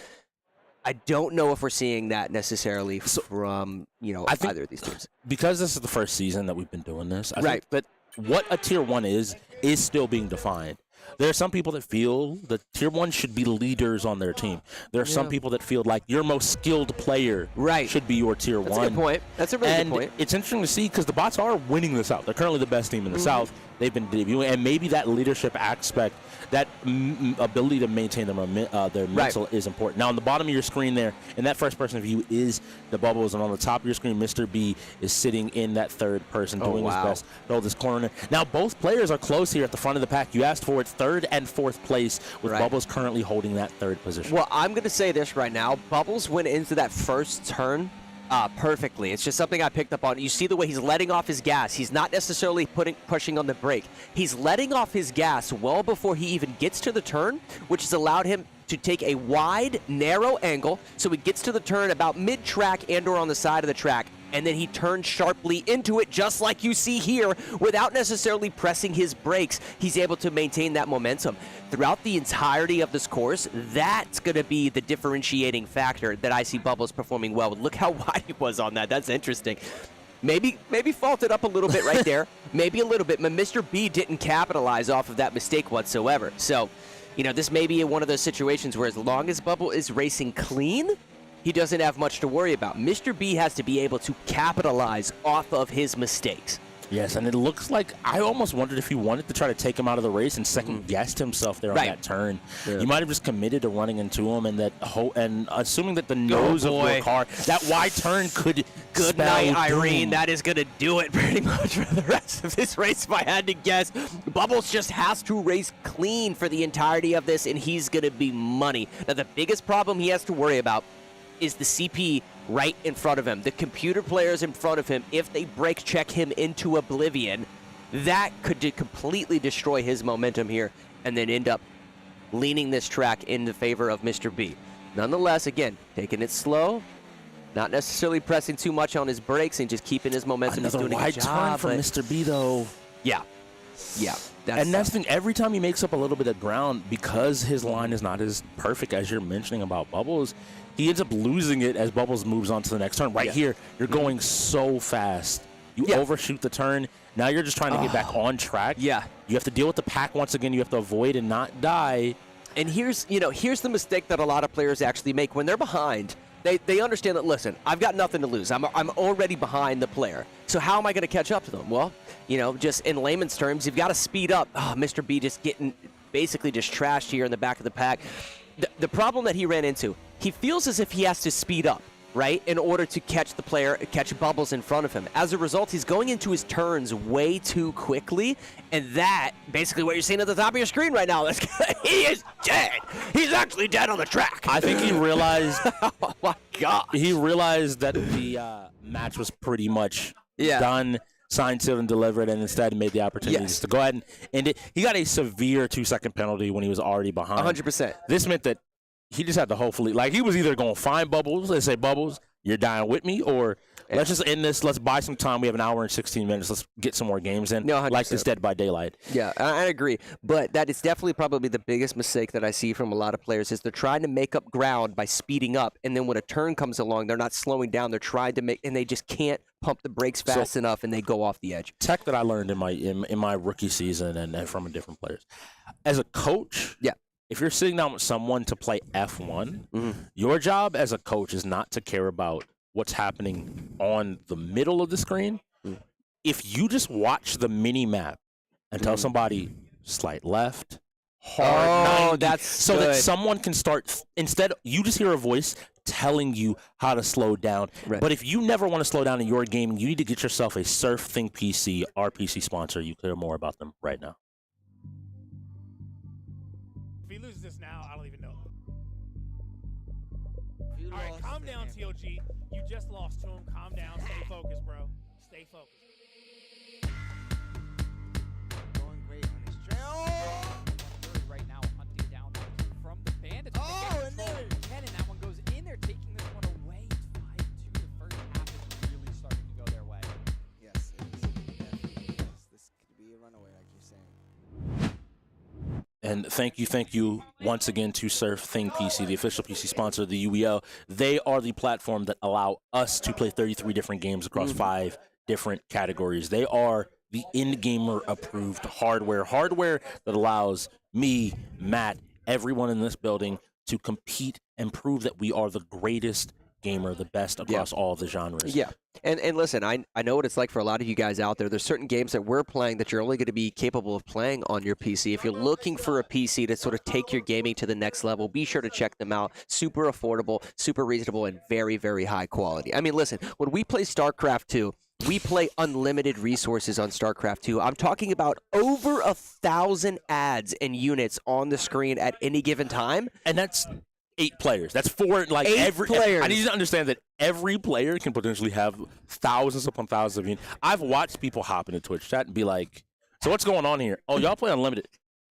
I don't know if we're seeing that necessarily from either of these teams. Because this is the first season that we've been doing this, I think that what a tier 1 is still being defined. There are some people that feel that tier 1 should be leaders on their team. There are some people that feel like your most skilled player should be your tier 1. That's a good point. That's a really good point. It's interesting to see because the bots are winning this out. They're currently the best team in the South. They've been debuting, and maybe that leadership aspect, that ability to maintain their mental is important. Now, on the bottom of your screen there, in that first-person view is the Bubbles, and on the top of your screen, Mr. B is sitting in that third person doing his best to hold this corner. Now, both players are close here at the front of the pack. You asked for it, 3rd and 4th place, with Bubbles currently holding that 3rd position. Well, I'm going to say this right now. Bubbles went into that first turn perfectly. It's just something I picked up on. You see the way he's letting off his gas. He's not necessarily pushing on the brake. He's letting off his gas well before he even gets to the turn, which has allowed him to take a wide, narrow angle, so he gets to the turn about mid-track and or on the side of the track, and then he turns sharply into it, just like you see here, without necessarily pressing his brakes. He's able to maintain that momentum. Throughout the entirety of this course, that's going to be the differentiating factor that I see Bubbles performing well. Look how wide he was on that. That's interesting. Maybe faulted up a little bit right there. Maybe a little bit, but Mr. B didn't capitalize off of that mistake whatsoever. So, this may be one of those situations where as long as Bubble is racing clean, he doesn't have much to worry about. Mr. B has to be able to capitalize off of his mistakes. Yes, and it looks like I almost wondered if he wanted to try to take him out of the race and second-guessed himself there on that turn. Yeah. He might have just committed to running into him and assuming that the nose of your car, that wide turn could Good night, Irene. That is going to do it pretty much for the rest of this race, if I had to guess. Bubbles just has to race clean for the entirety of this, and he's going to be money. Now, the biggest problem he has to worry about is the CP right in front of him. The computer players in front of him, if they brake check him into oblivion, that could completely destroy his momentum here and then end up leaning this track in the favor of Mr. B. Nonetheless, again, taking it slow, not necessarily pressing too much on his brakes and just keeping his momentum. Another doing wide a good job, turn for Mr. B, though. Yeah. That's the thing. Every time he makes up a little bit of ground, because his line is not as perfect as you're mentioning about Bubbles, he ends up losing it as Bubbles moves on to the next turn. Right here, you're going so fast You overshoot the turn. Now you're just trying to get back on track. Yeah. You have to deal with the pack once again. You have to avoid and not die. And here's the mistake that a lot of players actually make when they're behind. They understand that, listen, I've got nothing to lose. I'm already behind the player. So how am I going to catch up to them? Well, just in layman's terms, you've got to speed up. Oh, Mr. B just getting basically just trashed here in the back of the pack. The problem that he ran into, he feels as if he has to speed up, right, in order to catch bubbles in front of him. As a result, he's going into his turns way too quickly, and that, basically what you're seeing at the top of your screen right now, he is dead. He's actually dead on the track. I think he realized. Oh, my God. He realized that the match was pretty much done, signed, sealed, and delivered, and instead made the opportunities to go ahead and end it. He got a severe 2-second penalty when he was already behind. 100%. This meant that he just had to hopefully, he was either going to find Bubbles and say, Bubbles, you're dying with me, or let's just end this. Let's buy some time. We have an hour and 16 minutes. Let's get some more games in, like this Dead by Daylight. Yeah, I agree. But that is definitely probably the biggest mistake that I see from a lot of players is they're trying to make up ground by speeding up, and then when a turn comes along, they're not slowing down. They're trying to make, and they just can't pump the brakes fast enough, and they go off the edge. Tech that I learned in my rookie season and from different players. As a coach, if you're sitting down with someone to play F1, your job as a coach is not to care about what's happening on the middle of the screen. If you just watch the mini map and tell somebody slight left, hard 90, that's so good. that someone can start, instead you just hear a voice telling you how to slow down. But if you never want to slow down in your game, you need to get yourself a SurfThing PC, our PC sponsor. You can hear more about them right now. If he loses this now, I don't even know. All right, calm down, TOG. You just lost to him. Calm down. Stay focused, bro. Stay focused. Going great on his trail. Right now, hunting down from the bandits. Oh, and there. And that one goes in there, taking this one away. 5-2. The first half is really starting to go their way. Yes, it is. Definitely. Yes, this could be a runaway, like you're saying. And thank you once again to SurfThing PC, the official PC sponsor of the UEL. They are the platform that allow us to play 33 different games across 5 different categories. They are the in-gamer approved hardware that allows me, Matt, everyone in this building to compete and prove that we are the greatest gamer, the best across all of the genres. Yeah. And listen, I know what it's like for a lot of you guys out there. There's certain games that we're playing that you're only going to be capable of playing on your PC. If you're looking for a PC to sort of take your gaming to the next level, be sure to check them out. Super affordable, super reasonable, and very, very high quality. I mean, listen, when we play StarCraft 2, we play unlimited resources on StarCraft 2. I'm talking about over 1,000 ads and units on the screen at any given time. And that's 8 players. That's 4. Like 8 every players. I need you to understand that every player can potentially have thousands upon thousands of units. I've watched people hop into Twitch chat and be like, "So what's going on here? Oh, y'all play unlimited.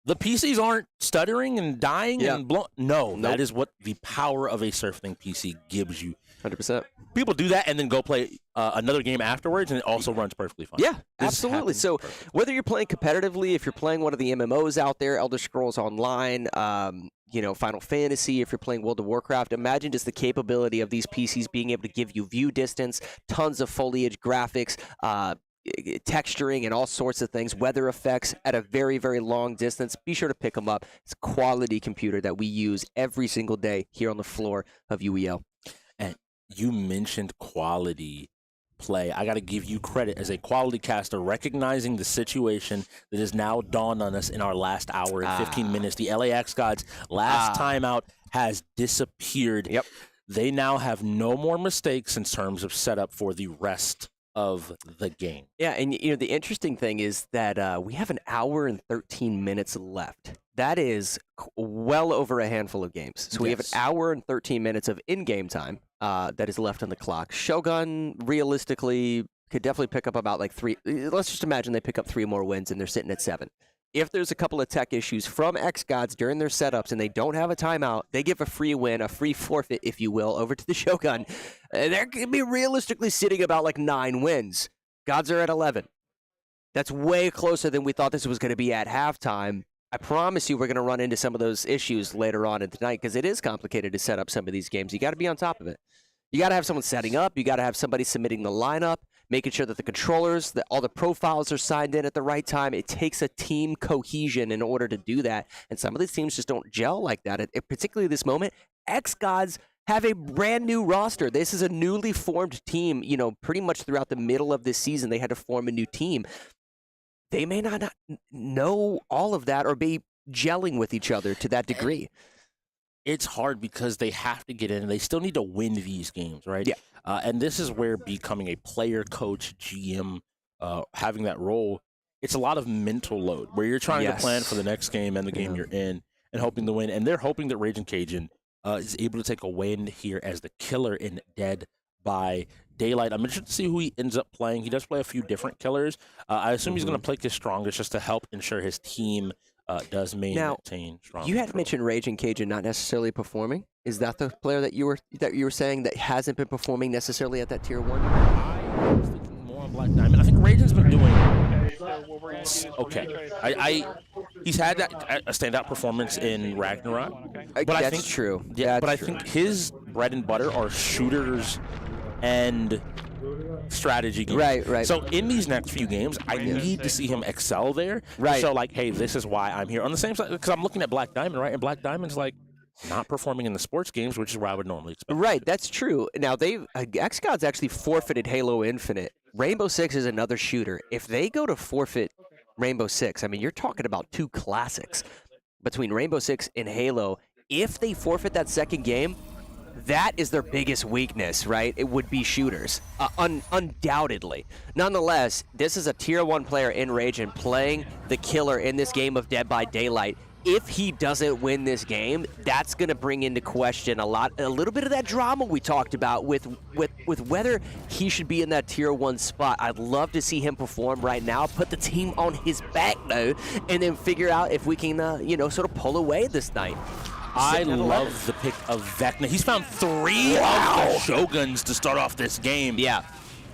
The PCs aren't stuttering and dying and blowing." No, that is what the power of a SurfThing PC gives you. 100%. People do that and then go play another game afterwards, and it also runs perfectly fine. Yeah, This absolutely. happens So whether you're playing competitively, if you're playing one of the MMOs out there, Elder Scrolls Online, Final Fantasy, if you're playing World of Warcraft, imagine just the capability of these PCs being able to give you view distance, tons of foliage graphics, texturing, and all sorts of things, weather effects at a very, very long distance. Be sure to pick them up. It's a quality computer that we use every single day here on the floor of UEL. And you mentioned quality play. I got to give you credit as a quality caster, recognizing the situation that has now dawned on us in our last hour and 15 minutes. The LA xGODS last timeout has disappeared. Yep. They now have no more mistakes in terms of setup for the rest of the game. Yeah, and the interesting thing is that we have an hour and 13 minutes left. That is well over a handful of games. So we have an hour and 13 minutes of in-game time that is left on the clock. Shogun, realistically, could definitely pick up about like 3. Let's just imagine they pick up 3 more wins and they're sitting at 7. If there's a couple of tech issues from xGODS during their setups and they don't have a timeout, they give a free win, a free forfeit, if you will, over to the Shogun. They're going to be realistically sitting about like 9 wins. Gods are at 11. That's way closer than we thought this was going to be at halftime. I promise you we're going to run into some of those issues later on in the night because it is complicated to set up some of these games. You got to be on top of it. You got to have someone setting up. You got to have somebody submitting the lineup. making sure that the controllers, that all the profiles are signed in at the right time. It takes a team cohesion in order to do that. And some of these teams just don't gel like that. Particularly this moment, xGODS have a brand new roster. This is a newly formed team. You know, pretty much throughout the middle of this season, they had to form a new team. They may not know all of that or be gelling with each other to that degree. It's hard because they have to get in and they still need to win these games, right? Yeah. And this is where becoming a player, coach, GM, having that role, it's a lot of mental load where you're trying to plan for the next game and the game you're in and hoping to win. And they're hoping that Raging Cajun is able to take a win here as the killer in Dead by Daylight. I'm interested to see who he ends up playing. He does play a few different killers. I assume he's going to play his strongest just to help ensure his team does maintain strong. You had mentioned Raging Cajun not necessarily performing. Is that the player that you were saying that hasn't been performing necessarily at that tier 1? I was thinking more on Black Diamond. I think Raging's been doing okay. He's had a standout performance in Ragnarok. But that's I think true. Yeah, but I think his bread and butter are shooters and strategy games. Right. So in these next few games, I need to see him excel there. Right. So like, hey, this is why I'm here. On the same side, because I'm looking at Black Diamond, right? And Black Diamond's like not performing in the sports games, which is where I would normally expect. Right, that's true. Now, xGODS actually forfeited Halo Infinite. Rainbow Six is another shooter. If they go to forfeit Rainbow Six, I mean, you're talking about 2 classics between Rainbow Six and Halo. If they forfeit that second game, that is their biggest weakness, right? It would be shooters, undoubtedly. Nonetheless, this is a tier 1 player in Rage and playing the killer in this game of Dead by Daylight. If he doesn't win this game, that's going to bring into question a little bit of that drama we talked about with whether he should be in that tier 1 spot. I'd love to see him perform right now, put the team on his back though, and then figure out if we can, sort of pull away this night. I love the pick of Vecna. He's found 3 of the Shoguns to start off this game. Yeah.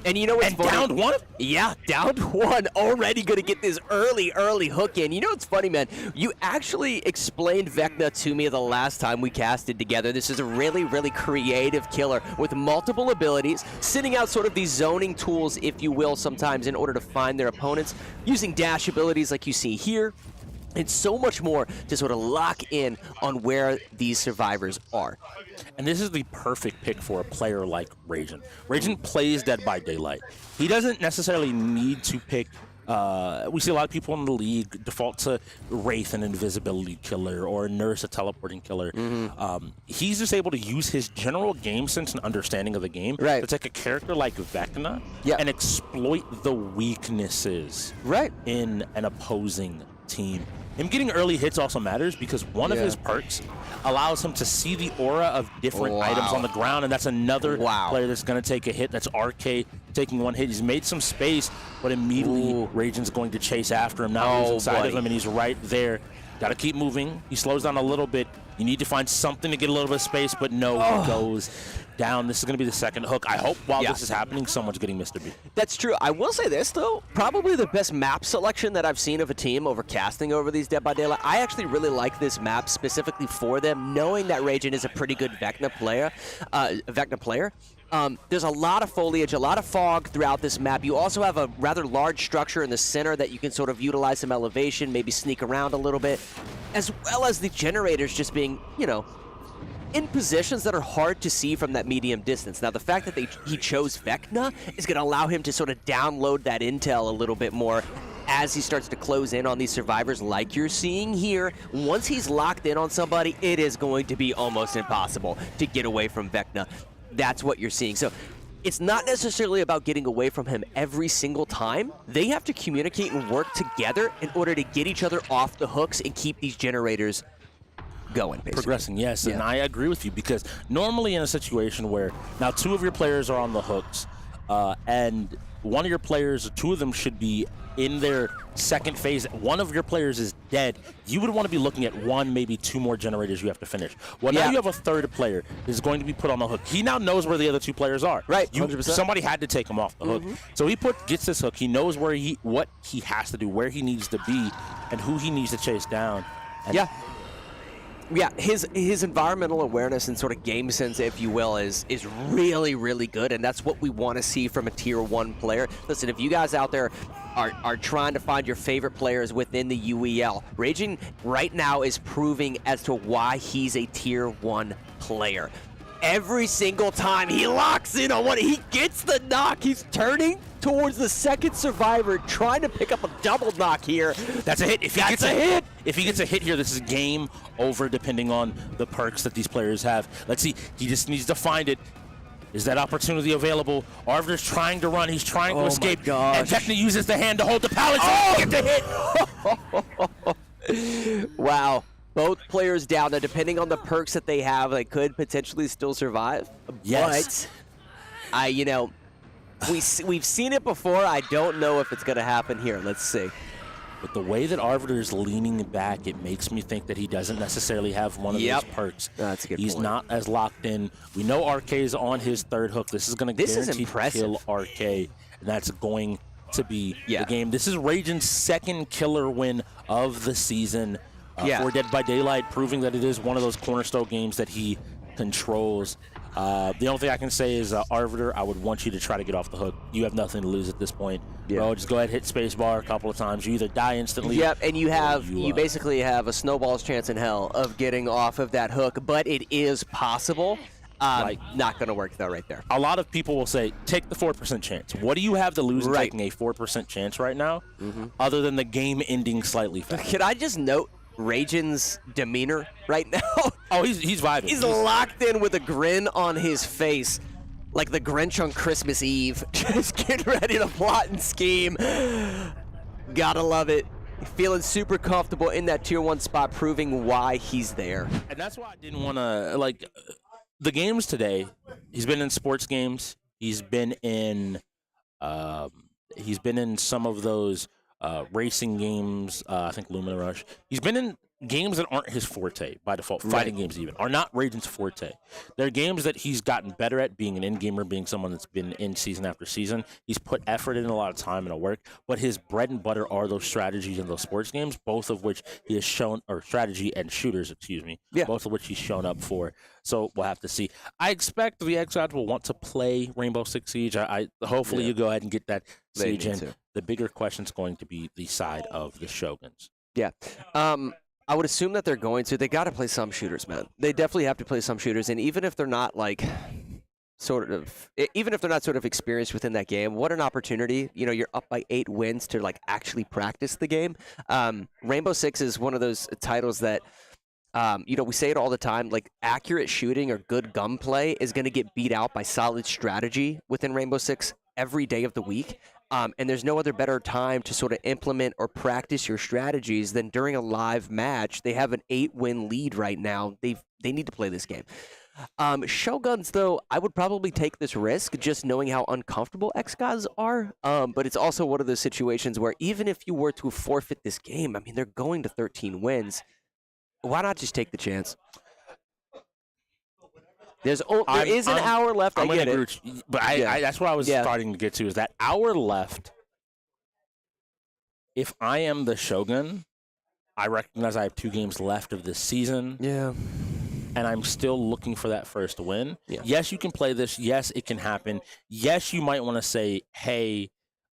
And you know what's funny? Downed 1? Yeah, downed 1. Already going to get this early hook in. You know what's funny, man? You actually explained Vecna to me the last time we casted together. This is a really, really creative killer with multiple abilities, sending out sort of these zoning tools, if you will, sometimes in order to find their opponents, using dash abilities like you see here. And so much more to sort of lock in on where these survivors are. And this is the perfect pick for a player like Raging. Raging plays Dead by Daylight. He doesn't necessarily need to pick. We see a lot of people in the league default to Wraith, an invisibility killer, or Nurse, a teleporting killer. He's just able to use his general game sense and understanding of the game to take a character like Vecna and exploit the weaknesses in an opposing team. Him getting early hits also matters because one of his perks allows him to see the aura of different items on the ground, and that's another player that's going to take a hit. That's RK taking 1 hit. He's made some space, but immediately Raging's going to chase after him. Now he's inside of him, and he's right there. Got to keep moving. He slows down a little bit. You need to find something to get a little bit of space, but no, he goes down. This is going to be the second hook. I hope while this is happening, someone's getting Mr. B. That's true. I will say this, though. Probably the best map selection that I've seen of a team over casting over these Dead by Daylight. I actually really like this map specifically for them, knowing that Raging is a pretty good Vecna player. There's a lot of foliage, a lot of fog throughout this map. You also have a rather large structure in the center that you can sort of utilize some elevation, maybe sneak around a little bit, as well as the generators just being, in positions that are hard to see from that medium distance. Now, the fact that he chose Vecna is going to allow him to sort of download that intel a little bit more as he starts to close in on these survivors like you're seeing here. Once he's locked in on somebody, it is going to be almost impossible to get away from Vecna. That's what you're seeing. So it's not necessarily about getting away from him every single time. They have to communicate and work together in order to get each other off the hooks and keep these generators going, basically. Progressing, yes, and I agree with you because normally in a situation where now 2 of your players are on the hooks and one of your players, 2 of them should be in their second phase, one of your players is dead, you would want to be looking at 1, maybe 2 more generators you have to finish. Well, now you have a third player that is going to be put on the hook. He now knows where the other 2 players are. Right, 100%. Somebody had to take him off the hook. So he gets this hook. He knows where what he has to do, where he needs to be, and who he needs to chase down. And Yeah, his environmental awareness and sort of game sense, if you will, is really, really good, and that's what we want to see from a Tier 1 player. Listen, if you guys out there are trying to find your favorite players within the UEL, Raging right now is proving as to why he's a Tier 1 player. Every single time he locks in on one, he gets the knock. He's turning towards the second survivor, trying to pick up a double knock here. That's a hit. If he gets a hit here, this is game over depending on the perks that these players have. Let's see. He just needs to find it. Is that opportunity available? Arbiter's trying to run. He's trying to escape. And Techni uses the hand to hold the pallet to get the hit. Wow. Both players down. Now, depending on the perks that they have, they could potentially still survive. Yes. But, we've seen it before. I don't know if it's going to happen here. Let's see. But the way that Arbiter is leaning back, it makes me think that he doesn't necessarily have one of those perks. That's a good He's point. not as locked in. We know RK is on his third hook. This is going to guarantee kill RK, and that's going to be the game. This is Raging's second killer win of the season. For Dead by Daylight, proving that it is one of those cornerstone games that he controls. The only thing I can say is, Arbiter, I would want you to try to get off the hook. You have nothing to lose at this point. Bro, just go ahead, hit spacebar a couple of times. You either die instantly. Yep, and you basically have a snowball's chance in hell of getting off of that hook, but it is possible. Not going to work, though, right there. A lot of people will say, take the 4% chance. What do you have to lose in taking a 4% chance right now, other than the game ending slightly fast? Can I just note Raging's demeanor right now? Oh, he's vibing. He's locked in with a grin on his face, like the Grinch on Christmas Eve. Just getting ready to plot and scheme. Gotta love it. Feeling super comfortable in that Tier 1 spot, proving why he's there. And that's why I didn't want to, the games today, he's been in sports games. He's been in some of those racing games, I think Lumina Rush. He's been in games that aren't his forte by default. Fighting games even are not Raging's forte. They're games that he's gotten better at, being an in-gamer, being someone that's been in season after season. He's put effort in, a lot of time and work, but his bread and butter are those strategies in those sports games, both of which he has shown, or strategy and shooters, both of which he's shown up for. So we'll have to see. I expect the xGODS will want to play Rainbow Six Siege. Hopefully you go ahead and get that Siege in. The bigger question is going to be the side of the Shoguns. Yeah. I would assume that they're going to. They got to play some shooters, man. They definitely have to play some shooters, and even if they're not sort of experienced within that game, what an opportunity. You're up by 8 wins to actually practice the game. Rainbow Six is one of those titles that we say it all the time, accurate shooting or good gunplay is going to get beat out by solid strategy within Rainbow Six every day of the week. And there's no other better time to sort of implement or practice your strategies than during a live match. They have an 8-win lead right now. They need to play this game. Shoguns, though, I would probably take this risk just knowing how uncomfortable xGODS are. But it's also one of those situations where even if you were to forfeit this game, I mean, they're going to 13 wins. Why not just take the chance? There is an hour left. I get it. But that's what I was starting to get to, is that hour left. If I am the Shogun, I recognize I have 2 games left of this season. Yeah. And I'm still looking for that first win. Yeah. Yes, you can play this. Yes, it can happen. Yes, you might want to say, hey,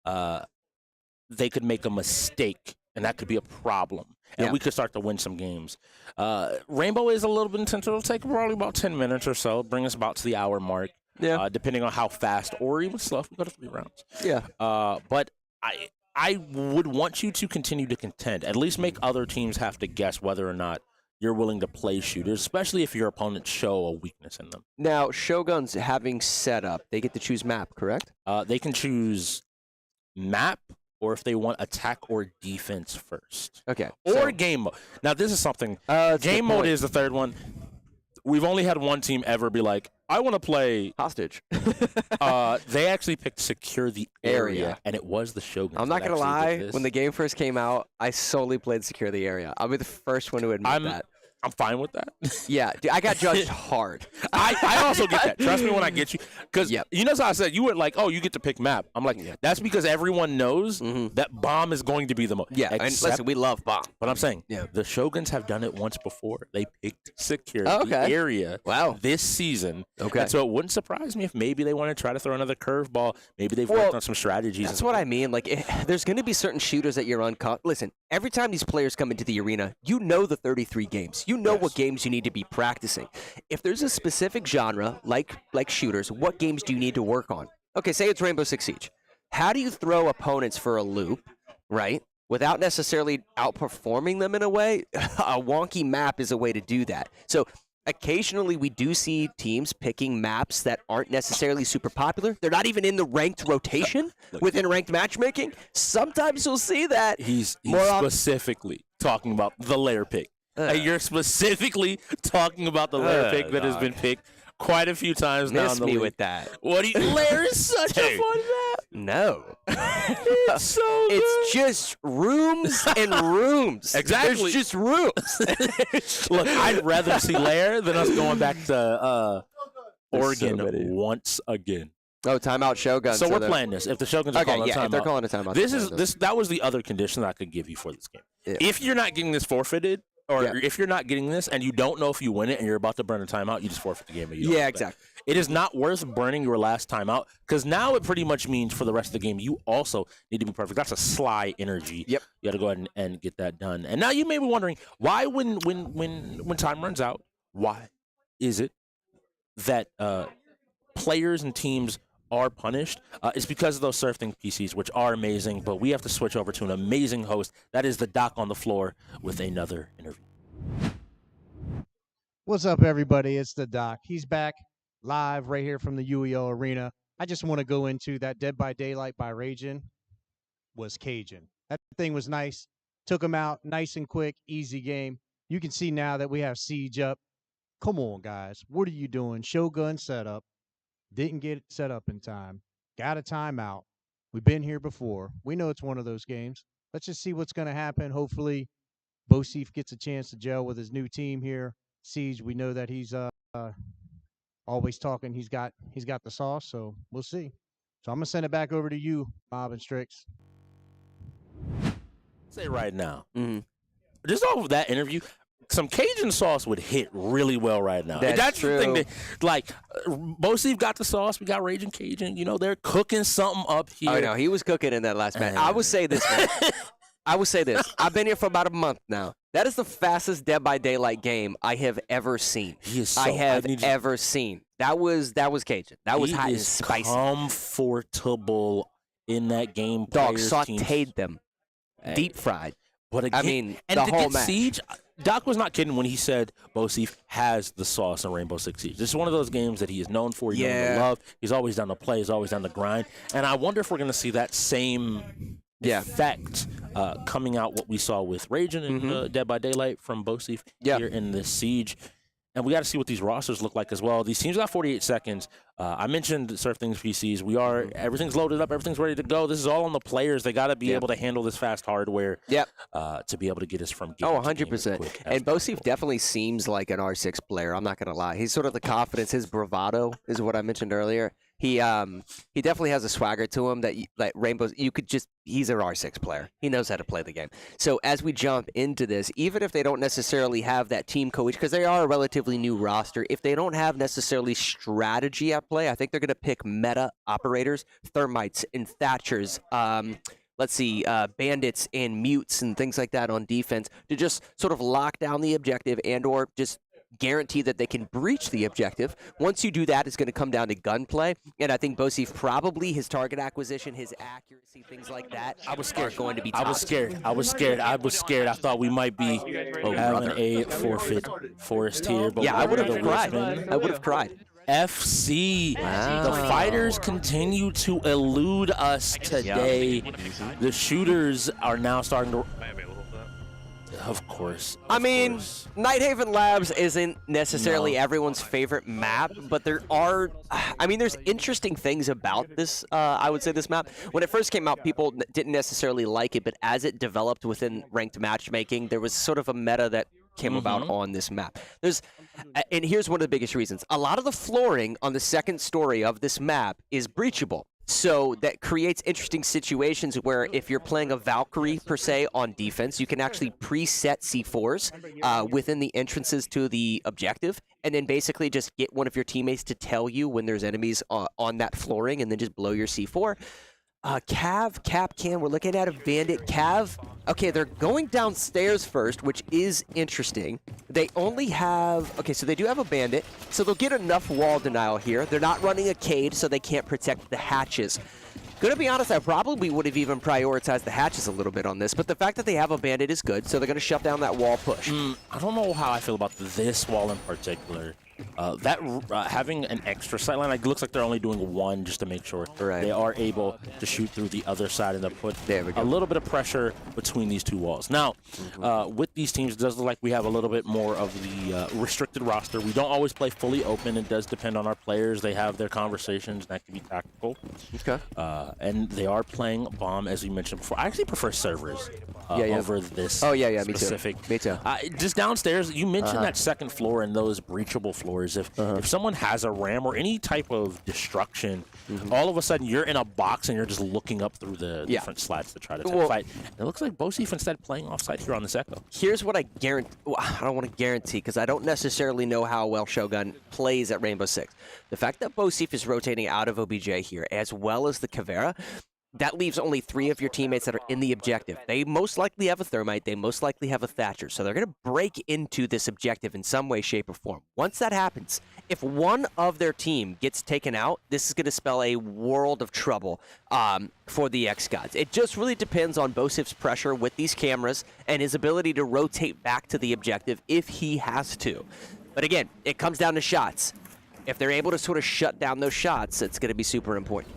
they could make a mistake, and that could be a problem. And we could start to win some games. Rainbow is a little bit intense. It'll take probably about 10 minutes or so. Bring us about to the hour mark. Yeah. Depending on how fast or even slow. We go to 3 rounds. Yeah. But I would want you to continue to contend. At least make other teams have to guess whether or not you're willing to play shooters, especially if your opponents show a weakness in them. Now, Shoguns having setup, they get to choose map, correct? They can choose map, or if they want attack or defense first. Okay. Or game mode. Now, this is something. Game mode is the third one. We've only had one team ever be like, I want to play hostage. They actually picked secure the area, and it was the Shogun. I'm not going to lie. When the game first came out, I solely played secure the area. I'll be the first one to admit that. I'm fine with that. Yeah, dude, I got judged hard. I also get that. Trust me when I get you. Because you know how I said, you were like, oh, you get to pick map. I'm like, that's because everyone knows that bomb is going to be the most. Yeah, and listen, we love bomb. But I'm saying, the Shoguns have done it once before. They picked security Okay. area this season. Okay. And so it wouldn't surprise me if maybe they want to try to throw another curveball. Maybe they've worked on some strategies. That's what I mean. Like, there's going to be certain shooters that you're Listen, every time these players come into the arena, you know the 33 games. You know what games you need to be practicing. If there's a specific genre, like shooters, what games do you need to work on? Okay, say it's Rainbow Six Siege. How do you throw opponents for a loop, right, without necessarily outperforming them in a way? A wonky map is a way to do that. So occasionally we do see teams picking maps that aren't necessarily super popular. They're not even in the ranked rotation within ranked matchmaking. Sometimes you'll see that. He's specifically talking about the layer pick. You're specifically talking about the layer pick that has been picked quite a few times now. Miss me with that. What do you? Layer is such a fun map. No. It's so good. It's just rooms and rooms. Exactly. There's just rooms. Look, I'd rather see layer than us going back to Oregon once again. Oh, timeout Shogun. So we're playing this. If the Shoguns are calling a timeout. if they're calling a timeout. That was the other condition that I could give you for this game. Yeah. If you're not getting this forfeited, or if you're not getting this and you don't know if you win it and you're about to burn a timeout, you just forfeit the game. Yeah, exactly. It is not worth burning your last timeout because now it pretty much means for the rest of the game you also need to be perfect. That's a sly energy. Yep. You got to go ahead and get that done. And now you may be wondering why, when time runs out, why is it that players and teams are punished? It's because of those SurfThing PCs, which are amazing, but we have to switch over to an amazing host. That is the Doc on the floor with another interview. What's up, everybody? It's the Doc. He's back live right here from the UEL Arena. I just want to go into that Dead by Daylight by Ragin was Cajun. That thing was nice. Took him out nice and quick, easy game. You can see now that we have Siege up. Come on, guys. What are you doing? Shogun setup. Didn't get it set up in time. Got a timeout. We've been here before. We know it's one of those games. Let's just see what's going to happen. Hopefully, Bosif gets a chance to gel with his new team here. Siege, we know that he's always talking. He's got the sauce, so we'll see. So I'm going to send it back over to you, Bob and Strix. Say right now, just off of that interview, some Cajun sauce would hit really well right now. That's true. The thing that, like, Bosif got the sauce. We got Raging Cajun. You know, they're cooking something up here. Oh, no, he was cooking in that last match. I would say this, man. I would say this. I've been here for about a month now. That is the fastest Dead by Daylight game I have ever seen. Ever seen. That was Cajun. That was hot and spicy. Comfortable in that game. Dog sauteed them, deep fried. But again, I mean, and the to whole get match. Siege, Doc was not kidding when he said Bosif has the sauce in Rainbow Six Siege. This is one of those games that he is known for. He's known to love. He's always down to play. He's always down to grind. And I wonder if we're going to see that same effect coming out what we saw with Raging and Dead by Daylight from Bosif here in this Siege. And we got to see what these rosters look like as well. These teams got 48 seconds. I mentioned SurfThing's PCs. Everything's loaded up. Everything's ready to go. This is all on the players. They got to be able to handle this fast hardware to be able to get us from game to 100%. And Bosif definitely seems like an R6 player. I'm not going to lie. He's sort of the confidence. His bravado is what I mentioned earlier. He definitely has a swagger to him that like Rainbows. He's an R6 player. He knows how to play the game. So as we jump into this, even if they don't necessarily have that team coach, because they are a relatively new roster, if they don't have necessarily strategy at play, I think they're going to pick meta operators, Thermites and Thatchers. Bandits and Mutes and things like that on defense to just sort of lock down the objective and or just guarantee that they can breach the objective. Once you do that, it's going to come down to gunplay. And I think Bosif probably his target acquisition, his accuracy, things like that. I was scared. Going to be. I was scared. I thought we might be having a forfeit forest here. But I would have cried. I would have cried. FC. Wow. The fighters continue to elude us today. The shooters are now starting to. Of course. Nighthaven Labs isn't necessarily everyone's favorite map, but there's interesting things about this, I would say, this map. When it first came out, people didn't necessarily like it, but as it developed within ranked matchmaking, there was sort of a meta that came about on this map. And here's one of the biggest reasons. A lot of the flooring on the second story of this map is breachable. So that creates interesting situations where if you're playing a Valkyrie, per se, on defense, you can actually preset C4s within the entrances to the objective, and then basically just get one of your teammates to tell you when there's enemies on that flooring, and then just blow your C4. Cav, Capcan, we're looking at a Bandit. Cav, okay, they're going downstairs first, which is interesting. They only have, okay, so they do have a Bandit, so they'll get enough wall denial here. They're not running a Cade, so they can't protect the hatches. Gonna be honest, I probably would have even prioritized the hatches a little bit on this, but the fact that they have a Bandit is good, so they're gonna shut down that wall push. I don't know how I feel about this wall in particular. Having an extra sightline, it looks like they're only doing one just to make sure they are able to shoot through the other side and to put a little bit of pressure between these two walls. Now, with these teams, it does look like we have a little bit more of the restricted roster. We don't always play fully open. It does depend on our players. They have their conversations. That can be tactical. Okay. And they are playing bomb, as you mentioned before. I actually prefer servers over this specific. Me too. Just downstairs, you mentioned that second floor and those breachable floors. If someone has a ram or any type of destruction, all of a sudden you're in a box and you're just looking up through the different slats to try to fight. And it looks like Bosif instead playing offside here on this Echo. Here's what I guarantee. Well, I don't want to guarantee because I don't necessarily know how well Shogun plays at Rainbow Six. The fact that Bosif is rotating out of OBJ here, as well as the Caveira, that leaves only 3 of your teammates that are in the objective. They most likely have a Thermite. They most likely have a Thatcher. So they're going to break into this objective in some way, shape, or form. Once that happens, if one of their team gets taken out, this is going to spell a world of trouble for the xGODS. It just really depends on Bosif's pressure with these cameras and his ability to rotate back to the objective if he has to. But again, it comes down to shots. If they're able to sort of shut down those shots, it's going to be super important.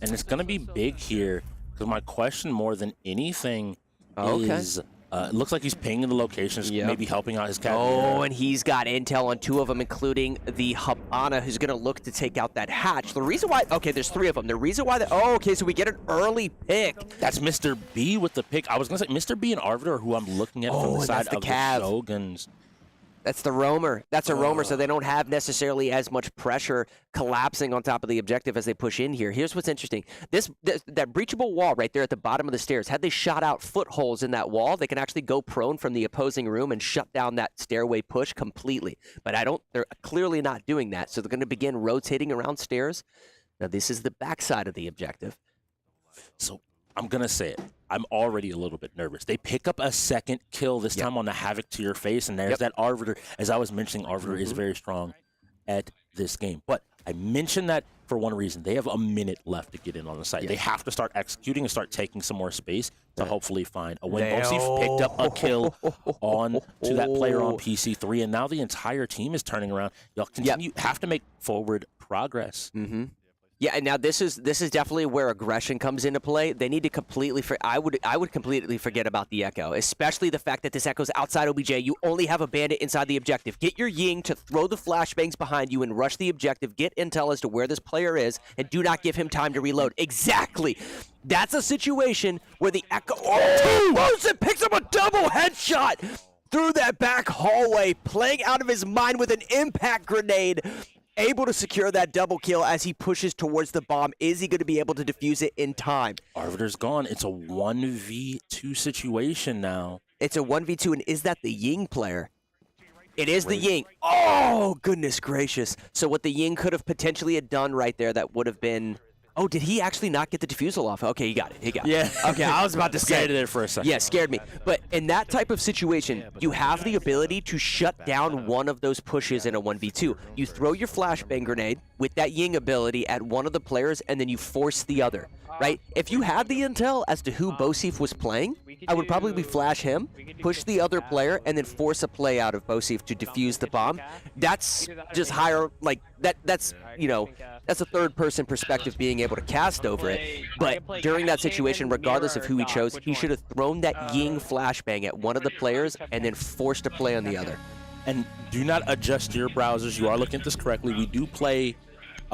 And it's going to be big here because my question more than anything is, it looks like he's pinging the locations, maybe helping out his cat. Oh, and he's got intel on 2 of them, including the Habana, who's going to look to take out that hatch. The reason why, okay, there's 3 of them. The reason why, so we get an early pick. That's Mr. B with the pick. I was going to say Mr. B and Arbiter, who I'm looking at from the side of the Shoguns. That's the roamer. That's a roamer, so they don't have necessarily as much pressure collapsing on top of the objective as they push in here. Here's what's interesting. That breachable wall right there at the bottom of the stairs, had they shot out footholes in that wall, they can actually go prone from the opposing room and shut down that stairway push completely. But they're clearly not doing that, so they're going to begin rotating around stairs. Now, this is the backside of the objective. So I'm going to say it. I'm already a little bit nervous. They pick up a second kill this time on the Havoc to your face, and there's that Arbiter. As I was mentioning, Arbiter is very strong at this game. But I mentioned that for one reason. They have a minute left to get in on the site. They have to start executing and start taking some more space to hopefully find a win. Bosif picked up a kill on to that player on PC3, and now the entire team is turning around. Y'all continue have to make forward progress. Yeah, and now this is definitely where aggression comes into play. They need to completely. I would completely forget about the Echo, especially the fact that this Echo's outside OBJ. You only have a Bandit inside the objective. Get your Ying to throw the flashbangs behind you and rush the objective. Get intel as to where this player is, and do not give him time to reload. Exactly. That's a situation where the Echo. Wilson picks up a double headshot through that back hallway, playing out of his mind with an impact grenade. Able to secure that double kill as he pushes towards the bomb. Is he going to be able to defuse it in time? Arbiter's gone. It's a 1v2 situation now. It's a 1v2, and is that the Ying player? It is the Ying. Oh, goodness gracious. So what the Ying could have potentially had done right there, that would have been... Oh, did he actually not get the defusal off? Okay, he got it. Yeah. Okay, I was about to say. Scared there for a second. Yeah, scared me. But in that type of situation, you have the ability to shut down one of those pushes in a 1v2. You throw your flashbang grenade with that Ying ability at one of the players, and then you force the other, right? If you had the intel as to who Bosif was playing, I would probably flash him, push the other player, and then force a play out of Bosif to defuse the bomb. That's just higher, like, that's, you know, that's a third-person perspective being able to cast over it. But during that situation, regardless of who he chose, he should have thrown that Ying flashbang at one of the players and then forced a play on the other. And do not adjust your browsers. You are looking at this correctly. We do play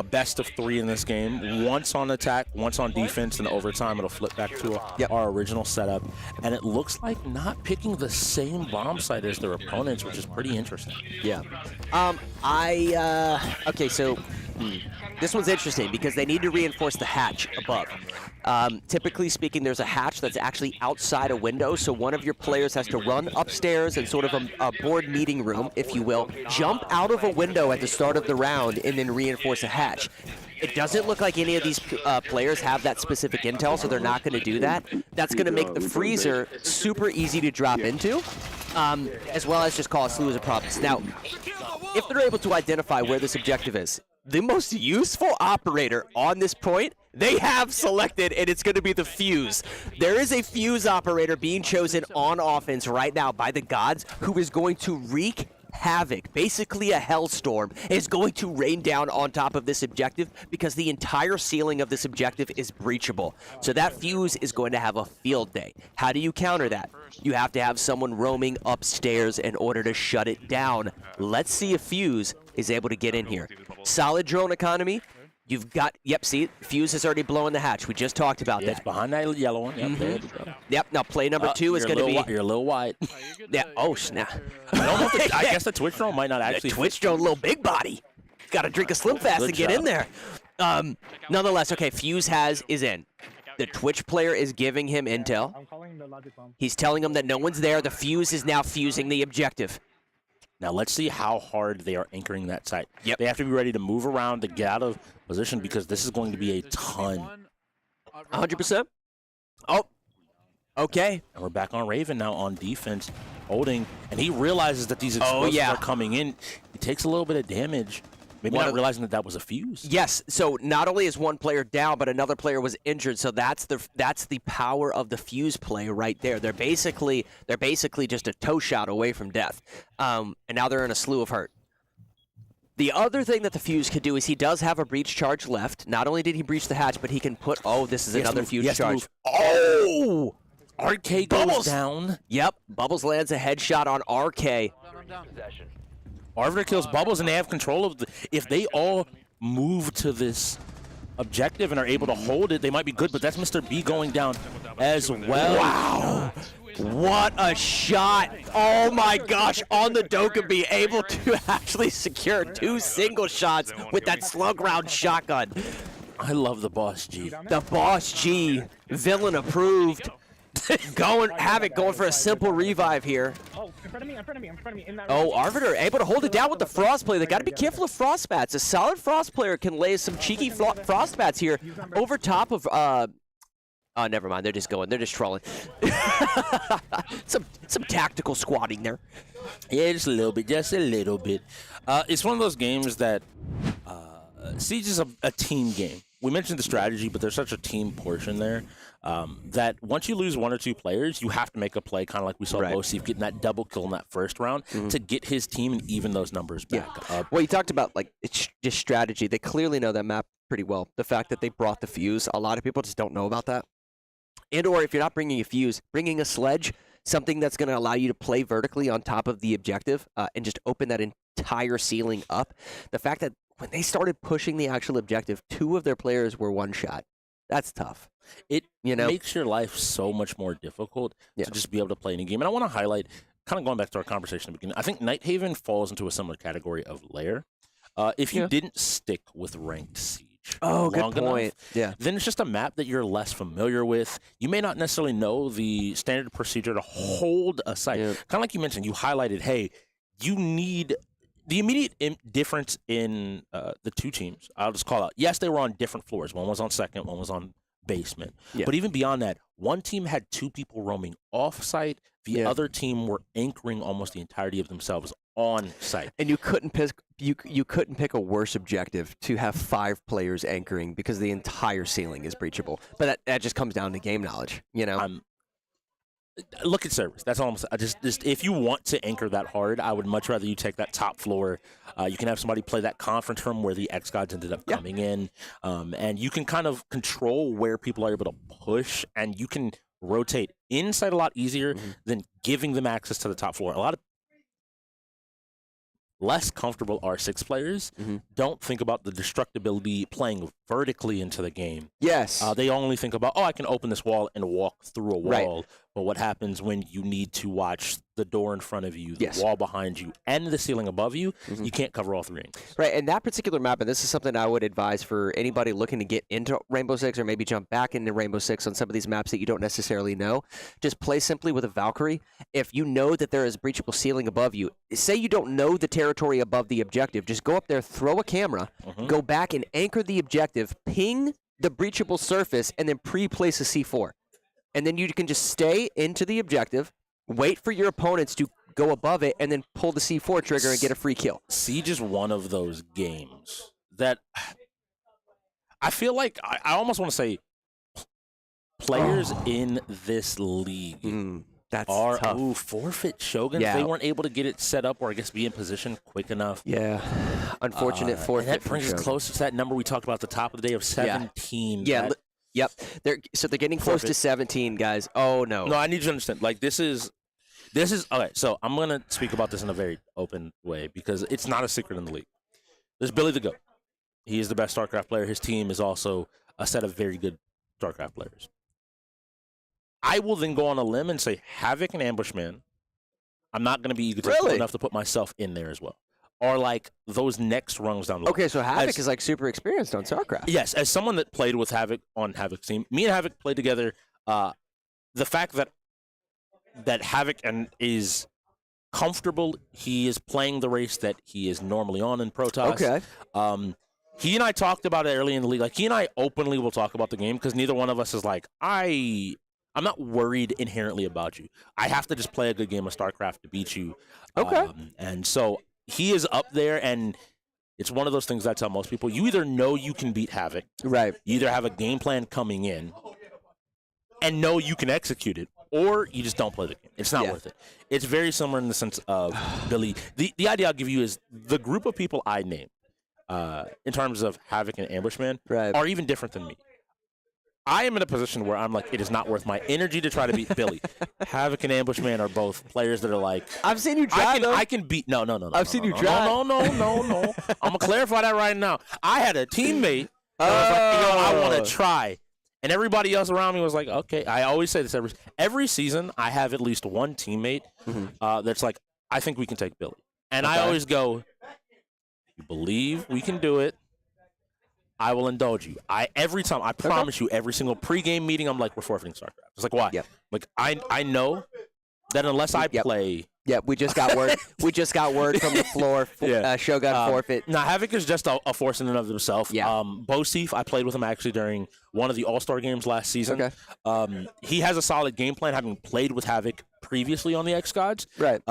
a best of 3 in this game. Once on attack, once on defense, and overtime it'll flip back to our original setup. And it looks like not picking the same bomb site as their opponents, which is pretty interesting. Yeah. Okay, so this one's interesting because they need to reinforce the hatch above. Typically speaking, there's a hatch that's actually outside a window, so one of your players has to run upstairs in sort of a board meeting room, if you will, jump out of a window at the start of the round, and then reinforce a hatch. It doesn't look like any of these players have that specific intel, so they're not going to do that. That's going to make the freezer super easy to drop into, as well as just cause slews of problems. Now, if they're able to identify where this objective is, the most useful operator on this point, they have selected, and it's going to be the fuse. There is a fuse operator being chosen on offense right now by the gods who is going to wreak havoc. Basically a hellstorm is going to rain down on top of this objective because the entire ceiling of this objective is breachable. So that fuse is going to have a field day. How do you counter that? You have to have someone roaming upstairs in order to shut it down. Let's see if Fuse is able to get in here. Solid drone economy. You've got, yep, see, Fuse is already blowing the hatch. We just talked about that. It's behind that yellow one. Yep, there we go. Yep, now play number 2 is going to be... You're a little wide. Yeah, oh, snap. I don't know if I guess the Twitch drone might not actually... Twitch drone, little big body. Got to drink a Slim Fast and get in there. Nonetheless, okay, Fuse is in. The Twitch player is giving him intel. He's telling him that no one's there. The Fuse is now fusing the objective. Now let's see how hard they are anchoring that site. Yep. They have to be ready to move around to get out of position because this is going to be a ton. 100%. Oh, okay. And we're back on Raven now on defense, holding, and he realizes that these explosives are coming in. He takes a little bit of damage. Maybe not realizing that was a fuse. Yes. So not only is one player down, but another player was injured. So that's the power of the fuse play right there. They're basically just a toe shot away from death. And now they're in a slew of hurt. The other thing that the fuse could do is he does have a breach charge left. Not only did he breach the hatch, but he can put. Oh, this is another fuse charge. Oh, RK goes down. Yep. Bubbles lands a headshot on RK. Arbiter kills Bubbles, and they have control of if they all move to this objective and are able to hold it, they might be good, but that's Mr. B going down as well. Wow. What a shot. Oh my gosh, on the Dokkaebi, able to actually secure 2 single shots with that slug round shotgun. I love the Boss G. The Boss G, villain approved. Havoc going for a simple revive here. Oh, in front of me. Oh, Arbiter able to hold it down with the Frost play. They got to be careful of Frost Bats. A solid Frost player can lay some cheeky Frost Bats here over top of... Oh, never mind. They're just trolling. some tactical squatting there. Yeah, just a little bit. It's one of those games that Siege is a team game. We mentioned the strategy, but there's such a team portion there that once you lose 1 or 2 players, you have to make a play, kind of like we saw Bosif getting that double kill in that first round to get his team and even those numbers back up. Well, you talked about it's just strategy. They clearly know that map pretty well. The fact that they brought the fuse, a lot of people just don't know about that. And or if you're not bringing a fuse, bringing a sledge, something that's going to allow you to play vertically on top of the objective and just open that entire ceiling up. The fact that when they started pushing the actual objective, 2 of their players were one shot. That's tough. It makes your life so much more difficult to just be able to play any game. And I want to highlight, kind of going back to our conversation at the beginning, I think Nighthaven falls into a similar category of layer. If you didn't stick with ranked Siege long good point. enough, then it's just a map that you're less familiar with. You may not necessarily know the standard procedure to hold a site. Kind of like you mentioned, you highlighted, hey, you need... The immediate difference in the 2 teams, I'll just call out, yes, they were on different floors. One was on second, one was on basement. But even beyond that, one team had 2 people roaming off-site. The other team were anchoring almost the entirety of themselves on-site. And you couldn't pick a worse objective to have 5 players anchoring because the entire ceiling is breachable. But that just comes down to game knowledge, Look at servers. That's all I'm saying. Just if you want to anchor that hard, I would much rather you take that top floor. You can have somebody play that conference room where the xGODS ended up coming in, and you can kind of control where people are able to push, and you can rotate inside a lot easier than giving them access to the top floor. less comfortable R6 players don't think about the destructibility playing vertically into the game. Yes. They only think about, I can open this wall and walk through a wall. But what happens when you need to watch the door in front of you, the wall behind you, and the ceiling above you, you can't cover all 3 angles. Right, and that particular map, and this is something I would advise for anybody looking to get into Rainbow Six or maybe jump back into Rainbow Six on some of these maps that you don't necessarily know, just play simply with a Valkyrie. If you know that there is breachable ceiling above you, say you don't know the territory above the objective, just go up there, throw a camera, go back and anchor the objective, ping the breachable surface, and then pre-place a C4. And then you can just stay into the objective, wait for your opponents to go above it, and then pull the C4 trigger and get a free kill. Siege is one of those games that I feel like I almost want to say players in this league are tough. Forfeit Shogun. Yeah. They weren't able to get it set up or I guess be in position quick enough. Yeah, unfortunate forfeit. And that brings us close to that number we talked about at the top of the day of 17. Yeah. Yep. They're getting close to 17, guys. Oh no. No, I need you to understand. Like this is okay. So I'm gonna speak about this in a very open way because it's not a secret in the league. There's Billy the Goat. He is the best StarCraft player. His team is also a set of very good StarCraft players. I will then go on a limb and say Havoc and Ambushman. I'm not going to be egotistical enough to put myself in there as well. Or like those next rungs down the line. Okay, so Havoc is like super experienced on StarCraft. Yes, as someone that played with Havoc on Havoc's team, me and Havoc played together. The fact that Havoc is comfortable, he is playing the race that he is normally on in Protoss. Okay. He and I talked about it early in the league. Like he and I openly will talk about the game because neither one of us is like I'm not worried inherently about you. I have to just play a good game of StarCraft to beat you. Okay. And so he is up there, and it's one of those things I tell most people. You either know you can beat Havoc. Right. You either have a game plan coming in and know you can execute it, or you just don't play the game. It's not worth it. It's very similar in the sense of Billy. The idea I'll give you is the group of people I name in terms of Havoc and Ambushman are even different than me. I am in a position where I'm like, it is not worth my energy to try to beat Billy. Havoc and Ambushman are both players that are like, I've seen you try. I can beat. No. I've seen you try. No. I'm gonna clarify that right now. I had a teammate that was like, I want to try, and everybody else around me was like, okay. I always say this every season. I have at least one teammate that's like, I think we can take Billy, and I always go, you believe we can do it? I will indulge you. Every time, I promise you, every single pregame meeting, I'm like, we're forfeiting StarCraft. It's like, why? Like, I know that unless I play. Yeah, we just got word. We just got word from the floor. Shogun forfeit. Now, Havoc is just a force in and of himself. Yeah. Bosif, I played with him actually during one of the All-Star games last season. Okay. He has a solid game plan, having played with Havoc previously on the xGODS. Right.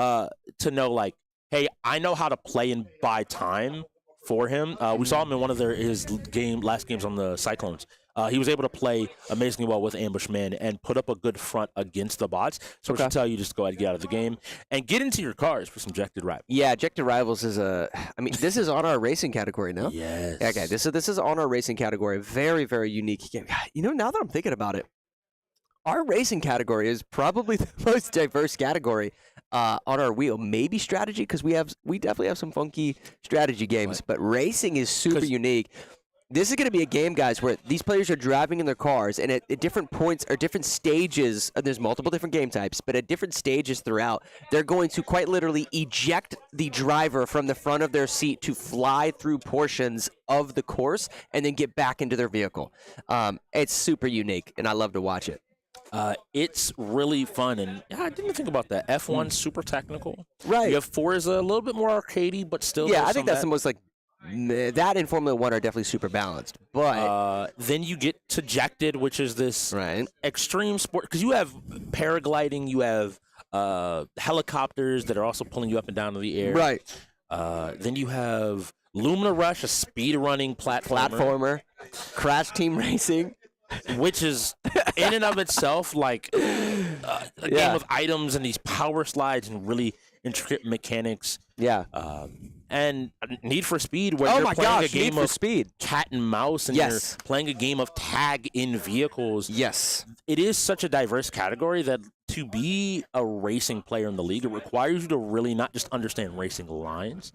To know, like, hey, I know how to play and buy time for him. We saw him in one of his last games on the Cyclones. He was able to play amazingly well with Ambushman and put up a good front against the bots. So I should tell you just go ahead and get out of the game and get into your cars for some Ejected Rivals. Yeah, Ejected Rivals is this is on our racing category, no? Yes. Okay, this is on our racing category. Very, very unique game. You know, now that I'm thinking about it, our racing category is probably the most diverse category on our wheel. Maybe strategy, because we definitely have some funky strategy games, but racing is super unique. This is going to be a game, guys, where these players are driving in their cars, and at different points or different stages, there's multiple different game types, but at different stages throughout, they're going to quite literally eject the driver from the front of their seat to fly through portions of the course and then get back into their vehicle. It's super unique, and I love to watch it. It's really fun, and I didn't think about that. F1 super technical. Right. You have Forza, a little bit more arcadey, but still. Yeah, I think that's the most like that and Formula One are definitely super balanced. But then you get to Ejected, which is this extreme sport because you have paragliding, you have helicopters that are also pulling you up and down in the air. Right. Then you have Lumina Rush, a speed running platformer. Crash Team Racing. Which is in and of itself like a game of items and these power slides and really intricate mechanics. Yeah. And Need for Speed, where you're playing a game of cat and mouse and you're playing a game of tag in vehicles. Yes. It is such a diverse category that to be a racing player in the league, it requires you to really not just understand racing lines,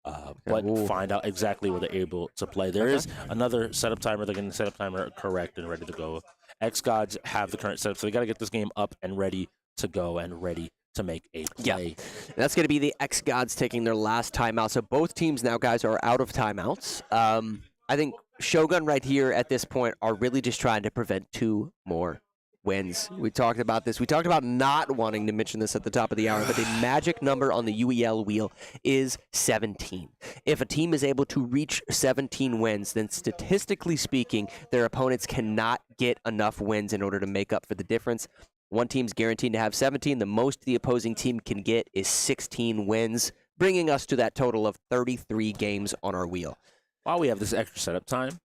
but find out exactly where they're able to play. There is another setup timer. They're getting the setup timer correct and ready to go. xGODS have the current setup, so they got to get this game up and ready to go and ready to make a play. Yeah, that's going to be the xGODS taking their last timeout. So both teams now, guys, are out of timeouts. I think Shogun right here at this point are really just trying to prevent 2 more wins. We talked about this. We talked about not wanting to mention this at the top of the hour, but the magic number on the UEL wheel is 17. If a team is able to reach 17 wins, then statistically speaking, their opponents cannot get enough wins in order to make up for the difference. One team's guaranteed to have 17. The most the opposing team can get is 16 wins, bringing us to that total of 33 games on our wheel. While we have this extra setup time,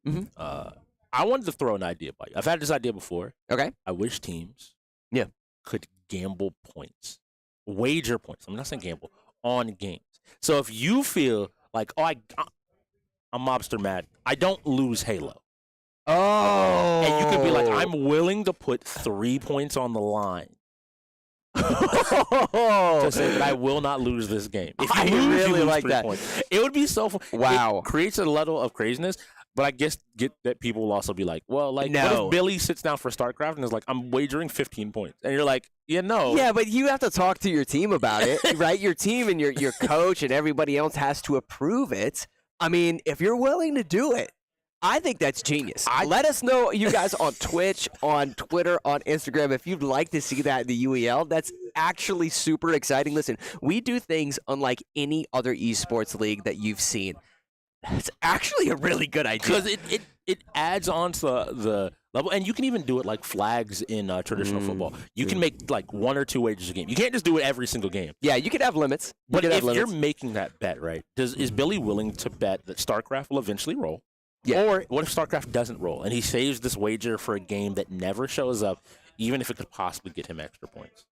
I wanted to throw an idea by you. I've had this idea before. Okay. I wish teams could gamble points, wager points. I'm not saying gamble, on games. So if you feel like, I'm mobster mad, I don't lose Halo. Oh. And you could be like, I'm willing to put 3 points on the line to say that I will not lose this game. If you lose, really you lose like 3 that. points. It would be so fun. Wow. It creates a level of craziness, but I guess get that people will also be like, well, like, No. what if Billy sits down for StarCraft and is like, I'm wagering 15 points? And you're like, no. Yeah, but you have to talk to your team about it, right? Your team and your coach and everybody else has to approve it. I mean, if you're willing to do it, I think that's genius. Let us know, you guys, on Twitch, on Twitter, on Instagram, if you'd like to see that in the UEL. That's actually super exciting. Listen, we do things unlike any other esports league that you've seen. That's actually a really good idea. Because it adds on to the level, and you can even do it like flags in traditional football. You can make like 1 or 2 wagers a game. You can't just do it every single game. Yeah, you can have limits. But if you're making that bet, right, is Billy willing to bet that StarCraft will eventually roll? Yeah. Or what if StarCraft doesn't roll and he saves this wager for a game that never shows up, even if it could possibly get him extra points?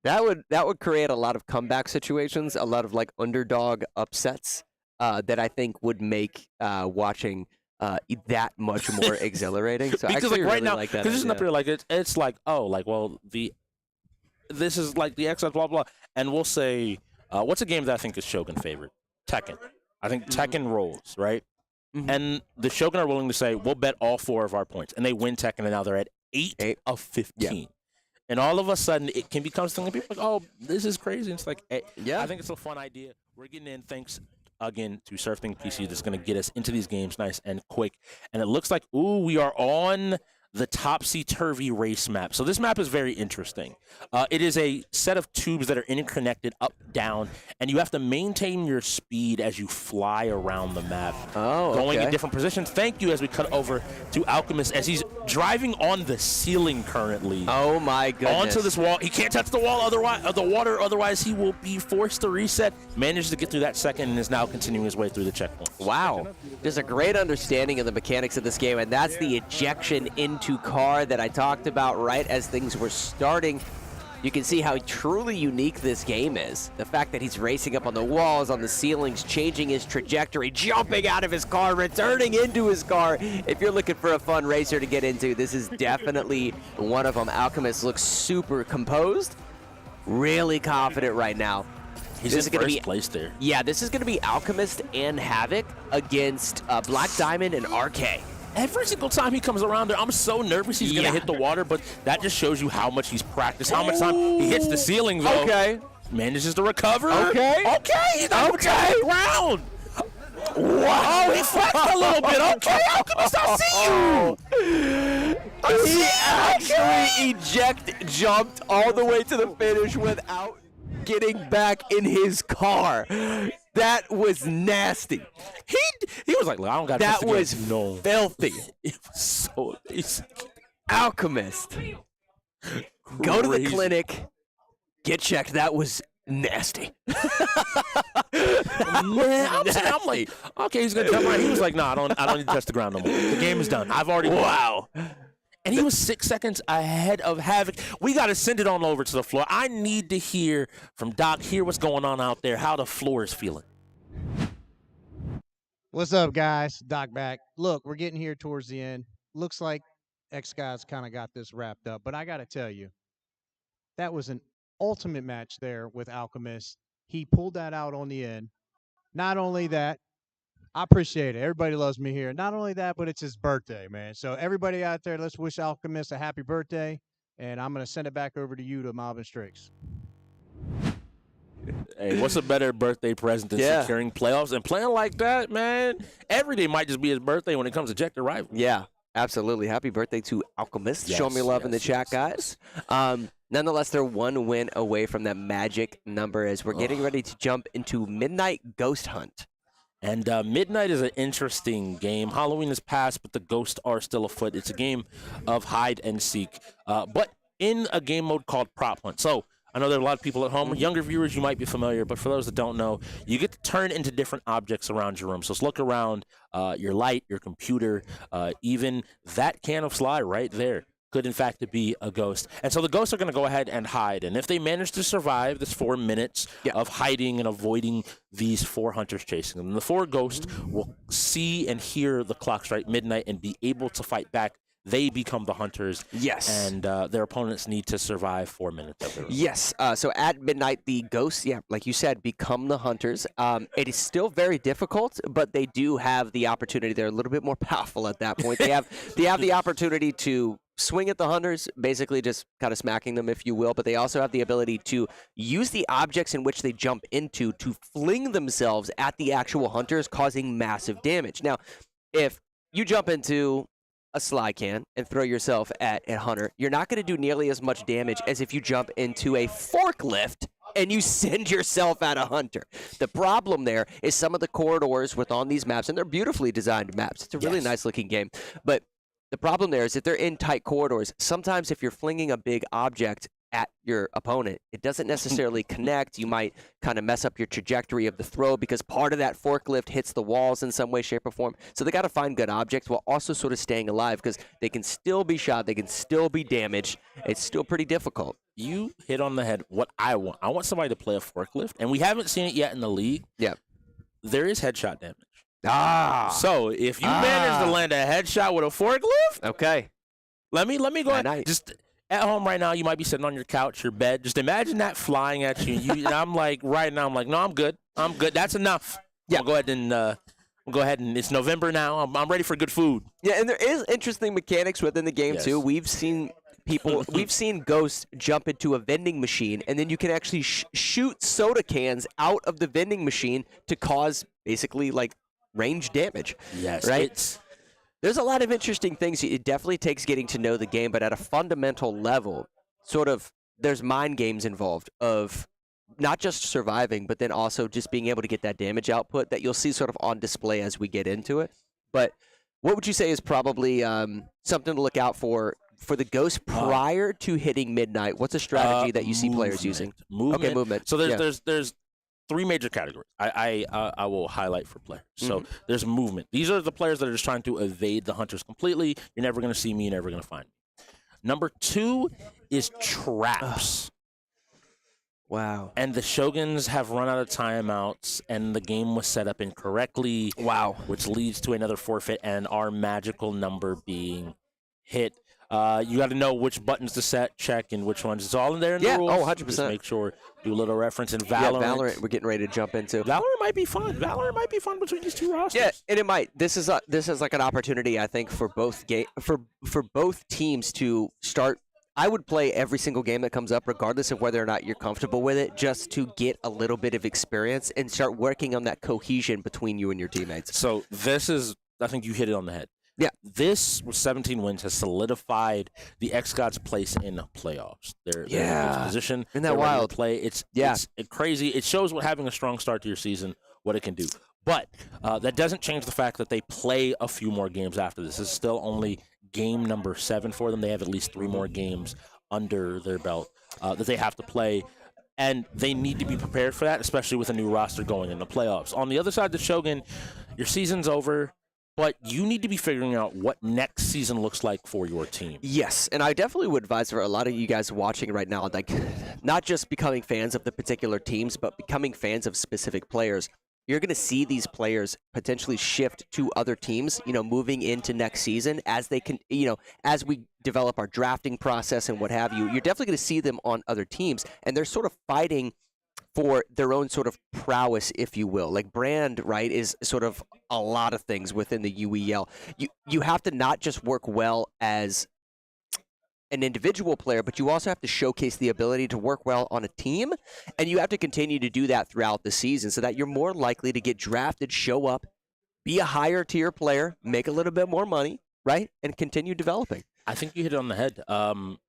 That would create a lot of comeback situations, a lot of like underdog upsets that I think would make watching that much more exhilarating. So because I like right really now, like that because it's idea. up here like it's like, oh, like, well, this is like the X blah blah, and we'll say what's a game that I think is Shogun favorite? Tekken. I think Tekken rolls, right? And the Shogun are willing to say, we'll bet all 4 of our points. And they win Tekken, and now they're at 8 of 15. Yeah. And all of a sudden, it can become something people are like, oh, this is crazy. And it's like, yeah. I think it's a fun idea. We're getting in thanks, again, to SurfThing PC that's going to get us into these games nice and quick. And it looks like, we are on the topsy-turvy race map. So this map is very interesting. It is a set of tubes that are interconnected up, down, and you have to maintain your speed as you fly around the map, going in different positions. Thank you as we cut over to Alchemist as he's driving on the ceiling currently. Oh my goodness. Onto this wall. He can't touch the wall, otherwise, the water, otherwise he will be forced to reset. Manages to get through that second and is now continuing his way through the checkpoint. Wow. There's a great understanding of the mechanics of this game, and that's the ejection into car that I talked about right as things were starting. You can see how truly unique this game is. The fact that he's racing up on the walls, on the ceilings, changing his trajectory, jumping out of his car, returning into his car. If you're looking for a fun racer to get into, this is definitely one of them. Alchemist looks super composed, really confident right now. He's in first place there. Yeah, this is going to be Alchemist and Havoc against Black Diamond and RK. Every single time he comes around there, I'm so nervous he's going to hit the water, but that just shows you how much he's practiced, how much time he hits the ceiling, though. Okay. Manages to recover. Okay. Okay. He's not okay. Ground. Wow. Oh, he flexed a little bit. Okay, Alchemist, I see you. He actually jumped all the way to the finish without getting back in his car. That was nasty. He was like, I don't got to that was filthy. It was so amazing. Alchemist. Go to the clinic. Get checked. That was nasty. I'm like, okay, he's gonna jump right. He was like, no, I don't need to touch the ground no more. The game is done. I've already won. Wow. And he was 6 seconds ahead of Havoc. We got to send it on over to the floor. I need to hear from Doc, hear what's going on out there, how the floor is feeling. What's up, guys? Doc back. Look, we're getting here towards the end. Looks like xGODS kind of got this wrapped up, but I got to tell you, that was an ultimate match there with Alchemist. He pulled that out on the end. not only that, I appreciate it. Everybody loves me here. Not only that, but it's his birthday, man. So everybody out there, let's wish Alchemist a happy birthday. And I'm going to send it back over to you to Marvin Strix. Hey, what's a better birthday present than securing playoffs and playing like that, man? Every day might just be his birthday when it comes to Check the Rival. Yeah, absolutely. Happy birthday to Alchemist. Show me love in the chat, guys. Nonetheless, they're one win away from that magic number as we're getting ready to jump into Midnight Ghost Hunt. And Midnight is an interesting game. Halloween is past, but the ghosts are still afoot. It's a game of hide and seek, but in a game mode called Prop Hunt. So I know there are a lot of people at home. Younger viewers, you might be familiar, but for those that don't know, you get to turn into different objects around your room. So let's look around your light, your computer, even that can of Sly right there could in fact be a ghost. And so the ghosts are going to go ahead and hide. And if they manage to survive this 4 minutes of hiding and avoiding these 4 hunters chasing them, the 4 ghosts will see and hear the clock strike midnight and be able to fight back. They become the hunters. Yes. And their opponents need to survive 4 minutes of their own. Yes. So at midnight, the ghosts, like you said, become the hunters. It is still very difficult, but they do have the opportunity. They're a little bit more powerful at that point. They have the opportunity to swing at the hunters, basically just kind of smacking them, if you will, but they also have the ability to use the objects in which they jump into to fling themselves at the actual hunters, causing massive damage. Now, if you jump into a Sly can and throw yourself at a hunter, you're not going to do nearly as much damage as if you jump into a forklift and you send yourself at a hunter. The problem there is some of the corridors on these maps, and they're beautifully designed maps. It's a really nice looking game, but the problem there is if they're in tight corridors, sometimes if you're flinging a big object at your opponent, it doesn't necessarily connect. You might kind of mess up your trajectory of the throw because part of that forklift hits the walls in some way, shape, or form. So they got to find good objects while also sort of staying alive because they can still be shot, they can still be damaged. It's still pretty difficult. You hit on the head what I want. I want somebody to play a forklift, and we haven't seen it yet in the league. Yeah. There is headshot damage. So if you manage to land a headshot with a forklift, okay. Let me go ahead. Just at home right now, you might be sitting on your couch, your bed. Just imagine that flying at you. And I'm like, right now, I'm like, no, I'm good. I'm good. That's enough. Yeah. I'll go ahead and it's November now. I'm ready for good food. Yeah, and there is interesting mechanics within the game too. We've seen ghosts jump into a vending machine, and then you can actually shoot soda cans out of the vending machine to cause basically like range damage. Yes, right. There's a lot of interesting things. It definitely takes getting to know the game, but at a fundamental level, sort of, there's mind games involved of not just surviving, but then also just being able to get that damage output that you'll see sort of on display as we get into it. But what would you say is probably something to look out for the ghost prior to hitting midnight? What's a strategy that you see players using? Movement. Okay, movement. So there's 3 major categories I will highlight for players. So there's movement. These are the players that are just trying to evade the hunters completely. You're never going to see me. You're never going to find me. Number 2 is traps. Wow. And the Shoguns have run out of timeouts, and the game was set up incorrectly. Wow. Which leads to another forfeit and our magical number being hit. You got to know which buttons to check and which ones. It's all in there in the rules. 100%. Just make sure, do a little reference in Valorant. Yeah, Valorant, we're getting ready to jump into. Valorant might be fun. Valorant might be fun between these 2 rosters. Yeah, and it might. This is like an opportunity, I think, for both for both teams to start. I would play every single game that comes up, regardless of whether or not you're comfortable with it, just to get a little bit of experience and start working on that cohesion between you and your teammates. So this is, I think you hit it on the head. Yeah. This, with 17 wins, has solidified the xGODS place in the playoffs. Their position. Isn't that wild? Play. It's crazy. It shows what having a strong start to your season, what it can do. But that doesn't change the fact that they play a few more games after this. This is still only game number 7 for them. They have at least 3 more games under their belt that they have to play. And they need to be prepared for that, especially with a new roster going in the playoffs. On the other side of the Shogun, your season's over. But you need to be figuring out what next season looks like for your team. Yes, and I definitely would advise for a lot of you guys watching right now, like not just becoming fans of the particular teams, but becoming fans of specific players. You're going to see these players potentially shift to other teams, moving into next season as they can, as we develop our drafting process and what have you. You're definitely going to see them on other teams, and they're sort of fighting for their own sort of prowess, if you will. Like brand, right, is sort of a lot of things within the UEL. You have to not just work well as an individual player, but you also have to showcase the ability to work well on a team, and you have to continue to do that throughout the season so that you're more likely to get drafted, show up, be a higher tier player, make a little bit more money, right, and continue developing. I think you hit it on the head.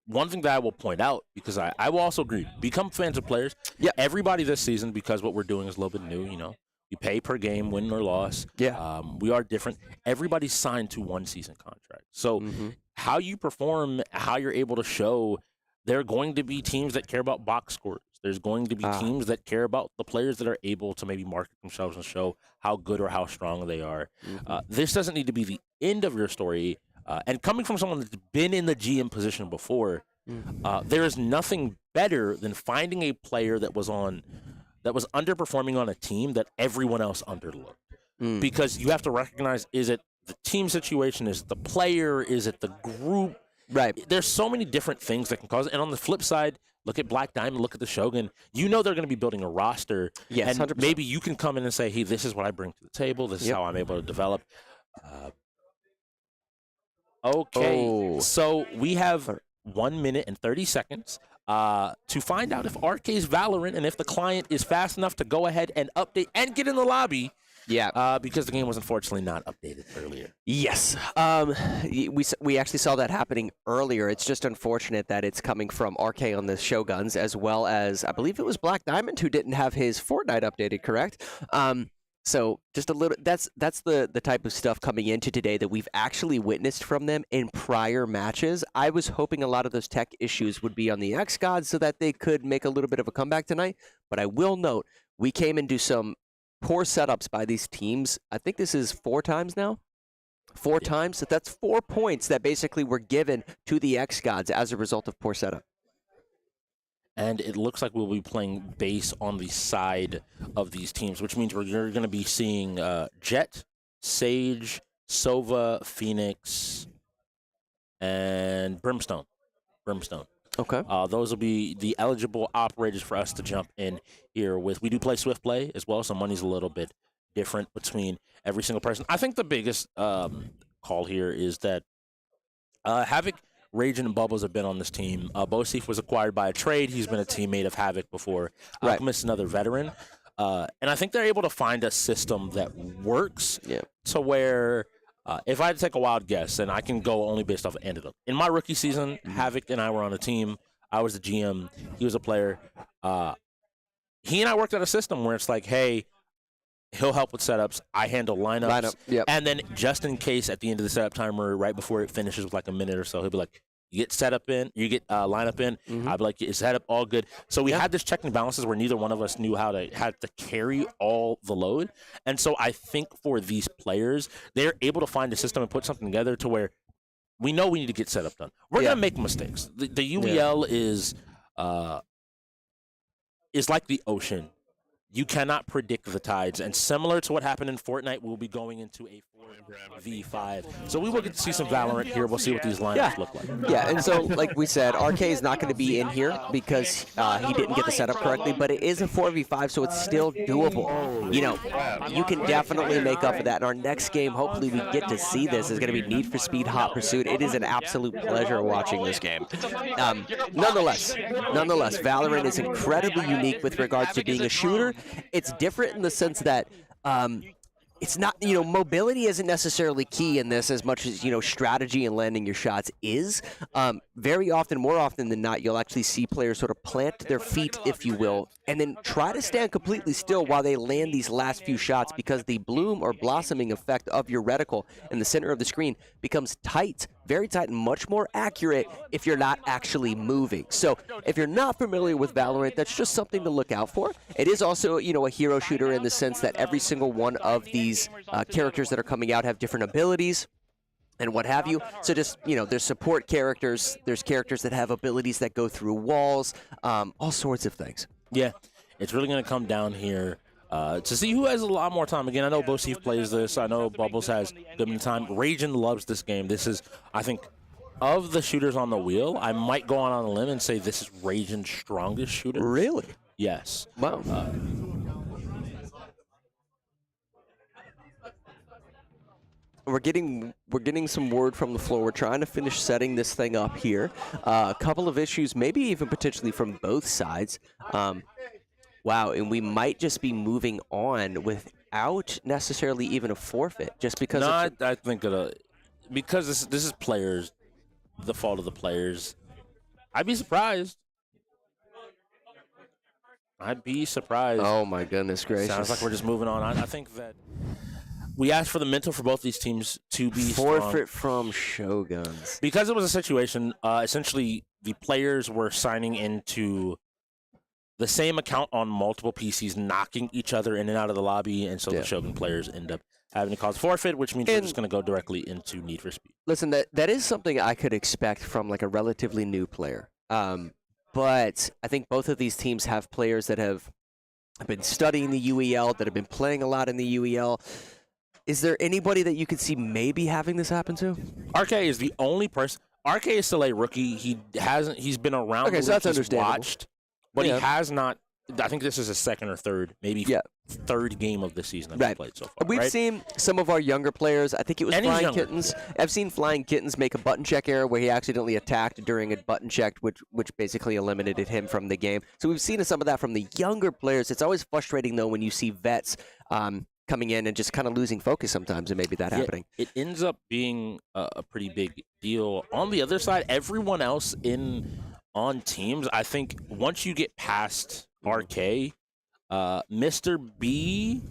One thing that I will point out, because I will also agree, become fans of players. Yeah. Everybody this season, because what we're doing is a little bit new, you know. You pay per game, win or loss. Yeah. We are different. Everybody's signed to one season contract. So how you perform, how you're able to show, there are going to be teams that care about box scores. There's going to be teams that care about the players that are able to maybe market themselves and show how good or how strong they are. This doesn't need to be the end of your story. And coming from someone that's been in the GM position before, there is nothing better than finding a player that was underperforming on a team that everyone else underlooked. Because you have to recognize, is it the team situation, is it the player, is it the group? Right. There's so many different things that can cause it. And on the flip side, look at Black Diamond, look at the Shogun. You know they're going to be building a roster. Yes, and 100%. maybe you can come in and say, hey, this is what I bring to the table. This is how I'm able to develop. Okay, so we have 1 minute and 30 seconds to find out if RK's Valorant and if the client is fast enough to go ahead and update and get in the lobby. Yeah. Because the game was unfortunately not updated earlier. Yes. We actually saw that happening earlier. It's just unfortunate that it's coming from RK on the Shoguns, as well as, I believe it was Black Diamond who didn't have his Fortnite updated, correct? So just a little, that's the type of stuff coming into today that we've actually witnessed from them in prior matches. I was hoping a lot of those tech issues would be on the xGODS so that they could make a little bit of a comeback tonight. But I will note, we came into some poor setups by these teams. I think this is 4 times now. 4 times. So that's 4 points that basically were given to the xGODS as a result of poor setup. And it looks like we'll be playing base on the side of these teams, which means you're going to be seeing Jet, Sage, Sova, Phoenix, and Brimstone. Okay. Those will be the eligible operators for us to jump in here with. We do play Swift Play as well, so money's a little bit different between every single person. I think the biggest call here is that Havoc, Raging, and Bubbles have been on this team. Bosif was acquired by a trade. He's been a teammate of Havoc before. Alchemist, another veteran. And I think they're able to find a system that works to where if I had to take a wild guess, and I can go only based off of ended up. In my rookie season, Havoc and I were on a team. I was the GM. He was a player. He and I worked out a system where it's like, hey, he'll help with setups. I handle lineups. And then just in case at the end of the setup timer, right before it finishes with like a minute or so, he'll be like, you get setup in, you get lineup in. I'd be like, is setup all good? So we had this checking balances where neither one of us knew how to carry all the load. And so I think for these players, they're able to find a system and put something together to where we know we need to get setup done. We're going to make mistakes. The UEL is like the ocean. You cannot predict the tides. And similar to what happened in Fortnite, we'll be going into a 4v5. So we will get to see some Valorant here. We'll see what these lineups look like. Yeah, and so like we said, RK is not going to be in here because he didn't get the setup correctly, but it is a 4v5, so it's still doable. You know, you can definitely make up for that. In our next game, hopefully we get to see this. It's going to be Need for Speed Hot Pursuit. It is an absolute pleasure watching this game. Nonetheless, Valorant is incredibly unique with regards to being a shooter. It's different in the sense that it's not, mobility isn't necessarily key in this as much as, strategy and landing your shots is. Very often, more often than not, you'll actually see players sort of plant their feet, if you will, and then try to stand completely still while they land these last few shots because the bloom or blossoming effect of your reticle in the center of the screen becomes tight, very tight, and much more accurate if you're not actually moving. So if you're not familiar with Valorant, that's just something to look out for. It is also, a hero shooter in the sense that every single one of these characters that are coming out have different abilities and what have you. So just, there's support characters, there's characters that have abilities that go through walls, all sorts of things. Yeah, it's really going to come down here to see who has a lot more time. Again, I know Bosif plays this. I know Bubbles has good amount of time. Ragin loves this game. This is, I think, of the shooters on the wheel, I might go on a limb and say this is Ragin's strongest shooter. Really? Yes. Wow. We're getting some word from the floor. We're trying to finish setting this thing up here. A couple of issues, maybe even potentially from both sides. Wow, and we might just be moving on without necessarily even a forfeit, just because. No, I think because this is players, the fault of the players. I'd be surprised. Oh my goodness gracious! Sounds like we're just moving on. I think that we asked for the mental for both these teams to be forfeit strong. from Shoguns because it was a situation. Essentially, the players were signing into the same account on multiple PCs, knocking each other in and out of the lobby, and so the Shogun players end up having to cause forfeit, which means we're just going to go directly into Need for Speed. Listen, that is something I could expect from like a relatively new player. But I think both of these teams have players that have been studying the UEL, that have been playing a lot in the UEL. Is there anybody that you could see maybe having this happen to? RK is the only person. RK is still a rookie. He's been around. Okay, the so that's league. He's understandable. watched, but he has not. I think this is his second or third, maybe third game of the season that he's played so far. We've seen some of our younger players. I think it was And he's Flying younger. Kittens. I've seen Flying Kittens make a button check error where he accidentally attacked during a button check, which basically eliminated him from the game. So we've seen some of that from the younger players. It's always frustrating, though, when you see vets coming in and just kind of losing focus sometimes, and maybe that happening. It ends up being a pretty big deal. On the other side, everyone else on teams, I think once you get past RK, Mr. B,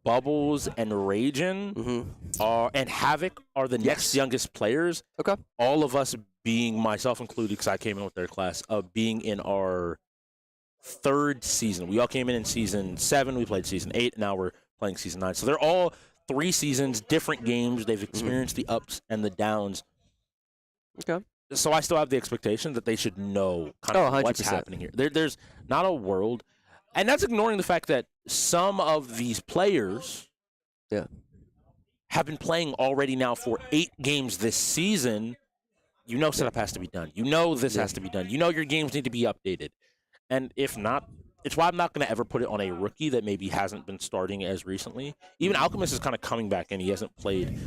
Bubbles, and Ragin and Havoc are the next youngest players. Okay. All of us being, myself included, because I came in with their class, being in our third season. We all came in season 7. We played season 8. Now we're playing season 9. So they're all 3 seasons, different games. They've experienced the ups and the downs. Okay. So I still have the expectation that they should know kind of what's 100%. happening here. There's not a world, and that's ignoring the fact that some of these players have been playing already now for 8 games this season. You know setup has to be done. You know this has to be done. You know your games need to be updated. And if not, it's why I'm not going to ever put it on a rookie that maybe hasn't been starting as recently. Even Alchemist is kind of coming back, and he hasn't played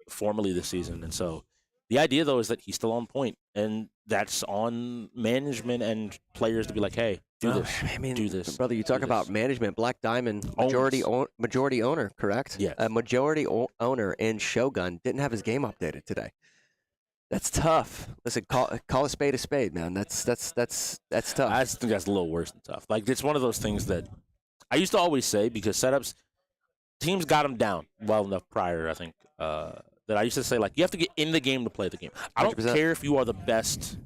formally this season. And so the idea, though, is that he's still on point, and that's on management and players to be like, hey, do this. Brother, you talk about management. Black Diamond, majority owner, correct? Yes. A majority owner in Shogun didn't have his game updated today. That's tough. Listen, call a spade, man. That's tough. I just think that's a little worse than tough. Like, it's one of those things that I used to always say, because setups, teams got them down well enough prior, I think, that I used to say, like, you have to get in the game to play the game. I don't 100%. care if you are the best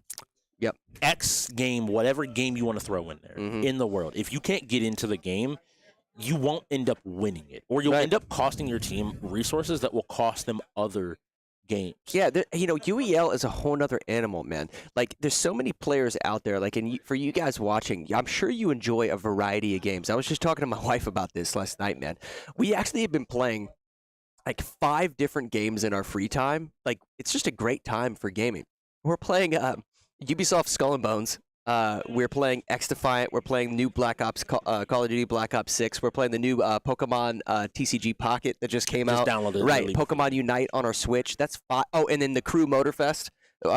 X game, whatever game you want to throw in there in the world. If you can't get into the game, you won't end up winning it. Or you'll end up costing your team resources that will cost them other games. Yeah, UEL is a whole nother animal, man. Like, there's so many players out there. Like, and for you guys watching, I'm sure you enjoy a variety of games. I was just talking to my wife about this last night, man. We actually have been playing like 5 different games in our free time. Like, it's just a great time for gaming. We're playing Ubisoft Skull and Bones. We're playing X Defiant. We're playing new Black Ops, Call of Duty Black Ops 6. We're playing the new Pokemon TCG Pocket that just came out. Downloaded right, really Pokemon Unite on our Switch. That's 5. Oh, and then the Crew Motorfest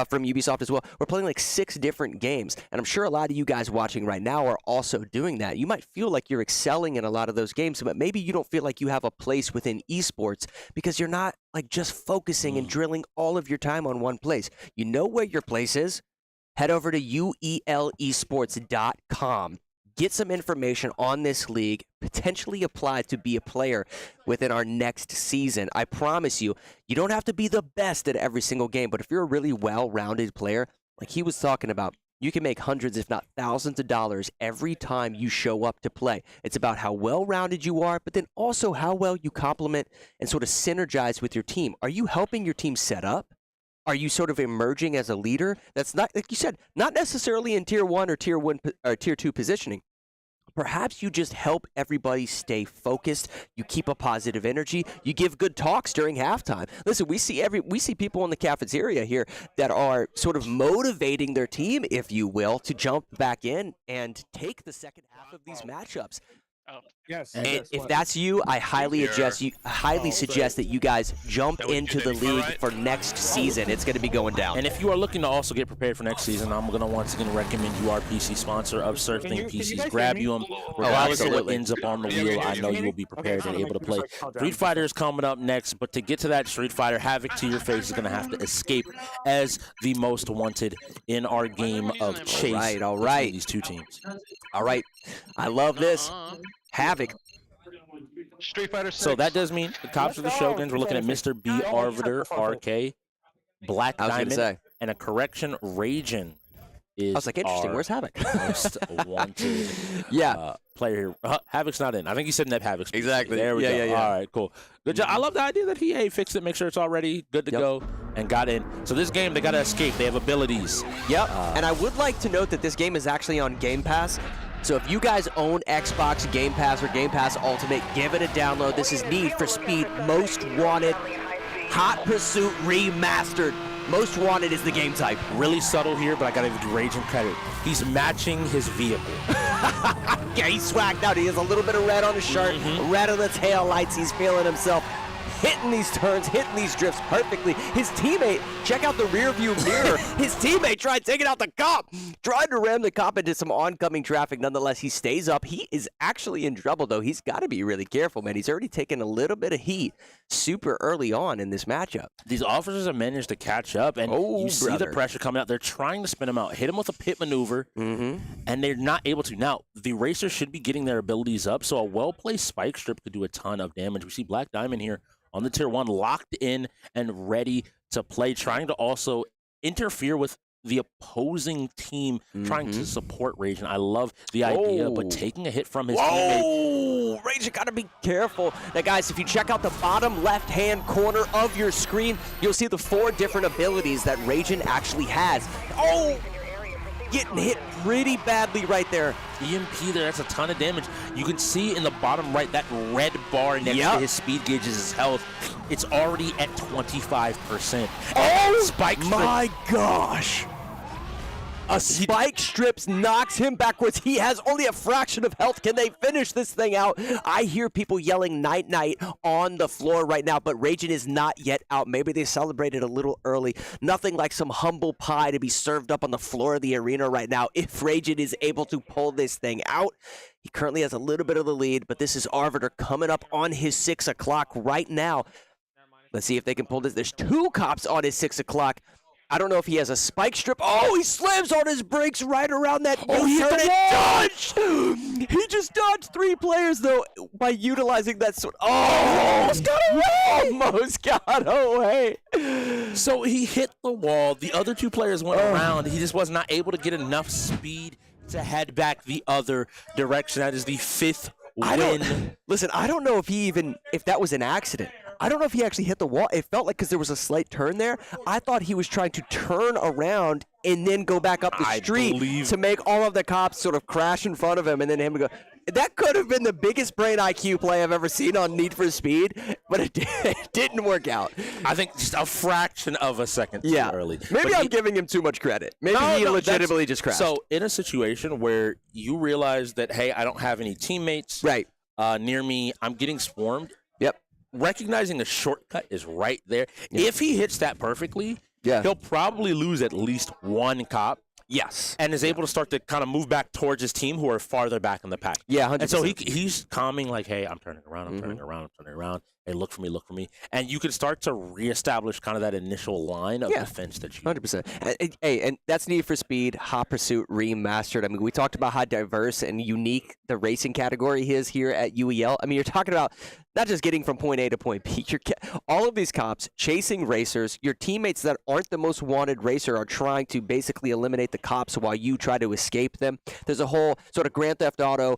from Ubisoft as well. We're playing like 6 different games, and I'm sure a lot of you guys watching right now are also doing that. You might feel like you're excelling in a lot of those games, but maybe you don't feel like you have a place within esports because you're not like just focusing and drilling all of your time on one place. You know where your place is? Head over to uelesports.com. Get some information on this league, potentially apply to be a player within our next season. I promise you, you don't have to be the best at every single game, but if you're a really well-rounded player, like he was talking about, you can make hundreds, if not thousands of dollars every time you show up to play. It's about how well-rounded you are, but then also how well you complement and sort of synergize with your team. Are you helping your team set up? Are you sort of emerging as a leader? That's not, like you said, not necessarily in tier 1 or tier 2 positioning, perhaps you just help everybody stay focused. You keep a positive energy. You give good talks during halftime. Listen, we see people in the cafeteria here that are sort of motivating their team, if you will, to jump back in and take the second half of these matchups. Yes. And if that's you, I highly suggest that you guys jump into the league for next season. It's going to be going down. And if you are looking to also get prepared for next season, I'm going to once again recommend you our PC sponsor of SurfThing PCs. Grab you them. Regardless of what ends up on the wheel, I know you will be prepared and able to play. Street Fighter is coming up next, but to get to that Street Fighter, Havoc to your face is going to have to escape as the most wanted in our game of chase. All right. These two teams. All right. I love this. Havoc. Street Fighter 6. So that does mean the cops are the Shoguns. We're looking at Mr. B. Arbiter, RK, Black Diamond, and a correction, Ragin is I was like, interesting. Where's Havoc? most wanted player here. Havoc's not in. I think he said that Havoc's. Exactly. There we go. Yeah. All right, cool. Good job. I love the idea that he fixed it, make sure it's all ready, good to go, and got in. So this game, they got to escape. They have abilities. Yep. And I would like to note that this game is actually on Game Pass. So if you guys own Xbox Game Pass or Game Pass Ultimate, give it a download. This is Need for Speed Most Wanted Hot Pursuit Remastered. Most Wanted is the game type. Really subtle here, but I got to give Raging credit. He's matching his vehicle. Yeah, he's swagged out. He has a little bit of red on his shirt, red on the tail lights. He's feeling himself. Hitting these turns, hitting these drifts perfectly. His teammate, check out the rear view mirror. His teammate tried taking out the cop, tried to ram the cop into some oncoming traffic. Nonetheless, he stays up. He is actually in trouble, though. He's got to be really careful, man. He's already taken a little bit of heat super early on in this matchup. These officers have managed to catch up, and you see the pressure coming out. They're trying to spin him out, hit him with a pit maneuver, and they're not able to. Now, the racers should be getting their abilities up, so a well-placed spike strip could do a ton of damage. We see Black Diamond here on the tier 1, locked in and ready to play, trying to also interfere with the opposing team, trying to support Raging. I love the idea, but taking a hit from his teammate. Raging got to be careful. Now, guys, if you check out the bottom left-hand corner of your screen, you'll see the 4 different abilities that Raging actually has. Getting hit pretty badly right there. EMP there, that's a ton of damage. You can see in the bottom right, that red bar next to his speed gauge is his health. It's already at 25%. Oh, Spike my gosh. A spike strips knocks him backwards. He has only a fraction of health. Can they finish this thing out? I hear people yelling night night on the floor right now, but Raging is not yet out. Maybe they celebrated a little early. Nothing like some humble pie to be served up on the floor of the arena right now if Raging is able to pull this thing out. He currently has a little bit of the lead, but this is Arbiter coming up on his 6 o'clock right now. Let's see if they can pull this. There's 2 cops on his 6 o'clock. I don't know if he has a spike strip. Oh, he slams on his brakes right around that. Oh, he hit the dodge! He just dodged 3 players, though, by utilizing that sword. Oh, almost got away. So he hit the wall. The other 2 players went around. He just was not able to get enough speed to head back the other direction. That is the 5th win. Listen, I don't know if that was an accident. I don't know if he actually hit the wall. It felt like because there was a slight turn there. I thought he was trying to turn around and then go back up the street to make all of the cops sort of crash in front of him and then him go. That could have been the biggest brain IQ play I've ever seen on Need for Speed, but it didn't work out. I think just a fraction of a second too early. Maybe I'm giving him too much credit. Maybe he legitimately just crashed. So in a situation where you realize that, hey, I don't have any teammates near me, I'm getting swarmed. Recognizing the shortcut is right there. If he hits that perfectly, he'll probably lose at least 1 cop. Yes. And is able to start to kind of move back towards his team who are farther back in the pack. Yeah, 100%. And so he's calming like, hey, I'm turning around, I'm turning around, I'm turning around. Hey, look for me, look for me. And you can start to reestablish kind of that initial line of defense that you 100%. Hey, and that's Need for Speed Hot Pursuit Remastered. I mean, we talked about how diverse and unique the racing category is here at UEL. I mean, you're talking about not just getting from point A to point B. All of these cops chasing racers. Your teammates that aren't the most wanted racer are trying to basically eliminate the cops while you try to escape them. There's a whole sort of Grand Theft Auto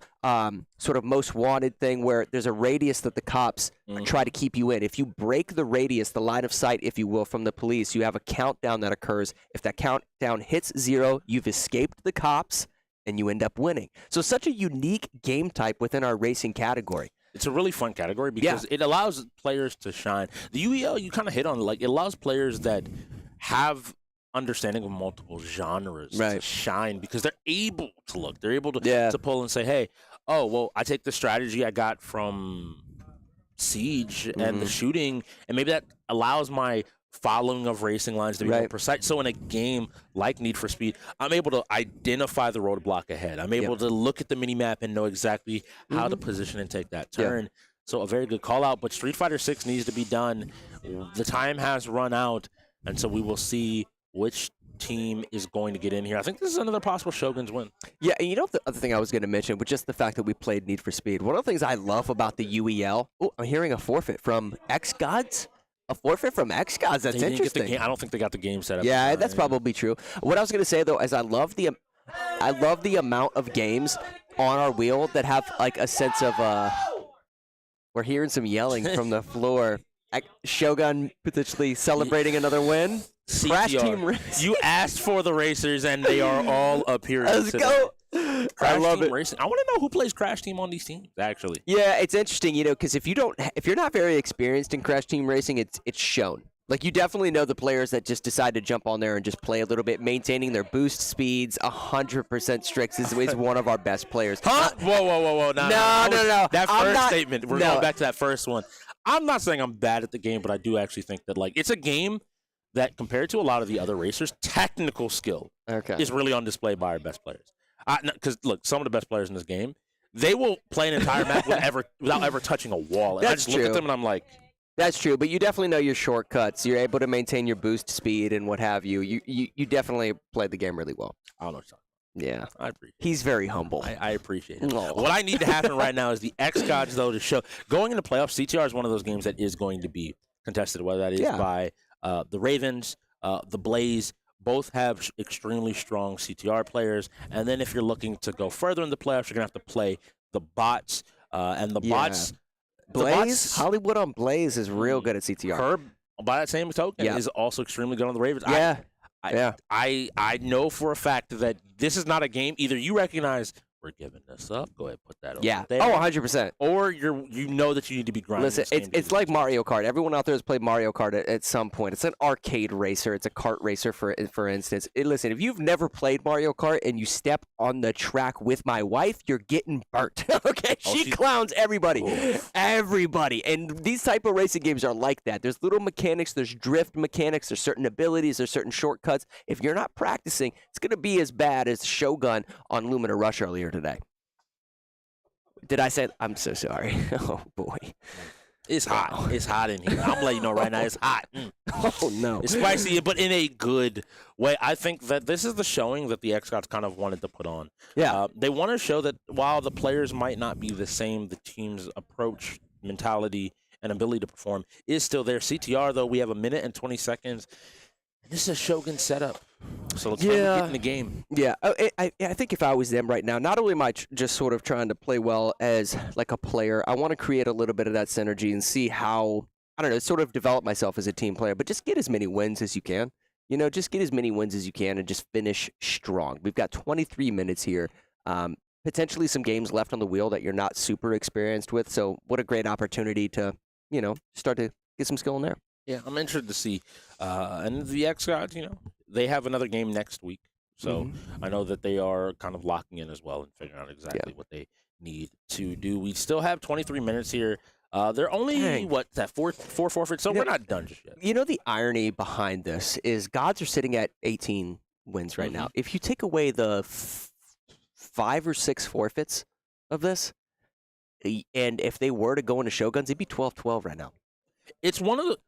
sort of most wanted thing where there's a radius that the cops try to keep you in. If you break the radius, the line of sight, if you will, from the police, you have a countdown that occurs. If that countdown hits 0, you've escaped the cops and you end up winning. So such a unique game type within our racing category. It's a really fun category because it allows players to shine. The UEL, you kind of hit on, like, it allows players that have understanding of multiple genres to shine because they're able to look. They're able to pull and say, hey, oh, well, I take the strategy I got from Siege and the shooting, and maybe that allows my following of racing lines to be more precise. So in a game like Need for Speed, I'm able to identify the roadblock ahead. I'm able to look at the mini-map and know exactly how to position and take that turn. So a very good call-out, but Street Fighter 6 needs to be done. The time has run out, and so we will see which team is going to get in here. I think this is another possible Shogun's win. Yeah, and you know the other thing I was going to mention was just the fact that we played Need for Speed. One of the things I love about the UEL, I'm hearing a forfeit from xGODS. A forfeit from xGODS. That's interesting. I don't think they got the game set up. Yeah, that's probably true. What I was going to say, though, is I love the amount of games on our wheel that have, like, a sense of, we're hearing some yelling from the floor. Shogun potentially celebrating another win. CTR. Crash Team Racing. You asked for the racers, and they are all up here. Let's go. Crash I love Team it. Racing. I want to know who plays Crash Team on these teams, actually. Yeah, it's interesting, you know, because if you're not very experienced in Crash Team Racing, it's shown. Like, you definitely know the players that just decide to jump on there and just play a little bit, maintaining their boost speeds. 100% Strix is one of our best players. Huh? Whoa. No. That first statement, we're going back to that first one. I'm not saying I'm bad at the game, but I do actually think that, like, it's a game that, compared to a lot of the other racers, technical skill is really on display by our best players. Because, look, some of the best players in this game, they will play an entire map without ever touching a wall. And I just look at them and I'm like... That's true, but you definitely know your shortcuts. You're able to maintain your boost speed and what have you. You definitely played the game really well. I don't know what you're talking about. Yeah. I appreciate it. He's very humble. I appreciate it. What I need to happen right now is the xGODS, though, to show. Going into playoffs, CTR is one of those games that is going to be contested, whether that is by the Ravens, the Blaze. Both have extremely strong CTR players. And then if you're looking to go further in the playoffs, you're going to have to play the bots. And the bots... Blaze, Hollywood on Blaze is real good at CTR. Herb, by that same token, is also extremely good on the Ravens. I know for a fact that this is not a game. Either you recognize we're giving this up, go ahead and put that over there. Oh, 100%. Or you know that you need to be grinding. Listen, it's like Mario Kart. Everyone out there has played Mario Kart at some point. It's an arcade racer. It's a kart racer, for instance. Listen, if you've never played Mario Kart and you step on the track with my wife, you're getting burnt. Okay? She clowns everybody. Everybody. And these type of racing games are like that. There's little mechanics. There's drift mechanics. There's certain abilities. There's certain shortcuts. If you're not practicing, it's going to be as bad as Shogun on Lumina Rush earlier today. Did I say? I'm so sorry. Oh boy, it's hot. It's hot in here. I'm letting you know right now. It's hot. Oh no, it's spicy, but in a good way. I think that this is the showing that the xGODS kind of wanted to put on. Yeah, they want to show that while the players might not be the same, the team's approach, mentality, and ability to perform is still there. CTR though, we have 1 minute and 20 seconds. This is a Shogun setup. So let's get in the game. Yeah, I think if I was them right now, not only am I just sort of trying to play well as like a player, I want to create a little bit of that synergy and see how, I don't know, sort of develop myself as a team player, but just get as many wins as you can. You know, just get as many wins as you can and just finish strong. We've got 23 minutes here. Potentially some games left on the wheel that you're not super experienced with. So what a great opportunity to, you know, start to get some skill in there. Yeah, I'm interested to see. And the xGODS, you know, they have another game next week. So I know that they are kind of locking in as well and figuring out exactly what they need to do. We still have 23 minutes here. They're only, four forfeits, so we're not done just yet. You know, the irony behind this is GODS are sitting at 18 wins right now. If you take away the 5 or 6 forfeits of this, and if they were to go into Shoguns, it'd be 12-12 right now. It's one of the...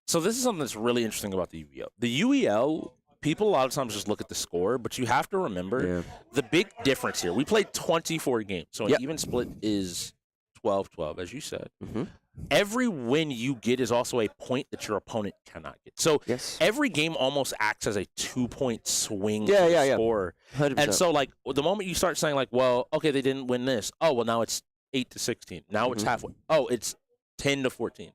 So this is something that's really interesting about the UEL. The UEL, people a lot of times just look at the score, but you have to remember the big difference here. We played 24 games, so an even split is 12-12, as you said. Every win you get is also a point that your opponent cannot get. So every game almost acts as a 2-point swing score. 100%. And so, like, the moment you start saying, like, well, okay, they didn't win this. Oh, well, now it's 8-16. Now it's halfway. Oh, it's 10-14.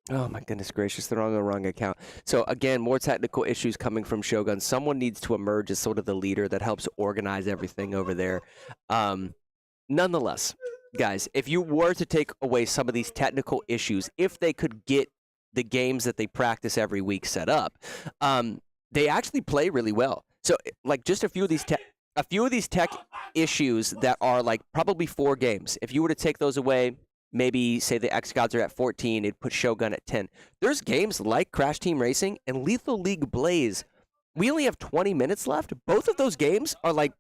Oh my goodness gracious, they're on the wrong account. So again, more technical issues coming from Shogun. Someone needs to emerge as sort of the leader that helps organize everything over there. Nonetheless, guys, if you were to take away some of these technical issues, if they could get the games that they practice every week set up, they actually play really well. So like just a few of these tech issues that are like probably 4 games. If you were to take those away, maybe say the xGODS are at 14, it'd put Shogun at 10. There's games like Crash Team Racing and Lethal League Blaze. We only have 20 minutes left. Both of those games are like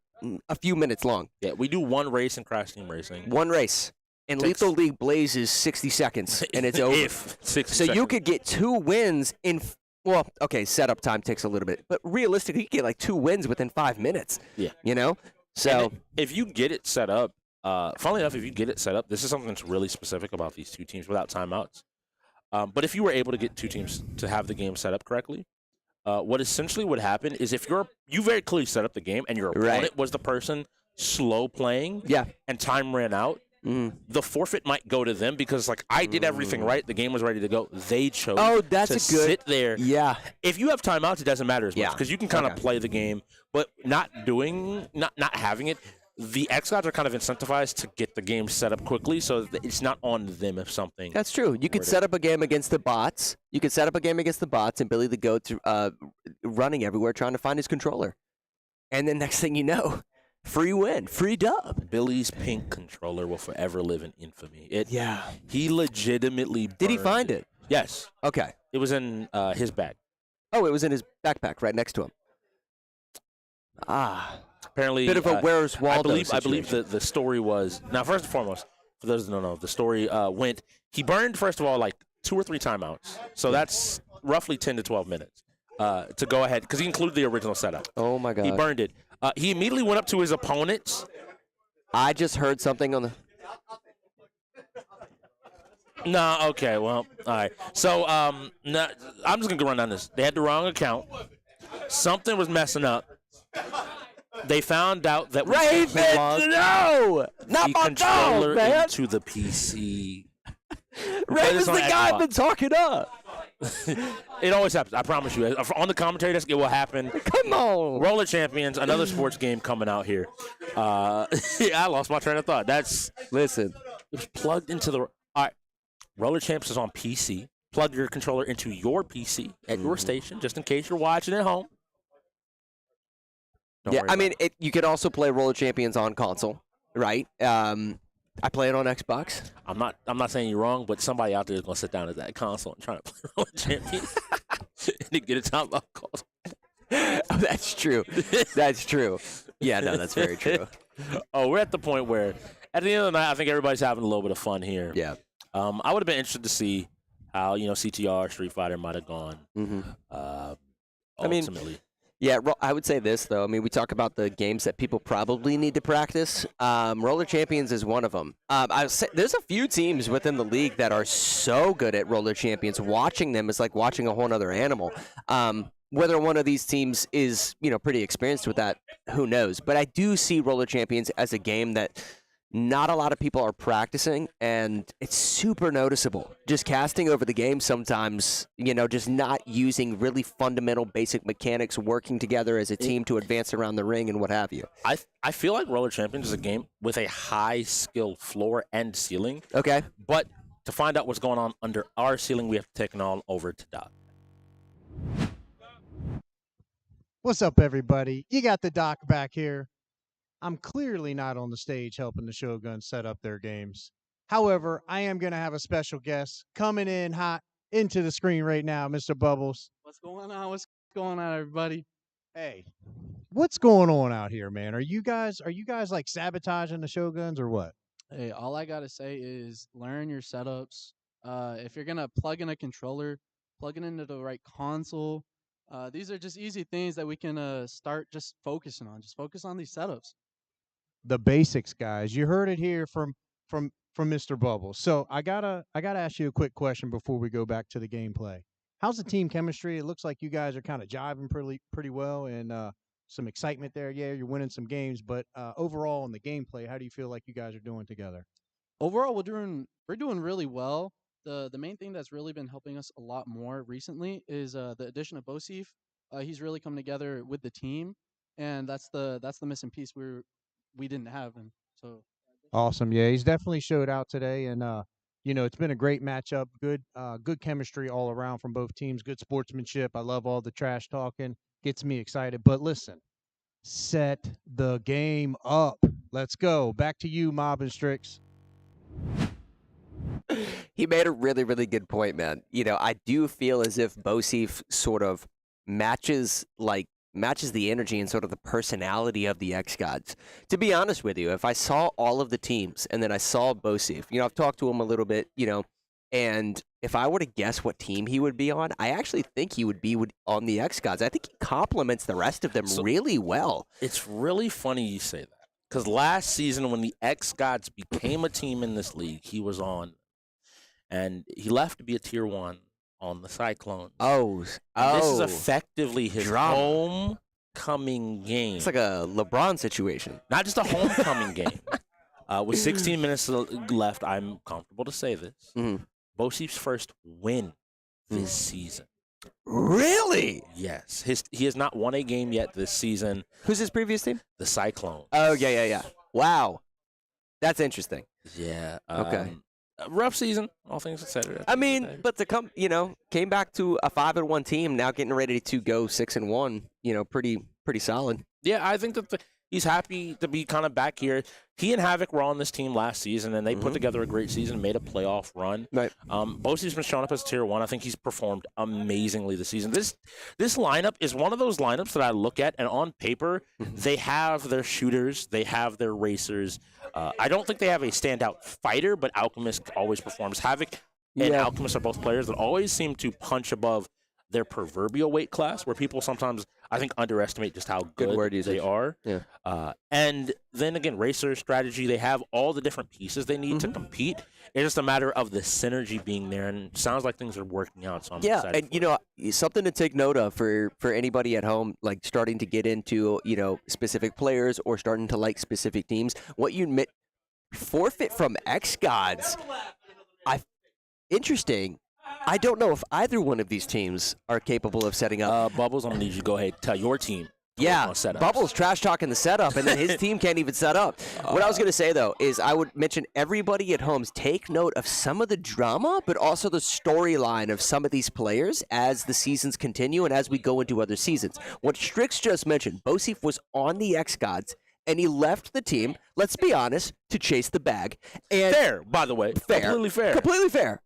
a few minutes long. Yeah, we do one race in Crash Team Racing. One race. And Lethal League Blaze is 60 seconds, and it's over. If 60 so seconds. you could get 2 wins in, well, okay, setup time takes a little bit, but realistically, you get like 2 wins within 5 minutes. Yeah. You know? So if you get it set up, funnily enough, if you get it set up, this is something that's really specific about these 2 teams without timeouts. But if you were able to get 2 teams to have the game set up correctly, what essentially would happen is if you very clearly set up the game and your opponent was the person slow playing, and time ran out, the forfeit might go to them because like I did everything right, the game was ready to go. They chose to sit there. Yeah. If you have timeouts, it doesn't matter as much because you can kind of play the game, but not having it. The xGODS are kind of incentivized to get the game set up quickly, so it's not on them if something. That's true. You could set up a game against the bots. And Billy the Goat running everywhere trying to find his controller. And then next thing you know, free win, free dub. Billy's pink controller will forever live in infamy. Yeah. He legitimately Did he burned find it? Yes. Okay. It was in his bag. Oh, it was in his backpack right next to him. Apparently, bit of a Where's Waldo I believe situation. the story was, now first and foremost, for those who don't know, the story went, he burned, first of all, like 2 or 3 timeouts. So that's roughly 10 to 12 minutes to go ahead, because he included the original setup. Oh, my God. He burned it. He immediately went up to his opponents. I just heard something on the... No, okay, well, all right. So I'm just going to run down this. They had the wrong account. Something was messing up. They found out that we plugged no! Not the my controller dog, man! into the PC. Raven's the guy I've been talking up. It always happens. I promise you. On the commentary desk, it will happen. Come on. Roller Champions, another sports game coming out here. I lost my train of thought. Listen. It was plugged into the... All right. Roller Champs is on PC. Plug your controller into your PC at your station, just in case you're watching at home. I mean, you could also play Roller Champions on console, right? I play it on Xbox. I'm not saying you're wrong, but somebody out there is gonna sit down at that console and try to play Roller Champions and get a timeout call. Oh, that's true. That's true. Yeah, no, that's very true. Oh, we're at the point where, at the end of the night, I think everybody's having a little bit of fun here. Yeah. I would have been interested to see how CTR Street Fighter might have gone. Ultimately. Yeah, I would say this, though. I mean, we talk about the games that people probably need to practice. Roller Champions is one of them. I would say there's a few teams within the league that are so good at Roller Champions. Watching them is like watching a whole other animal. Whether one of these teams is, pretty experienced with that, who knows? But I do see Roller Champions as a game that not a lot of people are practicing, and it's super noticeable. Just casting over the game sometimes, just not using really fundamental basic mechanics, working together as a team to advance around the ring and what have you. I feel like Roller Champions is a game with a high skill floor and ceiling. Okay. But to find out what's going on under our ceiling, we have to take it on over to Doc. What's up, everybody? You got the Doc back here. I'm clearly not on the stage helping the Shogun set up their games. However, I am going to have a special guest coming in hot into the screen right now, Mr. Bubbles. What's going on? What's going on, everybody? Hey, what's going on out here, man? Are you guys like sabotaging the Shoguns or what? Hey, all I gotta say is learn your setups. If you're gonna plug in a controller, plug it into the right console. These are just easy things that we can start just focusing on. Just focus on these setups. The basics, guys. You heard it here from Mr. Bubbles. So I gotta ask you a quick question before we go back to the gameplay. How's the team chemistry? It looks like you guys are kind of jiving pretty well, and some excitement there. Yeah, you're winning some games, but overall in the gameplay, how do you feel like you guys are doing together? Overall, we're doing really well. the main thing that's really been helping us a lot more recently is the addition of Bosif. He's really come together with the team, and that's the missing piece we didn't have. And so Awesome. Yeah, he's definitely showed out today, and it's been a great matchup. Good chemistry all around from both teams. Good sportsmanship. I love all the trash talking. Gets me excited. But listen, set the game up. Let's go. Back to you, Mob and Strix. He made a really, really good point, man. I do feel as if Bosif sort of matches the energy and sort of the personality of the xGODS. To be honest with you, if I saw all of the teams and then I saw Bosif, I've talked to him a little bit, and if I were to guess what team he would be on, I actually think he would be on the xGODS. I think he complements the rest of them really well. It's really funny you say that, because last season when the xGODS became a team in this league, he was on, and he left to be a tier 1 on the Cyclones. This is effectively his homecoming game. It's like a LeBron situation. Not just a homecoming game. With 16 minutes left, I'm comfortable to say this. Bosif's first win this season. Really? Yes. He has not won a game yet this season. Who's his previous team? The Cyclones. Oh, yeah. Wow. That's interesting. Yeah. Okay. Rough season, all things considered. I mean, but to come, came back to a 5-1 team, now getting ready to go 6-1. Pretty solid. Yeah, I think that he's happy to be kind of back here. He and Havoc were on this team last season, and they put together a great season, made a playoff run. Right. Bosif's been showing up as tier 1. I think he's performed amazingly this season. This lineup is one of those lineups that I look at, and on paper, they have their shooters, they have their racers. I don't think they have a standout fighter, but Alchemist always performs. Havoc and Alchemist are both players that always seem to punch above their proverbial weight class, where people sometimes, I think, underestimate just how good they are. Yeah. And then again, racer strategy, they have all the different pieces they need to compete. It's just a matter of the synergy being there, and it sounds like things are working out. So I'm excited. And something to take note of for anybody at home, like starting to get into specific players or starting to like specific teams. What you admit, forfeit from xGODS. Interesting. I don't know if either one of these teams are capable of setting up. Bubbles, I'm going to need you to go ahead and tell your team. Yeah, Bubbles trash talking the setup, and then his team can't even set up. What I was going to say, though, is I would mention everybody at home take note of some of the drama, but also the storyline of some of these players as the seasons continue and as we go into other seasons. What Strix just mentioned, Bosif was on the xGODS, and he left the team, let's be honest, to chase the bag. And fair, by the way. Fair. Completely fair. Completely fair.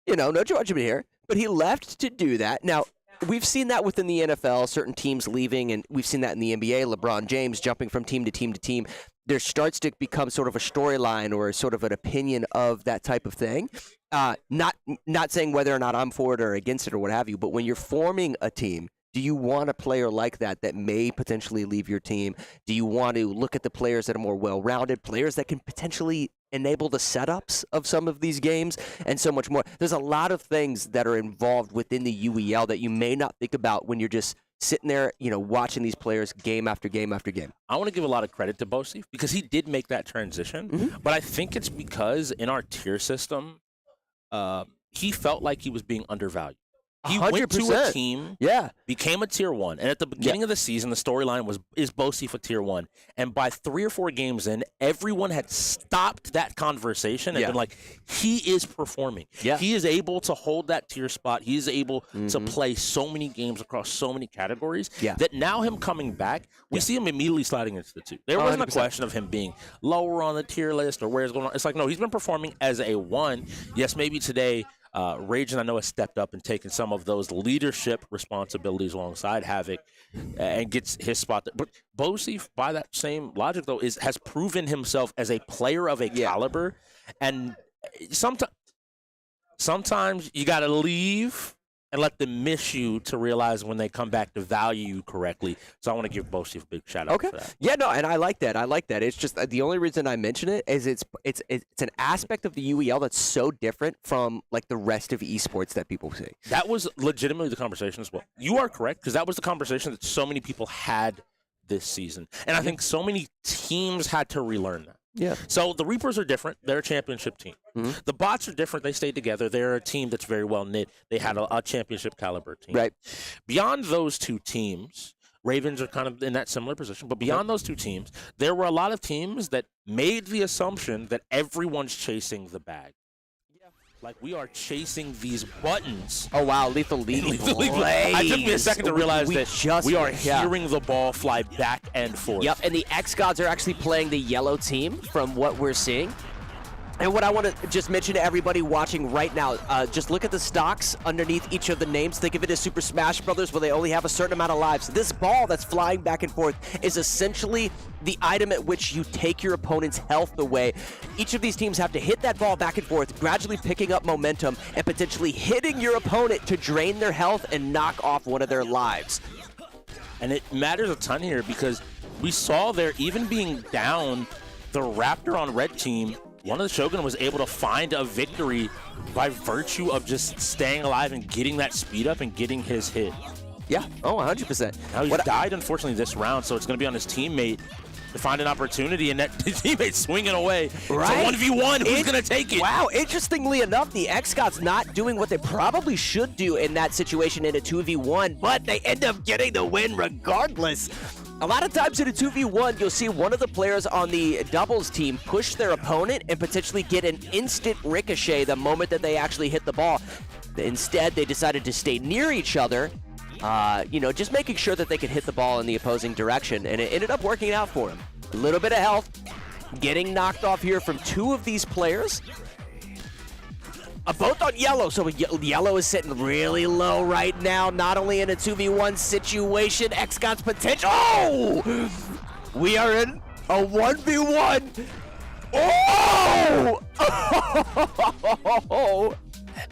No judgment here. But he left to do that. Now, we've seen that within the NFL, certain teams leaving, and we've seen that in the NBA, LeBron James jumping from team to team to team. There starts to become sort of a storyline or sort of an opinion of that type of thing. Not saying whether or not I'm for it or against it or what have you, but when you're forming a team, do you want a player like that may potentially leave your team? Do you want to look at the players that are more well-rounded, players that can potentially enable the setups of some of these games and so much more? There's a lot of things that are involved within the UEL that you may not think about when you're just sitting there, watching these players game after game after game. I want to give a lot of credit to Bosif because he did make that transition, but I think it's because in our tier system, he felt like he was being undervalued. He 100%. went to a team, became a tier 1, and at the beginning of the season, the storyline was, is Bosif a tier 1? And by 3 or 4 games in, everyone had stopped that conversation and been like, he is performing. He is able to hold that tier spot. He is able to play so many games across so many categories that now him coming back, we see him immediately sliding into the 2. There wasn't 100%. a question of him being lower on the tier list or where it's going on. It's like, no, he's been performing as a 1. Yes, maybe today Rage, I know, has stepped up and taken some of those leadership responsibilities alongside Havoc and gets his spot. But Bosif, by that same logic, though, has proven himself as a player of a caliber. And sometimes you got to leave and let them miss you to realize when they come back to value you correctly. So I want to give Bosif a big shout out for that. Yeah, no, and I like that. It's just the only reason I mention it is it's an aspect of the UEL that's so different from like the rest of esports that people see. That was legitimately the conversation as well. You are correct, because that was the conversation that so many people had this season. And I think so many teams had to relearn that. Yeah. So the Reapers are different. They're a championship team. The Bots are different. They stayed together. They're a team that's very well knit. They had a championship caliber team. Right. Beyond those two teams, Ravens are kind of in that similar position. But beyond those two teams, there were a lot of teams that made the assumption that everyone's chasing the bag. Like, we are chasing these buttons. Oh, wow. Lethal League. It took me a second to realize that we are yeah. hearing the ball fly back and forth. Yep, and the xGODS are actually playing the yellow team from what we're seeing. And what I want to just mention to everybody watching right now, just look at the stocks underneath each of the names. Think of it as Super Smash Brothers, where they only have a certain amount of lives. This ball that's flying back and forth is essentially the item at which you take your opponent's health away. Each of these teams have to hit that ball back and forth, gradually picking up momentum and potentially hitting your opponent to drain their health and knock off one of their lives. And it matters a ton here because we saw there, even being down, the Raptor on red team, one of the Shogun was able to find a victory by virtue of just staying alive and getting that speed up and getting his hit. Yeah, 100%. Now he died, unfortunately, this round, so it's going to be on his teammate to find an opportunity, and that teammate swinging away. Right? It's a 1v1. Who's going to take it? Wow, interestingly enough, the xGODS not doing what they probably should do in that situation in a 2v1, but they end up getting the win regardless. A lot of times in a 2v1, you'll see one of the players on the doubles team push their opponent and potentially get an instant ricochet the moment that they actually hit the ball. Instead, they decided to stay near each other, just making sure that they could hit the ball in the opposing direction, and it ended up working out for them. A little bit of health, getting knocked off here from two of these players. Both on yellow, so yellow is sitting really low right now, not only in a 2v1 situation, xGODS potential. Oh! We are in a 1v1. Oh!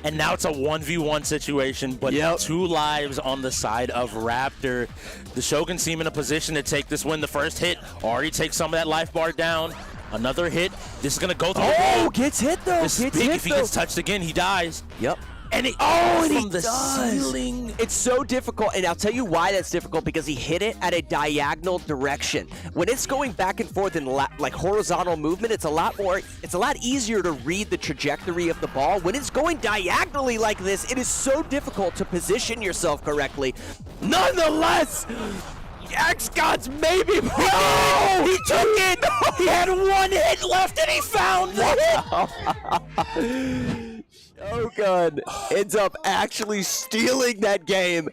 And now it's a 1v1 situation, but 2 lives on the side of Raptor. The Shogun seem in a position to take this win. The first hit already takes some of that life bar down. Another hit. This is going to go through the wall. Gets hit, though. This is big. If he gets touched again, he dies. Yep. And it and from he the does. ceiling. It's so difficult, and I'll tell you why that's difficult, because he hit it at a diagonal direction. When it's going back and forth in like horizontal movement, it's a lot easier to read the trajectory of the ball. When it's going diagonally like this, it is so difficult to position yourself correctly. Nonetheless, xGODS maybe. No! He took it! He had 1 hit left and he found the hit! Shogun ends up actually stealing that game.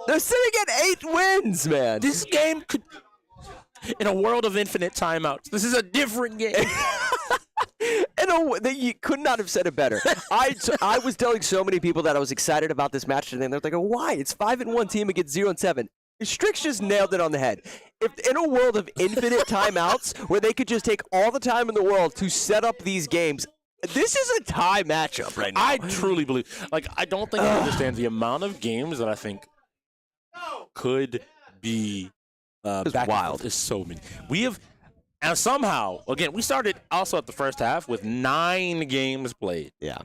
They're sitting at 8 wins, man. This game could, in a world of infinite timeouts, this is a different game. You could not have said it better. I was telling so many people that I was excited about this match today, and they're like, why? It's 5-1 team against 0-7. Strix just nailed it on the head. If in a world of infinite timeouts where they could just take all the time in the world to set up these games, this is a tie matchup right now. I truly believe. I don't think I understand the amount of games that I think could be back wild. Is so many. We have, and somehow, again, we started also at the first half with 9 games played. Yeah.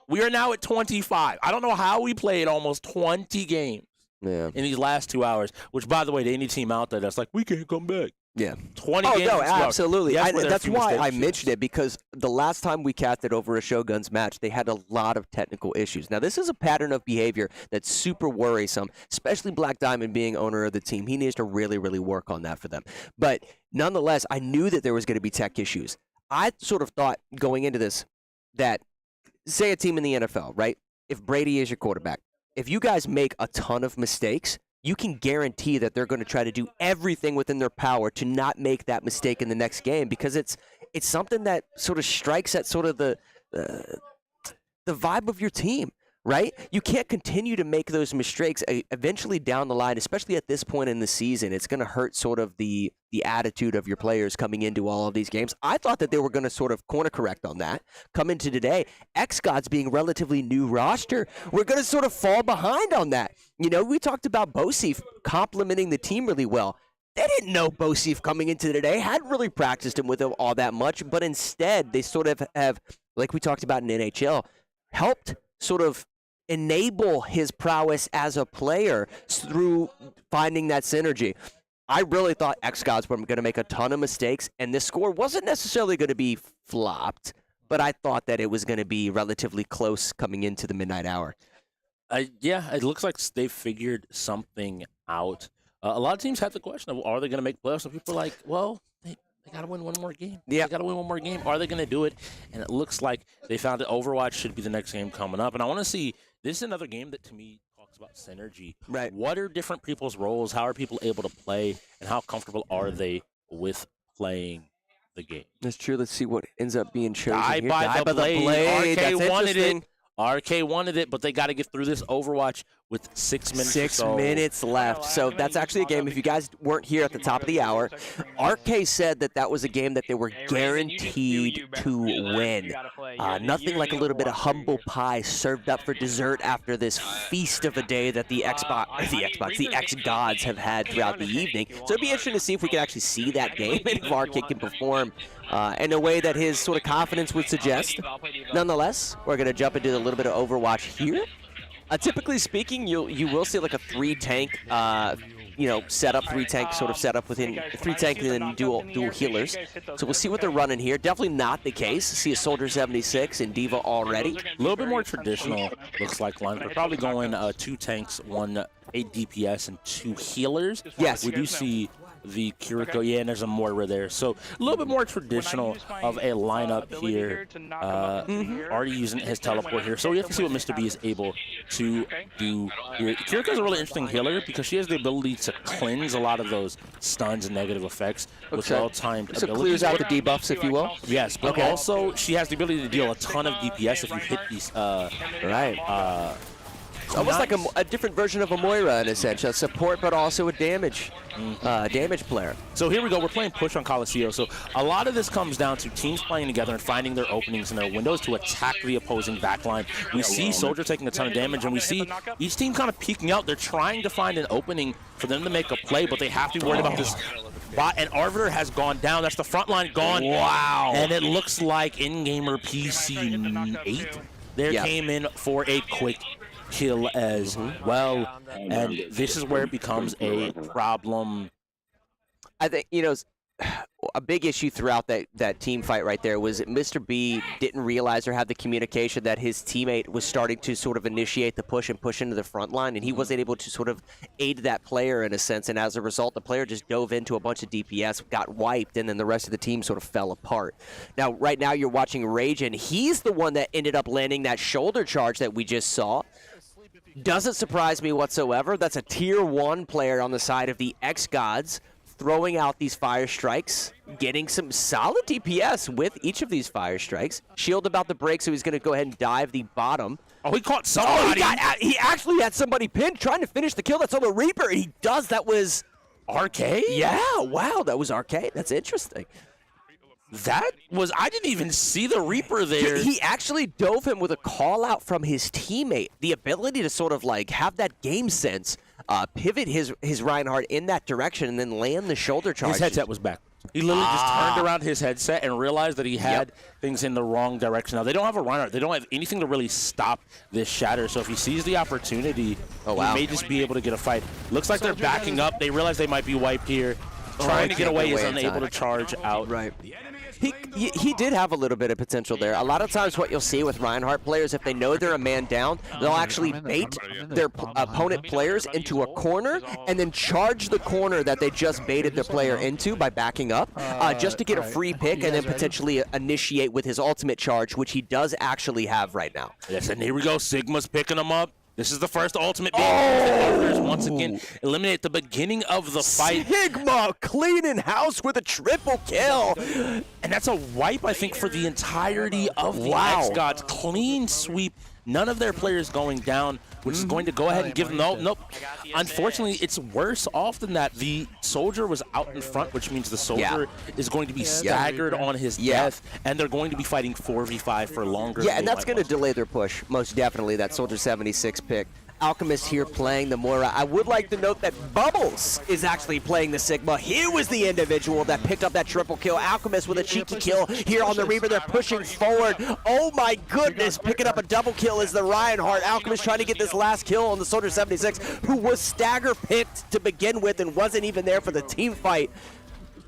We are now at 25. I don't know how we played almost 20 games. Yeah. In these last 2 hours, which, by the way, to any team out there that's like, we can't come back. Yeah. 20 games. in 2 No, hours. absolutely. Yes, That's why I mentioned it, because the last time we casted over a Shogun's match, they had a lot of technical issues. Now, this is a pattern of behavior that's super worrisome, especially Black Diamond being owner of the team. He needs to really, really work on that for them. But nonetheless, I knew that there was going to be tech issues. I sort of thought going into this that, say a team in the NFL, right? If Brady is your quarterback, if you guys make a ton of mistakes, you can guarantee that they're going to try to do everything within their power to not make that mistake in the next game, because it's something that sort of strikes at sort of the vibe of your team, right? You can't continue to make those mistakes. Eventually down the line, especially at this point in the season, it's going to hurt sort of the attitude of your players coming into all of these games. I thought that they were going to sort of corner correct on that. Come into today, xGODS being relatively new roster, we're going to sort of fall behind on that. We talked about Bosif complementing the team really well. They didn't know Bosif coming into today, hadn't really practiced him with him all that much, but instead they sort of have, like we talked about in NHL, helped sort of enable his prowess as a player through finding that synergy. I really thought xGODS were going to make a ton of mistakes, and this score wasn't necessarily going to be flopped, but I thought that it was going to be relatively close coming into the midnight hour. Yeah, it looks like they've figured something out. A lot of teams have the question of, are they going to make playoffs? And people are like, well, they got to win one more game. Yeah. They got to win one more game. Are they going to do it? And it looks like they found that Overwatch should be the next game coming up. And I want to see, this is another game that, to me, talks about synergy. Right. What are different people's roles? How are people able to play? And how comfortable are they with playing the game? That's true. Let's see what ends up being chosen Die here. by the blade. That's RK wanted interesting. it. RK wanted it, but they got to get through this Overwatch with 6 minutes. 6 minutes left. So that's actually a game. If you guys weren't here at the top of the hour, RK said that that was a game that they were guaranteed to win. Nothing like a little bit of humble pie served up for dessert after this feast of a day that the xGODS have had throughout the evening. So it'd be interesting to see if we can actually see that game and if RK can perform in a way that his sort of confidence would suggest. Nonetheless, we're going to jump into a little bit of Overwatch here. Typically speaking, you will see like a 3-tank, setup, 3-tank sort of setup within 3-tank and then dual healers. So we'll see what they're running here. Definitely not the case. See a Soldier 76 and Diva already. A little bit more traditional, looks like line. They're probably going 2 tanks, 8 DPS, and 2 healers. Yes. We do see the Kiriko, and there's a Moira there. So a little bit more traditional of a lineup here. Already using his teleport here. So we have to see what Mr. B is able to do here. Kiriko's a really interesting healer because she has the ability to cleanse a lot of those stuns and negative effects with well-timed abilities. So clears out the debuffs, if you will? Yes, but also she has the ability to deal a ton of DPS if you hit these. It's almost like a different version of a Moira in a sense, a support but also a damage player. So here we go, we're playing push on Coliseum. So a lot of this comes down to teams playing together and finding their openings and their windows to attack the opposing backline. We see Soldier taking a ton of damage, and we see each team kind of peeking out. They're trying to find an opening for them to make a play, but they have to be worried about this bot, and Arbiter has gone down. That's the front line gone. Wow. And it looks like in-gamer PC8 there came in for a quick kill as well, and this is where it becomes a problem. I think, a big issue throughout that team fight right there was that Mr. B didn't realize or have the communication that his teammate was starting to sort of initiate the push and push into the front line, and he wasn't able to sort of aid that player in a sense, and as a result, the player just dove into a bunch of DPS, got wiped, and then the rest of the team sort of fell apart. Now, right now, you're watching Rage, and he's the one that ended up landing that shoulder charge that we just saw. Doesn't surprise me whatsoever. That's a tier 1 player on the side of the xGODS throwing out these fire strikes, getting some solid DPS with each of these fire strikes. Shield about to break, so he's going to go ahead and dive the bottom. Oh, he caught somebody. He actually had somebody pinned, trying to finish the kill. That's on the Reaper, and he does. That was RK? Yeah, wow, that was RK. That's interesting. I didn't even see the Reaper there. He actually dove him with a call out from his teammate. The ability to sort of like have that game sense, pivot his Reinhardt in that direction and then land the shoulder charge. His headset was back. He literally just turned around his headset and realized that he had things in the wrong direction. Now, they don't have a Reinhardt. They don't have anything to really stop this shatter. So if he sees the opportunity, he may just be able to get a fight. Looks like they're backing up. They realize they might be wiped here. Trying to get away is unable to charge out. Right. He did have a little bit of potential there. A lot of times what you'll see with Reinhardt players, if they know they're a man down, they'll actually bait their opponent players into a corner and then charge the corner that they just baited their player into by backing up, just to get a free pick and then potentially initiate with his ultimate charge, which he does actually have right now. Yes, and here we go. Sigma's picking him up. This is the first ultimate being once again eliminate the beginning of the fight. Sigma cleaning house with a triple kill. And that's a wipe, I think, for the entirety of the xGODS. Clean sweep. None of their players going down, which is going to go ahead and give them... Nope. Unfortunately, it's worse off than that. The Soldier was out in front, which means the Soldier is going to be staggered on his death, and they're going to be fighting 4v5 for longer. Yeah, and that's going to delay their push, most definitely, that Soldier 76 pick. Alchemist here playing the Moira. I would like to note that Bubbles is actually playing the Sigma. He was the individual that picked up that triple kill. Alchemist with a cheeky kill here on the Reaver. They're pushing forward. Oh my goodness, picking up a double kill is the Reinhardt. Alchemist trying to get this last kill on the Soldier 76, who was stagger picked to begin with and wasn't even there for the team fight.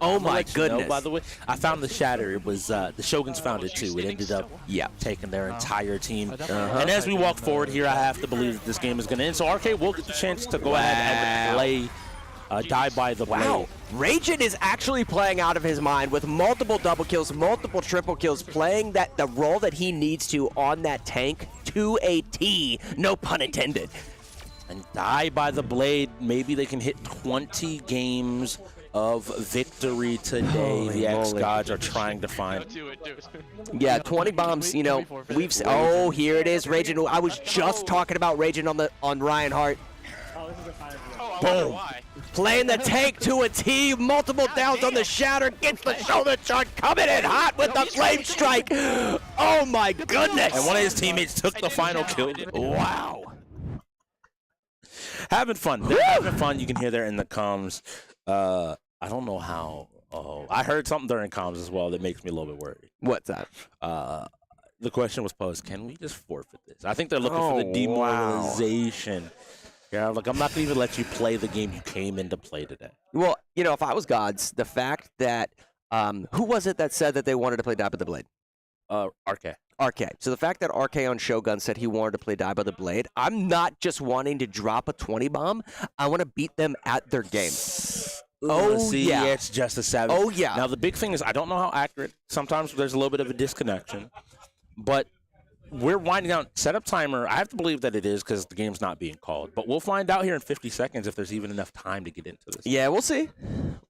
Oh my goodness. By the way, I found the shatter. It was the Shoguns found it too. It ended up taking their entire team. And as we walk forward here, I have to believe that this game is going to end. So RK will get the chance to go ahead and play Die by the Blade. Wow. Ragin is actually playing out of his mind with multiple double kills, multiple triple kills, playing the role that he needs to on that tank to a T. No pun intended. And Die by the Blade, maybe they can hit 20 games of victory today. Holy the moly. xGODS are trying to find. Yeah, 20 bombs, you know, oh, here it is, Ragin. I was just talking about Ragin on Reinhardt. Boom. Playing the tank to a T, multiple downs on the shatter, gets the shoulder charge, coming in hot with the flame strike. Oh my goodness. And one of his teammates took the final kill. Wow. Having fun. They're having fun. You can hear there in the comms. I don't know how. Oh, I heard something during comms as well that makes me a little bit worried. What's that? The question was posed, can we just forfeit this? I think they're looking for the demoralization. Yeah, look, I'm not going to even let you play the game you came in to play today. Well, you know, if I was GODS, the fact that, who was it that said that they wanted to play Die by the Blade? RK. RK. So the fact that RK on Shogun said he wanted to play Die by the Blade, I'm not just wanting to drop a 20 bomb. I want to beat them at their game. See, it's just a savage. Oh, yeah. Now, the big thing is I don't know how accurate. Sometimes there's a little bit of a disconnection. But we're winding down. Setup timer, I have to believe that it is because the game's not being called. But we'll find out here in 50 seconds if there's even enough time to get into this. Yeah, we'll see.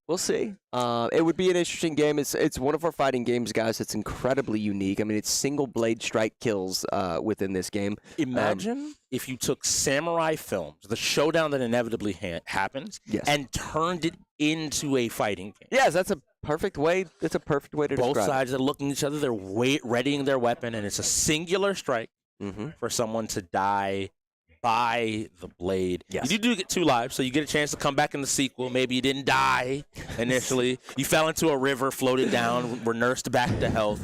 We'll see. It would be an interesting game. It's one of our fighting games, guys. It's incredibly unique. I mean, it's single blade strike kills within this game. Imagine if you took Samurai Films, the showdown that inevitably happens, and turned it into a fighting game. Yes, that's a perfect way. It's a perfect way to Both describe sides are looking at each other. They're readying their weapon, and it's a singular strike for someone to die by the blade. Yes. You do get 2 lives, so you get a chance to come back in the sequel. Maybe you didn't die initially. You fell into a river, floated down, were nursed back to health.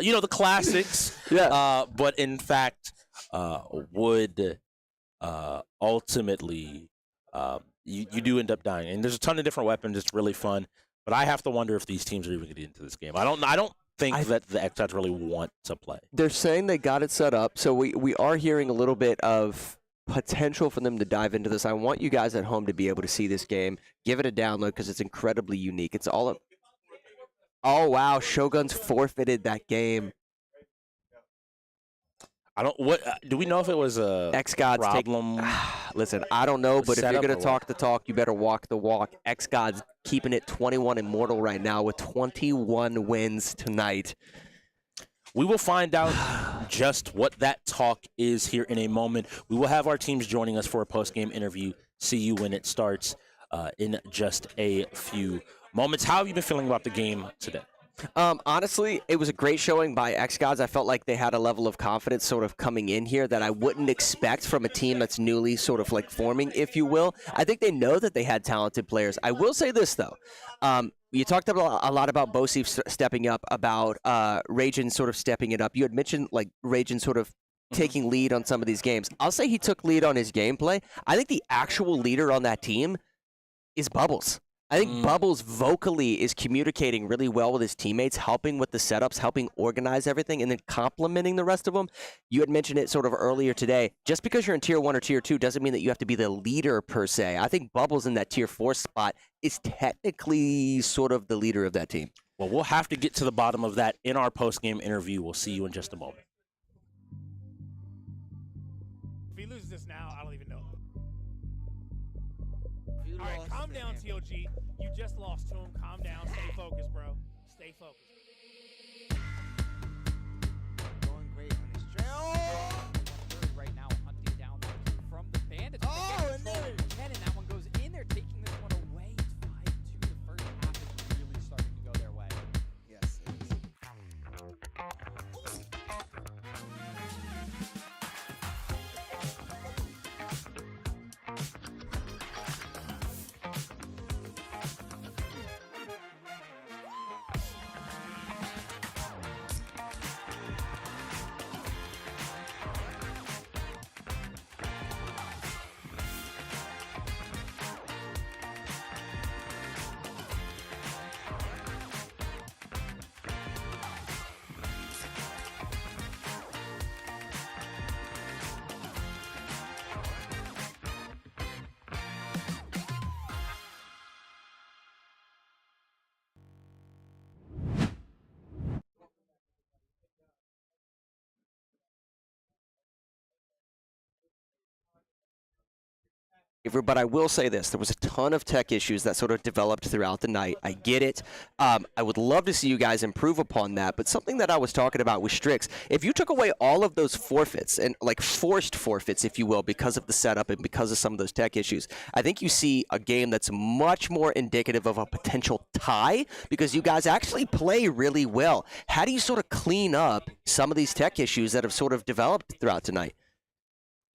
You know, the classics. But in fact, would ultimately, you do end up dying. And there's a ton of different weapons. It's really fun. But I have to wonder if these teams are even going to get into this game. I don't think that the xGODS really want to play. They're saying they got it set up, so we are hearing a little bit of potential for them to dive into this. I want you guys at home to be able to see this game. Give it a download because it's incredibly unique. It's all oh, wow. Shogun's forfeited that game. Do we know if it was a xGODS problem? Listen, I don't know, but if you're setup going to or talk the talk, you better walk the walk. xGODS keeping it 21 immortal right now with 21 wins tonight. We will find out just what that talk is here in a moment. We will have our teams joining us for a post-game interview. See you when it starts in just a few moments. How have you been feeling about the game today? Honestly, it was a great showing by xGODS. I felt like they had a level of confidence sort of coming in here that I wouldn't expect from a team that's newly sort of like forming, if you will. I think they know that they had talented players. I will say this, though. You talked a lot about Bosif stepping up, about Ragin sort of stepping it up. You had mentioned like Ragin sort of taking lead on some of these games. I'll say he took lead on his gameplay. I think the actual leader on that team is Bubbles. I think Bubbles vocally is communicating really well with his teammates, helping with the setups, helping organize everything, and then complimenting the rest of them. You had mentioned it sort of earlier today. Just because you're in Tier 1 or Tier 2 doesn't mean that you have to be the leader per se. I think Bubbles in that Tier 4 spot is technically sort of the leader of that team. Well, we'll have to get to the bottom of that in our post-game interview. We'll see you in just a moment. If he loses this now, I don't even know. All right, calm down, TOG. You just lost to him. Calm down. Stay focused, bro. Stay focused. Going great on his trail. Right now, hunting down from the bandits. Oh, and there and that one goes in there, taking this one away. It's 5-2. The first half is really starting to go their way. Yes, it is. But I will say this. There was a ton of tech issues that sort of developed throughout the night. I get it. I would love to see you guys improve upon that. But something that I was talking about with Strix, if you took away all of those forfeits, and like forced forfeits, if you will, because of the setup and because of some of those tech issues, I think you see a game that's much more indicative of a potential tie because you guys actually play really well. How do you sort of clean up some of these tech issues that have sort of developed throughout tonight?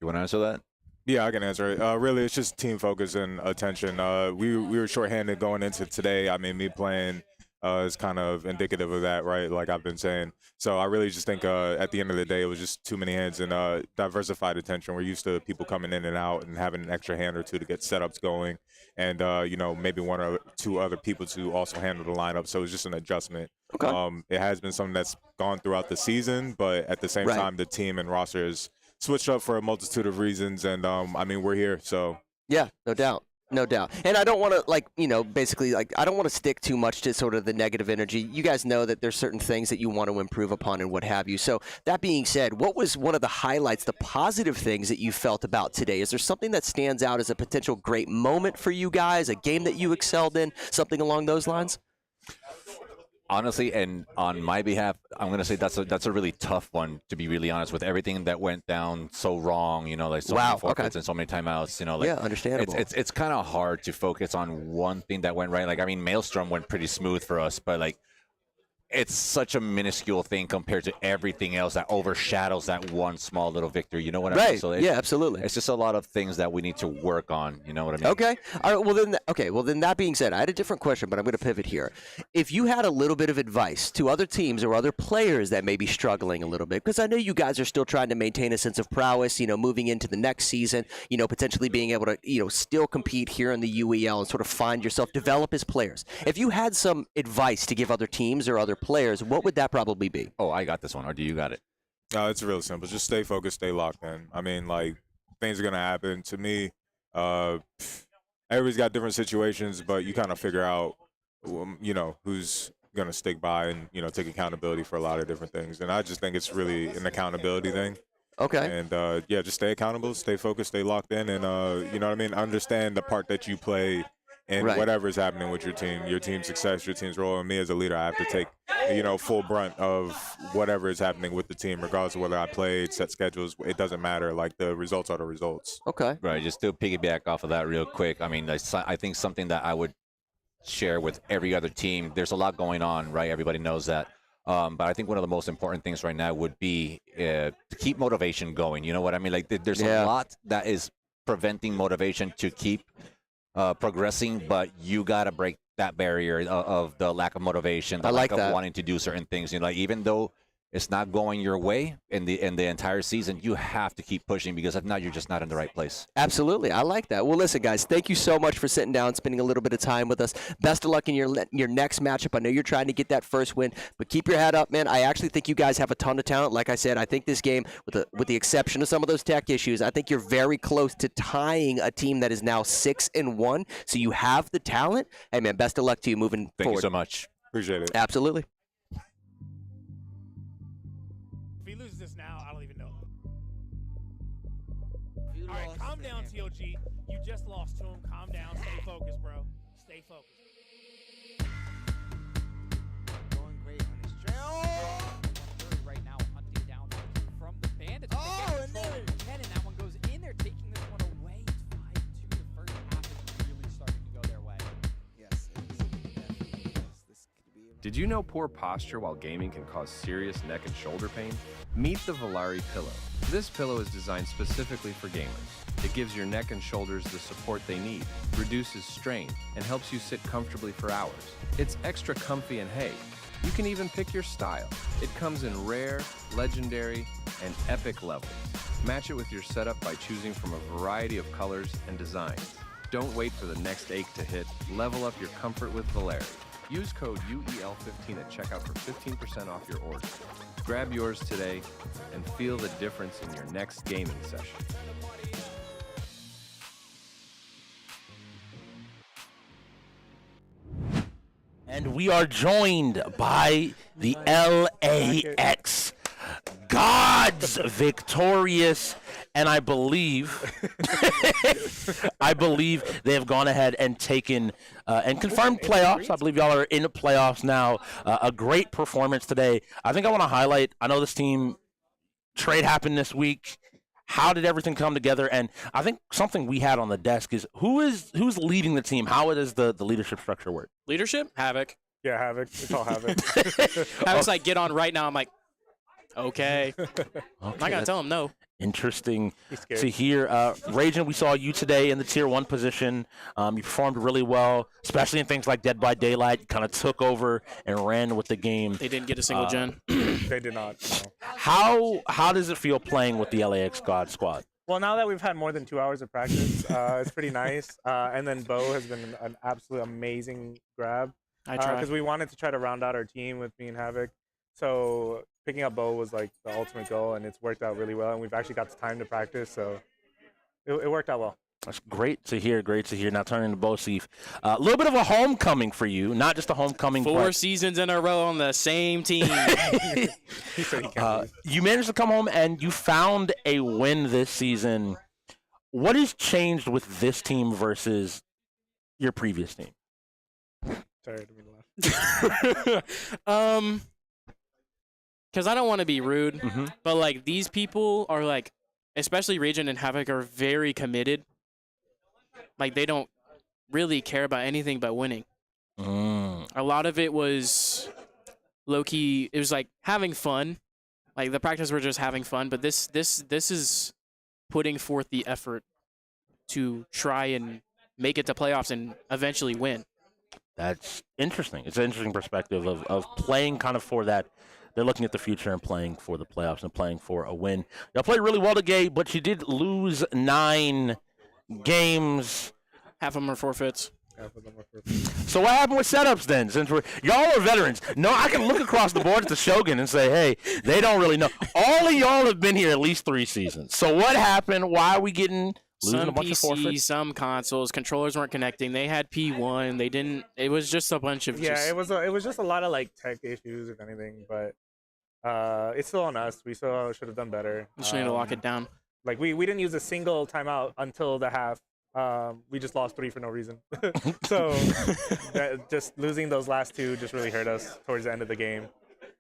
You want to answer that? Yeah, I can answer it. Really, it's just team focus and attention. We were shorthanded going into today. I mean, me playing is kind of indicative of that, right? Like I've been saying. So I really just think at the end of the day, it was just too many hands and diversified attention. We're used to people coming in and out and having an extra hand or two to get setups going, and you know, maybe one or two other people to also handle the lineup. So it's just an adjustment. Okay. It has been something that's gone throughout the season, but at the same time, the team and roster is switched up for a multitude of reasons, and I mean, we're here, so. Yeah, no doubt. No doubt. And I don't want to, like, you know, basically, like, I don't want to stick too much to sort of the negative energy. You guys know that there's certain things that you want to improve upon and what have you. So that being said, what was one of the highlights, the positive things that you felt about today? Is there something that stands out as a potential great moment for you guys, a game that you excelled in, something along those lines? Honestly, and on my behalf, I'm going to say that's a really tough one, to be really honest, with everything that went down so wrong, you know, like so many forfeits and so many timeouts, you know. Like, yeah, understandable. It's kind of hard to focus on one thing that went right. Like, I mean, Maelstrom went pretty smooth for us, but, like, it's such a minuscule thing compared to everything else that overshadows that one small little victory. You know what I mean? Right. So Yeah, absolutely. It's just a lot of things that we need to work on. You know what I mean? Okay. All right. Well, then that being said, I had a different question, but I'm going to pivot here. If you had a little bit of advice to other teams or other players that may be struggling a little bit, because I know you guys are still trying to maintain a sense of prowess, you know, moving into the next season, you know, potentially being able to, you know, still compete here in the UEL and sort of find yourself, develop as players. If you had some advice to give other teams or other players, what would that probably be? Oh, I got this one. Or do you got it? It's real simple. Just stay focused, stay locked in. I mean, like, things are going to happen. To me, everybody's got different situations, but you kind of figure out, you know, who's going to stick by and, you know, take accountability for a lot of different things. And I just think it's really an accountability thing. Okay. And, yeah, just stay accountable, stay focused, stay locked in, and, you know what I mean, understand the part that you play in whatever is happening with your team's success, your team's role. And me as a leader, I have to take, you know, full brunt of whatever is happening with the team, regardless of whether I played, set schedules. It doesn't matter. Like, the results are the results. Okay. Right. Just to piggyback off of that real quick. I mean, I think something that I would share with every other team, there's a lot going on, right? Everybody knows that. But I think one of the most important things right now would be to keep motivation going. You know what I mean? Like, there's a lot that is preventing motivation to keep progressing, but you got to break that barrier of the lack of motivation, the lack of wanting to do certain things. You know, like, even though it's not going your way in the entire season, you have to keep pushing, because if not, you're just not in the right place. Absolutely. I like that. Well, listen, guys, thank you so much for sitting down, spending a little bit of time with us. Best of luck in your next matchup. I know you're trying to get that first win, but keep your head up, man. I actually think you guys have a ton of talent. Like I said, I think this game, with the exception of some of those tech issues, I think you're very close to tying a team that is now 6-1. So you have the talent. Hey, man, best of luck to you moving forward. Thank you so much. Appreciate it. Absolutely. If he loses this now, I don't even know. All right, calm down, TOG. You just lost to him. Calm down. Stay focused, bro. Stay focused. Going great on his trail. Right now, hunting down from the bandits. Oh, and there and that one goes in there, taking this one away. It's 5-2. The first half is really starting to go their way. Yes, it is. This could be. Did you know poor posture while gaming can cause serious neck and shoulder pain? Meet the Volare Pillow. This pillow is designed specifically for gamers. It gives your neck and shoulders the support they need, reduces strain, and helps you sit comfortably for hours. It's extra comfy, and hey, you can even pick your style. It comes in rare, legendary, and epic levels. Match it with your setup by choosing from a variety of colors and designs. Don't wait for the next ache to hit. Level up your comfort with Volare. Use code UEL15 at checkout for 15% off your order. Grab yours today and feel the difference in your next gaming session. And we are joined by the LAX XGODS victorious and I believe, they have gone ahead and taken and confirmed playoffs. I believe y'all are in the playoffs now. A great performance today. I think I want to highlight. I know this team trade happened this week. How did everything come together? And I think something we had on the desk is who's leading the team? How does the leadership structure work? Leadership? Havoc. Yeah, Havoc. It's all Havoc. Havoc's like, get on right now. I'm like, okay. I'm not going to tell him no. Interesting to hear. Ragin, we saw you today in the Tier 1 position. You performed really well, especially in things like Dead by Daylight. You kind of took over and ran with the game. They didn't get a single gen. They did not. No. How does it feel playing with the LAX God squad? Well, now that we've had more than 2 hours of practice, it's pretty nice. And then Bo has been an absolute amazing grab. I tried. Because we wanted to try to round out our team with me and Havoc. So picking up Bo was like the ultimate goal, and it's worked out really well. And we've actually got the time to practice, so it worked out well. That's great to hear. Great to hear. Now turning to Bo Seif. A little bit of a homecoming for you, not just a homecoming. 4 seasons in a row on the same team. You managed to come home and you found a win this season. What has changed with this team versus your previous team? Sorry, I didn't mean to laugh. Because I don't want to be rude, but like these people are like, especially Ragin and Havoc, are very committed. Like they don't really care about anything but winning. A lot of it was low key. It was like having fun. Like the practice were just having fun, but this is putting forth the effort to try and make it to playoffs and eventually win. That's interesting. It's an interesting perspective of playing kind of for that. They're looking at the future and playing for the playoffs and playing for a win. Y'all played really well today, but you did lose 9 games. Half of them are forfeits. So what happened with setups then? Since y'all are veterans, no, I can look across the board at the Shogun and say, hey, they don't really know. All of y'all have been here at least 3 seasons. So what happened? Why are we losing some a bunch of forfeits? PCs, some consoles, controllers weren't connecting. They had P1. They didn't. It was just a bunch of. It was just a lot of like tech issues, if anything. But it's still on us. We still should have done better. We just need to lock it down. Like we didn't use a single timeout until the half. We just lost 3 for no reason. So just losing those last 2 just really hurt us towards the end of the game.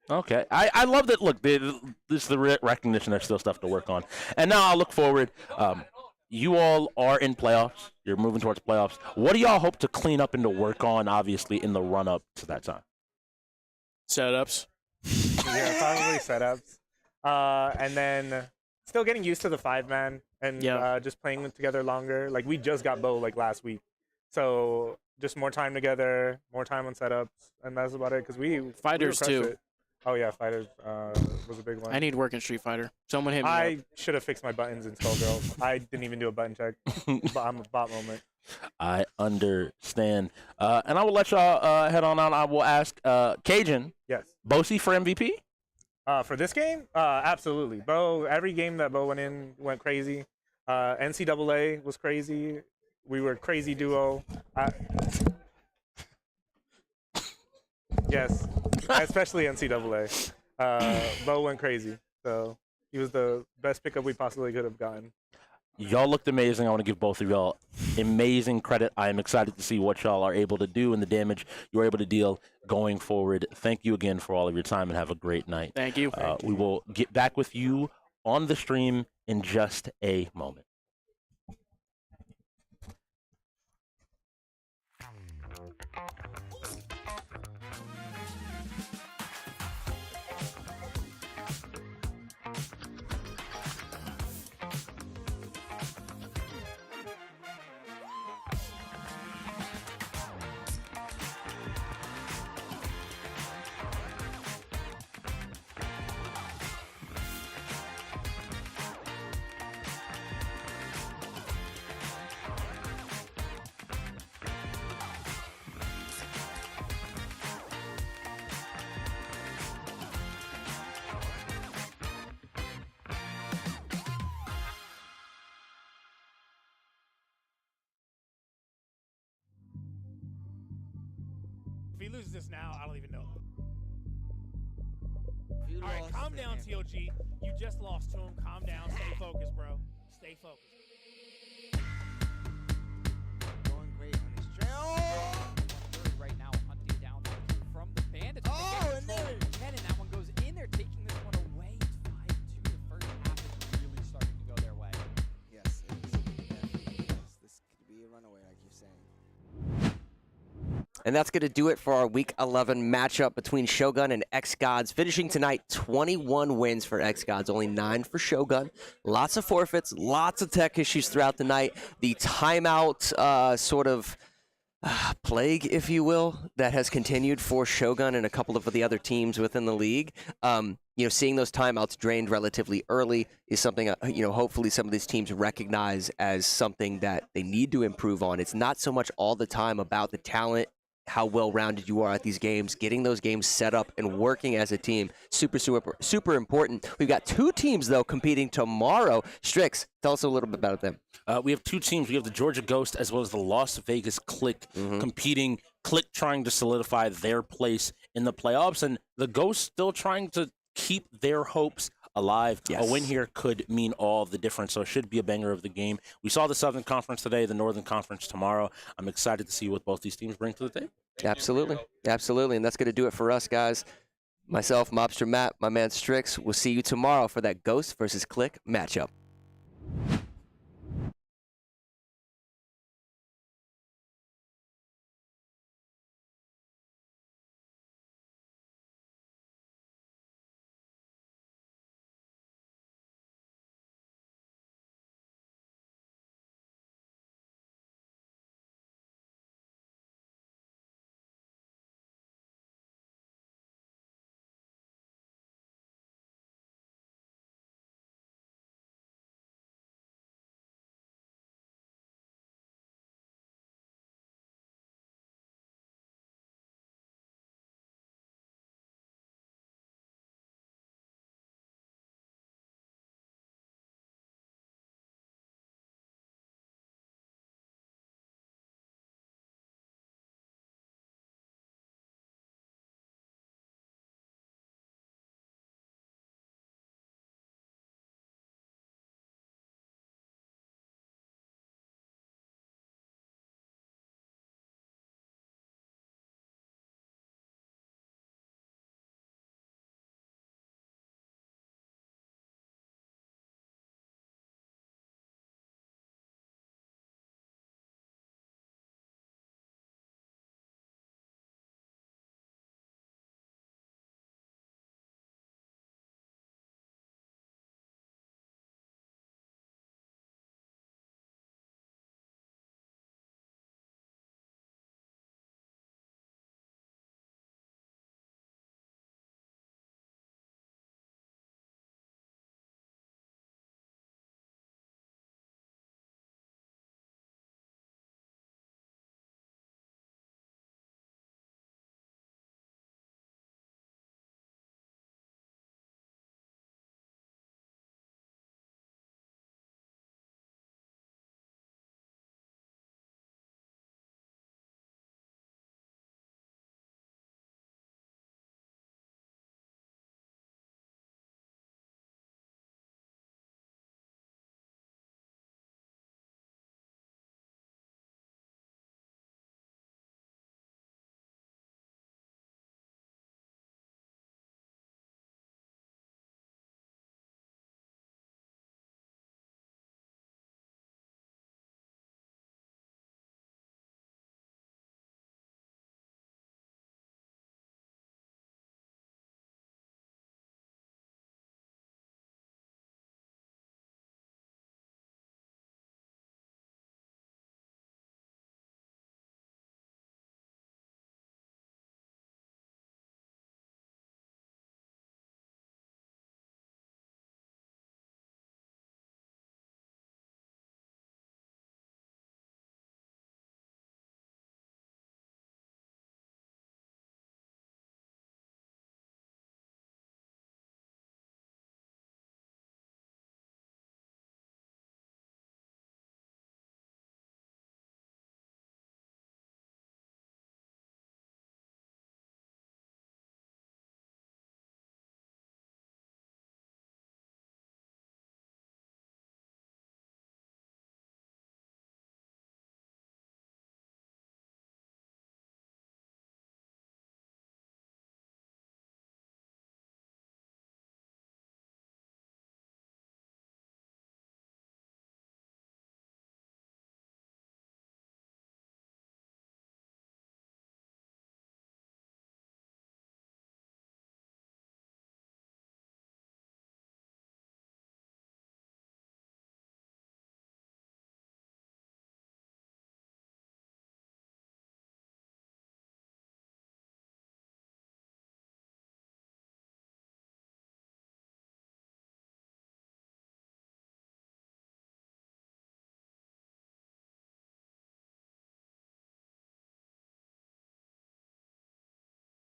Okay. I love that. Look, this is the recognition. There's still stuff to work on. And now I'll look forward. You all are in playoffs. You're moving towards playoffs. What do y'all hope to clean up and to work on, obviously, in the run-up to that time? Setups. Yeah, probably setups. And then still getting used to the 5-man and just playing together longer. Like, we just got Bo, like, last week. So just more time together, more time on setups, and that's about it. Because Fighters, too. It. Oh, yeah, Fighters was a big one. I need work in Street Fighter. Someone hit me I up. should have fixed my buttons in Skullgirls. I didn't even do a button check. But I'm a bot moment. I understand. And I will let y'all head on out. I will ask Cajun. Yes. Bo Seif for MVP? For this game? Absolutely. Bo, every game that Bo went in went crazy. NCAA was crazy. We were a crazy duo. Yes, especially NCAA. Bo went crazy. So he was the best pickup we possibly could have gotten. Y'all looked amazing. I want to give both of y'all amazing credit. I am excited to see what y'all are able to do and the damage you're able to deal going forward. Thank you again for all of your time and have a great night. Thank you. We will get back with you on the stream in just a moment. If he loses this now, I don't even know. All right, calm down, TOG. You just lost to him. Calm down. Stay focused, bro. Stay focused. Going great on his trail. Right now, hunting down that kill from the bandits. Oh, and there and that one goes in there, taking this one away. It's 5-2. The first half is really starting to go their way. Yes, it definitely is. This could be a runaway, like you're saying. And that's going to do it for our Week 11 matchup between Shogun and xGODS. Finishing tonight, 21 wins for xGODS, only 9 for Shogun. Lots of forfeits, lots of tech issues throughout the night. The timeout sort of plague, if you will, that has continued for Shogun and a couple of the other teams within the league. Seeing those timeouts drained relatively early is something, hopefully some of these teams recognize as something that they need to improve on. It's not so much all the time about the talent, how well-rounded you are at these games, getting those games set up and working as a team. Super important. We've got 2 teams, though, competing tomorrow. Strix, tell us a little bit about them. We have 2 teams. We have the Georgia Ghost as well as the Las Vegas Click competing. Click trying to solidify their place in the playoffs, and the Ghost still trying to keep their hopes alive. Yes. A win here could mean all the difference, so it should be a banger of the game. We saw the Southern Conference today, the Northern Conference tomorrow. I'm excited to see what both these teams bring to the table. Absolutely. And that's going to do it for us, guys. Myself, Mobster Matt, my man Strix. We'll see you tomorrow for that Ghost versus Click matchup.